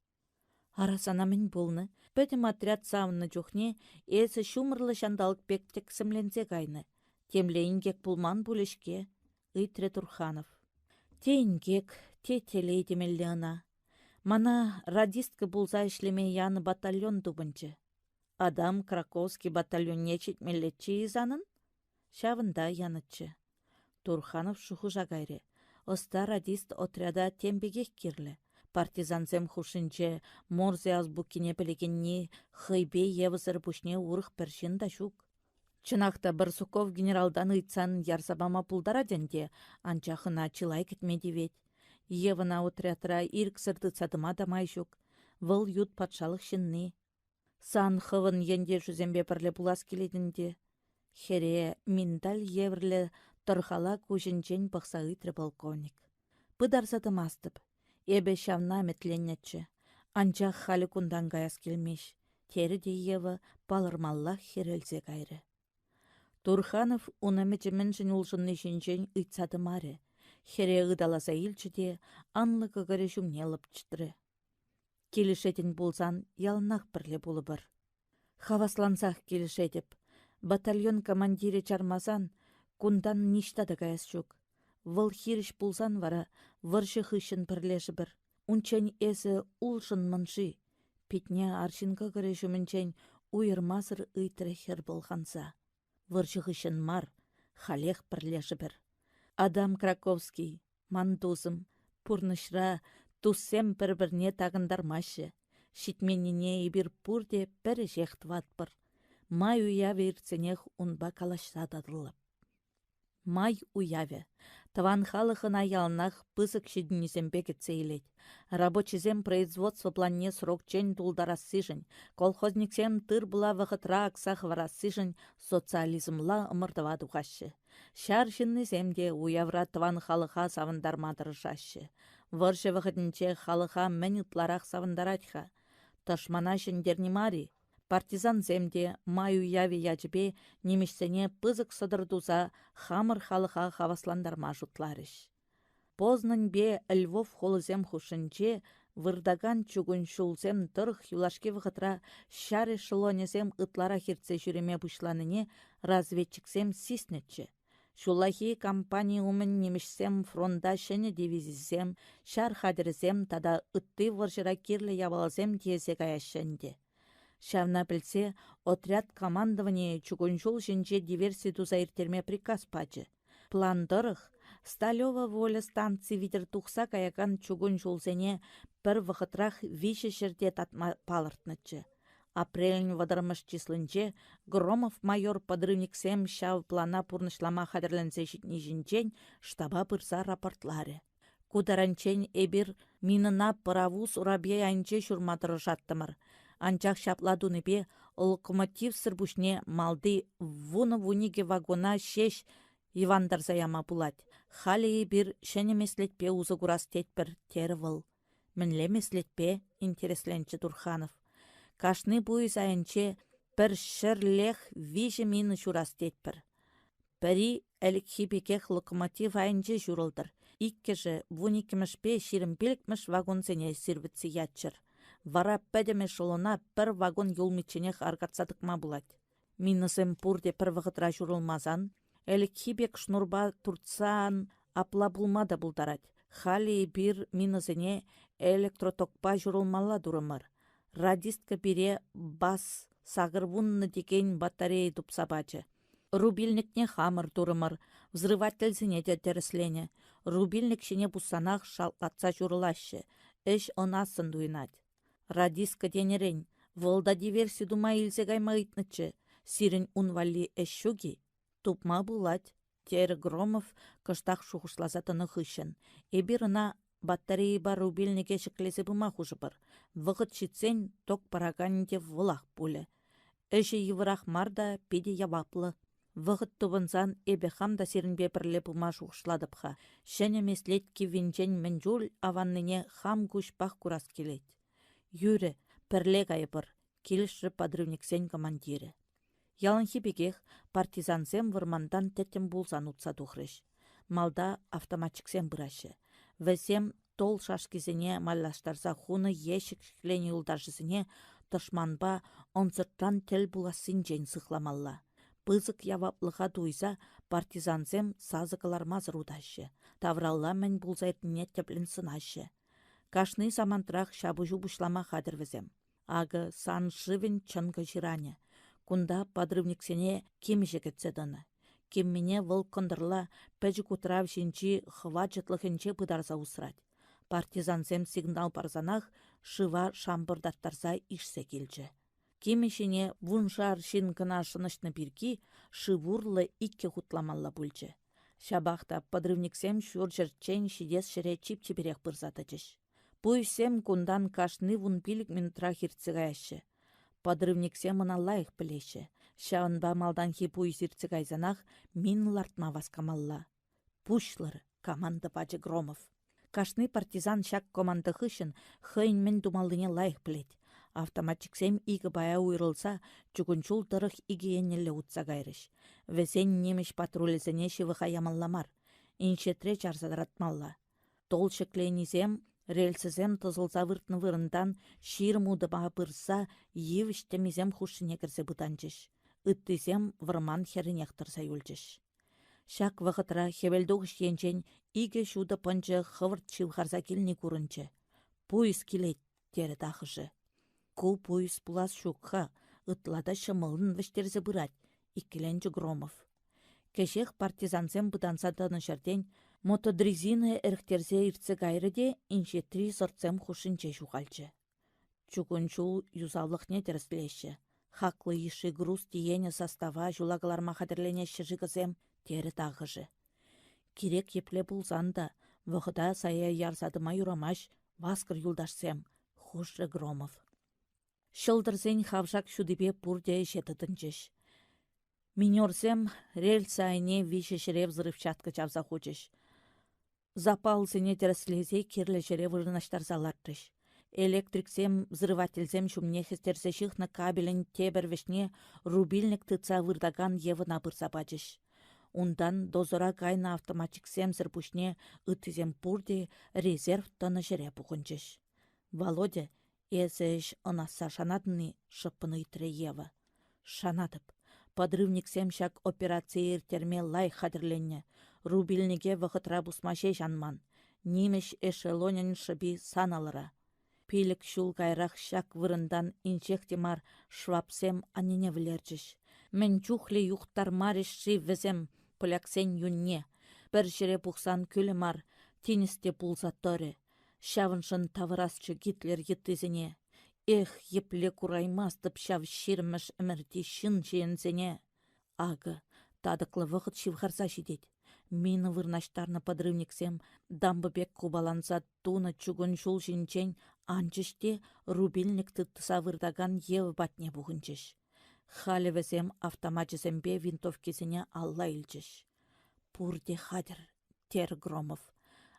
Арасана мен болны, пөтім отряд савынны жухне, эсі шумырлы шандалық бектек сімлензе кайны. Темлейнгек пулман бүлішке, ыйтре Турханов. Тейнгек, те телей демелі ана. Мана радистка булза ишлеме яны батальон дубынчы. Адам Краковский батальон нечет меллетчі изанын? Шавында янычы. Турханов шуху жагайре. Оста радист отряда тембегек кирлі. Партизанзем хушинче морзе азбукине пелегенни хыйбе евызыр пушне урых першин да шук. Чынақта Барсуков генералдан ыйтсан ярсабама пулдара денде, анчахына чылай кетмеди вет. Евына отрядра ирксырды цадыма да майшук. Выл ют патшалық шинны. Сан хывын енде жүзембе пірлі булас келедінде. Хере миндаль еврлі тұрхала көжінчен бақса ыйтры полковник. Пыдарсады мастып. Эбе шавна метленнетчі. Анчах халі кундан гаяс келмеш. Тері де евы балырмалла херелзе кайры. Турханов унамечемен жын улжынны жінжен ыйтсады маре. Хере ыдаласа илчіде анлы көгірі жүмнеліп чытры. Келішетін болсан ялнақ бірлі болы бір. Хаваслансақ келішетіп. Батальон командире чармасан кундан ништады гаяс жүк. Выл хиріш болсан вара выршы хышын бірлеші бір. Унчен эсі улшын мыншы. Петне аршын көгірі жүмінчен уйырмасыр ыйтры хер болғанса. Выршы хышын мар, халех бірлеші бір. Адам Краковский, мантузым, пурнышра, туссем бір-бірне тағындармашы. Шитменіне ебір пурде бір жехтват бір. Май уяве ирценех унба калашсададылып. Май уяве. Таван халықын аялнах пызык шидінізембе кетсейлет. Рабочизем производство планне срокчен тулдарассыжын. Колхозниксем тыр була вақытра аксах варассыжын социализмла ымырдыва дұғашы. Шар жынныземде уявра таван халыға савындармадырышашы. Выршы вақытынче халыға мен ұтларақ савындаратха. Ташмана жындерні мари. Партизан земде май уяве яжбе немешсене пызык сыдырдуза хамыр халыға хавасландарма жұтларыш. Познан бе Львов холызем хушынче вырдаган чугун шулзем тұрх юлашке вғытра шары шылонезем ытлара хирце жүреме бұшланыне разведчиксем сиснетче. Шулахи компания умен немешсем фронда шыны дивизизем, шар хадырзем тада ытты варжыра кирлі ябалзем тезе гаяшынде. Шавна білсе, отряд командование чугунжул жінже диверсии тузайыртерме приказ пачы. План дырых, Сталева воля станции видер тухса каякан чугунжулзене бір вғытрах виші жерде татма палыртнычы. Апрелін вадырмыш числынче Громов майор подрывниксем шав плана пурнышлама хадырленсе житні жінчен штаба бұрса рапортлары. Кударанчен эбір минына паравуз урабе айнче шурмадыры жаттымыр. Анчах шапладуны бе локомотив сырбушне малды вуны-вуниге вагона шеш Ивандар заяма булать. Хали бир шенемеслетпе узы гурастетпір тері выл. Мінлемеслетпе интересленчі Турханов. Кашны буй зайынче бір шырлех вижі мины журастетпір. Бірі әлікхибекех локомотив айынче журылдыр. Иккежі вуникімішпе ширімпелікміш вагонзене сирвітсі ятчыр. Вара пәдеме шылына бір вагон юлмиченех аргатсадықма булать. Минысым пурде бір вғытра журылмазан, әлік хибек шнурба турцан апла булмада булдарать. Хали бир минызыне электротокпа журулмалла дурымыр. Радистка бире бас сағырвунны деген батарея тупсабачы. Рубильникне хамыр дурымыр. Взрывательзіне де дәріслене. Рубильник шене бұсанақ шалқатса журылашы. Эш онасын дуйнать. Радистка денерен. Волда диверсию дума илзегайма итнычы. Сирен унвали эшшуги. Тупма булать. Тері Громов кыштақ шуғышлазатыны хышын. Эбирына батареи бар рубильнике шеклесе бұма хужы бір. Вғыт шитсен ток параганінде вылақ бұлі. Эші евырақ марда педе яваплы. Вғыт тұбынзан эбе хамда серінбе бірлі бұма шуғышладыпха. Шәне меслетке винчен мінжул аванныне хам күшпақ курас келет. Юрі, пірле ғайбыр, келіші подрывниксен командирі. Ялынхи бегех партизансем вырмандан тәттім болсан ұтса тухрыш. Малда автоматчиксем бұрашы. Вәсем тол шашкизіне маллаштарса хуны ешік шіклені ұлдаршысыне тышманба онсырттан тел буласын жен сықламалла. Пызык яваплыға дуйса партизансем сазықылармазыр удашы. Тавралла мен бұлзайтыне теплін сынашы. Кашны самантрақ шабыжу бұшлама қадыр візем. Ағы сан шывен чынғы жиране. Кунда подрывниксене кемеше кетседіні. Кеммене выл кондырла пәжі кутрав жинчи хвачытлығынче бұдарса усрать. Партизансем сигнал барзанах шыва шамбырдаттарса ишсе келчі. Кемешене вуншар шин кына шынышны бірки шывурлы икке хутламалла бүлчі. Шабақта подрывниксем шур жерчен шидес шыре чип-чиперек бұрзатычыш. Пуйсем кундан кашны вун пилік минутра хирцігаяшы. Подрывниксем мына лайық білеші. Шаунба малдан хипу изирцігайзанах мин лартма васкамалла. Пушлар, команда бачы Громов. Кашны партизан шак команда хышын хыйн мен думалдыне лайық білет. Автоматчиксем игі бая уйрылса, чүгінчул дырық игиеннелі утса гайрыш. Весен немеш патрулезіне шивыға ямалламар. Иншетре чарсадыратмалла. Тол шекленізем рельсізем тызылса выртны вырындан шир мудыма бырса евіштемізем хушыне кірсе бұтанчыш. Үттізем вырман херінек тұрса юлчыш. Шак вғытра хевелдуғыш енчен иге шуды пынчы хывырт шивхарса келіне көрінчі. Пуйыз келет, тері тахышы. Ку пуйыз пулас шукха, ытлада шымылын віштерзі бұрат, иккеленчі Громов. Кешех партизансем бұтансадыны жерден мотодрезины әріктерзе иртсе гайрыде инше 3 сортсем хушынче шуғалчы. Чугунчул юзаллық не терслеші. Хаклы еші груз тиене состава жулагаларма қадірленеші жығызем тері тағыжы. Керек епле бұлзанда, вғыда сая ярсадыма юрамаш, васкыр юлдашсем, хушы Громов. Шылдырзен хавжак шудыбе бұрде жетідінчіш. Минерзем рельса айне вишешіре взрывчатка чавза хочеш. Запал зене терслезе керлі жере вырнаштар залартрыш. Электриксем взрывательзем шумне хестерсе шихна кабелін тебервешне рубильник тыца вырдаган евына бұрса бачыш. Ундан дозора кайна автоматчиксем зірпушне ыттызем пурде резерв таны жере бұғынчыш. Володя эзэш ынаса шанадыны шыппыны итре ева. Шанадып. Подрывниксем шак операция иртерме лай хадырленне. Рубильнике вғытра бұсмаше жанман. Немеш эшелонен шыби саналыра. Пилік шул кайрақ шак вырындан инжектимар швапсем анине влерчіш. Мен чухле юхтар маришши візем поляксен юнне. Бір жере бұқсан күлімар теністе пулзаторы. Шавыншын тавырасчы Гитлер еттізіне. Эх, епле кураймастып шав ширмыш әмірді шын жиензіне. Ағы, тадықлы вғыт шивхарса жидет. Мені вырнаштарны подрывниксем дамбыбек кубаланса туны чугын жул жинчен анчыште рубильник тыттыса вырдаган евы батне бұғынчыш. Халі візем автоматчызембе винтовкесіне алла илчыш. Пурде хадыр, тер Громов.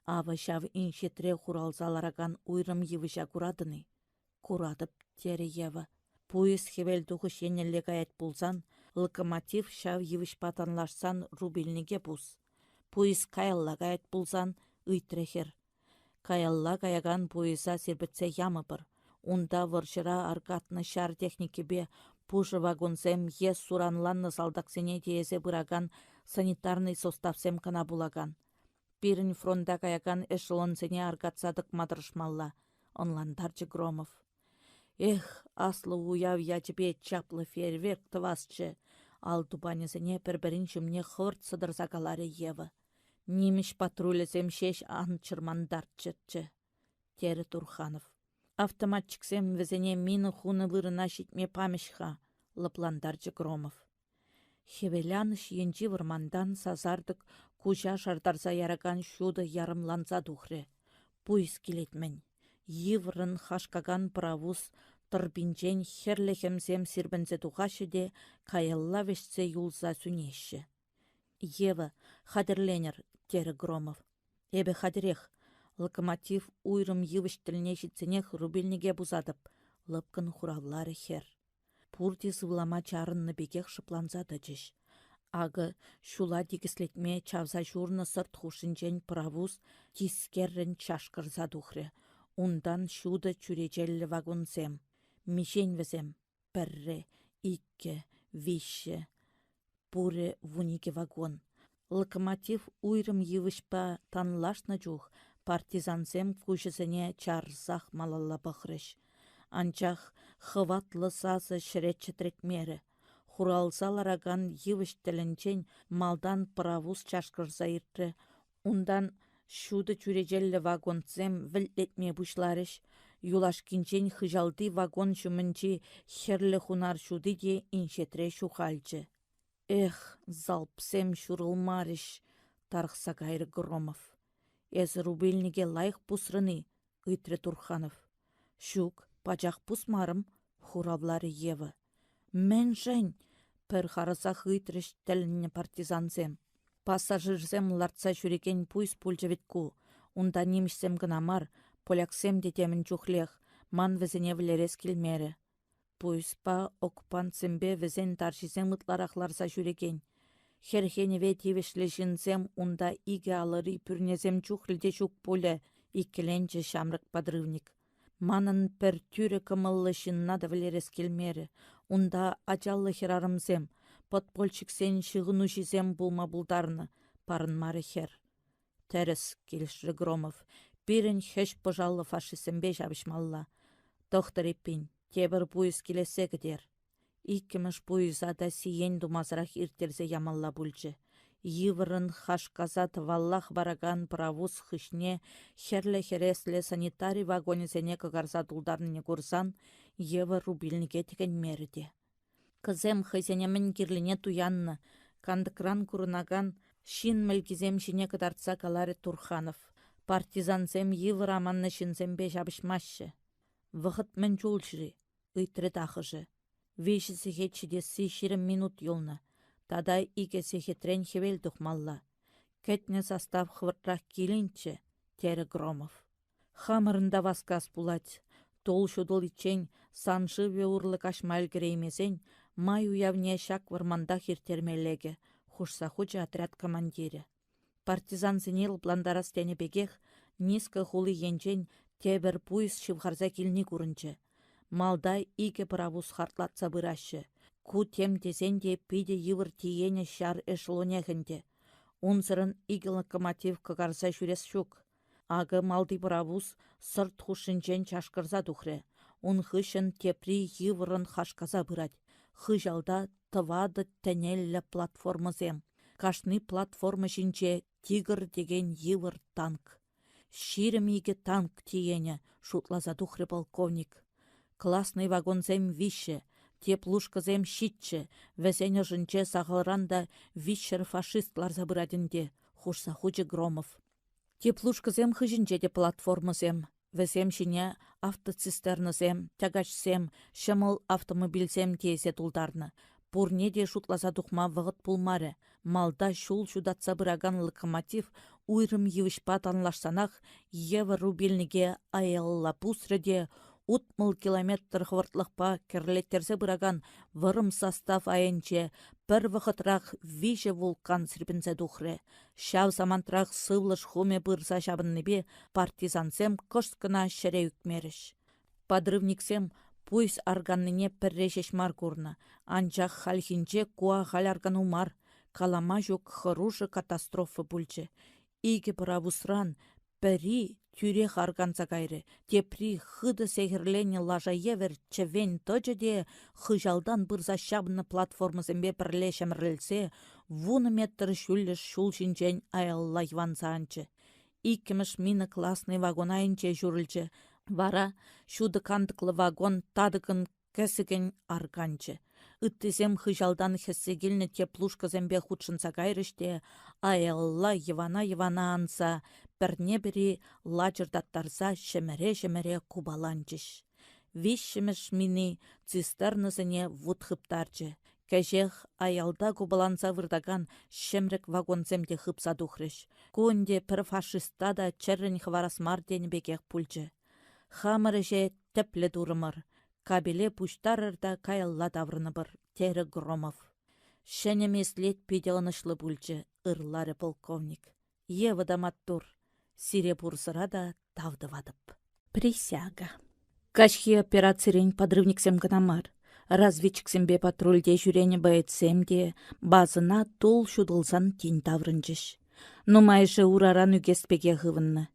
Авы шав иншетре хуралзалараган уйрым евыша курадыны. Курадып тере евы. Пуйыз хевелдуғыш енелі гаят бұлзан, локомотив шав евыш патанлашсан рубильниге бұз. Пуйыз каялла гаят бұлзан үйтрехер. Каялла гаяган пуйыза сербітсе ямы бір. Унда варшыра аргатны шар техникебе пужы вагонзем ес суранланны салдаксене тиезе бұраган санитарный составсем кана булаган. Пирін фронта каякан эшелонсене аргатсадық мадрышмалла, онландарчы Громов. Эх, аслы уяв ячепе чаплы фейерверк тывасчы, ал тупанесене пір-бірін шымне хырт сыдырса калары евы. Нимеш патрулесем шеш анчырмандарчычы. Тері Турханов. Автоматчиксем візене мины хуны вырына шитме памешха, лыпландарчы Громов. Хевеляныш енчи вырмандан сазардык куча шартарса яраган шуды ярымланса тухры. Пуйс келетмен. Йыврын хашкаган правус тұрбинчен херлехемсем сирбензе тухашы де каялла вешсе юлса сүнеші. Ева, хадерленер, тері Громов. Эбе хадерех. Локомотив уйрым йывыштіліне житсенех рубильниге бузадып, лыпкын хуравлары хер. Пурти сывлама чарынны бекех шыпланзады жеш. Ағы шула дегіслетме чавза журны сырт хушинчен правуз тискеррен чашкырза духры. Ундан шуды чуречелі вагонсем. Мишен візем. Пірре, икке, вище. Пуры вунике вагон. Локомотив уйрым йывышпа танлашны жух. Партизансем кушысыне чарзах малалла бахрыш. Анчах хыватлы сазы шіретчі третмері. Хуралзалараган йывыш тілінчен малдан правуз чашкырза иртті. Ундан шуды чурежелі вагонцем вілтетме бұшларыш. Юлашкинчен хыжалды вагон шумынчи херлі хунар шуды де иншетре шухальчы. Эх, залпсем шурылмарыш, тарықса кайры Громов. Эз рубильниге лайық пусрыны, үйтірі Турханов. Шук, пачақ пусмарым, хуравлары Ева. Мен жэн, пір харысақ үйтіріш тәліне партизансем. Пассажирсем лартса шүрекен пуйс пульчевитку. Унда немішсем гынамар, поляксем детемін чухлех, ман візіне влерес келмері. Пуйспа оккупантсембе візен таршисем ұтларақларса шүрекен. Херхеневе тивешлі жінсем унда иге алыры пүрнезем чухлде шук поле, иккеленче шамрык подрывник. Манын пір түрі кымыллы шынна да влерес келмері. Унда ачаллы херарымсем, подпольчиксен шығыну жізем булма булдарны, парын мары хер. Тәріс, келішрі Громов, бірін хеш пожаллы фашисембе жабышмалла. Доктор Еппин, тебір буйыз келесе кедер. Иккіміш буйзада сиен думазырақ иртерзе ямалла бүлчі. Йывырын хашказат валлах бараган правуз хышне херле хересле санитарий вагонезене кагарза дулдарныне курсан, Ева рубильнике теген мерде. Кызем хызенемен кирлине туянны, кандыкран курынаган шин мелгизем шине кыдартса каларе Турханов. Партизансем Йывыр аманны шинзембе жабышмашы. Вғыт мен чулшыры, ыйтры тахыжы. Вешісі хетшідесі 20 минут юлны. Тада икесі хетрен хевел тухмалла. Кетне состав хвыртрақ келінчі, тері Громов. Хамырында васкас булать. Тол шудыл ичен саншы веурлы кашмал кереймесен, май уявне шак варманда хиртермелеге, хушса хуча отряд командире. Партизан зенел бландарас тенебегех, низко хулы енчен тебір пуйс шывхарза келні курынчы. Малдай ике правус хартлатса бырашы. Ку тем тезенде пиде йывыр тиене шар эшелонехенде. Унсырын иге локомотив кагарса шүрес шук. Ағы малды правус сырт хушинчен чашкырза тухры. Он хышын тепри йывырын хашказа бырать. Хыжалда тывады тәнелі платформызем. Кашны платформа шинче тигр деген йывыр танк. Ширым иге танк тиене, шутлаза тухры полковник. Классный вагонзем вище, теплушкызем щитче, весене жынче сағылранда вищер фашистлар забырадінде, хушса хучы Громов. Теплушкызем хыжынче де платформызем, весем шине автоцистернызем, тягачсем, шымыл автомобильсем тесе тулдарны. Пурне де шутлаза тухма вғыт пулмары, малда шул шудатса быраган локомотив уйрым йывышпа танлашсанах, Ева рубильниге аялла пусрыде, утмыл километр хвыртлықпа керлеттерсе быраган вырым состав айынче бір вғытрақ виже вулкан сірпінсе духры. Шав самантрах сывлыш хуме бырса шабынныбе партизансем кышкына шере үкмеріш. Подрывниксем пуйс арганныне піррешеш мар курны. Анчах хальхинче куа халь аргану мар. Калама жук хыружы катастрофы бүлчі. Иге бравусран, пәрі тюре харганса кайры, тепри хыды сехірлене лажа евер чевен тоджы де хыжалдан бұрза шабыны платформасынбе бірлешемірілсе, вуны метр шүлліш шул шинчен аялла йвансанчы. Иккіміш мины классный вагон айынче жүрілчі, вара шуды кандықлы вагон тадықын кәсіген арганчы. Ыттызем хыжалдан хессегілні теплушкызембе худшынса кайрыште, аялла йывана анса, пірне бірі лачырдаттарса шемере кубаланчыш. Вишшіміш мини цистернызыне вудхыптарчы. Кәжех аялда кубаланса вырдаган шемрек вагонземде хыпса духрыш. Кунде пір фашиста да чәррін хварасмар денбекех пульчы. Хамырыже теплі дурымыр. Кабеле пуштарырда каялла даврыны бір, тері Громов. Шәнемес лет педеғынышлы бүлчі, ырлары полковник. Евыда маттур, сире бұрсыра да тавдывадып. Присяга. Кашхи операциярен подрывниксем гынамар. Разведчиксембе патрульде жүрені байытсем де, базына тол шудылсан тин таврынчыш. Нумайшы ураран үгеспеге ғывынны.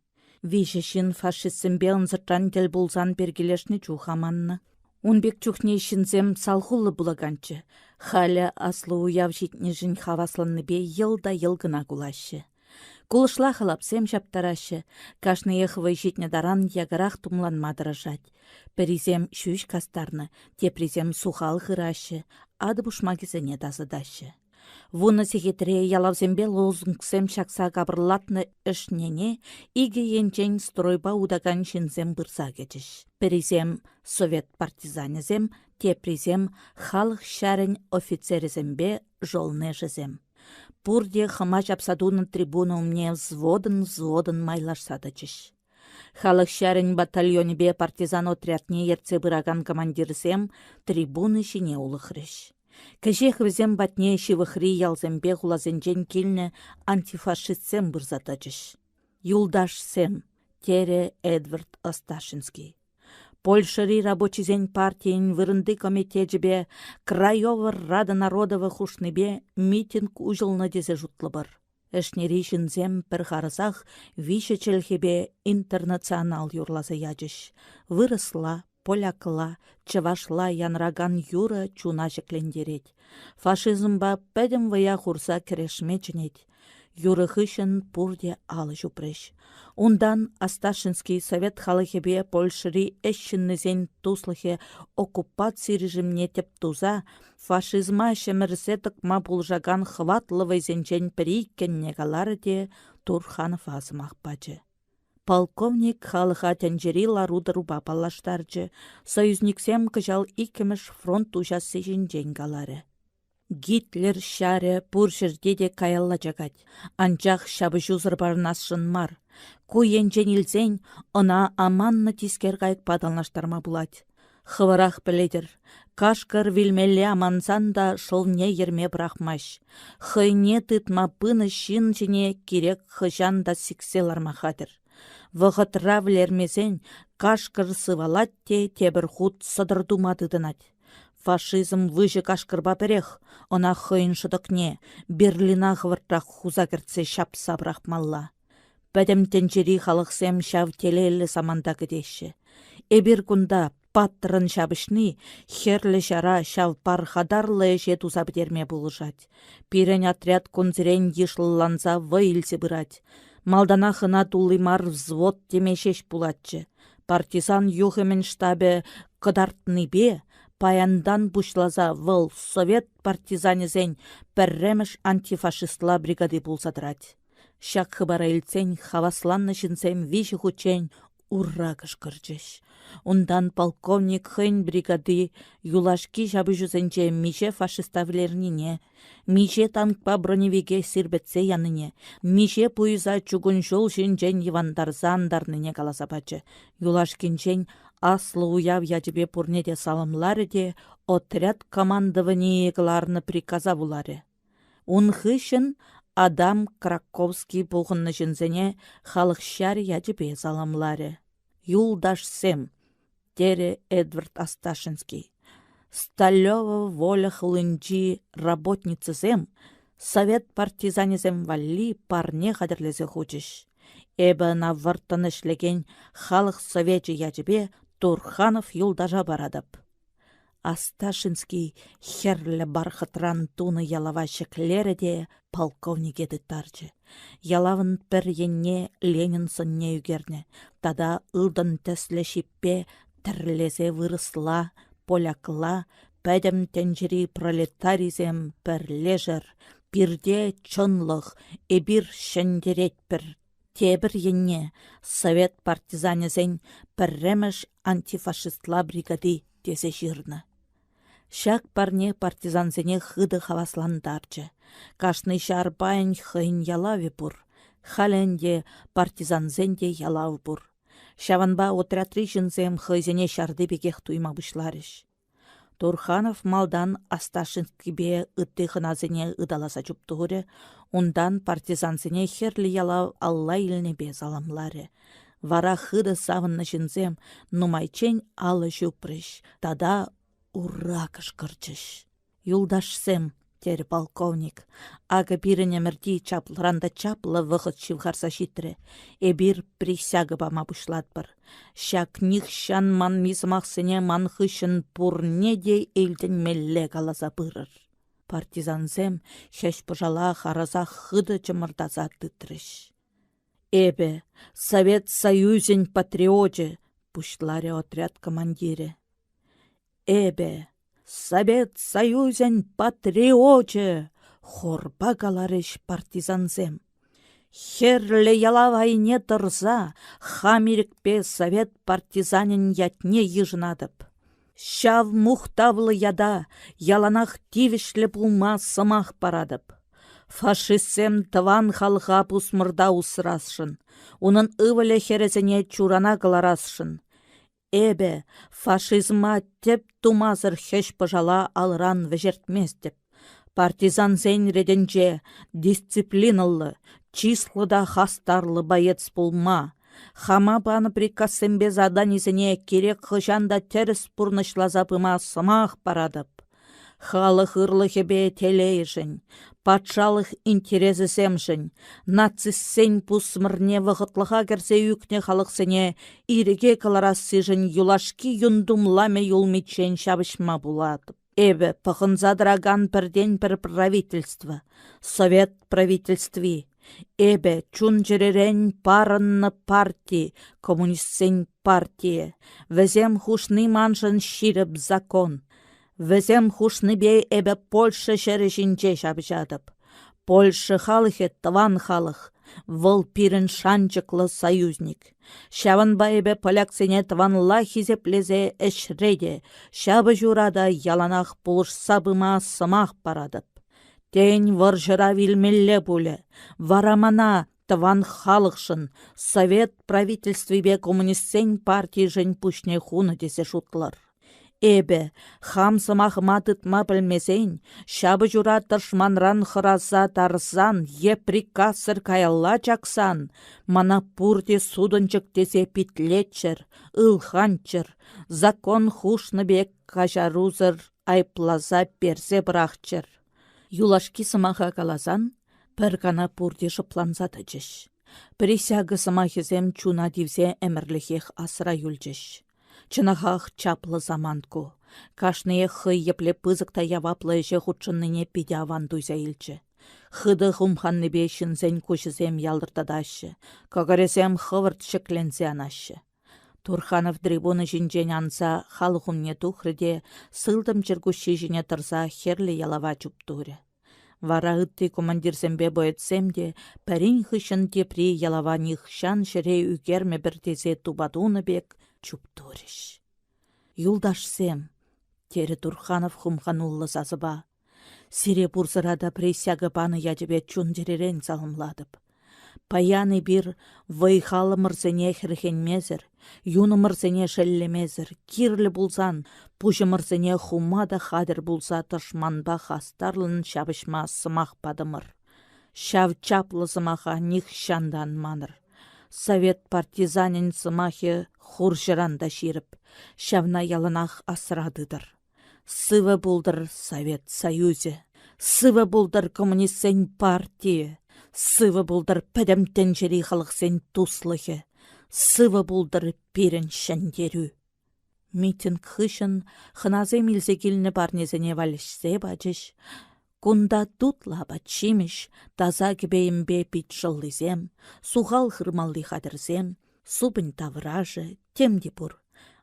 Вишешін фашистсембе ынзыртан тел булсан бергелешні чухаманны. Унбек чухне шинзем салхулы булаганчы. Халя аслы уяв житнежін хавасланны бе йылда йылгына кулашы. Кулышла халапсем шаптарашы. Кашны ехывай житне даран ягарах тумланмадырыжать. Перизем шүш кастарны, тепризем сухал хырашы. Ады бушмагизене дазыдашы. Вуны секетре ялавзембе лозунгсем шакса кабырлатны ішнене, иге енчен стройба удаган шинзем бұрса кетіш. Перезем совет партизанезем, тепризем халық шәрін офицерезембе жолнежезем. Пурде хыма жапсадуны трибуну мне взводын майлашсадычыш. Халық шәрін батальонебе партизан отрядне ерце бұраган командирзем трибуны шине улықрыш. Кәжех візем батне шивықри ялзембе ғулазенжен келіні антифашистсем бұрзатачыш. Юлдашсем, тере Эдвард Осташинский. Польшари рабочизен партиен вырынды комитетжібе Краёва Рада Народова хушныбе митинг ужылны дезе жұтлы бір. Әшнері жінзем бір ғарызақ виші челхебе интернационал юрлазы ячыш. Вырысла, полякла, чывашла янраган юра чуна жеклендерет. Фашизмба пәдім вая хурса керешме чынет. Юры хышын пурде алы жупреш. Ундан Асташинский совет халыхебе Польшыри эшшіннізен туслыхе оккупация режимне теп туза, фашизма шемірсетік ма бұлжаган хватлы вайзенчен перейкенне галары де Турханов азымақ бачы. Полковник халыха тәнжері ларудыру бапалаштарчы, союзниксем кыжал икіміш фронт ужасы жинжен галары. Гитлер шаре пуршырде де каялла жагать, анчах шабы жузыр барнасшын мар. Куенчен илсен, она аманны тискер кайык падалнаштарма булать. Хывырах біледір, кашкар вилмелле амансан да шолне ерме брахмаш. Хыйне тытма пыны шин жіне керек хыжан да сикселарма хатыр. Вғытра влермезен кашкар сывалат те тебір худ сыдырдумадыдынать. Фашизм выжы кашкырба перех, она хыйын шыдықне, Берлина ғвыртрақ хуза кіртсе шапса брахмалла. Бәдім тенчері халықсем шав телелі саманда кедеші. Эбір күнда паттрын шабышны, херлі жара шав пархадарлы жет узабдерме бұлыжать. Пирен отряд күнзірен ешылланса вайылсы бұрать. Малдана хына тулымар взвод темешеш бұлатчы. Партизан юхымен штабе кыдартны бе, паяндан бушлаза выл совет партизанезен пәрремеш антифашистла бригады бұлсадырать. Шак хыбара илсен хавасланны шинсем виші хучен урра кышкырчыш. Ундан полковник хын бригады юлашки жабы жүзенче миже фашиставлернине, миже танкпа броневиге сирбетсе яныне, миже пуйза чугун жол шинчен евандарзандарныне каласапачы. Юлашкинчен аслы уяв ячебе пурнеде салымлары де отряд командований егларны приказа булары. Унхышын Адам Краковский бұғынны жінзене халық шар ячебе салымлары. Юлдашсем, тере Эдвард Осташинский. Сталева воля хлынчи работницызем, Совет партизанизм валли парне қадірлезе хучыш. Эбі на вырттын ішлеген халық советі ячебе Турханов юлдажа барадып. Асташинский херлі бархытран туны ялава шеклері де полковник еді тарчы. Ялавын бір енне Ленин сынне үгерне. Тада ылдын тәслі шиппе тірлезе вырысла, полякла, пәдім тәнжірі пролетаризем бір лежір, бірде чынлық, эбір шендерет бір. Тебір енне совет партизанезен пірреміш антифашистла бригады десе жирны. Шак парне партизанзене хыды хавасландарчы. Кашны шарбайын хыйын ялави бур. Халенде партизанзенде ялав бур. Шаванба отрядры жынзем хыйзене шарды бекех туйма бұшларыш. Турханов малдан Асташинскибе ытты хыназене ыдаласа чуптуғыры, ондан партизанзене херлі ялав алла иліне без аламлары. Вара хыды савынны жынзем нумайчен алы жупрыш, тада ура кышкырчыш. Юлдашсем, тері полковник, ага биріне мірді чаплыранда чаплы вғыт шивхарса шитрі, эбір присягы бама бұшладбыр. Шак нихшан ман мизмақсыне ман хышын пурне де елден мелле қаласа бұрыр. Партизанзем хеш пыжала хараза хыды чымырдаза тытрыш. Эбе, Совет Союзен патриоте, пушларе отряд командире. Эбе, Совет Союзен патриоте, хорба галарыш партизанзем. Херле ялавайне тұрза, хамирікпе Совет партизанин ятне ежынадып. Шав мухтавлы яда, яланах тивішлі пулма сымақ парадып. Фашистсем тыван халға пусмырда усырасшын, унын ывылі херезіне чурана кыларасшын. Эбе, фашизма теп тумазыр хеш пыжала алран вежертместеп. Партизан зен реденже дисциплиналы, числыда хастарлы боец пулма. Хама баны прикасымбе заданизіне керек хыжанда теріс пурнышлазапыма сымақ парадып. Халық ырлыхебе телейжін, патшалық интересісемжін, нациссен пусмырне вғытлыға керсе үкне халықсыне иреге каларассыжын юлашки юндумламе юлмечен шабышма буладып. Эбе пықынзадыраган бірден бір правительство, совет правительстви. Эбе чун жеререн парынны партии, коммунистсен партия. Везем хушны маншын ширіп закон. Везем хушны бей эбе Польша шережінче шабжадып. Польша халыхе тыван халық. Выл пирін шанчықлы союзник. Шаванба эбе поляксене тыванла хизеплезе эшреде. Шабы журада яланах пулыш сабыма сымақ парадып. Тень варжыра вилмелле пуле. Варамана тыван халықшын. Совет правительствебе коммунистсен партии жын пушне хуны десе шутлар. Эбе, хам сымахыма тытма білмесен, шабы жура тыршманран хыраза тарзан, е прикасыр каялла чаксан, мана пурте судынчык тесе питлетчер, ылханчыр, закон хушны бек кажарузыр, айплаза персе брахчыр. Юлашки сымаха каласан, пір гана пурте шыпланса тычыш. Присягы сымахызем чуна дивзе әмірліхех асыра юлчыш. Чынахах чаплы заманку. Кашные хый епле пызыкта яваплы же худшынныне пиде аван дуйза илчі. Хыды хумханны бешін зен кушызем ялдыртадашы. Кагарезем хывырт шеклензе анашы. Турханов дрибуны жинжен анса халыхумне тухрыде сылдым жыргуши жіне тұрса херлі ялава чуптуре. Вара ытты командирсембе боетсемде пәрін хышын тепри ялава нихшан шыре үгерме бір тезе тубадуны бек чуптуриш. Юлдашсем, тері Турханов хумхануллы сазыба. Сире бурзырада присягы паны ядебе чундеререн салымладып. Паяны бір вайхалы мырзене хірхенмезір, юны мырзене шеллемезір, кирлі булсан, пұжы мырзене хумада хадыр булса тышманба хастарлын шабышма сымақ падымыр. Шав чаплы сымаха них шандан маныр. Совет партизанин сымахи хуржыранда ширіп, шавна ялынах асырадыдыр. Сывы булдыр Совет Союзе. Сывы булдар коммунистсен партия, сывы булдар пәдәмтен жері халықсен туслығы, сывы булдар пирен шәндеру. Митинг хышын хыназы милзе келіні барнезіне валішсе бачыш, кунда тутла бачимеш, таза кебейімбе пит жыллызем, суғал хырмалли хадырзем, субын тавражы, темде бұр.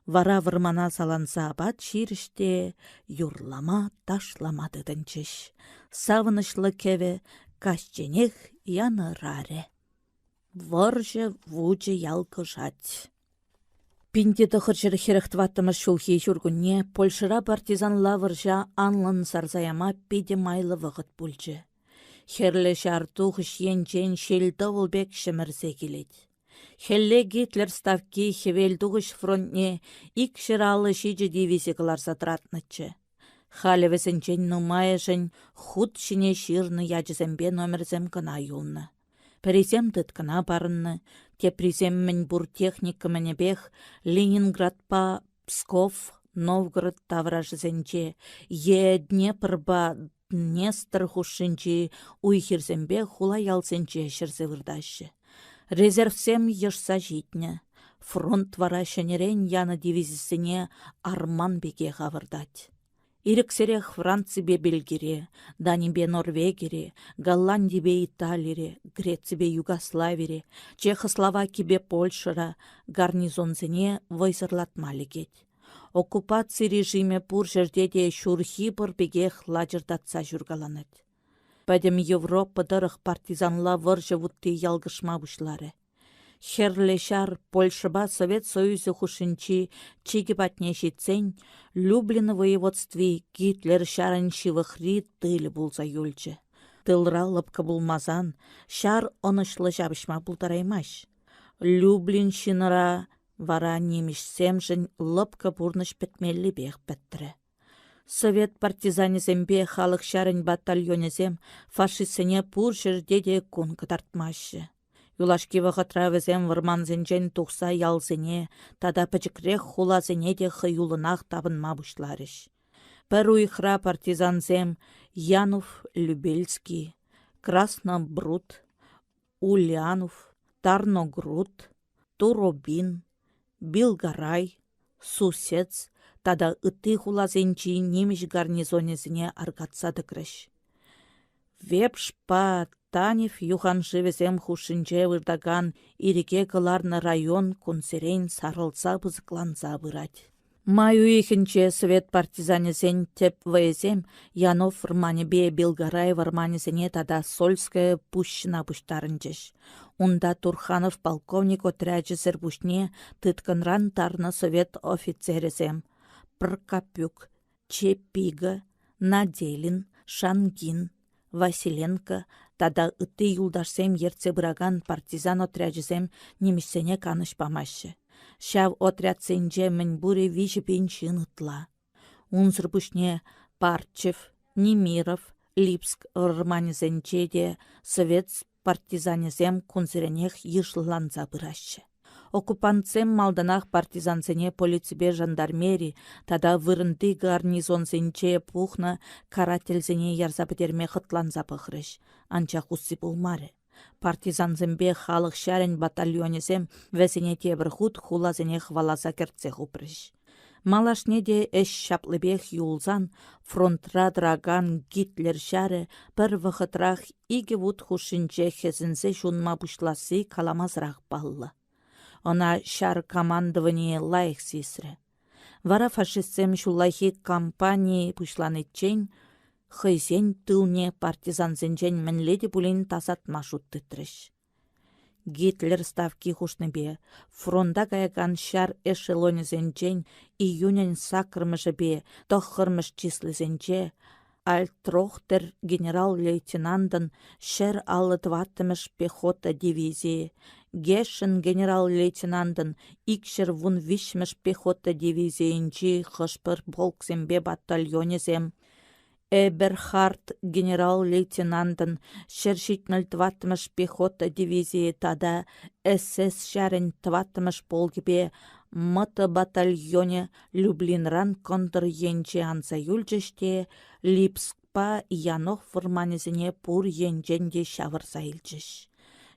Вара вырмана саланса абат ширіште, юрлама ташламады дынчыш. Савынышлы кеве кашченех яны раре. Варжы вучы ялкы жать. Пинде тұқыршыры херіқтваттымыз шулхи жүргінне Польшыра партизанла варжа анлын сарзаяма пиде майлы вғыт бүлчі. Херлі шартух шенчен шелді олбек шымырзе келет. Хелле Гитлер ставки хевелдуғыш фронтне ик шыралы шиджі дивизиялар сатратнычы. Халевесенчен нумайышын худ шине ширны ячызембе номерзем кына юлны. Перезем тыткына барынны, те приземмен бур техника менебех Ленинградпа, Псков, Новгород тавражызенче, Днепрба, Днестр хушинчи уйхирзембе хула ялсенче шырзы вырдашы. Резервсем ешса житне. Фронт вара шенерен яны дивизисіне арман беге ғавырдать. Ирексерех Францибе Бельгире, Данибе Норвегире, Голландибе Италире, Грецибе Югославире, Чехословакибе Польшыра гарнизонзіне войсырлатмалы кет. Оккупация режиме пур жердеде шурхи бір бегех ладжырдатса жүргаланет. Пәдем Европа дырық партизанла выржы вутты ялгышма бұшлары. Херлешар Польшыба Совет Союзы хушинчи чиги батне житсен, Люблин воеводстве Гитлер шарынши вахри тылы булза юлчы. Тылра лыпка булмазан, шар онышлы жабышма булдараймаш. Люблин шиныра вара немешсем жын лыпка бурныш петмелли бех пәттірі. Совет партизанезембе халық шарын батальонезем фашистсене пур жердеде кун кытартмашы. Юлашки вағытра візем вырманзенжен тұқса ялзене, тада пәчікрех хулазене де хыюлынақ табынма бұшларыш. Пір уйхра партизанзем Янов Любельский, Краснобруд, Ульянов, Тарногруд, Туробин, Билгарай, Сусец, тада ыты хулазенчи немеш гарнизонезіне аргатсады крыш. Вепшпа Танев юхан живезем хушинче вырдаган ирике кыларны район кунсерен сарылса бызыкланса бырать. Маю ихінче Совет партизанезен теп ваезем Янов Рманебе Белгарай варманезене тада Сольская пущина пуштарынчеш. Унда Турханов полковник отряджезер пушне тытканран тарны Совет офицерезем. Прокопюк, Чепига, Наделин, Шангин, Василенко, тада ыты юлдашсем ерце быраган партизан отряджезем немешсене канышпамашы. Шав отрядсенже мен буре вижі пеншін ытла. Унзыр пушне Парчев, Немиров, Липск ырманезенче де Совет партизанезем кунзыренех йышланса бырашы. Оккупантсем малданах партизансене полицибе жандармери, тада вырынды гарнизонсенче пухна карательзене ярза бідерме хытланза пықрыш. Анча хусси булмары. Партизансембе халық шарен батальонезем вәсене тебір худ хулазене хваласа кертсе хупрыш. Малашне де эш шаплыбех юлзан фронтра драган Гитлер шары бір вғытрах иге вуд хушинче хезінсе жунма бұшласы каламазрақ баллы. Она шар командование лайық сесрі. Вара фашистсем шулайхи кампании пушланетчен, хыйсен тылне партизансенчен мінледі бұлін тасатма шуттытрыш. Гитлер ставки хушныбе, фронта каяган шар эшелонезенчен июнен сакрмышыбе, тохырмыш числызенче, Альтрохтер генерал-лейтенантын шер алытваттымыш пехота дивизии, Гешин генерал-лейтенантын икшер вун вишмыш пехота дивизиинчи хышпыр полксембе батальонезем, Эберхард генерал-лейтенантын шершитныл тваттымыш пехота дивизии тада СС шарен тваттымыш полгибе мыты батальоне Люблинран контр енче анса юльчеште Липск шаппа янох вырманезіне пур енженде шавырса илчіш.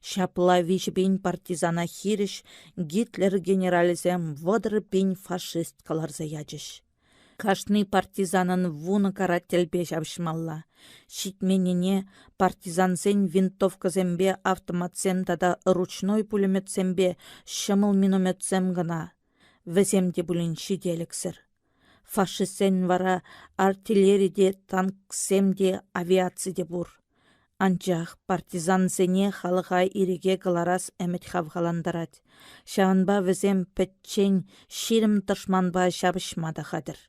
Шапла вишбин партизана хириш Гитлер генерализем водыр бин фашист каларза ячыш. Кашны партизанын вуны карателбе жабышмалла. Шитменіне партизансен винтовказембе автоматсен тада ручной пулеметсембе шымыл минометсем гына. Веземде бүлін шиделіксір. Фашистсен вара артиллериде, танксемде, авиациде бур. Анчах партизансене халыға иреге кыларас әмет хавғаландарад. Шағынба візем пәтчен ширім тышманба шабышмада қадыр.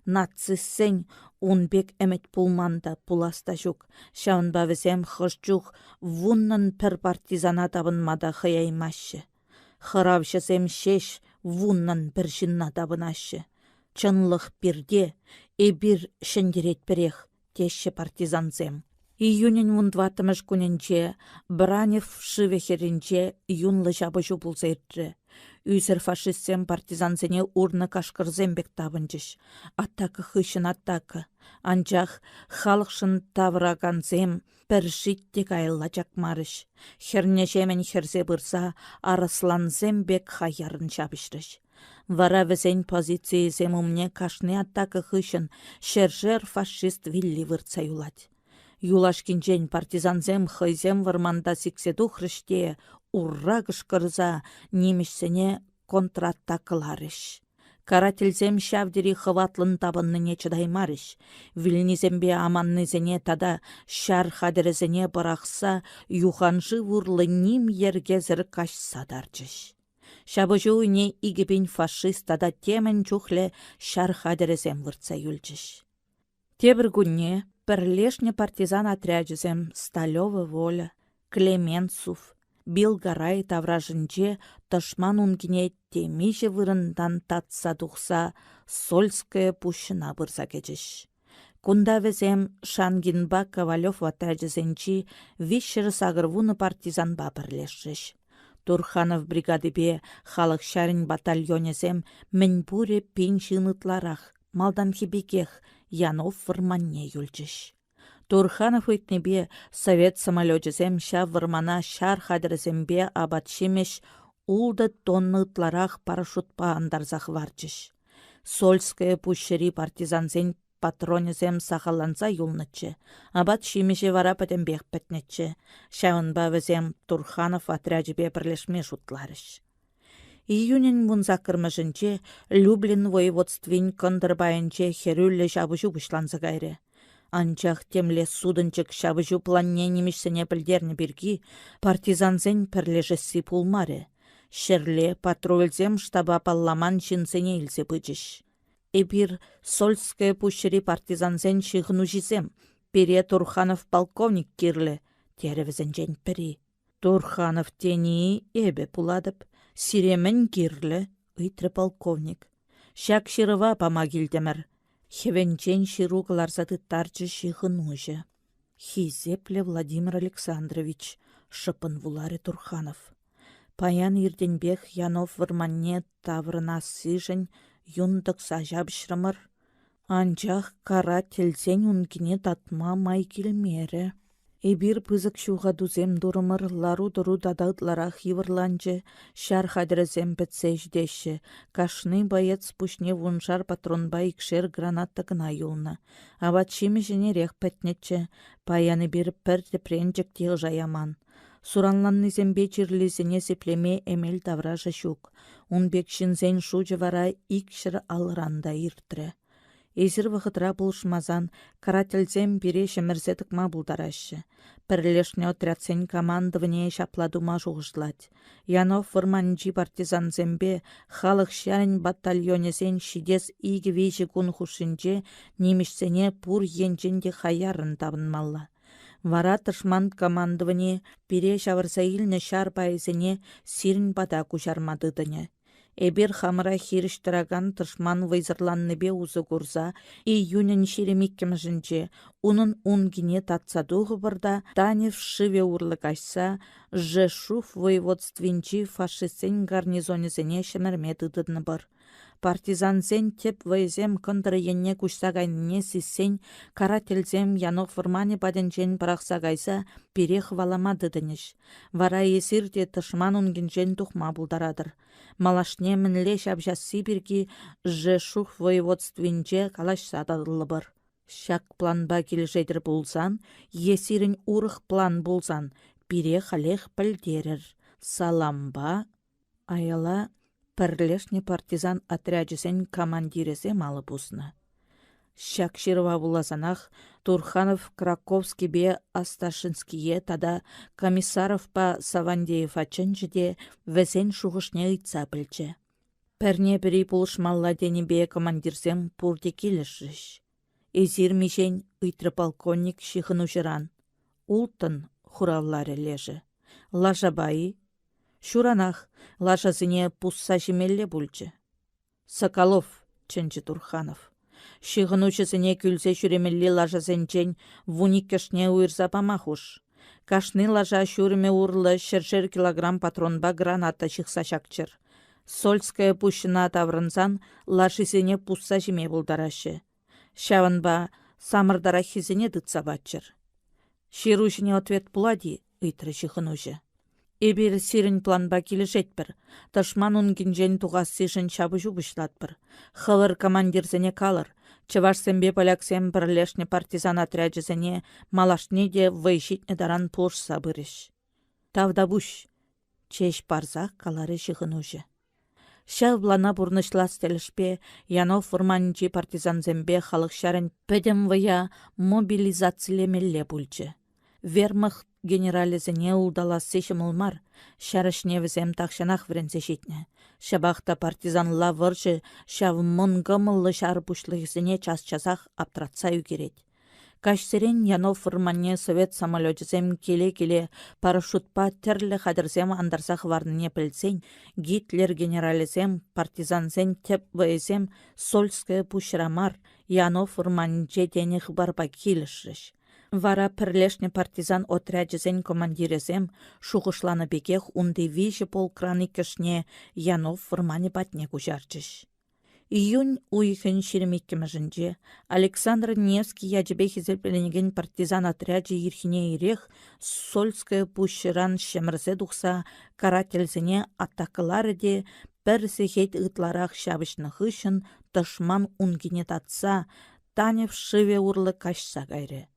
Нациссен унбек әмет пулманда пуласта жүк. Шағынба візем хышчух вуннын пір партизана табынмада хыяймашы. Хыравшысем шеш вуннын бір жынна табынашы. Чынлық бірде, эбір шындерет бірех, теші партизансем. Июнен 20 күнінче Бранев шывехерінче юнлы жабы жубылза етті. Үйсір фашистсем партизансене урны кашкырзембек табынчыш. Аттакы хышын аттакы. Анчах халықшын тавраганзем бір життек айылла жакмарыш. Хернешемен херзе бұрса арысланзембек хаярын шабыштыш. Вара візен позициязем умне кашны аттакы хышын шержер фашист вилли вырца юлать. Юлашкинчен партизанзем хыйзем варманда сикседу хрыште урра кышкырза немешсене контратакыларыш. Карательзем шавдери хыватлын табынныне чыдаймарыш. Вильнизембе аманнызене тада шар хадерезене барақса юханжы вурлы ним ергезір кашса дарчыш. Шабыжу не игібін фашист тада темен чухле шар хадерезем вырца юлчыш. Тебір күнне Пірлешне партизан отряджізем Сталёва Воля, Клеменцов, Билгарай тавражынче тышман унгіне темеже вырындан татса тухса Сольская пущына бұрса кечіш. Кунда везем Шангинба Ковалев отряджізенчи вишшір сағырвуны партизанба бірлешіш. Турханов бригадыбе халық шарин батальонезем мінбуре пеншынытларах, малдан хибекех, Янов вырманне юлчыш. Турханов үйтнебе совет самолетезем ша вырмана шар хадырзембе абатшимеш улды тонны ытларах парашютпа андарзах варчыш. Сольская пущери партизанзен патронезем сахаланса юлнычы. Абатшимеше вара пәтембех пәтнетчі. Шауынба візем Турханов отряджебе бірлешмеш утларыш. Июнен вунза кырмышынче Люблин воеводствин кындырбайынче херюлле шабыжу бұшланзы гайры. Анчах темле судынчык шабыжу планне немешсене білдерні біргі партизанзен пірлежесі пулмары. Шерле патрульзем штаба палламан жинсене илсе бычыш. Эбір Сольская пущери партизанзен шығыну жизем. Пере Турханов полковник кирлі. Теревізенжен пірі. Турханов тени эбе пуладып. Сиремен кирлі, ыйтры полковник. Шак шырыва памагилдемір. Хевенчен шыруғыларзады тарчы шығын ұжы. Хизепле Владимир Александрович, шыпын вулары Турханов. Паян ирденбех Янов вырманне таврына сыжын юндық сажап шырымыр. Анчах кара телсен унгіне татма май келмері. Эбир пызык шуға дузем дұрымыр лару-дұру дадаутларах евырланчы, шар хадырызем бітсеждеші, кашны боец пушне вуншар патронба икшер гранатта гына юлна. Абатшимі жіне рех пәтнетчі, паяны бір пірді пренчік тел жаяман. Суранланны зембе чирлізіне сеплеме эмел тавража шук. Унбек шинзен шучы вара икшір алыранда иртрі. Эзір вғытра бұлшмазан, карательзем бире шемірзетік ма бұлдарашы. Пірлешне отрядсен командывыне шапладума жуғышлать. Янов вырманчи партизанзембе халық шарин батальонезен шидес игі вейші күн хушинче немешсене пур енченде хаярын табынмалла. Вара тышман командывыне бире шавырса илні шар пайызыне сирін бада кушармадыдыне. Эбир хамыра хириштыраган тышман вайзырланныбе узы курса, июнен шеремиккем жінче, унын унгине татсадуғы бірда, Танев шыве урлы кашса, Жешув воеводствинчи фашистен гарнизонезене шемерме дыдыдны бір. Партизансен теп вайзем кындыры енне кушсагайне сиссен карательзем янок формане паденчен парақсагайса перех валамады дынеш. Вара есирде тышман унгенчен тухма булдарадыр. Малашне мінле шабжасы бірге Жешух воеводствинче калаш сададылыбыр. Шак планба келжедір болсан, есирін урых план болсан, бире халех пілдерір. Саламба, аяла пірлешне партизан отряджесен командиресе малы бұсны. Шак шырва буласанах Турханов Краковский бе Асташинские тада Комиссаров па Савандеев ачынжыде вәсен шуғышне ұйтса білчі. Пәрне бірі бұлышмалла дені бе командирсем пурде келішіш. Эзир мишен ұйтры полковник шихыну жыран. Ултын хуравлары лежі. Лажабайы. Шуранах лажазыне пусса жемелле бүлчі. Соколов, чынчы Турханов. Шихынучысыне күлсе жүремелле лажазынчен вуникешне уйрза памахуш. Кашны лажа шүреме урлы шершер килограмм патронба граната шықса шакчыр. Сольская пущына таврынсан лажызыне пусса жеме бұлдарашы. Шаванба самырдара хизіне дытса батчыр. Ширушыне ответ пулади, ыйтры шихынучы. Эбір сирін планба келешетпір. Ташман унгенжен туғассышын чабы жубышлатпір. Хылыр командирзіне калыр. Чывашсембе поляксем бірлешне партизан отряджезіне малашне де вайшитне даран пулш сабырыш. Тавда буш. Чеш парзақ калары шығынужы. Шав блана бурнышлас телешпе Янов фурманчи партизанзембе халық шарын пәдем вая мобилизациялемелле бүлчі. Вермахт генерализіне улдаласы шымылмар, шарышне візем тақшанақ вренсе житне. Шабақта партизанла выржы шав мұнгымылы шарпушлығызіне час-часақ аптратса үгерет. Кашсерен Янов фурманне совет самолетізем келе-келе парашютпа терлі қадырзем андарсақ варныне пілсен, Гитлер генерализем партизанзен теп вайзем Сольская пушрамар Янов фурманче денег барба келішіш. Вара пірлешне партизан отряджезен командирезем шуғышланы бекех унды вижі полкраны кішне Янов фурмане батне кужарчыш. Июнь уйхын шеремеккемежінде Александр Невский яджебе хизелпеленеген партизан отряджы ерхине ирех Сольская пущыран шемірзе дұқса карательзіне атакылары де бірсі хет ұтларақ шабышны хышын тышман унгене татса Танев шыве урлы кашса гайры.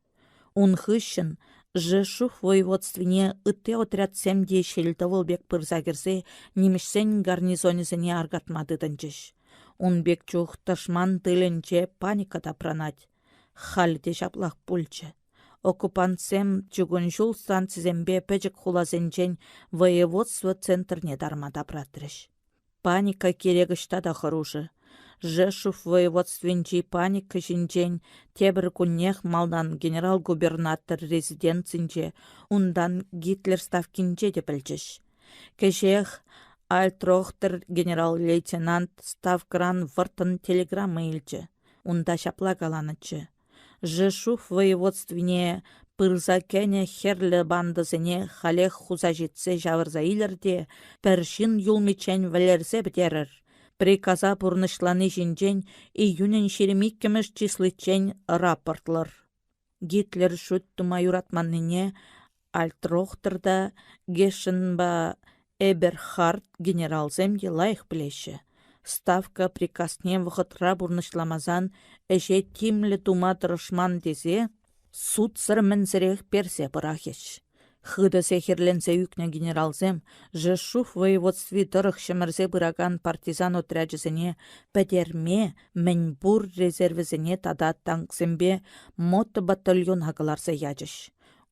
Унхыщын Жешух воеводствине ытте отряд семде шелтовыл бек пырза керсе немешсен гарнизонезіне аргатмадыдынчыш. Унбек чух тышман тыленче паникада пранать. Халде жаплах пульчы. Оккупантсем чугунжул станцизембе пәчік хулазенчен воеводство центрне дармада пратрыш. Паника керегішта да хыружы. Жешув воеводственчи паника жинчен тебір күннех малдан генерал-губернатор резиденцинче ундан Гитлер ставкинче де білчіш. Кешех Альтрохтер генерал-лейтенант ставкран выртын телеграмма илчі. Унда шапла каланычы. Жешув воеводствине пырза кәне херлі бандызыне халех хуза жетсе жавырза илерде пәршін юлмечен вәлерзе бідерір. Приказа пурнышланы жинчен июнен шеремиккемеш числычен рапортлар. Гитлер шуттыма юратманныне Альтрохтерда Гешенба Эберхард генералзем лайық білеші. Ставка приказне вғытра бұрнышламазан әже тимлі тума тұрышман дезе, суд сыр мінзірек персе бұрахеш. Хыда сехерленсе үкне генералзем, Жешув воеводстви тұрық шымырзе бұраган партизан отряджызіне пәдерме мәнбур резервізіне тада танксембе моты батальон ағыларса яджыш.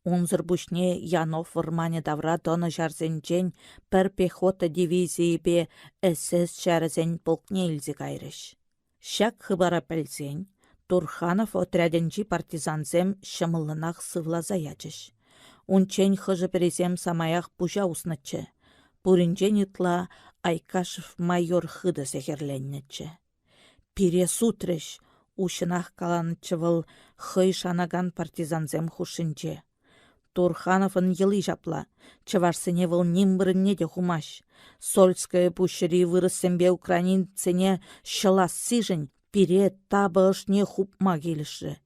Унзыр бушне Янов вырмане давра доны жарзенчен пір пехота дивизии бе СС жарызен полкне илзе кайрыш. Шак хыбара пәлзен, Турханов отряденчи партизанзем шымылынақ сывлаза яджыш. Унчен хыжы перезем самаях пужа уснычы. Пуринчен итла Айкашев майор хыды сехерленнечі. Пире сутрыш, ушынах каланычы выл хый шанаган партизанзем хушынче. Турхановын йылы жапла. Чывашсене выл нимбірінне де хумаш. Сольская пущери вырыссембе украинцене шылас сижень, пире табы ышне хупма келіші.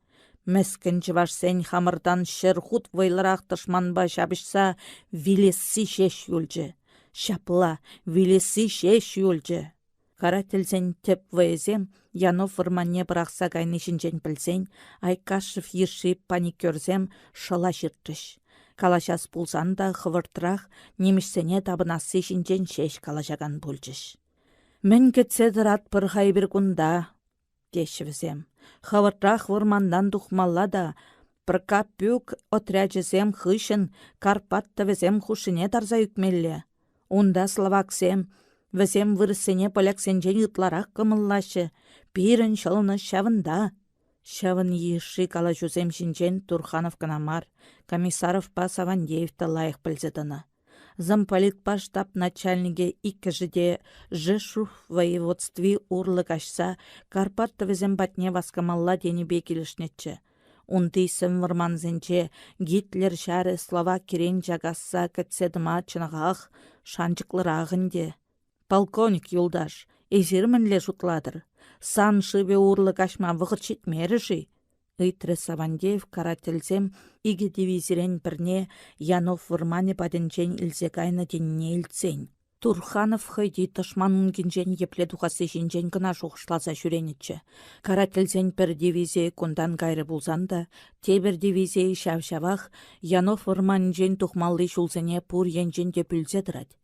Мәскін чывашсен хамырдан шыр хут вайлырақ тышманба шабышса вилесси шеш юлжы. Шапла, вилесси шеш юлжы. Кара тілсен теп вайызем, Янов вырманне бірақса кайнышынчен білсен, Айкашев ершіп паникерзем шыла шыртыш. Калашас пулсан да хывыртырақ немішсене табынасы шинчен шеш калашаган пульчыш. Мен кетседір ат бір хайбір күнда, дешівізем. Хывыртырақ вырмандан тухмалла да, бірка пюк отряджезем хышын, Карпатты візем хушыне тарза үкмелле. Унда словаксем, візем вырысыне поляксенжен ытларақ кымыллашы, пирін шылны шавында. Шавын еші кала жүзем шинчен Турханов канамар, Комиссаров па Савандеевті лайық білзедіні. Замполитпа штаб начальниге иккі жіде Жешув воеводстви урлы кашса, Карпатты візем батне васкамалла денебе келішнетчі. Ундейсім вырманзенче Гитлер шәрі слова керен жагасса кәтседіма чынығақ шанчықлырағынде. Полковник юлдаш, езермінле жұтладыр. Сан шыбе урлы кашма вғыт жетмеріші. Ыйтры Савандеев карателзем иге дивизирен бірне Янов вырмане паденчен илзе кайны денне илцен. Турханов хайди тышманын кенжен епле духасы жинжен гына жоғышлаза жүренетчі. Карателзен бір дивизия күндан кайры булзанда, тебір дивизия шав-шавақ Янов вырманын тухмалли жулзене пур енжен де бүлзедірад.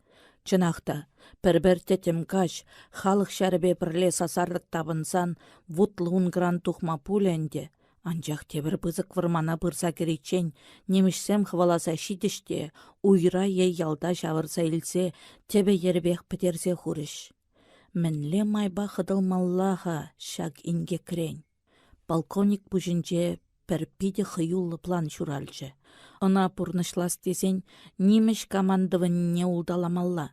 Чынақта, бір-бір тетім каш, халық шәрбе бірле сасарлық табынсан, вутлуын гран тухма пуленде, анжақ тебір бызық вырмана бұрса керечен, немішсем хваласа шидіште, уйра ей ялда жавырса илсе, тебе ербек пітерзе хурыш. Мінле майба хыдылмаллаға шаг инге крен. Полковник бұжынже бір пиде хыюлы план шуралжы. Она пурнышлас десен, немеш командывынне улдаламалла.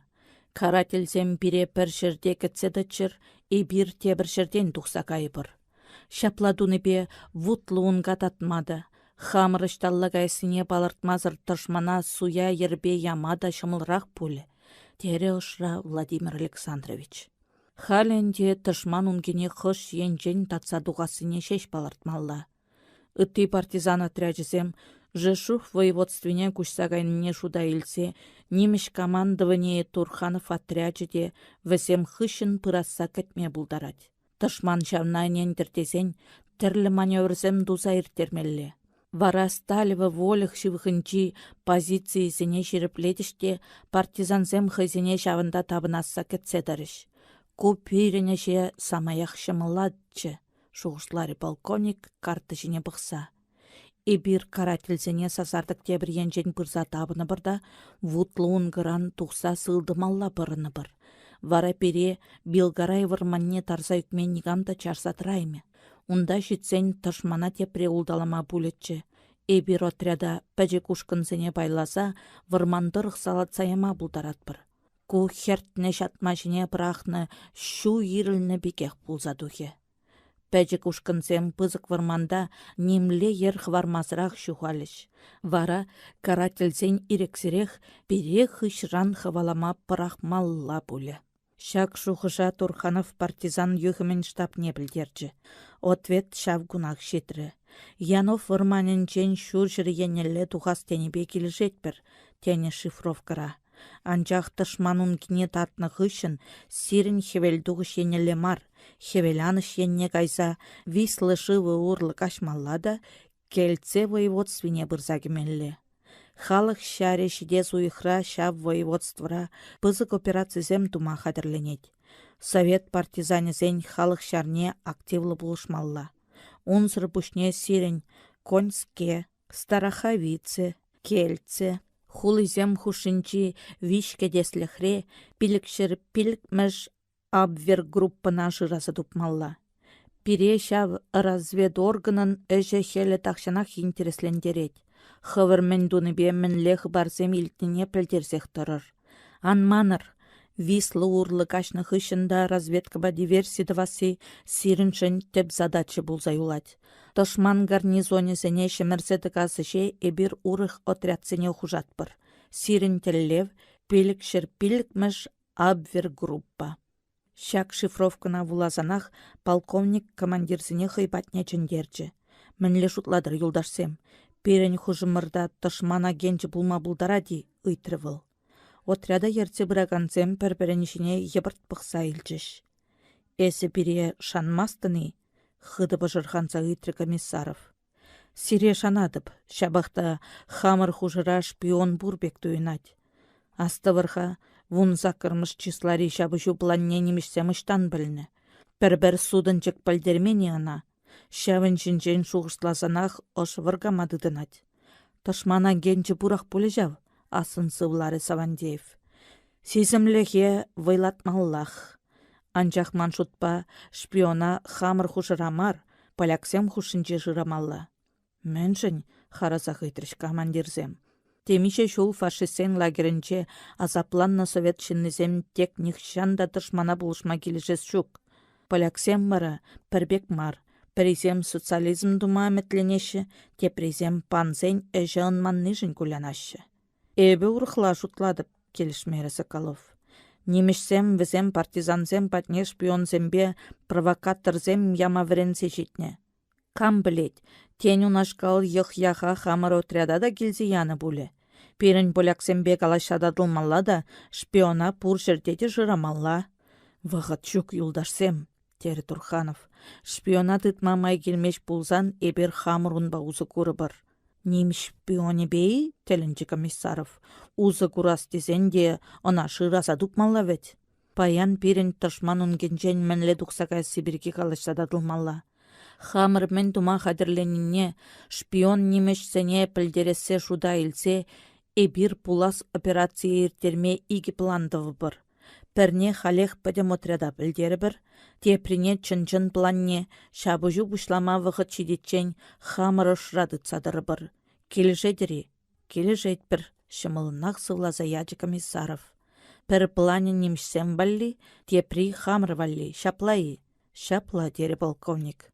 Карателзем бире бір жерде кетседачыр, и бир тебір жерден тухса кайбыр. Шапладуныбе вутлуын кататмады. Хамырышталла кайсыне балыртмазыр тышмана суя ербе ямада шымылрақ пулі. Тере ұшра Владимир Александрович. Халенде тышман унгене хыш енжен татса дуғасыне шеш балыртмалла. Үтті партизан отряджезем Жешув воеводствине кушсагайныне шуда илсе, немеш командование Турханов отряджеде візем хышын пырасса кәтме бұлдарад. Тышман жавнайнен тіртесен, тірлі маневрзем дуза иртермелле. Вара Сталева волых шивхынчи позициесіне жиріпледіште партизанзем хызіне жавында табынасса кәтседіріш. Купиренеше самаяқ шымыладчы, шуғышлары полковник карты жіне бұқса. Эбир карательзене сазардық тебір енжен пырза табыны бірда, вутлуын гыран тұқса сылдымалла біріні бір. Вара пере Белгарай вырманне тарза үкмен нигамда чарсатырайме. Унда житсен тышмана тепре улдалама булетчі. Эбир отряда пәже кушкынзене байласа, вырмандырық салатсаяма бұлдарат бір. Ку хертне шатма жіне бірақны шу еріліні бекех бұлзадухе. Пәжік ұшқынсем пызық варманда немле ер хвармазырақ шухалыш. Вара карательзен ирексірех бере хышран хвалама пырақмалла бұлі. Шак шухыша Турханов партизан юхымен штаб не білдерчі. Ответ шав гунақ шетрі. Янов варманенчен шур жіргенелі тухас тенебе келжет бір, тене шифровкара. Анжақ тышманун кіне тартны хышын сирін хевелдуғы шенелі мар. Хевеляны шенне кайса вислы шывы урлы кашмаллада кельце воеводствине бұрзагеменлі. Халық шаре шиде суйхра шав воеводствора пызык операциязем тума хадырленет. Совет партизанезен халық шарне активлы булышмалла. Унсыр пушне сирен Коньске, Стараховице, Кельце, хулызем хушинчи вишке деслехре пилікшір пилікмәш абвергруппына жырасы тупмалла. Пире шав разведорганын әжі хелі тақшанақ интереслендерет. Хывыр мен дуныбе мінле хыбарзем илтіне пілдерзек тұрыр. Анманыр, Вислы урлы кашны хышында разведкаба диверсия васи сиріншін теп задача булза юлать. Тышман гарнизонесене шемерсеті касыше эбир урых отрядсене хужатпыр. Сирін теллев, пилік-шерпилікміш абвер-группа. Шак шифровкана вулазанах полковник командирсене хыйпатне чендерчі. Мінле шутладыр юлдашсем. Перен хужымырда тышман агенчі булма булдаради ыйтрывыл. Отряда ерте бұрағанцем пәрбірінішіне ебірт пықса илчіш. Әсі біре шанмастыны, хыды бұжырғанса ыйтры комиссаров. Сире шанадып, шабақта хамыр хужыра шпион бурбек туйнать. Астывырға вун закырмыш числари шабышу планне немішсеміштан біліні. Пәрбір судынчык пәлдермені ана, шавын жінжен шуғышлазанақ ош выргамадыдынать. Тышмана генчі бұрақ пөлі жав, асын сывлары Савандеев. Сезімліге вайлатмаллах. Анчах маншутпа шпиона хамыр хушырамар, поляксем хушынче жырамалла. Мэншін харазақ ыйтрыш командирзем. Темише шул фашистен лагерінче азапланна совет шиннезем тек нихшанда тышмана булышма кележес шук. Поляксем мара, пірбек мар, Призем социализм дума метленеше, те призем панзен эже онманныжын кулянашы. Эбе урхла шутладып, келішмері Соколов. Немешсем, візем, партизанзем, патне шпионзембе, провокаторзем яма вренсе житне. Кам білет, тень унашкал йых-яха хамыр отряда да келзе яны буле. Перін поляксембе калашададылмалла да, шпиона пур жердеде жырамалла. Вағыт жүк юлдашсем, тері Турханов. Шпионат ытмамай келмеш булзан эбер хамырунба узы куры бар. Ним шпионе бей, телінчі комиссаров. Узы курас дезен де, она шыраса дукмалла ведь. Паян перін тышман унгенжен мәнле дуксакай Сибирге калашададылмалла. Хамыр мен тума хадерленіне шпион немешсене пілдересе шуда илсе, эбир пулас операция ертерме иги пландывы бір. Пәрне халех пәдем отряда білдері бір, теприне чын-чын планне шабыжу бұшлама вғыт чидетчен хамыр ұшрады цадыры бір. Кележедері, кележет бір, шымылынақ сывлаза яджы комиссаров. Пір плане немшсем балли, тепри хамыр валли, шаплайы, шапла дері полковник.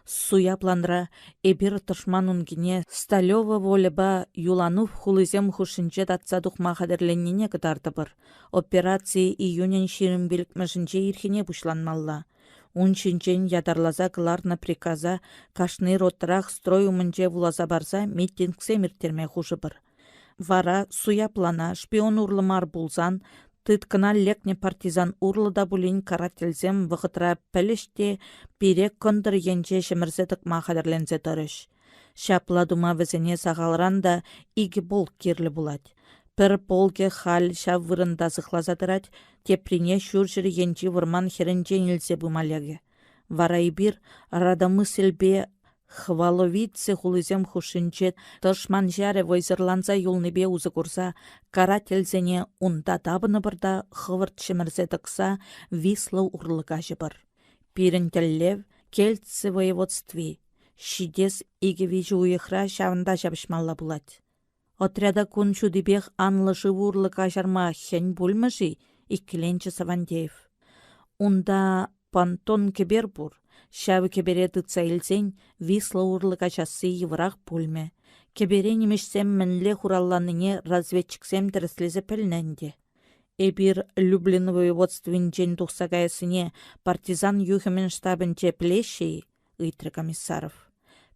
Суя планра эбир тышман унгине сталева волеба юланув хулызем хушинче татса духма хадерленнине кытарды бір. Операции июнен ширин билікмешінче ирхине бушланмалла. Уншинчен ядарлаза кыларна приказа кашны роттырах строй умынче вулаза барса митингсе миртерме хужы бір. Вара суя плана шпион урлымар булзан, тыткына лекне партизан урлыда булин карательзем вғытра пәліште пирек кондыр енче шемірзетік махадерлензе тұрыш. Шапла дума візіне сағалранда игі бол керлі булад. Пір полге хал шав вырында зықлазадырад, теприне шүржірі енче вырман херенче нілзе бумалеге. Вара ибір радамы сілбе хваловитсе хулызем хушинчет, тышман жәре войзырланса юлныбе узы курса, карательзене унда табыны бірда хывырт шемірзе тықса, вислы урлыға жыбыр. Пирін тіллев, кельтсы воеводстви, шидес игевижі уйықра шавында жабышмалла булад. Отряда күн шудыбех анлышы урлыға жарма хен бульмыжи, иккіленчі Савандеев. Унда пантон кебер бур. Шавы кебере тытса илсен, висла урлыға жасы еврақ пульме. Кебере немешсем мінле хуралланыне разведчиксем діріслезе пілненде. Эбир Люблин воеводствинчен тухсагайсыне партизан юхемен штабынче плешей, ыйтры комиссаров.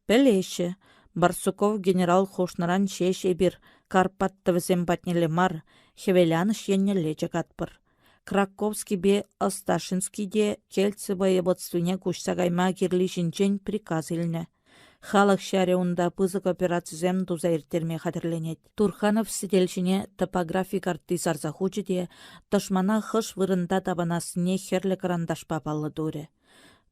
Пелеші, Барсуков генерал хошнаран шеш эбир Карпаттывызем батнеле мар, хевеляныш еннеле жагатпыр. Краковский бе Осташинский де кельцы воеводствуне кушсагайма кирлишинчен приказ илне. Халық шаре унда пызык операциязем туза иртерме хадерленет. Турханов сиделшине топографик артисар захучы де тышмана хыш вырында табанасыне херлі карандаш папалы дуре.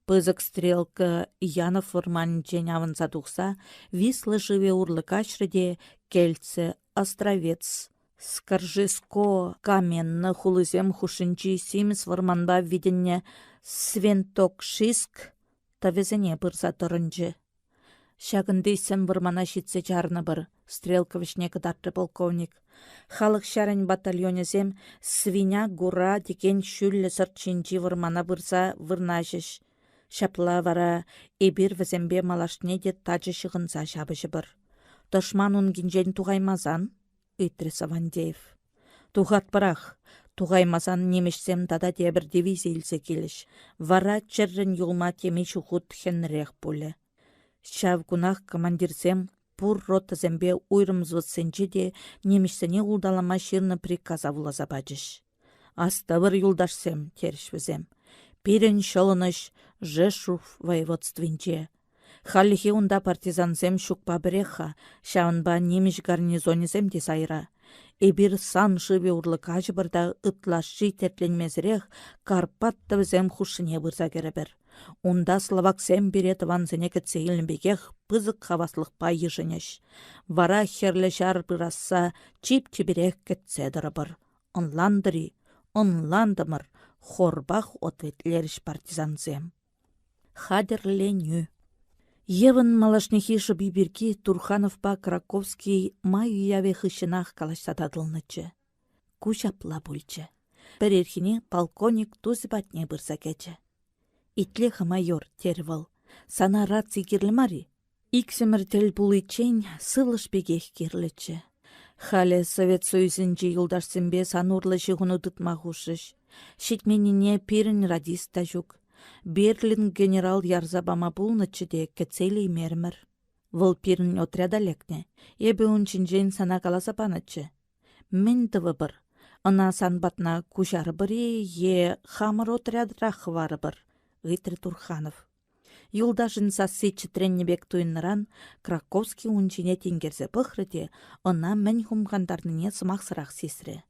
Пызык стрелка Янов вырманчен авынса тухса, вислы живе урлыкашры де кельцы Островец. Скаржиско каменны хулызем хушинчи симс варманба виденне свенток шиск тавезене бұрса тұрынжы. Шагындейсен вармана шитсе жарны бір, стрелка вишне кыдатты полковник. Халық шарен батальонезем свиня гура деген шүллі сыртчинчи вырмана бұрса вырнашыш. Шапла вара эбир візембе малашне де тажы шығынса шабышы бір. Дошман унгинжен туғаймазан, үйтірі Савандеев. Туғат бірақ, туғаймазан немешсем тада дебір дивизия илсе келіш. Вара чыррын юлма теме шуғыт хенрех болы. Шав гунах командирсем пур ротазембе уйрымзвыцсенче де немешсене улдалама ширны приказа вулаза бачыш. Астабыр юлдашсем теріш візем. Пирен шолыныш Жешув воеводствинче. Халлихи унда партизансем шукпа біреха, шавынба немеш гарнизонезем де сайра. Эбир сан шыбе урлы кажбырда ытлашы тетленмезірех Карпатты візем хушыне бұрза керебір. Унда словаксем берет ванзене кетсе илінбегех пызык хаваслық пайы жынеш. Вара херлі жар бұрасса чип-чиберек кетсе дырыбыр. Онландымыр, хорбах ответлеріш партизансем. Хадерленю. Еван малашнехишы бибирки Турхановпа Краковский май уяве хышынах калаштатадылнычы. Кушапла бульчы. Бір ерхіне полковник тузы батне бұрса кечі. Итлеха майор тервал. Сана раци кирлімари. Иксімір тел бұлычен сылыш бегех кирлічі. Хале Совет Союзінчі юлдашсымбе санурлы жығыны тұтмағушыш. Шетменіне пирін радиста жүк. Берлин генерал ярзабама бұлнычы де кәцелей мермір. Выл пирін отряда лекне. Ебе унчинжен сана каласа панычы. Мен тывы бір. Ына санбатна кушары бірі, хамыр отрядрах вары бір. Ғитрі Турханов. Юлдашын сасы чітреннебек туйныран Краковский унчине тенгерзе бұқрыде, ына мен хумғандарныне сымақсырақ сесірі.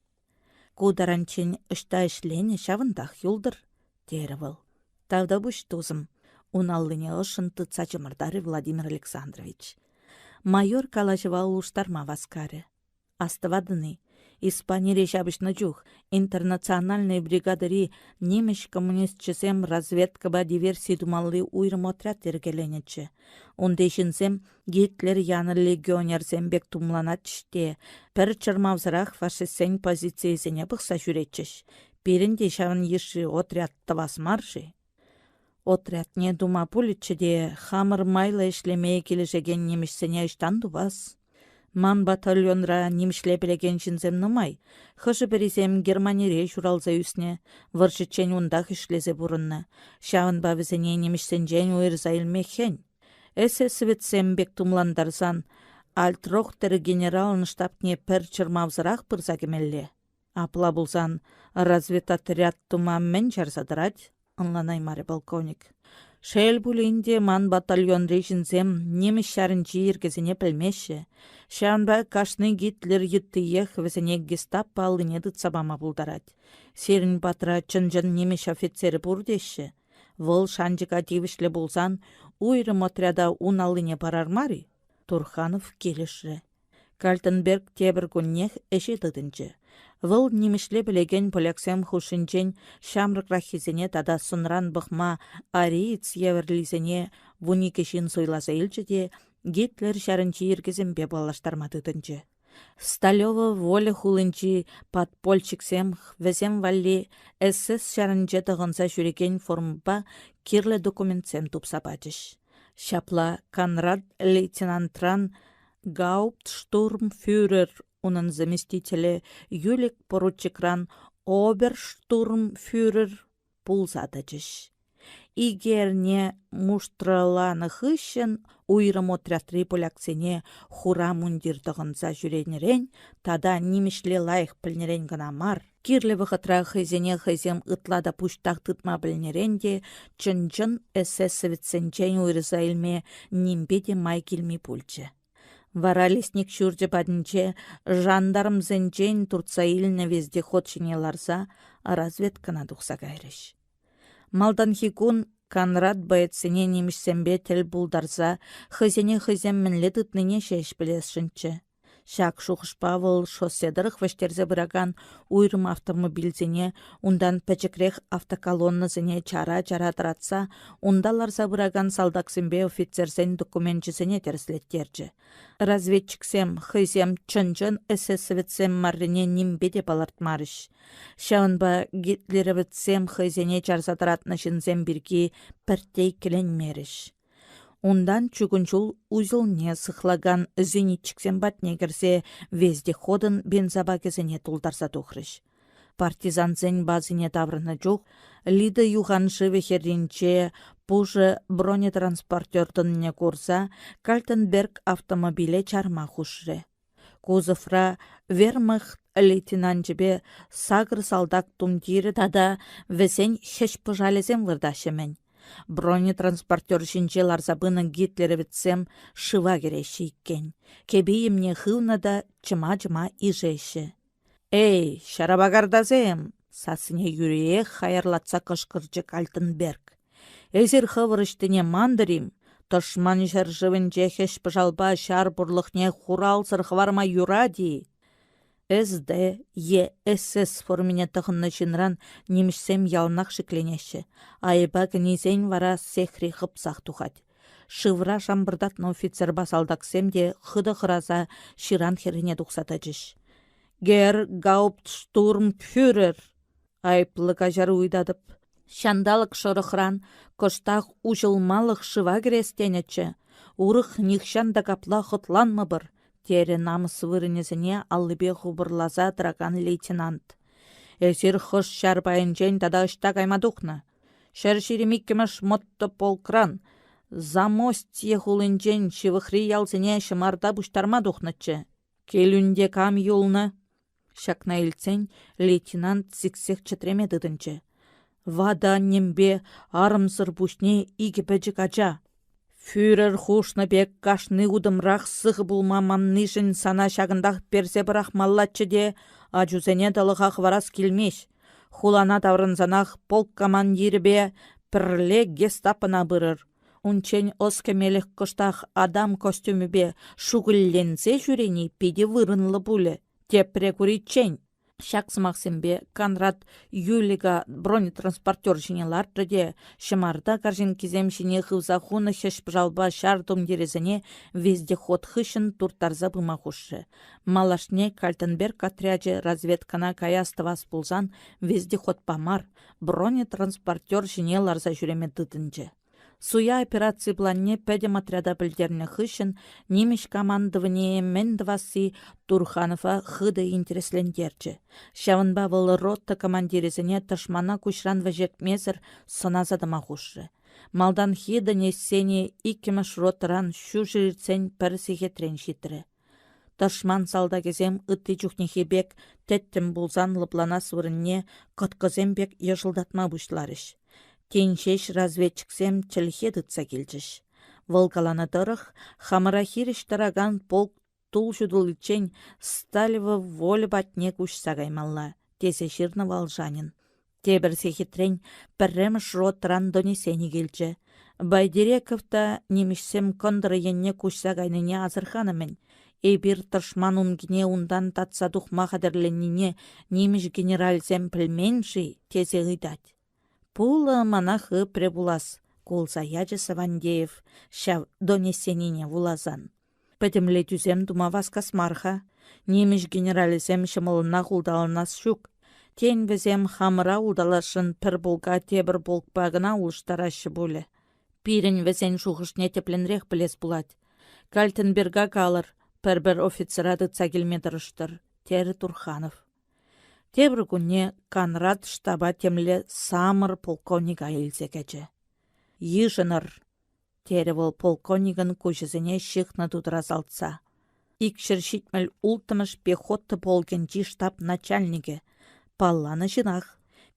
Кударанчен үшта ішлене шавындақ юлдыр, дері был. Тавда бұш тозым, уналлыне ұшын тұтса жымырдары Владимир Александрович. Майор калажыва улуштарма васкары. Астывадыны, Испания решабышны жух, интернациональный бригадари немеш коммунистчесем разведкаба диверсий думаллы уйрым отряд ергеленечі. Ондешінсем Гитлер яны легионерсем бек тумланатште, пір чырмавзырақ фашистсен позициясене бұқса жүретчіш. Перінде шавын еші отрядты васмаршы. Отряд не дума пулитчі де хамыр майлы ішлемей келешеген немешсене іштанду бас. Ман батальонра немшле білеген жінзем нумай. Хыжы березем Германире журалза үсне, варшычен ундах ішлезе бұрынны. Шавын бавізене немшсен жен уйрза илмехен. Эсе светсем бек тумландарзан, альтрохтері генералын штабне пір чырмавзырақ бұрза кемелле. Апла бұлзан, разведотряд тума мен жарзадырад, анланай маре полковник. Шел булинде ман батальон рейшінзем неміш шарынчы ергезіне пілмеші. Шанба кашны Гитлер еттіех візіне гестапо алыне дытсабама бұлдарад. Серін батыра чынжын неміш офицері бұрдеші. Выл шанжыға девішлі болсан, уйрым отряда ун алыне барармари. Турханов келіші. Кальтенберг тебір күннех әші дыдынчы. Выл немішле білеген поляксем хушинчен шамрық рахизене тада сынран бұқма ариец еверлизене вуникешін сойласа елчі де Гитлер шарынчы ергізімбе балаштармадыдынчы. Сталева воля хулынчы подпольчиксем везем валли СС шарынчы тығынса жүреген формба кирлі документсем тупсапачыш. Шапла Конрад лейтенантран Гауптштурмфюрер унын заместителі Юлик поручикран оберштурмфюрер пулзадачыш. Игерне муштраланы хыщен уйрым отрядры поляксене хура мундирдығынса жүренерен, тада немешле лайық білнерен гына мар. Кирлі вғытра хызене хызем ытлада пуштақ тытма білнерен де, чын-чын эсэс советсенчен уйрыза илме нембеде май келмей пульчы. Вара лесник шүрде бадынче жандарм зенчен Турция иліне вездеход шинеларса разведкана дұқса кайрыш. Малдан хикун Конрад байытсене немішсембе тел бұлдарса, хызене хызем мінле тұтныне шеш білесшінші. Шак шухышпавыл шосседырых вештерзе быраган уйрым автомобильзене, ундан пәчекрех автоколоннызене чара-чара тратса, ундаларса быраган салдаксембе офицерзен документчизене терслеттерчі. Разведчиксем, хызем, чынжын эсэсовецем маррине нимбеде балартмарыш. Шаунба гитлеровецем хызене чарзатыратны жынзем бірге піртей келенмеріш. Ундан чугунчул узылне сыхлаган зенитчиксем батне кірсе вездеходын бензобакезене тулдарса тухрыш. Партизанзен базине таврына жук, лиды юғаншы вехерінче пужы бронетранспортердынне курса Кальтенберг автомобиле чарма хушры. Кузовра вермахт лейтенантчебе сагыр салдак тумдиры тада весен хеш пыжалезем вырдашемен. Бронетранспортер шинче ларзабыны гитлеровецем шыва кереші иккен. Кебейімне хывна да чыма-чыма ижеші. «Эй, шарабагардазем!» сасыне юрие хайырлатса кышкырчы Кальтенберг. «Эзір хывырыштыне мандырим, тышман жыржывынче хеш пыжалба шар бурлықне хурал сырхварма юради». СД, ЕСС формине тұхынны жынран немішсем ялнақ шыкленеші. Айба кінезен вара сехри қыпсақ тухад. Шывра жамбырдатны офицер басалдаксем де хыды хыраза ширан херіне дұқсата жыш. «Гер гауптштурмфюрер!» Айплы кажар уйдадып. Шандалық шырықран кыштақ ұжылмалық шыва керестенечі. Урық нихшанда капла хытланмы бір. Тере намыс вырынезіне аллыбе хубырлаза драган лейтенант. «Эсир хыш шарбайын жен тада ұшта каймадуқны. Шар шеремиккемеш мотты полкран. Замостье хулын жен шывықри ялзіне шымарда бұштармадуқнычы. Келүнде кам юлны?» Шакна илцен лейтенант зиксек чытреме дыдынчы. «Вада нембе арымсыр бушне игі бәжік ажа. Фюрер хушны бек кашны удымрақ сығы булма маннышын сана шағындақ персе бірақ маллатчы де ажузене далығақ варас келмеш. Хулана таврынзанақ полк командирі бе пірле гестапына бұрыр. Унчен оскемелік кыштақ адам костюмі бе шугылленсе жүрені педе вырынлы бұлі. Тепре күритчен. Шаксымақсымбе Конрад Юлига бронетранспортер жинеларды де шымарда каржин кезем жине хывза хуны хеш жалба шардым дерезіне вездеход хышын туртарза бұма хушы. Малашне Кальтенберг отряджы разведкана каястывас пулзан вездеход памар бронетранспортер жинеларза жүреме дыдынчы. Суя операции планне пәдем отряда білдеріне хышын немеш командывыне мендвасы Турханова хыды интереслендерчі. Шавынба выл ротта командирезіне тышмана күшран вәжекмезір сыназадыма құшы. Малдан хиды несене икемеш ротыран шу жирцен пәрсігетрен житрі. Тышман салда кезем үтті жүхнехебек тәттім бұлзан лыплана сұрынне қыткызембек ежылдатма бұшларыш. Теншеш разведчиксем чілхе дытса келчіш. Волгаланы дырық, хамыра хиріш тараган полк тул жүділчен сталева волі батне күш сағаймалла. Тесе шырны валжанин. Тебірсе хитрен пірреміш ротран донесені келчі. Байдирековта немішсем кондыры енне күш сағайныне азырханымен. Эбір тышман унгіне ундан татса дұқма қадырленіне неміш генералзем пілменші тезе ғидад. Пулы манахы пребулас, кулса яджы Савандеев, шав донесенине вулазан. Пәтімле түзем думавас касмарха, немеш генерализем шымылына ұлдалынас шук. Тен візем хамыра ұлдалашын пір болға тебір болк бағына ұлыштарашы болы. Пирін візен шуғышне тепленрек білес бұлад. Кальтенберга қалыр, пір-бір офицерады цагелмедіріштір, Тері Турханов. Тебір күнне Конрад штаба темле самыр полковник айылзе кәчі. Ежінір. Тері бол полковнигін көшізіне шықны тудыразалтса. Икшір шитміл ултымыш пехотты полгенчи штаб начальнигі. Палланы жинақ.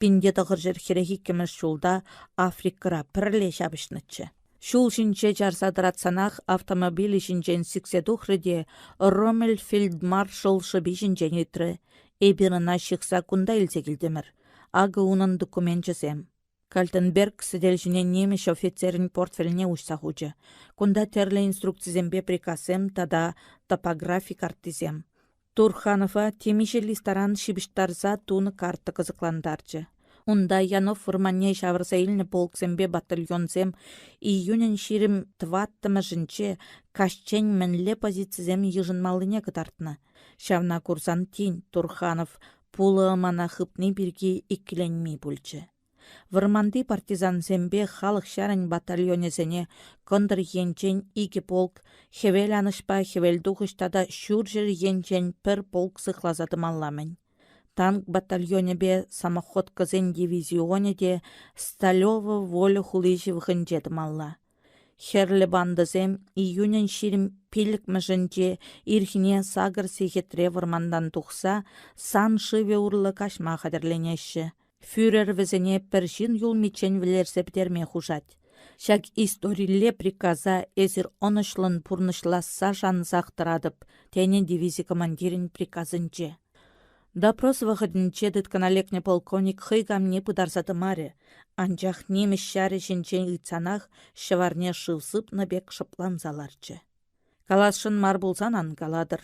Пинде тұғыр жер херехиккеміш жолда Африкыра пірле шабышнычы. Шул жинче жарсадыратсанақ автомобилі жинчен сікседухрыде Роммель фельдмаршал шыби жинчен етрі. Эбирына шықса күнда илзе келдемір. Ағы унын документ жызем. Кальтенберг сіделжіне немеш офицерін портфеліне ұшса хучы. Кунда терлі инструкцизембе приказем тада топографик арттизем. Турханова темеше листоран шибіштарза туны карты қызықландарчы. Унда Янов фурманне шавырса илні полксембе батальонзем июнен ширим тваттымы жінче кашчен мінле позицизем ежынмалыне кытартны. Шавна курсан тин Турханов пулы мана хыпны бірге иккіленмей бүлчі. Вырманды партизанзембе халық шарын батальонезене кондыр енчен ике полк, хевел анышпа хевел духыштада шүржір енчен пір полк сықлазадымалламын. Танк батальонебе самоход кызен дивизионе де Сталёва волю хулыжи вғынжедімалла. Херлі бандызем июнен ширим пилік мүжінже ирхіне сагыр сехетре вырмандан тұқса сан шыве урлы кашма қадырленеші. Фюрер візіне піршін юл мечен вілерсе бітерме хужат. Шак историлле приказа эзір онышлын пурнышласса жан зақтырадып, тәне дивизия командирин приказынче. Допрос вағыдынче дытканалекне полковник хыйгамне пыдарзады маре, анчах немеш шары жінчен ұйтсанақ шыварне шывсып набек шыпланзаларчы. Калашын мар болсан ангаладыр.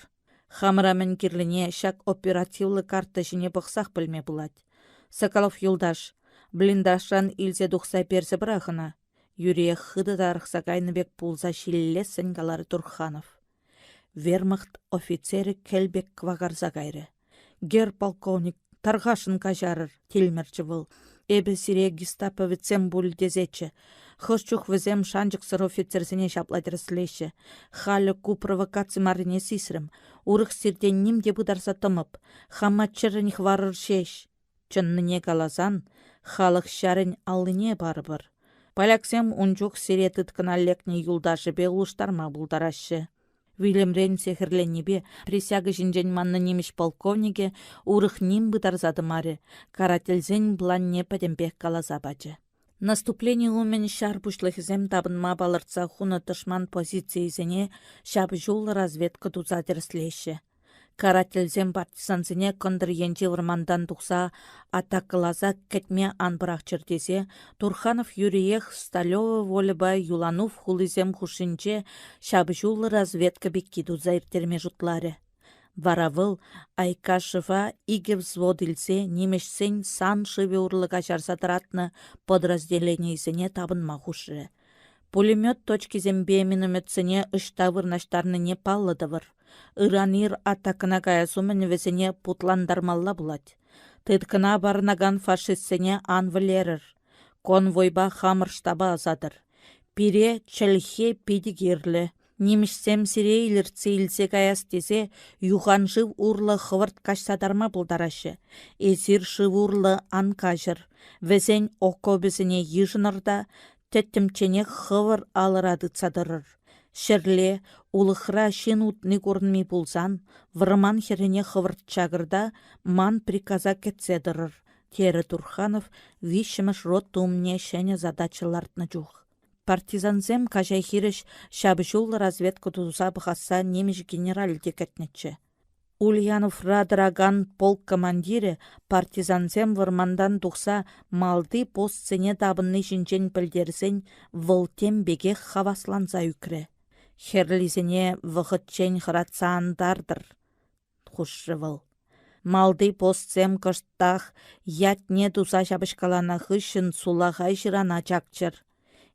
Хамырамен кирліне шак оперативлы карта жіне бұқсақ білме бұлад. Соколов юлдаш, блиндашран илзе дұқса персі бірағына. Юрия хыды дарықса кайныбек пулза шиллесін калары Турханов. Вермахт офицері келбек квагарза кайры. Гер полковник тарғашын кажарыр, телмерчі бұл. Эбі сире гестаповецем бүлдезечі. Хышчух візем шанжықсыр офицерсіне шапладырыслеші. Халі ку провокация марыне сисірім. Урық сирден немде бұдарса тымып. Хаматчырын хварыр шеш. Чынныне каласан, халық шарын алыне барыбыр. Поляксем унчух сире тытканалекне юлдашы бе ұлыштарма бұлдарашы. Вильям Рейн сехірленебе присяга жинжен манны немеш полковнике урых ним бытарзады маре, карательзен бланне падембек калаза бачы. Наступление умен шар пушлыхізем табынма балырца хуны тышман позициязене шап жол разведка тузадерслеші. Карательзем партизанзене кондыр енче вырмандан тұқса атакылаза кетме анбырақ чердесе, Турханов Юриех Сталёва волеба юланув хулызем хушинче шап жол разведка бекки тузайртерме жұтлары. Варавыл Айкашева иге взвод илсе немешсен сан шыве урлыға жарсатыратны подразделениесене табынма хушыры. Пулемет точкизембе минометсене ыштавырнаштарны не паллыдывыр. Иранир атакына каясумен весене путландармалла булать. Тыткына барнаган фашистсене анвылерір. Конвойба хамыр штаба азадыр. Пире чәлхе пидигерлі. Немішсем сире иліртсе илсе каяс десе, юған жыв урлы хывырт кашсадарма бұлдарашы. Эзір жыв урлы ан кажыр. Везен око бізіне ежынырда, тәттімчене хывыр алырады цадырыр. Шерле, улықра шен утны көрінмей болсан, вырман херене хывырт чагырда ман приказа кетседырыр. Тері Турханов вишіміш рот тумне шене задачылартны жух. Партизанзем кажай хиреш шабышул разведку туза бұқаса немеш генерал декетнетчі. Ульянов Радраган полк командирі партизанзем вырмандан тұқса малды постсене табынны жінчен пілдерсен вылтем беге хавасланза үкірі. Херлизене вғытчен хыратсаандардыр. Хұшры выл. Малды постсем кыштақ ятне тұса шабышкалана хышын сулағай жырана чакчыр.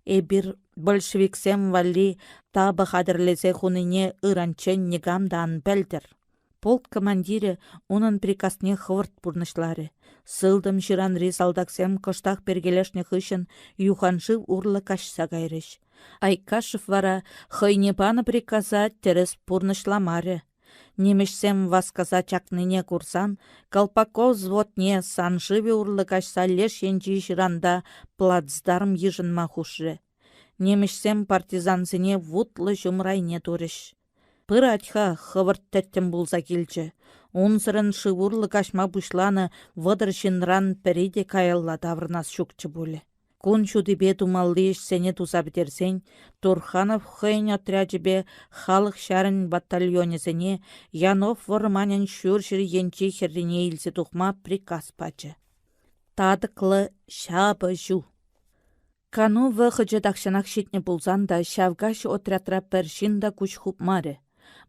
Эбір большевиксем вали табы қадірлесе хуныне ыранчен негамдан бәлдір. Полк командирі унын приказне хывырт пурнышлары. Сылдым жыранри салдаксем кыштақ бергелешне хышын юханшыв урлы кашса кайрыш. Айкашев вара хыйнепаны приказа терес пурнышламары. Немешсем васказа чакныне курсан, Колпаков взводне саншыве урлы кашса леш енчи жыранда плацдарм ежынма хушры. Немешсем партизансыне вутлы жумрайне турыш. Пыр атха хывырт тәттім болса келчі. Унсырын шывурлы кашма бұшланы вăдыр жынран піреде каялла таврнас шукчы болы. Кун шудыбе тумалды сене туза бітерсен, Турханов хыйн отряджібе халық шарын батальонезене Янов вырманен шүршір енче херрене илсе тухма приказ пачы. Тадықлы шабы жу. Кану вăхăче тахшанах çитнне пулсан да çавкаç отрядра пәршин да куç хупмарă.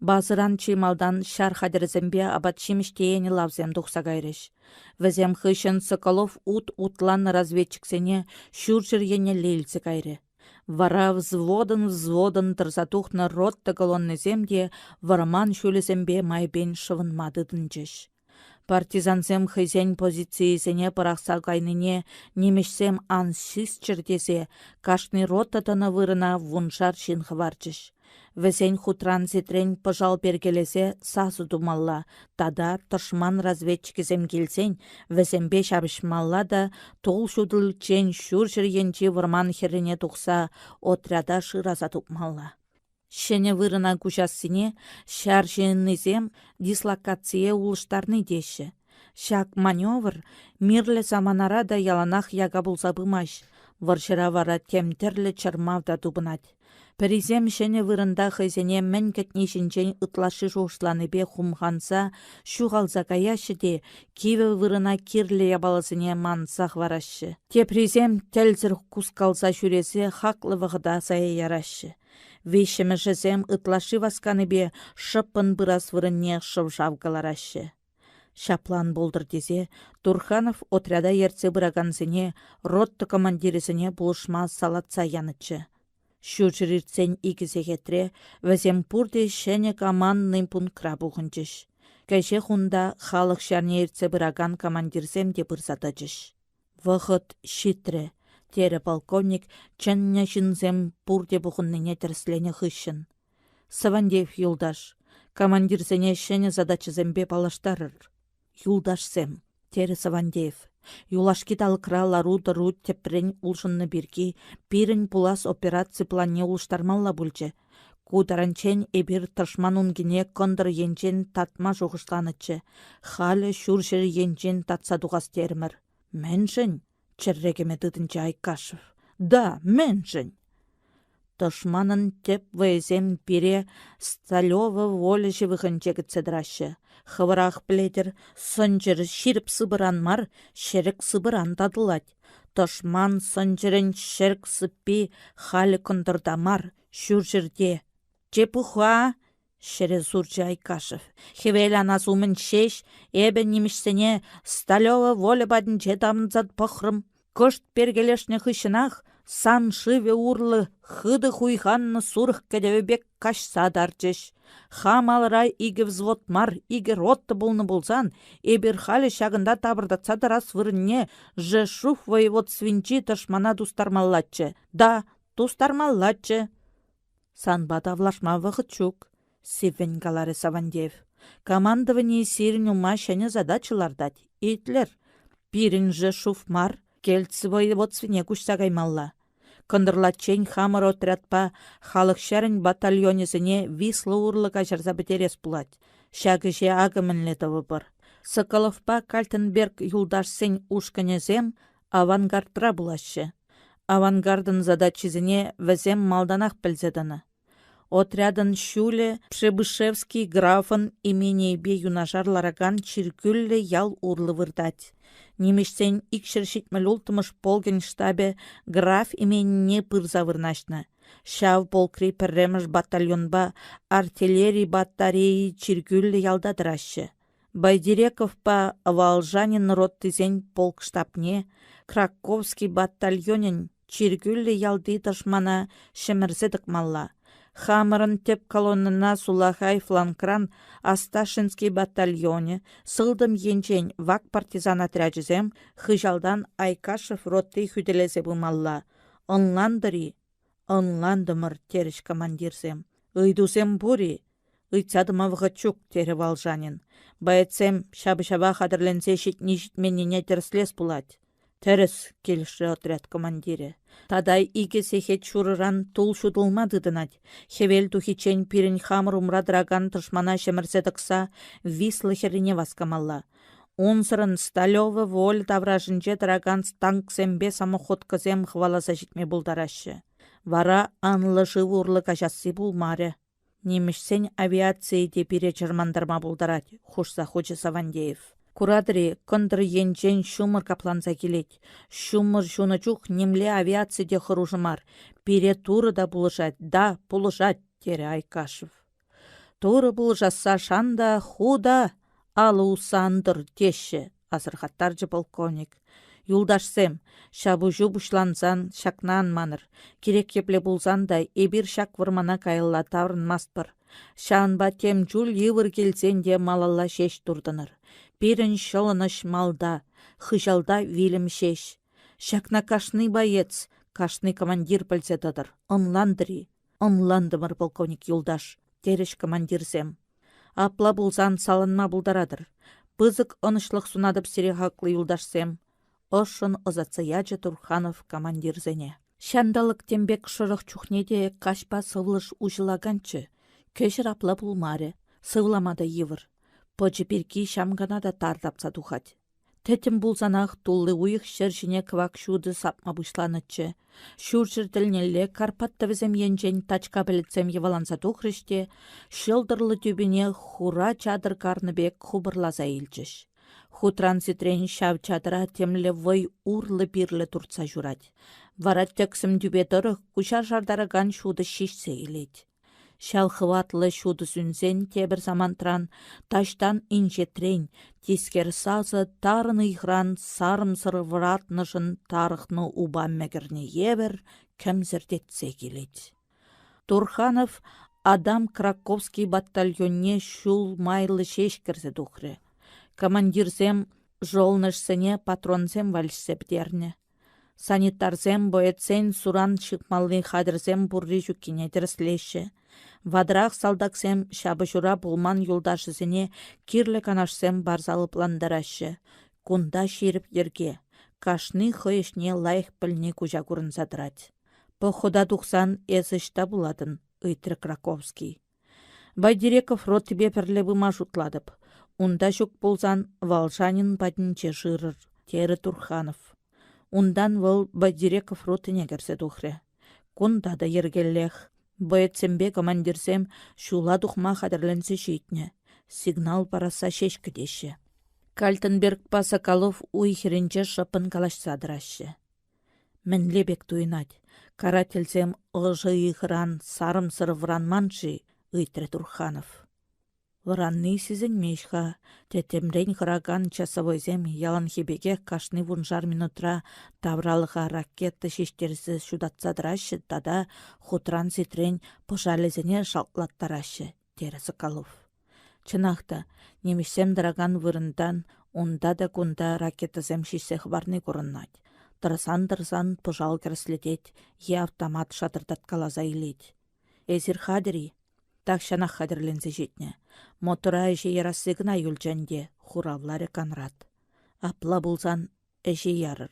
Базыран чималдан шар хадерзембе абат çимиштеене лавзем тухса кайрăç. Вӗсем хыçын Соколов утлан разведчиксене çурчăр енне лейлсе кайрă. Вара взводын тырса тухнă ротта колоннесем те вăрман çулесембе майпен шывынмады тынчăç. Партизансем хыйсен позициисене пырахса кайнине немешсем ан шисччр тесе кашни рота тăнă вырына вуншар çын хыварчăç. Вӗсен хутран ситрен пăжал пергелесе сасу тумалла, тада тышман разведчикисем килсен вӗсемпе çапышмалла да тул çутăлчен çурçăр енчи вăрман хӗррине тухса отряда шыраса тупмалла. Шене вырына кучассине шар çыннисем дислокация улыштарни теççӗ. Çак маневр мирле саманара да яланах яка пулса пымаç. Вăрçăра вара темтерлле чăрмавта тупынать. Пәризем шене вырында хыйсене мӗн кӗтнишинчен ытлашы шушланипе хумханса шуғалса каяшы те киве вырына кирле ябалысыне мансах варашы. Тепризем тәлзір кускалса шүресе хаклы вғыда сая ярашы. Вейшемешесем ытлашы васканыбе шыппын бырас вырынне шывшавгаларашы. Шаплан болдыр десе, Турханов отряда ерце бырагансыне ротты командирісіне булышма салатса янычы. Шучырырцен икісе хетре, вәзем пурде шәне командный пунктра бұғынчыш. Кәйше хунда халық шарне ерце быраган командирсем де бұрсатачыш. Вғыт шитре, тері полковник чәнне шынзем пурде бұғынныне тірслене хышын. Савандев юлдаш, командирсене шәне задачызембе палаштарыр. Юлдашсем, тері Савандев. Юлашки талкра лару-дыру тепрен улшынны бирки, пирін пулас операция плане улыштармалла бүлче. Кударанчен эбир тышман унгине кондыр енчен татма жоғышланычы. Халі шүршер енчен татса дуғас термір. Мэншін, чыррекеме тытынча Айкашев. Да, мэншін. Тышманын теп вэзем пире Сталёва волеші вғынчегі цедрашы. Хывырах плетер сынчыр ширіп сыбыран мар, шерік сыбыран тадылать. Тышман сынчырын шерік сыппи халі күндірда мар, шүржірде. Чепуха, шере сурчы Айкашев. Хевел анасумын шеш, эбі немішсене Сталёва волі бадын жетамынзад пықрым. Кышт пергелешне хышынах, сан шыве урлы хыды хуйханны сурых кәдевебек кашса дарчыш. Хамалрай иге взвод мар, иге ротты болны болсан, эбір халі шағында табырдатса дарас вырынне Жешуф воевод свинчи тышмана тустармаллатчы. Да, тустармаллатчы. Санбада влашма вғытчук, севен галары Савандев. Командование сирін ума шәне задачылардать. Итлер, пирін Жешуф мар, келтсі воевод свине күшса каймалла. Кындырлатчен хамыр отрядпа халық шәрін батальонесіне Вислы урлыға жарза бітерес бұлад. Шәгіше агымынлетовы бір. Соколовпа Кальтенберг юлдашсен ушканезем авангардра бұлашы. Авангардын задачизіне вәзем малданақ пілзедіні. Отрядын шуле Пшебышевский графын именейбе юнашар лараган чиркүлле ял урлы вырдать. Немештен икшершитмел ултымыш полген штабе граф именіне пырза вырнашны. Шав полкри перремыш батальонба артиллерий батареи чиркүлле ялдадырашы. Байдирековпа Волжанин роттызен полк штабне, Краковский батальонен чиркүлле ялды тышмана шемірзедік малла. Хамырын теп колоннына Сулахай фланкран Асташинский батальоне сылдым енчен вак партизан отряджізем хыжалдан Айкашев ротты хүделесе бұмалла. Онландыри, онландымыр теріш командирсем. Ыйдусем бури, ыйцадыма вғычук тері Волжанин. Байетсем шабы-шаба қадырленсе шетні житменіне терслес бұлад. Теріс келіші отряд командире. Тадай иге сехет шурыран тул шудылмады дынать. Хевел тухичен пирін хамыр умра драган тышмана шемірседікса Вислы херине васкамалла. Унсырын Сталёва воль тавражынче драган танксембе самоходкызем хваласа житме бұлдарашы. Вара анлышы урлы кажасы бұлмары. Немішсен авиация де пире чырмандарма бұлдарать, хушса хочы Савандеев. Курадри кондыр енчен шумыр капланса келет. Шумыр жуны чух немле авиацияде хыружымар. Пире туры да булышать, да, булышать, тере Айкашев. Туры булышаса шанда худа алы усандыр теші, азырхаттаржы полковник. Юлдашсем, шабужу бушлансан шакнан маныр. Керек епле булсан да эбир шак вырмана кайылла таврынмаспыр. Шанба тем жул йывыр келсен де малалла шеш турдыныр. Пирін шылыныш малда, хыжалда вилім шеш. Шакна кашны боец, кашны командир пілсетадыр. Онландыри, онландымыр полковник Юлдаш, тереш командирсем. Апла булсан салынма булдарадыр. Пызык онышлық сунадып сире хаклы Юлдашсем. Ошын озатсаячы Турханов командирзене. Шандалық тембек шырық чухнеде кашпа сывлыш ужылаганчы. Көшір апла булмаре, сывламада йывыр. Почы пирки шамгана да тардапса тухать. Тетім булсанақ туллы уйық шершіне квак шуды сапма бұшланычы. Шуршыр тілнелі Карпатта візем енжен тачка білітсем еваланса тухрыште, шылдырлы түбіне хура чадыр карныбек хубырлаза илчіш. Хутран ситрен шав чадыра темлі вой урлы бирлі туртса журать. Вара тексім түбе тұрық кушар жардараган шуды шишсе илет. Шал хватлы шуды сүнсен тебір замантран, таштан инжетрен, тискер сазы тарын ихран сарым сырвыратнышын тарыхны убам мәгірне ебір, кәмзірдетсе келет. Турханов адам Краковский батальонне шул майлы шешкірзі дұқры. Командирзем жолнышсыне патронзем вальшсептерне. Санитарзем боетсен суран шықмалны хадырзем бұрри жүккене дірслеші. Вадырақ салдаксем шабышура булман юлдашызыне кирлі канашсем барзалы пландарашы. Кунда шеріп ерге. Кашны хойышне лайық піліне күжа күрін задырать. Похода дұқсан эзішта буладын, ыйтры Краковский. Байдиреков рот тебе пірлі бұма жұтладып. Унда жүк болзан Волжанин бадынче жырыр, тері Турханов. Ундан вол Байдиреков ротыне керсе тухре. Кунда да ергеллех. Боетсембе командирсем шула тухма хадырленсе житне. Сигнал параса шешкідеші. Кальтенберг па Соколов уйхерінче шапын калашсадырашы. Мінле бек туйнать. Карательсем ылжы ихран сарым сырвран манши, ыйтры Турханов. Вранны сізін мешха, тетемрен хыраган часовойзем ялан хебеге кашны вунжар минутра тавралыға ракетты шештерсі шудатсадырашы, тада хутран ситрен пожалезене шалтлаттарашы, тері Соколов. Чынақта, немешсем дыраган вырындан, онда да кунда ракетазем шишсех барны көріннать. Тырсан-тырсан пожал керслетет, е автомат шатырдат калаза илет. Эзір хадыри, так шанақ хадырлензе жетне. Мотора әже ярасығына юлжанде, хуравлары Конрад. Апла булсан әже ярыр.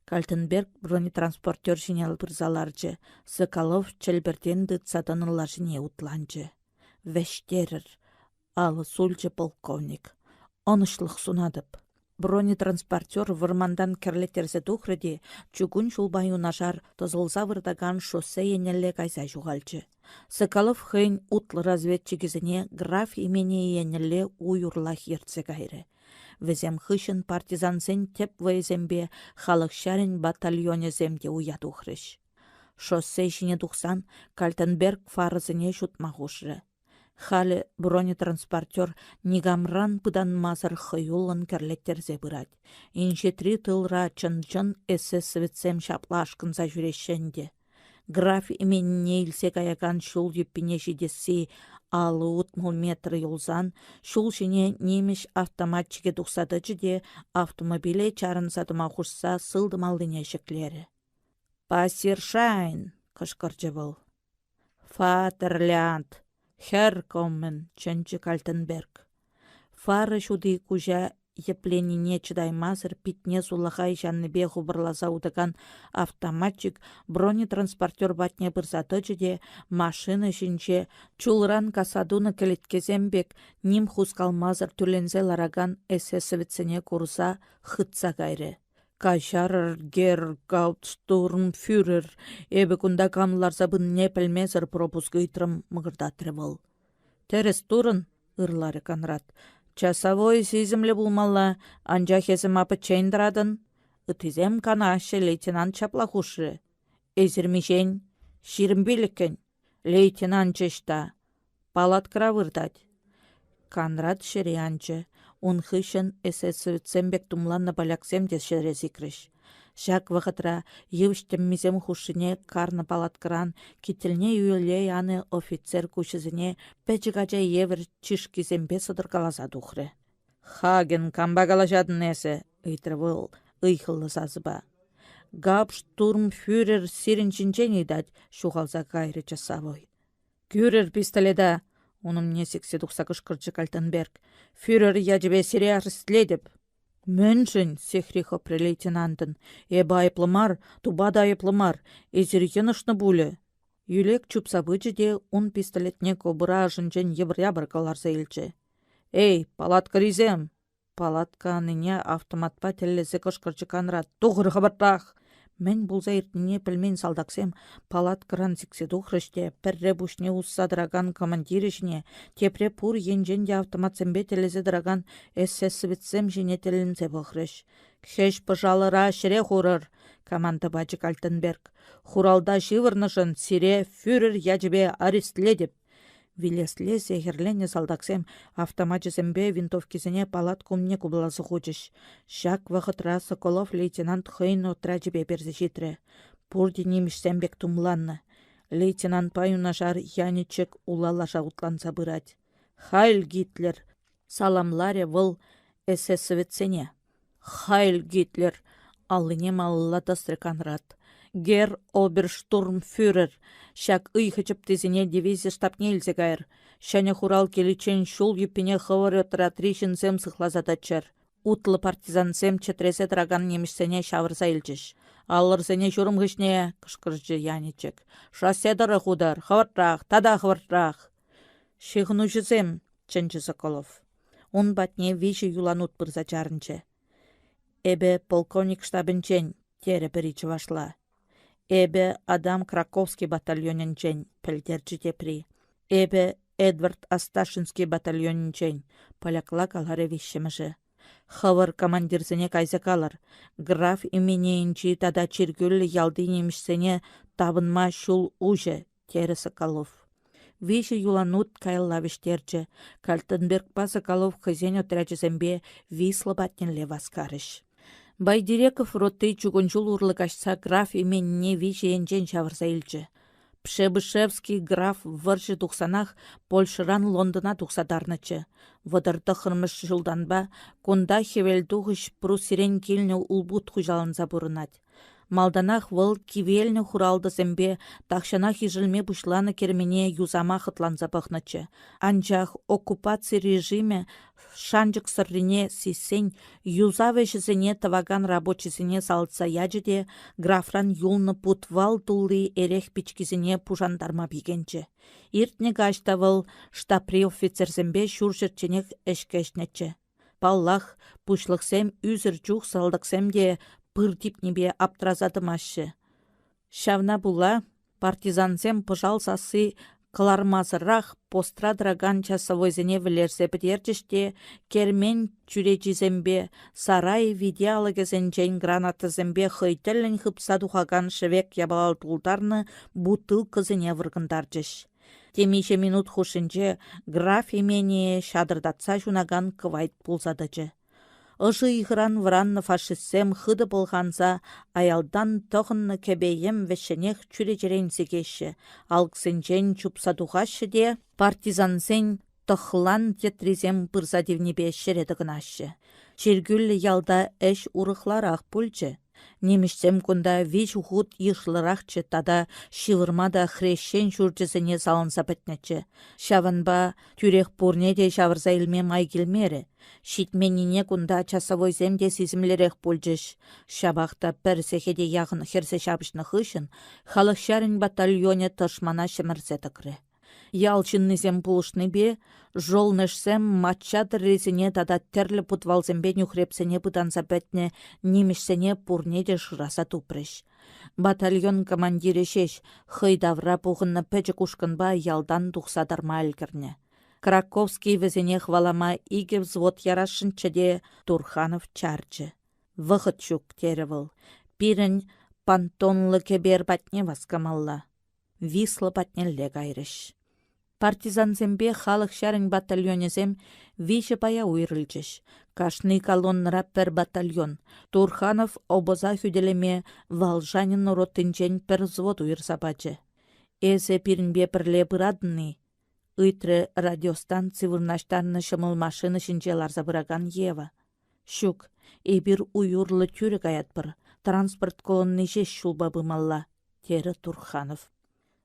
Кальтенберг бронетранспортер жинел бірзаларжы, Соколов чәлбірден дытсаданылар жіне утланжы. Вәштерір, алы сульжы полковник. Онышлық сунадып. Бронетранспортер вырмандан керлетерзе тухрыде, чугун шулбай унашар тозылза вырдаган шоссе енелле кайса жуғалчы. Соколов хын утлы разведчигізіне граф имени енелле уйурлах ерце кайры. Везем хышын партизансен теп вайзембе халық шарин батальоне земде уя тухрыш. Шоссе жіне тухсан Кальтенберг фарызыне шутмағушры. Халі бронетранспортер нигамран пыдан мазыр хыюлын керлеттерзе бұрад. Инше 3 тылра чын-чын эсэсовецем шаплашкынса жүрешенде. Граф именне илсе каяган шул юппине жидесі алы утмыл метр юлзан, шул жіне немеш автоматчиге тұқсады жіде автомобиле чарын сатыма құшса сылдымалдыне шеклері. «Пассершайн!» кышкырчы был. «Фатерлянд!» «Херкоммен!» чөнчі Кальтенберг. Фары шуды кужа епленіне чыдаймазыр питне сулахай жанныбе хубырлаза удыган автоматчик бронетранспортер батне бұрзаты жеде машина жінче чулран касадуны келеткезембек ним хускалмазыр түлензе лараган эсэсовеціне курса хытса гайры. «Кашарыр гер гаутштурмфюрер, эбі күнда камларса бұн не пілмезір пропуск ұйтрым мұғырдатры бол». «Терес турын», ырлары Конрад, Часовой сизімлі булмалла, анжа хезім апы чейндірадын. Үтізем кана ашы лейтенант чаплахушы. Эзірмешен, ширімбеліккен, лейтенант чешта. Палаткыра вырдать. Канрад шерианчы. Он хышын эсэсовецембек тумланна баляксем де шерезикрыш. Шак вақытра евштем мизем хушыне карны палаткыран кителне үйелей аны офицер кушызыне пәчігача евір чишкизембе сыдыркаласа духры. Хаген камбагалашадын эсі, ыйтрывыл, ыйхылы сазыба. Габштурмфюрер сиренчинчен идать, шухалса кайры часовой. Кюрер пистоледа, оның не сексі тұқса кышкырчы Кальтенберг. Фюрер яжбе сире арстледіп. Мөншін, сехрихо прелейтенантын, эба айплымар, тубада айплымар, эзіргенышны бұлі. Юлек чупсабычы де он пистолетне кобыра ажынчен еврябыр каларса илчі. Эй, палатка ризем! Палатка аныне автоматпа теллесі кышкырчы Канрад. Туғыр хабартақ! Мен бұлза ертіне пілмен салдақсем, палаткыран сікседу хрыште, пәрре бұшне ұсса дыраган командирішне, тепре пұр енженде автоматсембе телезе дыраган эссесібітсем жене телінсе бұхрыш. Кхеш пыжалыра шіре хурыр, команда бачы Кальтенберг. Хуралда шивырнышын сире фюрер яжбе арестледіп. Вилесле сехерлене салдақсем, автоматчызембе винтовкизіне палат кумне кубласы хучыш. Шак вақытра Соколов лейтенант хыйн отра жібе берзі житрі. Пурди немішсембек тумланны. Лейтенант паюнашар яничек улалаша утланса бырать. Хайль Гитлер! Саламларе выл эсэсовецене. Хайль Гитлер! Алыне малыла тастры Канрад. Гер оберштурмфюрер, шак ыйхычып тезіне дивизия штабне илзе кайыр. Шәне хурал келечен шул юпине хывыр өтіра тришінсем сықлазадачыр. Утлы партизансем четресе драган немішсене шавырса илчіш. Алырсене шурым ғышне, кышкыржы янечек. Шасседары худар, хывыртрақ, тада хывыртрақ. Шехнушызем, чынчы Соколов. Он батне виші юланут бұрза чарынчы. Эбе полковник штабынчен, тере бірічі вашла. Эбе Адам Краковский батальоненчен, пілдерчі тепри. Эбе Эдвард Асташинский батальоненчен, полякла каларе вишшіміші. Хавар командирсене кайза калар. Граф именеінчі тада чиргүлі ялды немішсене табынма шул уже, тері Соколов. Виші юланут кайлавиштерчі. Кальтенберг па Соколов хызен отряджызембе вислы батненле васкарыш. Байдиреков роты чугунчул урлыкашса граф именне виші енчен шавырса илчі. Пшебышевский граф выржы тухсанах Польшыран Лондона тухсадарнычы. Вадырды хырмыш жылданба, кунда хевелдуғыш прусирен келіне улбут хужалынса бұрынат. Малданах выл кивеліне хуралды зімбе, тақшанах ежілме бұшланы кермене юзама хытланса бұхнычы. Анчах оккупация режиме шанчык сыррине сисен юза вешізіне таваган рабочизіне салытса яжыде графран юлны путвал тулы эрех пичкизіне пужандарма бігенчі. Иртне гаштавыл штапри офицерзембе шуршырченек эшкешнечі. Паллах пушлықсем үзір жух салдықсем де пыр типнебе аптразадымашы. Шавна була партизансем пыжал сасы кылармазырақ постра драган часовойзене вілерсе бідерчіште кермен чүречізембе сарай видеалыгезенчен гранатызембе хыйтелін хыпса духаган шевек ябалал тулдарны бутыл кызыне выргындарчыш. Темише минут хушинче граф имение шадырдатса жунаган кывайт пулзадычы. Ыжы ихран вранны фашистсем хыды болғанса, аялдан тоғынны кебейем вешенех чүречеренсе кеші. Алксенчен чупсадуғашы де партизансен тохлан тетризем пырза девнебе шередігінашы. Чергүлі ялда әш урықларақ пульчы. Немішсем күнда вич ғуд ишлырақчы тада шивырмада хрещен жүрчізіне салынса бітнечі. Шавынба түрек бұрне де шавырза илме май келмері. Шитменіне күнда часовой земде сезімлерек пульчыш. Шабақта бір сехеде яғын херсе шабышны хышын, халық шарын батальоне тышмана шымырзе тықры. Ялчыннызем пулышны бе, жолнышсем матчадыр резіне тада терлі путвалзембе нүхрепсене бұданса бәтне немішсене пурнеде шыраса тупрыш. Батальон командирі шеш, хыйдавра бұғынны пәчі кушкынба ялдан тұқсадарма әлгірне. Краковский візіне хвалама иге взвод ярашынчыде Турханов чарчы. Вғыт чук теревіл. Пирін пантонлы кебер батне васкамалла. Вислы батнелле кайрыш. Партизанзембе халық шарың батальонезем виші пая уйрылчыш. Кашны колоннара пер батальон. Турханов обоза хүделеме Волжанин ротынчен пер взвод уйрсапачы. Эзе пирінбе пірле бұрадыны. Ыйтры радиостанци вырнаштарны шымыл машины шинче ларса бұраган ева. Шук, эбір уйурлы түрі гаят бір. Транспорт колонны жеш шулба бымалла. Тері Турханов.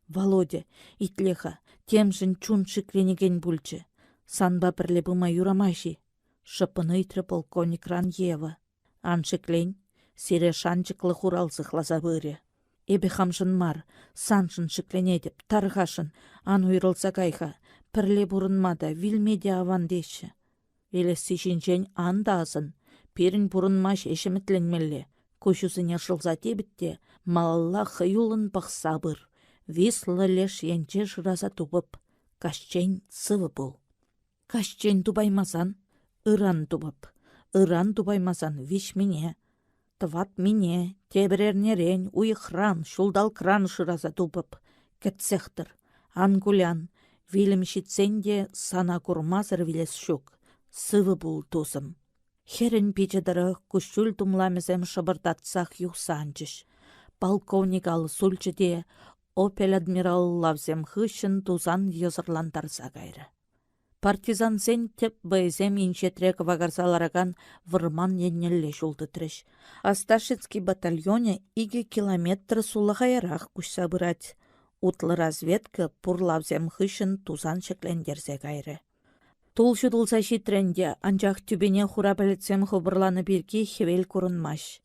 Володя, итлеха, темжін чун шикленеген бүлчі. Санба бірле бұма юрамайши. Шыпыны итрі полковник ран ева. Аншыклен, сире шанчықлы хуралсық лаза бөрі. Эбі хамшын мар, саншын шыкленедіп, тарғашын, ан уйрылса кайха, пірле бұрынмада, вилмеде аван деші. Елесі шинчен анда азын, перін бұрынмаш ешімітленмелі. Көшісіне шылза тебітте, малалла хыюлын бақса бір. Вислы леш енче жыраза тубып, кашчен сывы бұл. Кашчен тубаймазан, ыран тубып. Ыран тубаймазан виш мине. Тыват мине, тебірернерен, уйықран, шулдал кран жыраза тубып. Кетсехтір, ангулян, вилім шитсенде сана курмазыр вилес шук. Сывы бұл тузым. Херін пичедірі күшіл тумламезем шабырдатсақ юқсанчыш. Полковник алы сульчыде, Опель адмирал лавзем хышын тузан езырландарса кайры. Партизан сен теп байзем иншетрек вагарсалараган вырман еннелле жулды треш. Асташецкий батальоне иге километр сулахайрах кушса бырать. Утлы разведка пурлавзем хышын тузан шеклендерсе кайры. Тул шудылса шитренде анчах түбене хурабелетсем хубырланы бирки хевел курынмаш.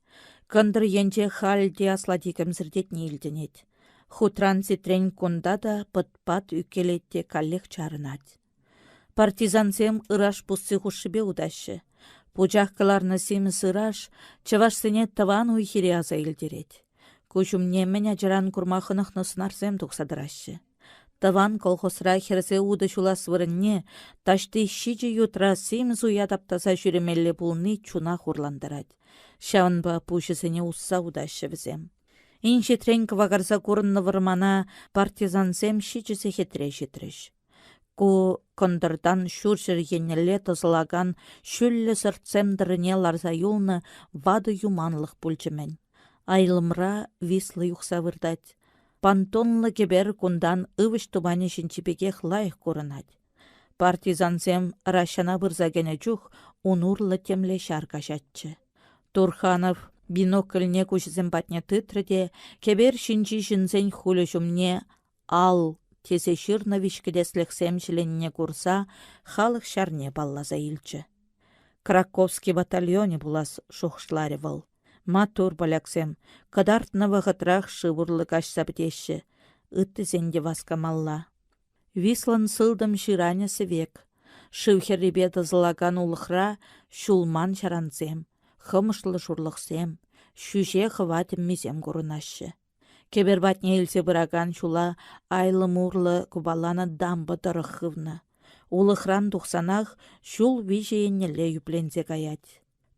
Кындыр енче халде асладикем сірдетне илденет. Хутран ситрен кунда да пыт-пат үкелетте каллех чарынат. Партизансем ыраш пуссы хушшыбе удашы. Пучахкаларны семіз ыраш, чывашсыне тыван уйхире аза илдерет. Кушумне мен ажыран курмахынықны сынарсем тұқсадырашы. Тыван колхозра херсе уды шулас вырынне, ташты шичі ютра семіз уядаптаса жүремелі бұлны чуна хурландырад. Шавынба пушысыне усса удашы візем. Иншетрен квагарса курынны вырмана партизансем шичісе хетре житреш. Ку кондырдан шуршыр енеле тызылаган шүллі сыртсемдіріне ларса юлны вады юманлық пульчымен. Айлымра вислы юқса вырдать. Пантонлы кебер кундан ывыш тубаны шинчипекех лайық курынать. Партизансем рашана бұрзагене чух унурлы темле шаркашатчы. Турханов бинокльне кушызем батне тытрыде, кебер шинчи жінзен хулы жумне ал тесе шырны вишкедеслексем жиленне курса, халық шарне баллаза илчі. Краковский батальоне булас шухшларевал. Матур баляксем, кадартны вағытрах шывырлы кашса бітеші, үтті зенде васкамалла. Вислан сылдым ширанясы век, шывхерребе дызылаган улықра шулман шаранзем. Хымышлы журлықсем, шүше хыватым мезем курынашы. Кебербатне елсе бұраган шула айлы-мурлы кубаланы дамбы тұрықывны. Улықран тұқсанақ шул вижееннеле юплензе гаят.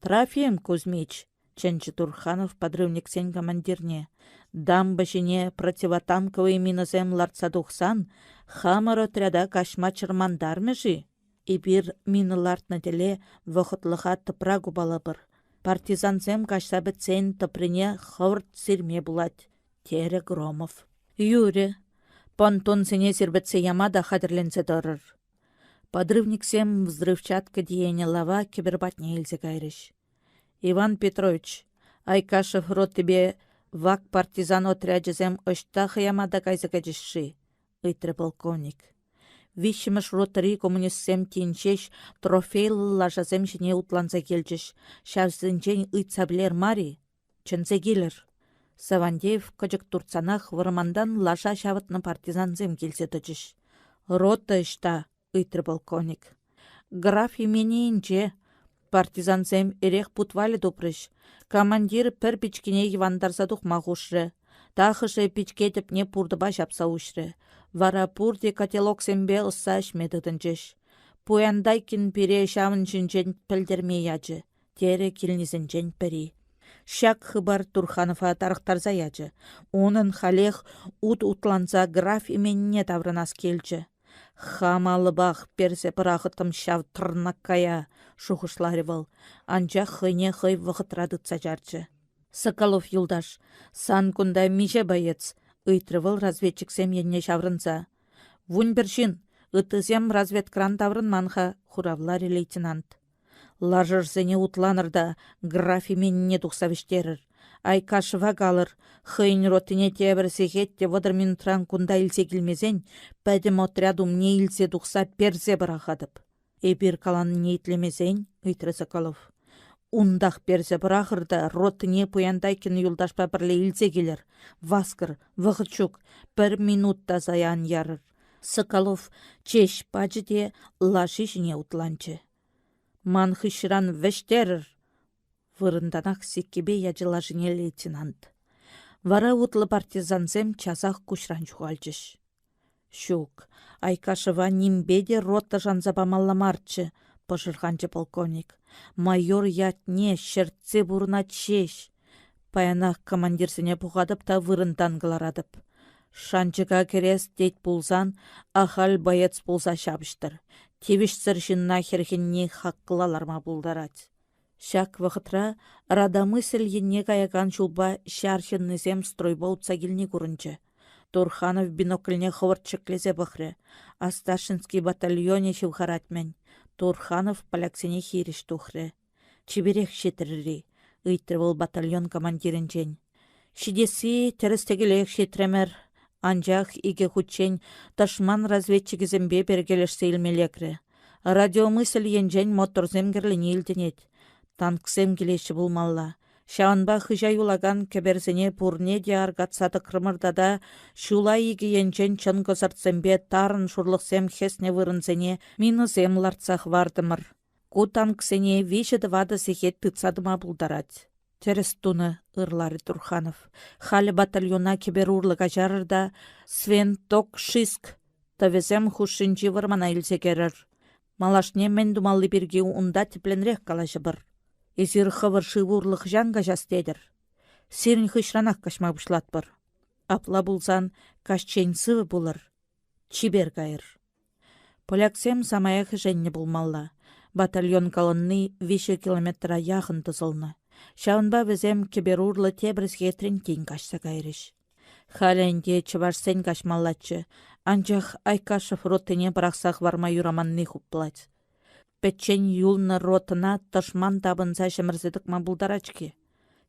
Трофим Кузьмич, ченчі Турханов подрывниксен командирне. Дамбы жіне противотанковый минозем ларца тұқсан, хамыр отряда кашма чырмандар межі. Ибір минылартны теле вұқытлыға тыпра губалы бір. Партизансем кашса бітсен тыпрыне хавырт сирме булать. Тере Громов. Юре, понтон сене сирбетсе ямада хадерленсе дырыр. Подрывниксем взрывчатка диене лава кибербатне елзе кайрыш. Иван Петрович, Айкашев рот тебе вак партизан отряджезем оштах ямада кайзакаджиши, ыйтры полковник. Вишіміш ротари коммунистсем тинчеш трофейлы лажазем жіне утланса келчеш, шавзінчен ыйтсаблер мари, чынзе келер. Савандеев кыжык турцанах вырмандан лаша шавытны партизанзем келсе тычыш. Рота ышта, ыйтры полковник. Граф именейінче, партизанзем эрех путвали допрыш. Командир пір пичкине евандарса тухма хушры. Тахышы пичкетіп не пурдыба жапса ушры. Вара пурде котелок сембе ысса ашмедыдынчеш. Пуяндайкин пире шавын жінжен пілдерме яжы. Тере келнізінжен пірі. Шак хыбар Турханова тарықтарза яжы. Онын халех утланса граф именне таврынас келчі. Хамалыбақ персе пырақытым шав тұрнақкая шухышлары был. Анча хыне хый вғытрадытса жарчы. Соколов юлдаш, сан кунда миже боец, ыйтрывыл разведчиксем енне шаврынса. Вунь біршін, ытызем разведкран таврын манха, хуравлари лейтенант. Лажырсене утланырда граф именне тухсавиштерір. Айкашыва қалыр, хыйн ротыне тебірсехетте водыр минутран кунда илсе келмезен, пәдім отрядум не илсе тухса перзе бірақадып. Эбір каланы не итлемезен, ыйтры Соколов. Ундах перзе бірақырда ротыне пуяндайкин юлдашпа бірле илсе келер. Васкыр, вғычук, 1 минутта заян ярыр. Соколов чеш пачыде лаши жіне утланчы. Ман хышыран вештерір. Вырынданақ секкебе яжыла жіне лейтенант. Вара утлы партизансем часақ кушран жуғалчыш. Шук, Айкашыва нимбеде рота жанза бамалламарчы, пожырғанчы полковник. Майор ятне шертсе бурна чеш. Паянақ командирсіне бұғадып та вырындан ғыларадып. Шанчыға керес дейт бұлзан, ахал боец бұлза шабыштыр. Тевіш сыршынна херхенне хаққылаларма бұлдарад. Шак вақытра радамысль енне каяган жулба шаршыннызем стройбол цагилни көрінчі. Турханов бинокліне хывыртчыклезе бұқры. Асташинский батальоне шывхаратмен. Турханов поляксене хириш тухры. Чиберех шетірірі. Ыйтрывыл батальон командирінчен. Шидесі терістегілек шетремер. Анжақ иге хучен ташман разведчигізімбе бергелешсе илмелекрі. Радиомысль енжен моторземгерліне илденет. Танксем келеші булмалла. Шаанба хыжа юлаган кеберзене пурне де аргатсаты крымырдада шула иге енжен чын кызыртсембе тарын шурлықсем хесне вырынзене минызем ларцах вардымыр. Ку танксене вишеді вады сехет тыцадыма булдарад. Терес туны ырлары Турханов. Халі батальона кебер урлыға жарырда Свен ток шиск тавезем хушинчи вырмана илсе керір. Малашне мен думалли бірге унда тепленрек калашы бір. Эзір хывыр шывурлық жанға жастедір. Сирін хышранақ кашма бұшлат бір. Апла бұлзан кашчен сывы бұлыр. Чибер кайыр. Поляксем самаяқ жәнне бұлмалла. Батальон колонны 5 километра яғын тызылны. Шаунба візем кеберурлы тебріз гетрін тен кашса кайрыш. Халенде чывашсен кашмаллачы. Анчах Айкашев ротыне бірақсақ варма юраманны хуплать. Пәтчен юлны ротына ташман табынса шымырзыдық мабулдарачки.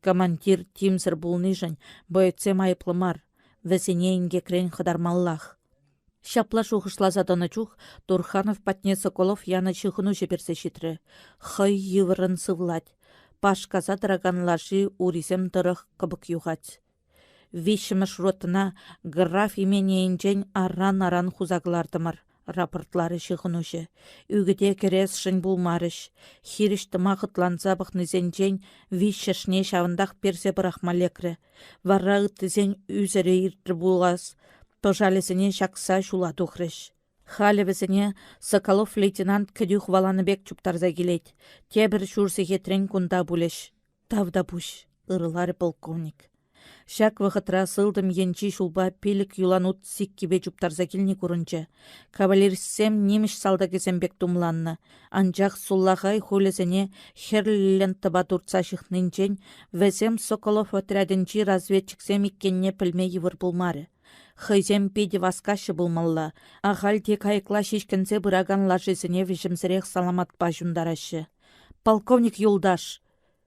Командир тимсір бұлныжын бойцем айплымар. Вәсене инге крен қыдармаллах. Шапла шухышлаза донычух Турханов патне Соколов яны чыхыну жеперсе шитрі. Хай йывырын сывлать. Пашказа драганлаши урисем тұрық кыбык юғать. Вишіміш ротына граф именейінчен аран-аран хузаглардымыр. Рапортлары шығынушы. Үгіде керес шын бұлмарыш. Хирішті мағытланса бұқнызенчен вишішне шавындақ персе бірақмалекрі. Варра үттізен үзірі иртір бұлғас. Пожалесіне шақса шула тұқрыш. Халевесіне Соколов лейтенант кедюх Валаныбек чуптарза келет. Тебір шурсеге трен кунда бұлеш. Тавда бұш, ырылары полковник. Шак вғытра сылдым енчи шулба пелік юланут сиккебе чуптарза келіне көрінчі. Кавалерсем неміш салда кезембек тумланны. Анжақ суллағай холесіне херлілен тыба турца шықнынчен, вәзем Соколов отрядынчи разведчиксем иккенне пілме евір бұлмары. Хызем педе васкашы булмалла. Ағал тек айкла шешкінсе бұраган лажызіне вежімсірек саламат бажундарашы. Полковник юлдаш.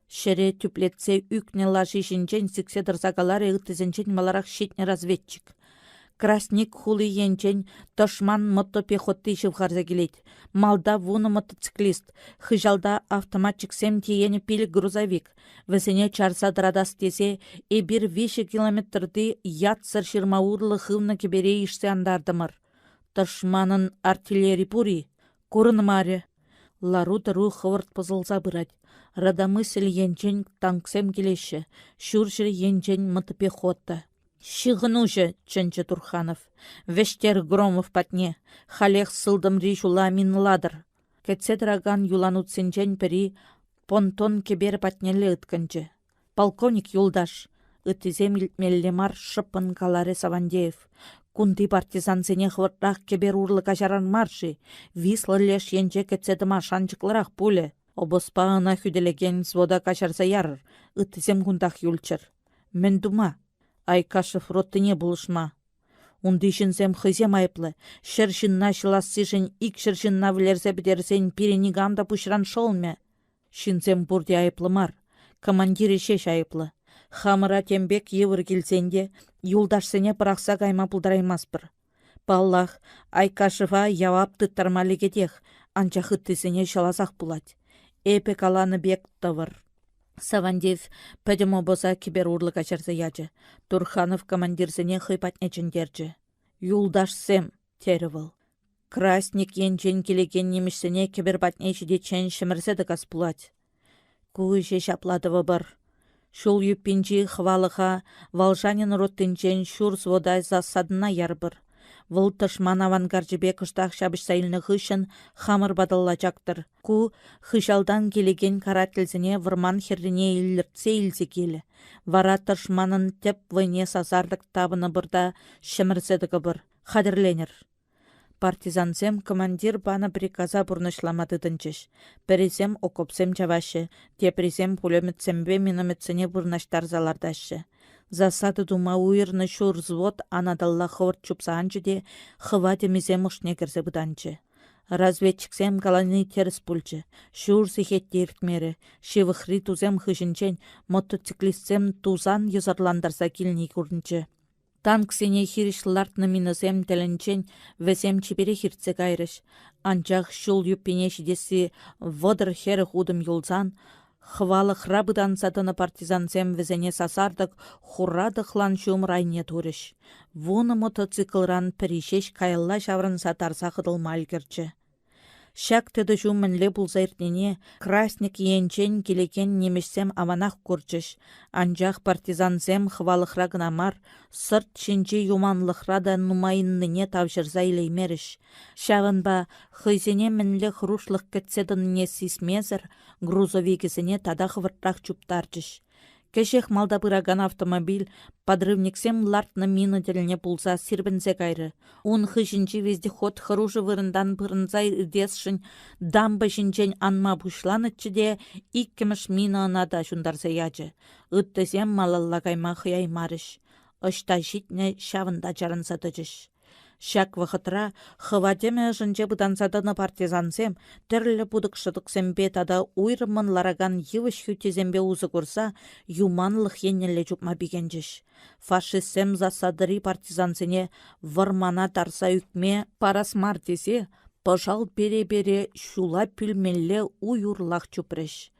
Шере түплетсе үкне лажышынчен сікседір загалары ұтызынчен маларақ шетне разведчик. Красник хулы енчен тошман мотопехотты живғарза келет. Малда вуны мотоциклист. Хыжалда автоматчик сем тиені пилік грузовик. Весене чарса драдас тесе, эбір 5 километрді ятсыр шырма урлы хывны кебере ішсе андардымыр. Тошманын артиллери пури. Курын маре. Лару-дыру хывырт пызылза бұрад. Радамысль енчен танксем келеші. Шүршір енчен мотопехотта. Шығынушы, чынчы Турханов. Вештер Громов патне. Халех сылдым ришула минладыр. Кетседраган юланутсенчен пери понтон кебер патнелі ытканчы. Полковник юлдаш, ытызем меллемар шыппын каларе Савандеев. Кунди партизансене хвыртрақ кебер урлы кажаран марши. Вислы леш енче кетседіма шанчықлырақ пуле. Обоспағына хүделеген взвода качарса ярыр. Ытызем кундах юлчыр. Мен дума. Айкашев роттыне булышма. Унды жінзем хызем айыплы. Шыр жынна шыласы жын ик шыр жынна вілерзе бідерсен перенигамда пушран шолме. Шинзем бурде айыплы мар. Командирі шеш айыплы. Хамыра тембек евір келсенде, юлдашсене пырақса кайма пулдараймаспыр. Баллах, Айкашева явап тыттармалы кетех, анчах ыттысене шаласақ пулать. Эпе каланы бек тавыр. Савандев пәдім обоза кибер урлы качарсы ячы. Турханов командирсене хыпатне чындерчі. Юлдашсем, теревыл. Красник енчен келеген немішсене кибер патнечі дечен шымырседі кас пулать. Күйше шапладывы бар. Шул юппинчи хвалыха Волжанин роттынчен шур водай засадына ярбыр. Выл тышман авангаржыбе кыштақ шабыш сайылны хышын хамыр бадыллачактыр. Ку хышалдан келеген карательзіне вырман херрине иліртсе илзе келі. Вара тышманын теп войне сазарлық табыны бұрда шымырседігі бір. Хадырленер. Партизансем командир бана приказа бұрнышламадыдынчыш. Пересем окопсем чавашы, тепресем пулеметсембе минометсене бұрнаштар Засады дума уйырны шур взвод анадалла хывырт чупсаанчы де хыва темезем ұшне кірсе бұданчы. Разведчиксем каланы теріс пульчы, шур сихетті иртмері, шевыхри тузем хыжынчен, мотоциклистсем тузан езарландарса келіне көрінчі. Танк сене хирішлартны минызем тәлінчен весем чебере хиртсе кайрыш. Анчах шул юппене шидесі водыр хері худым юлзан, хвалы храбыдан сатыны партизансем везене сасардық хуррадықлан шум райне турыш. Вуны мотоциклран піришеш кайылла шаврын сатарса хыдылмал керчі. Шак теді жумынле бұлза иртнене красник енчен келеген немешсем аванақ көрчіш. Анжақ партизансем хвалықра гынамар, сырт шинче юманлықра да нумайынныне тавжырза илеймеріш. Шағынба хызене мінлі хрушлық кетседінне сисмезір, грузовигізіне тада хвыртрақ чуптарчыш. Кешех малда быраган автомобиль подрывниксем лартны мины деліне пулса сирбінзе кайры. Он хыжинчи вездеход хыружы вырындан бырынзай ирдесшін дамба жинчен анма бушланытчы де иккіміш мина анада жундарса ячы. Ыттызем малалла кайма хыяймарыш. Ышта житне шавында жарынсатычыш. Шак вахытра хыватеме жынче бұдансадыны партизансем, тірлі будықшыдықсембе тада уйрымын лараган йывыш хүтезембе узы көрса, юманлық еннелі жүпма бігенжіш. Фашистсем засадыри партизансене вармана тарса үкме парасмар десе, пожал бере-бере шула пүлмелле уйурлақ чүпреш.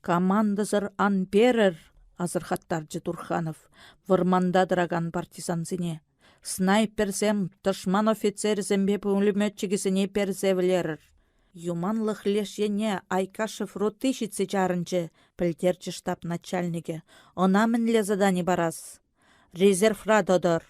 Командызыр анперер, азырхаттарчы Турханов, варманда дыраган партизансене. Снайперсем тышман офицерзембе пулеметчигісіне перзевлерір. Юманлық лешене Айкашев ротышицы чарынчы, пілтерчі штаб начальнике. Она мінле задани барас. Резервра додыр.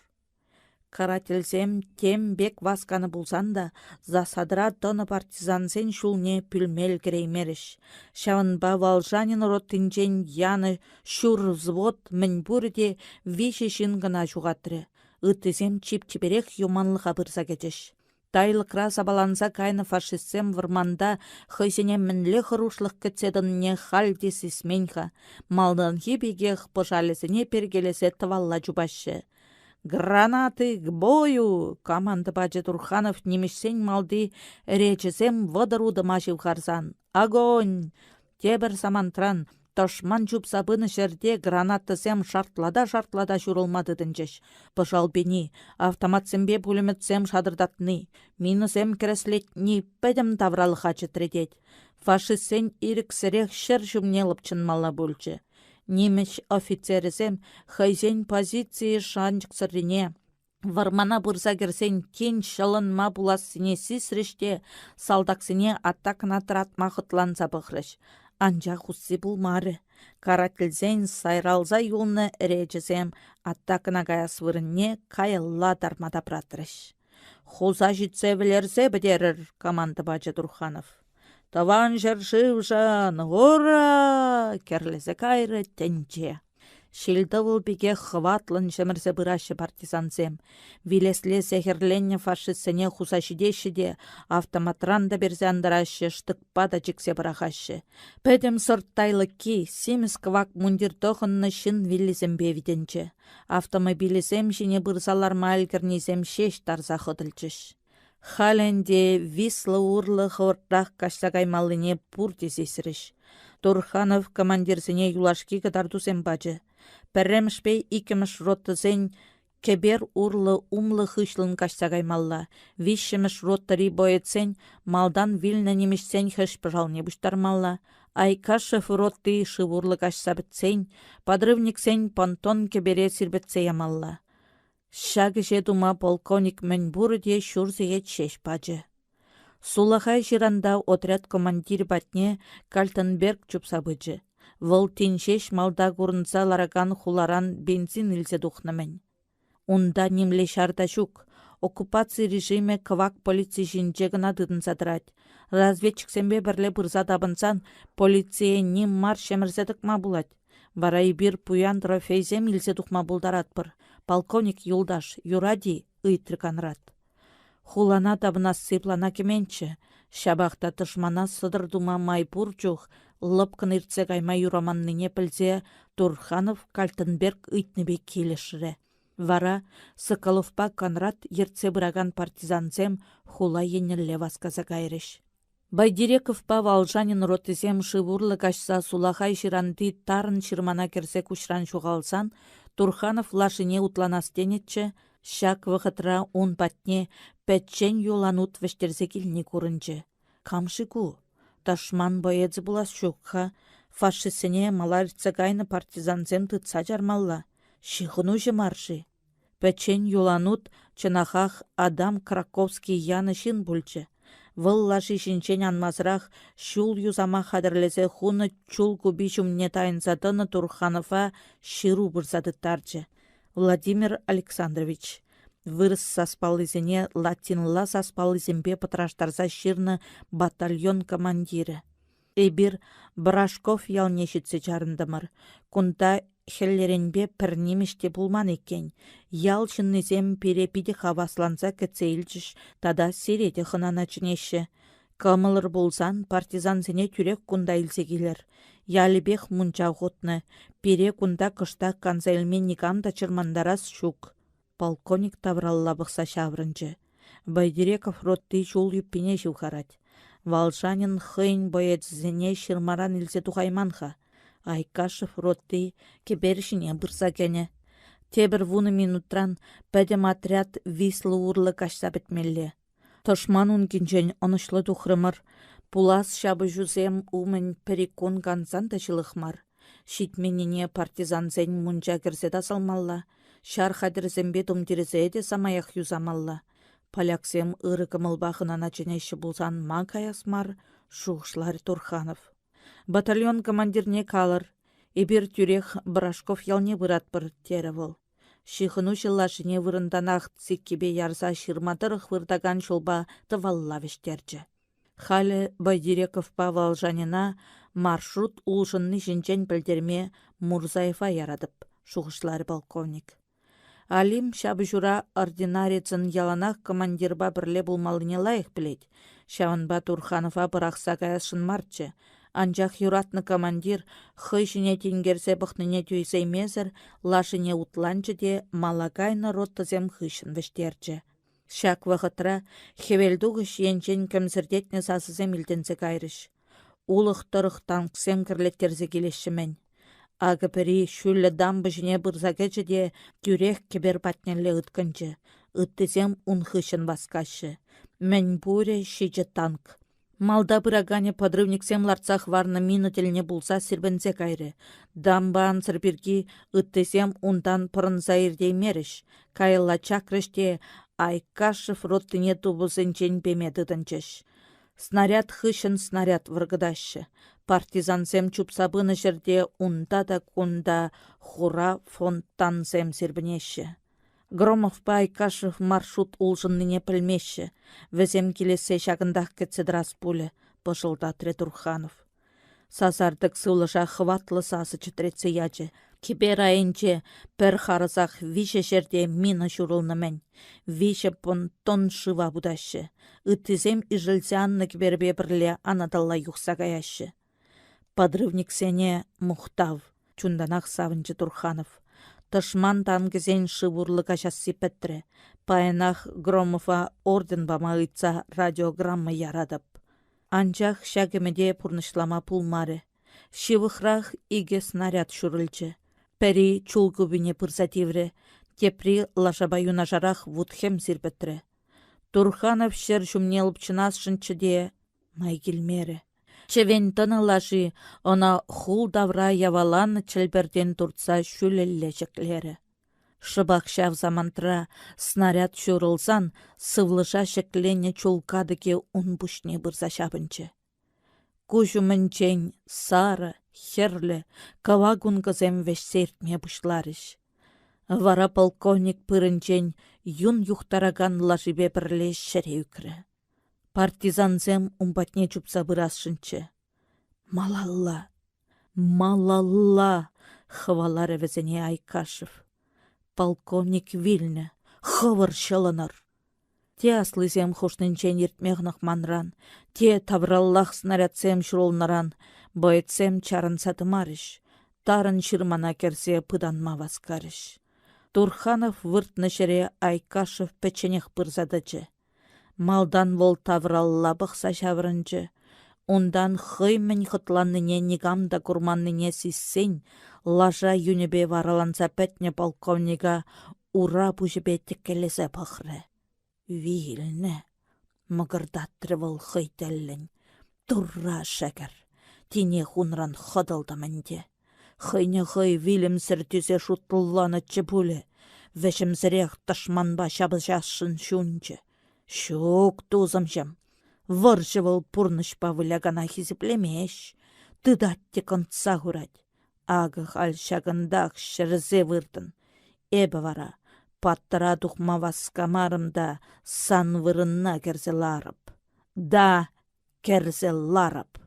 Карательсем тем бек васканы булсан да, засадыра тоны партизансен шулне пүлмел кереймеріш. Шавынба Волжанин ротынчен яны шур взвод мін бүрде вешешін гына жуғатры. Ыттызем чип-чиперех юманлыға бұрса кетеш. Тайлықра сабаланса кайны фашистсем вырманда хызене мінлі хырушлық кетседінне халде сисменха. Малдан хебегех пожалесіне пергелесе тавалла жубашы. Гранаты к бою! Команда баджы Турханов немешсен малды речесем водыруды мажив харзан. Огонь! Тебір самантран. Ташман жуп сабыны жерде гранатысем шартлада журылмады дінчеш. Пыжал бені, автоматсембе пулеметсем шадырдатны, минусем креслетні пәдім тавралыға чытредет. Фашистсен иріксірек шыр жүмнеліп чынмалла бөлчі. Немеш офицерізем хайзен позиции шанчықсырыне. Вармана бұрза керсен кен шылынма буласыне сисріште, салдақсыне аттакына тұратма құтланса бұқрыш. Анча хусси булмары. Карательзен сайралза юлны речесем, аттакына каяс вырынне кайылла дармада пратырыш. Хоза житсе білерзе бідерір, команда бачы Турханов. Таван жершивжан, ура! Керлесе кайры тенче. Шилдывыл биге хватлын жемірзе бұрашы партизанзем. Вилесле зәхерленне фашистсене хусашидешіде автоматран да берзе андарашы штықпа да жіксе бұрахашы. Пәдім сұрттайлы ки, семіз квак мундир тоғынны шын виллизембе виденче. Автомобилизем жіне бұрзалар майлгірнезем шеш тарза қыдылчыш. Халенде вислы урлы хвыртрақ кашсагаймалыне пұр дезесіріш. Турханов командирсене юлашки кыдардусем бачы. Пәрремшпей икіміш роттызен кебер урлы умлы хышлын кашсагаймалла. Вишіміш роттари боетсен малдан вилна немешсен хэш пыжалне бұштармалла. Айкашев ротты шывурлы кашсабытсен, подрывниксен понтон кебере сирбетсе ямалла. Шагы жедума полковник Мәнбурде шурзеге чеш бачы. Сулахай жиранда отряд командир батне Кальтенберг чупсабыджы. Вăл тиншеш малда курнса лараган хуларан бензин илсе тухнымен. Унда нимле шарта шук. Оккупация режиме кывак полиция жинче гына дыдын сатырать. Разведчиксембе бірле бұрза табынсан, полиция ним мар шемірсе тұқма булать. Барай бир пуян трофейзем илсе тухма булдаратпыр. Полковник Юлдаш, Юради, ыйтрыканрат. Хулана табына сыплана кеменче. Шабақта тышмана сыдыр дума майпур чух, лыпкын иртсе кайма юраманныне пілзе Турханов Кальтенберг ыйтнебе келешіре. Вара Соколовпа Конрад ерце бұраган партизанцем хула енелле васказа кайреш. Байдирековпа Валжанин ротызем шывурлы кашса сулахай ширанды тарын шырмана керсе кушран шуғалсан, Турханов лашыне утланастенетче, шак вғытра он патне пәтчен юланут вештерзе келіне көрінче. Камшы ку? Ташман боедзі булас шуққа, фашисене маларца гайны партизанцем тытса жармалла. Шихыну жемарши. Пәтчен юланут чынахах Адам Краковский яны шин бүлчі. Вăл лаши шинчен анмазрах шул юзама хадырлесе хуны чул куби чумне тайынсатыны Турханова ширу бұрзадыттарчы. Владимир Александрович. Вырыс саспалызене латинла саспалызембе патраштарса ширны батальон командирі. Эбир Брашков ялнешітсе чарындымыр. Кунда хеллеренбе пірнемеште булман екен. Ял чыннезем перепиде хавасланса кәтсейлчіш, тада середе хынана чынеші. Камылыр болсан партизансене түрек кунда илсе келер. Ялібех мұнча ғотны, пере кунда кышта канзайлмен никамда чырмандарас шук. Полковник тавралла бұқса шаврынчы. Байдиреков ротты жол юппене жуғарать. Валжанин хыйн боецзене шырмаран илсе тухайманха. Айкашев ротты кебершіне бұрса кәне. Тебір вуны минутран бәдем отряд вислы урлы кашса бітмелле. Тошман ункинчен онышлы тухрымыр. Пулас шабы жузем умын перекон ганзан да жылықмар. Шитменіне партизанзен мұнча кірсе да салмалла. Шар хадырзембе думдерізе де самаяқ юзамалла. Поляксем ыры кымылбақынана ченеші бұлсан маңқаясмар шуғышлар Турханов. Батальон командирне калыр. Эбір тюрех Брашков ялне бұратпыр теревіл. Шихыну жыллашыне вырынданақ циккебе ярса шырматырық вырдаган шолба тывалла вештерчі. Халі Байдирековпа Валжанина маршрут улшынны жінчен білдерме Мурзаева ярадып, шуғышлары полковник. Алим шабы жура ординарецін яланақ командирба бірле булмалыне лайық білет. Шаванба Турханова бірақса каяшын марчы. Анжақ юратны командир хый жіне тенгерсе бұқныне түйсей мезір, лашыне утланчы де малагайны роттызем хышын вештерчі. Шак вағытра хевелдуғыш енчен кімсірдетне сасызем илтенсе кайрыш. Улық тұрық танксем кірлеттерзе келешімен. Ағы пірі шүлі дамбы жіне бұрзагечі де тюрех кебер патнелі ұткынчы. Үттізем ұнхышын басқашы. Мен бұре шиджі танк. Малда бұрагане подрывниксем ларцах варны минутеліне бұлса сірбінзе кайры. Дамба ансырбіргі үттізем ұндан пұрынса ердей меріш. Кайылла чакрыште Айкашев роттыне тубызынчен бемедыдынчыш. Снаряд хышын снаряд выргыдашы. Партизансем чупсабыны жерде унда да кунда хура фонтансем сірбінеші. Громовпа Айкашев маршрут улжынныне пілмеші. Візем келесе шағындақ кетседрас пулі. пошылдатре Турханов. Сазардык сылыша хватлы сасы чытреце ячы. Кибер айынче пір харысақ више жерде мина шурылнымен. Више пон тон шыва будашы. Үттізем іжілсе анны кибербе бірле анадалла юқса гаяшы. Подрывник сене мұқтав, чунданақ савынчы Турханов. Тышман тангізен шывурлы кашасы пәттірі. Пайынақ Громова орден бама ұйтса радиограмма ярадып. Анчах шагемеде пурнышлама пулмары. Шивыхрах иге снаряд шурылчы. Пәри чулгубине пырсативре. Тепри лашаба юнажарах вудхем сирбеттірі. Турханов шер жумнеліп чынасшынчы де май келмері. Чевен тынылашы, она хул давра явалан чәлберден туртса шүлелі жеклері. Шыбақ шав замантра снаряд шурылсан, сывлыша шеклене чулкадыке унбушне бұрза шабынчы. Кужумынчен сары, херлі, кавагун кызем веш сертме бұшларыш. Вара полковник пырынчен юн юхтараган лажибе бірле шере үкірі. Партизанзем умбатне чупса бұрасшынчы. Малалла, малалла, хвалар әвізіне Айкашев. Полковник Вильня, хывыр шылыныр. Те аслызем хушнынчен ертмеғнық манран, те тавраллах снарядсем шурулнаран, бойытсем чарын сатымарыш, тарын шырмана керсе пыданма васкарыш. Турханов выртны шере Айкашев печенех пырзадычы. Малдан вол тавралла бұқса шаврынчы. Ондан хыймен хытланныне негамда курманныне сиссен, лажа юнебе вараланса пәтне полковнига ура бұжыбе текелесе пахры. Вильне, мығырдатры вол хыйтәллін. Турра шәкір, тине хунран хыдылдамынде. Хыйне хый вилім сіртізе шутланычы бұлі. Вешімзірек тышманба шабыжашын шунчы. Шук тузымжым. Выржывал пурнышпа вылягана хизіплемеш. Тыдатте конца гурать. Ағық алшағындақ шырзе вырдын. Эбі вара, паттыра дұқма васкамарымда сан вырынна керзе ларып. Да, керзе ларып.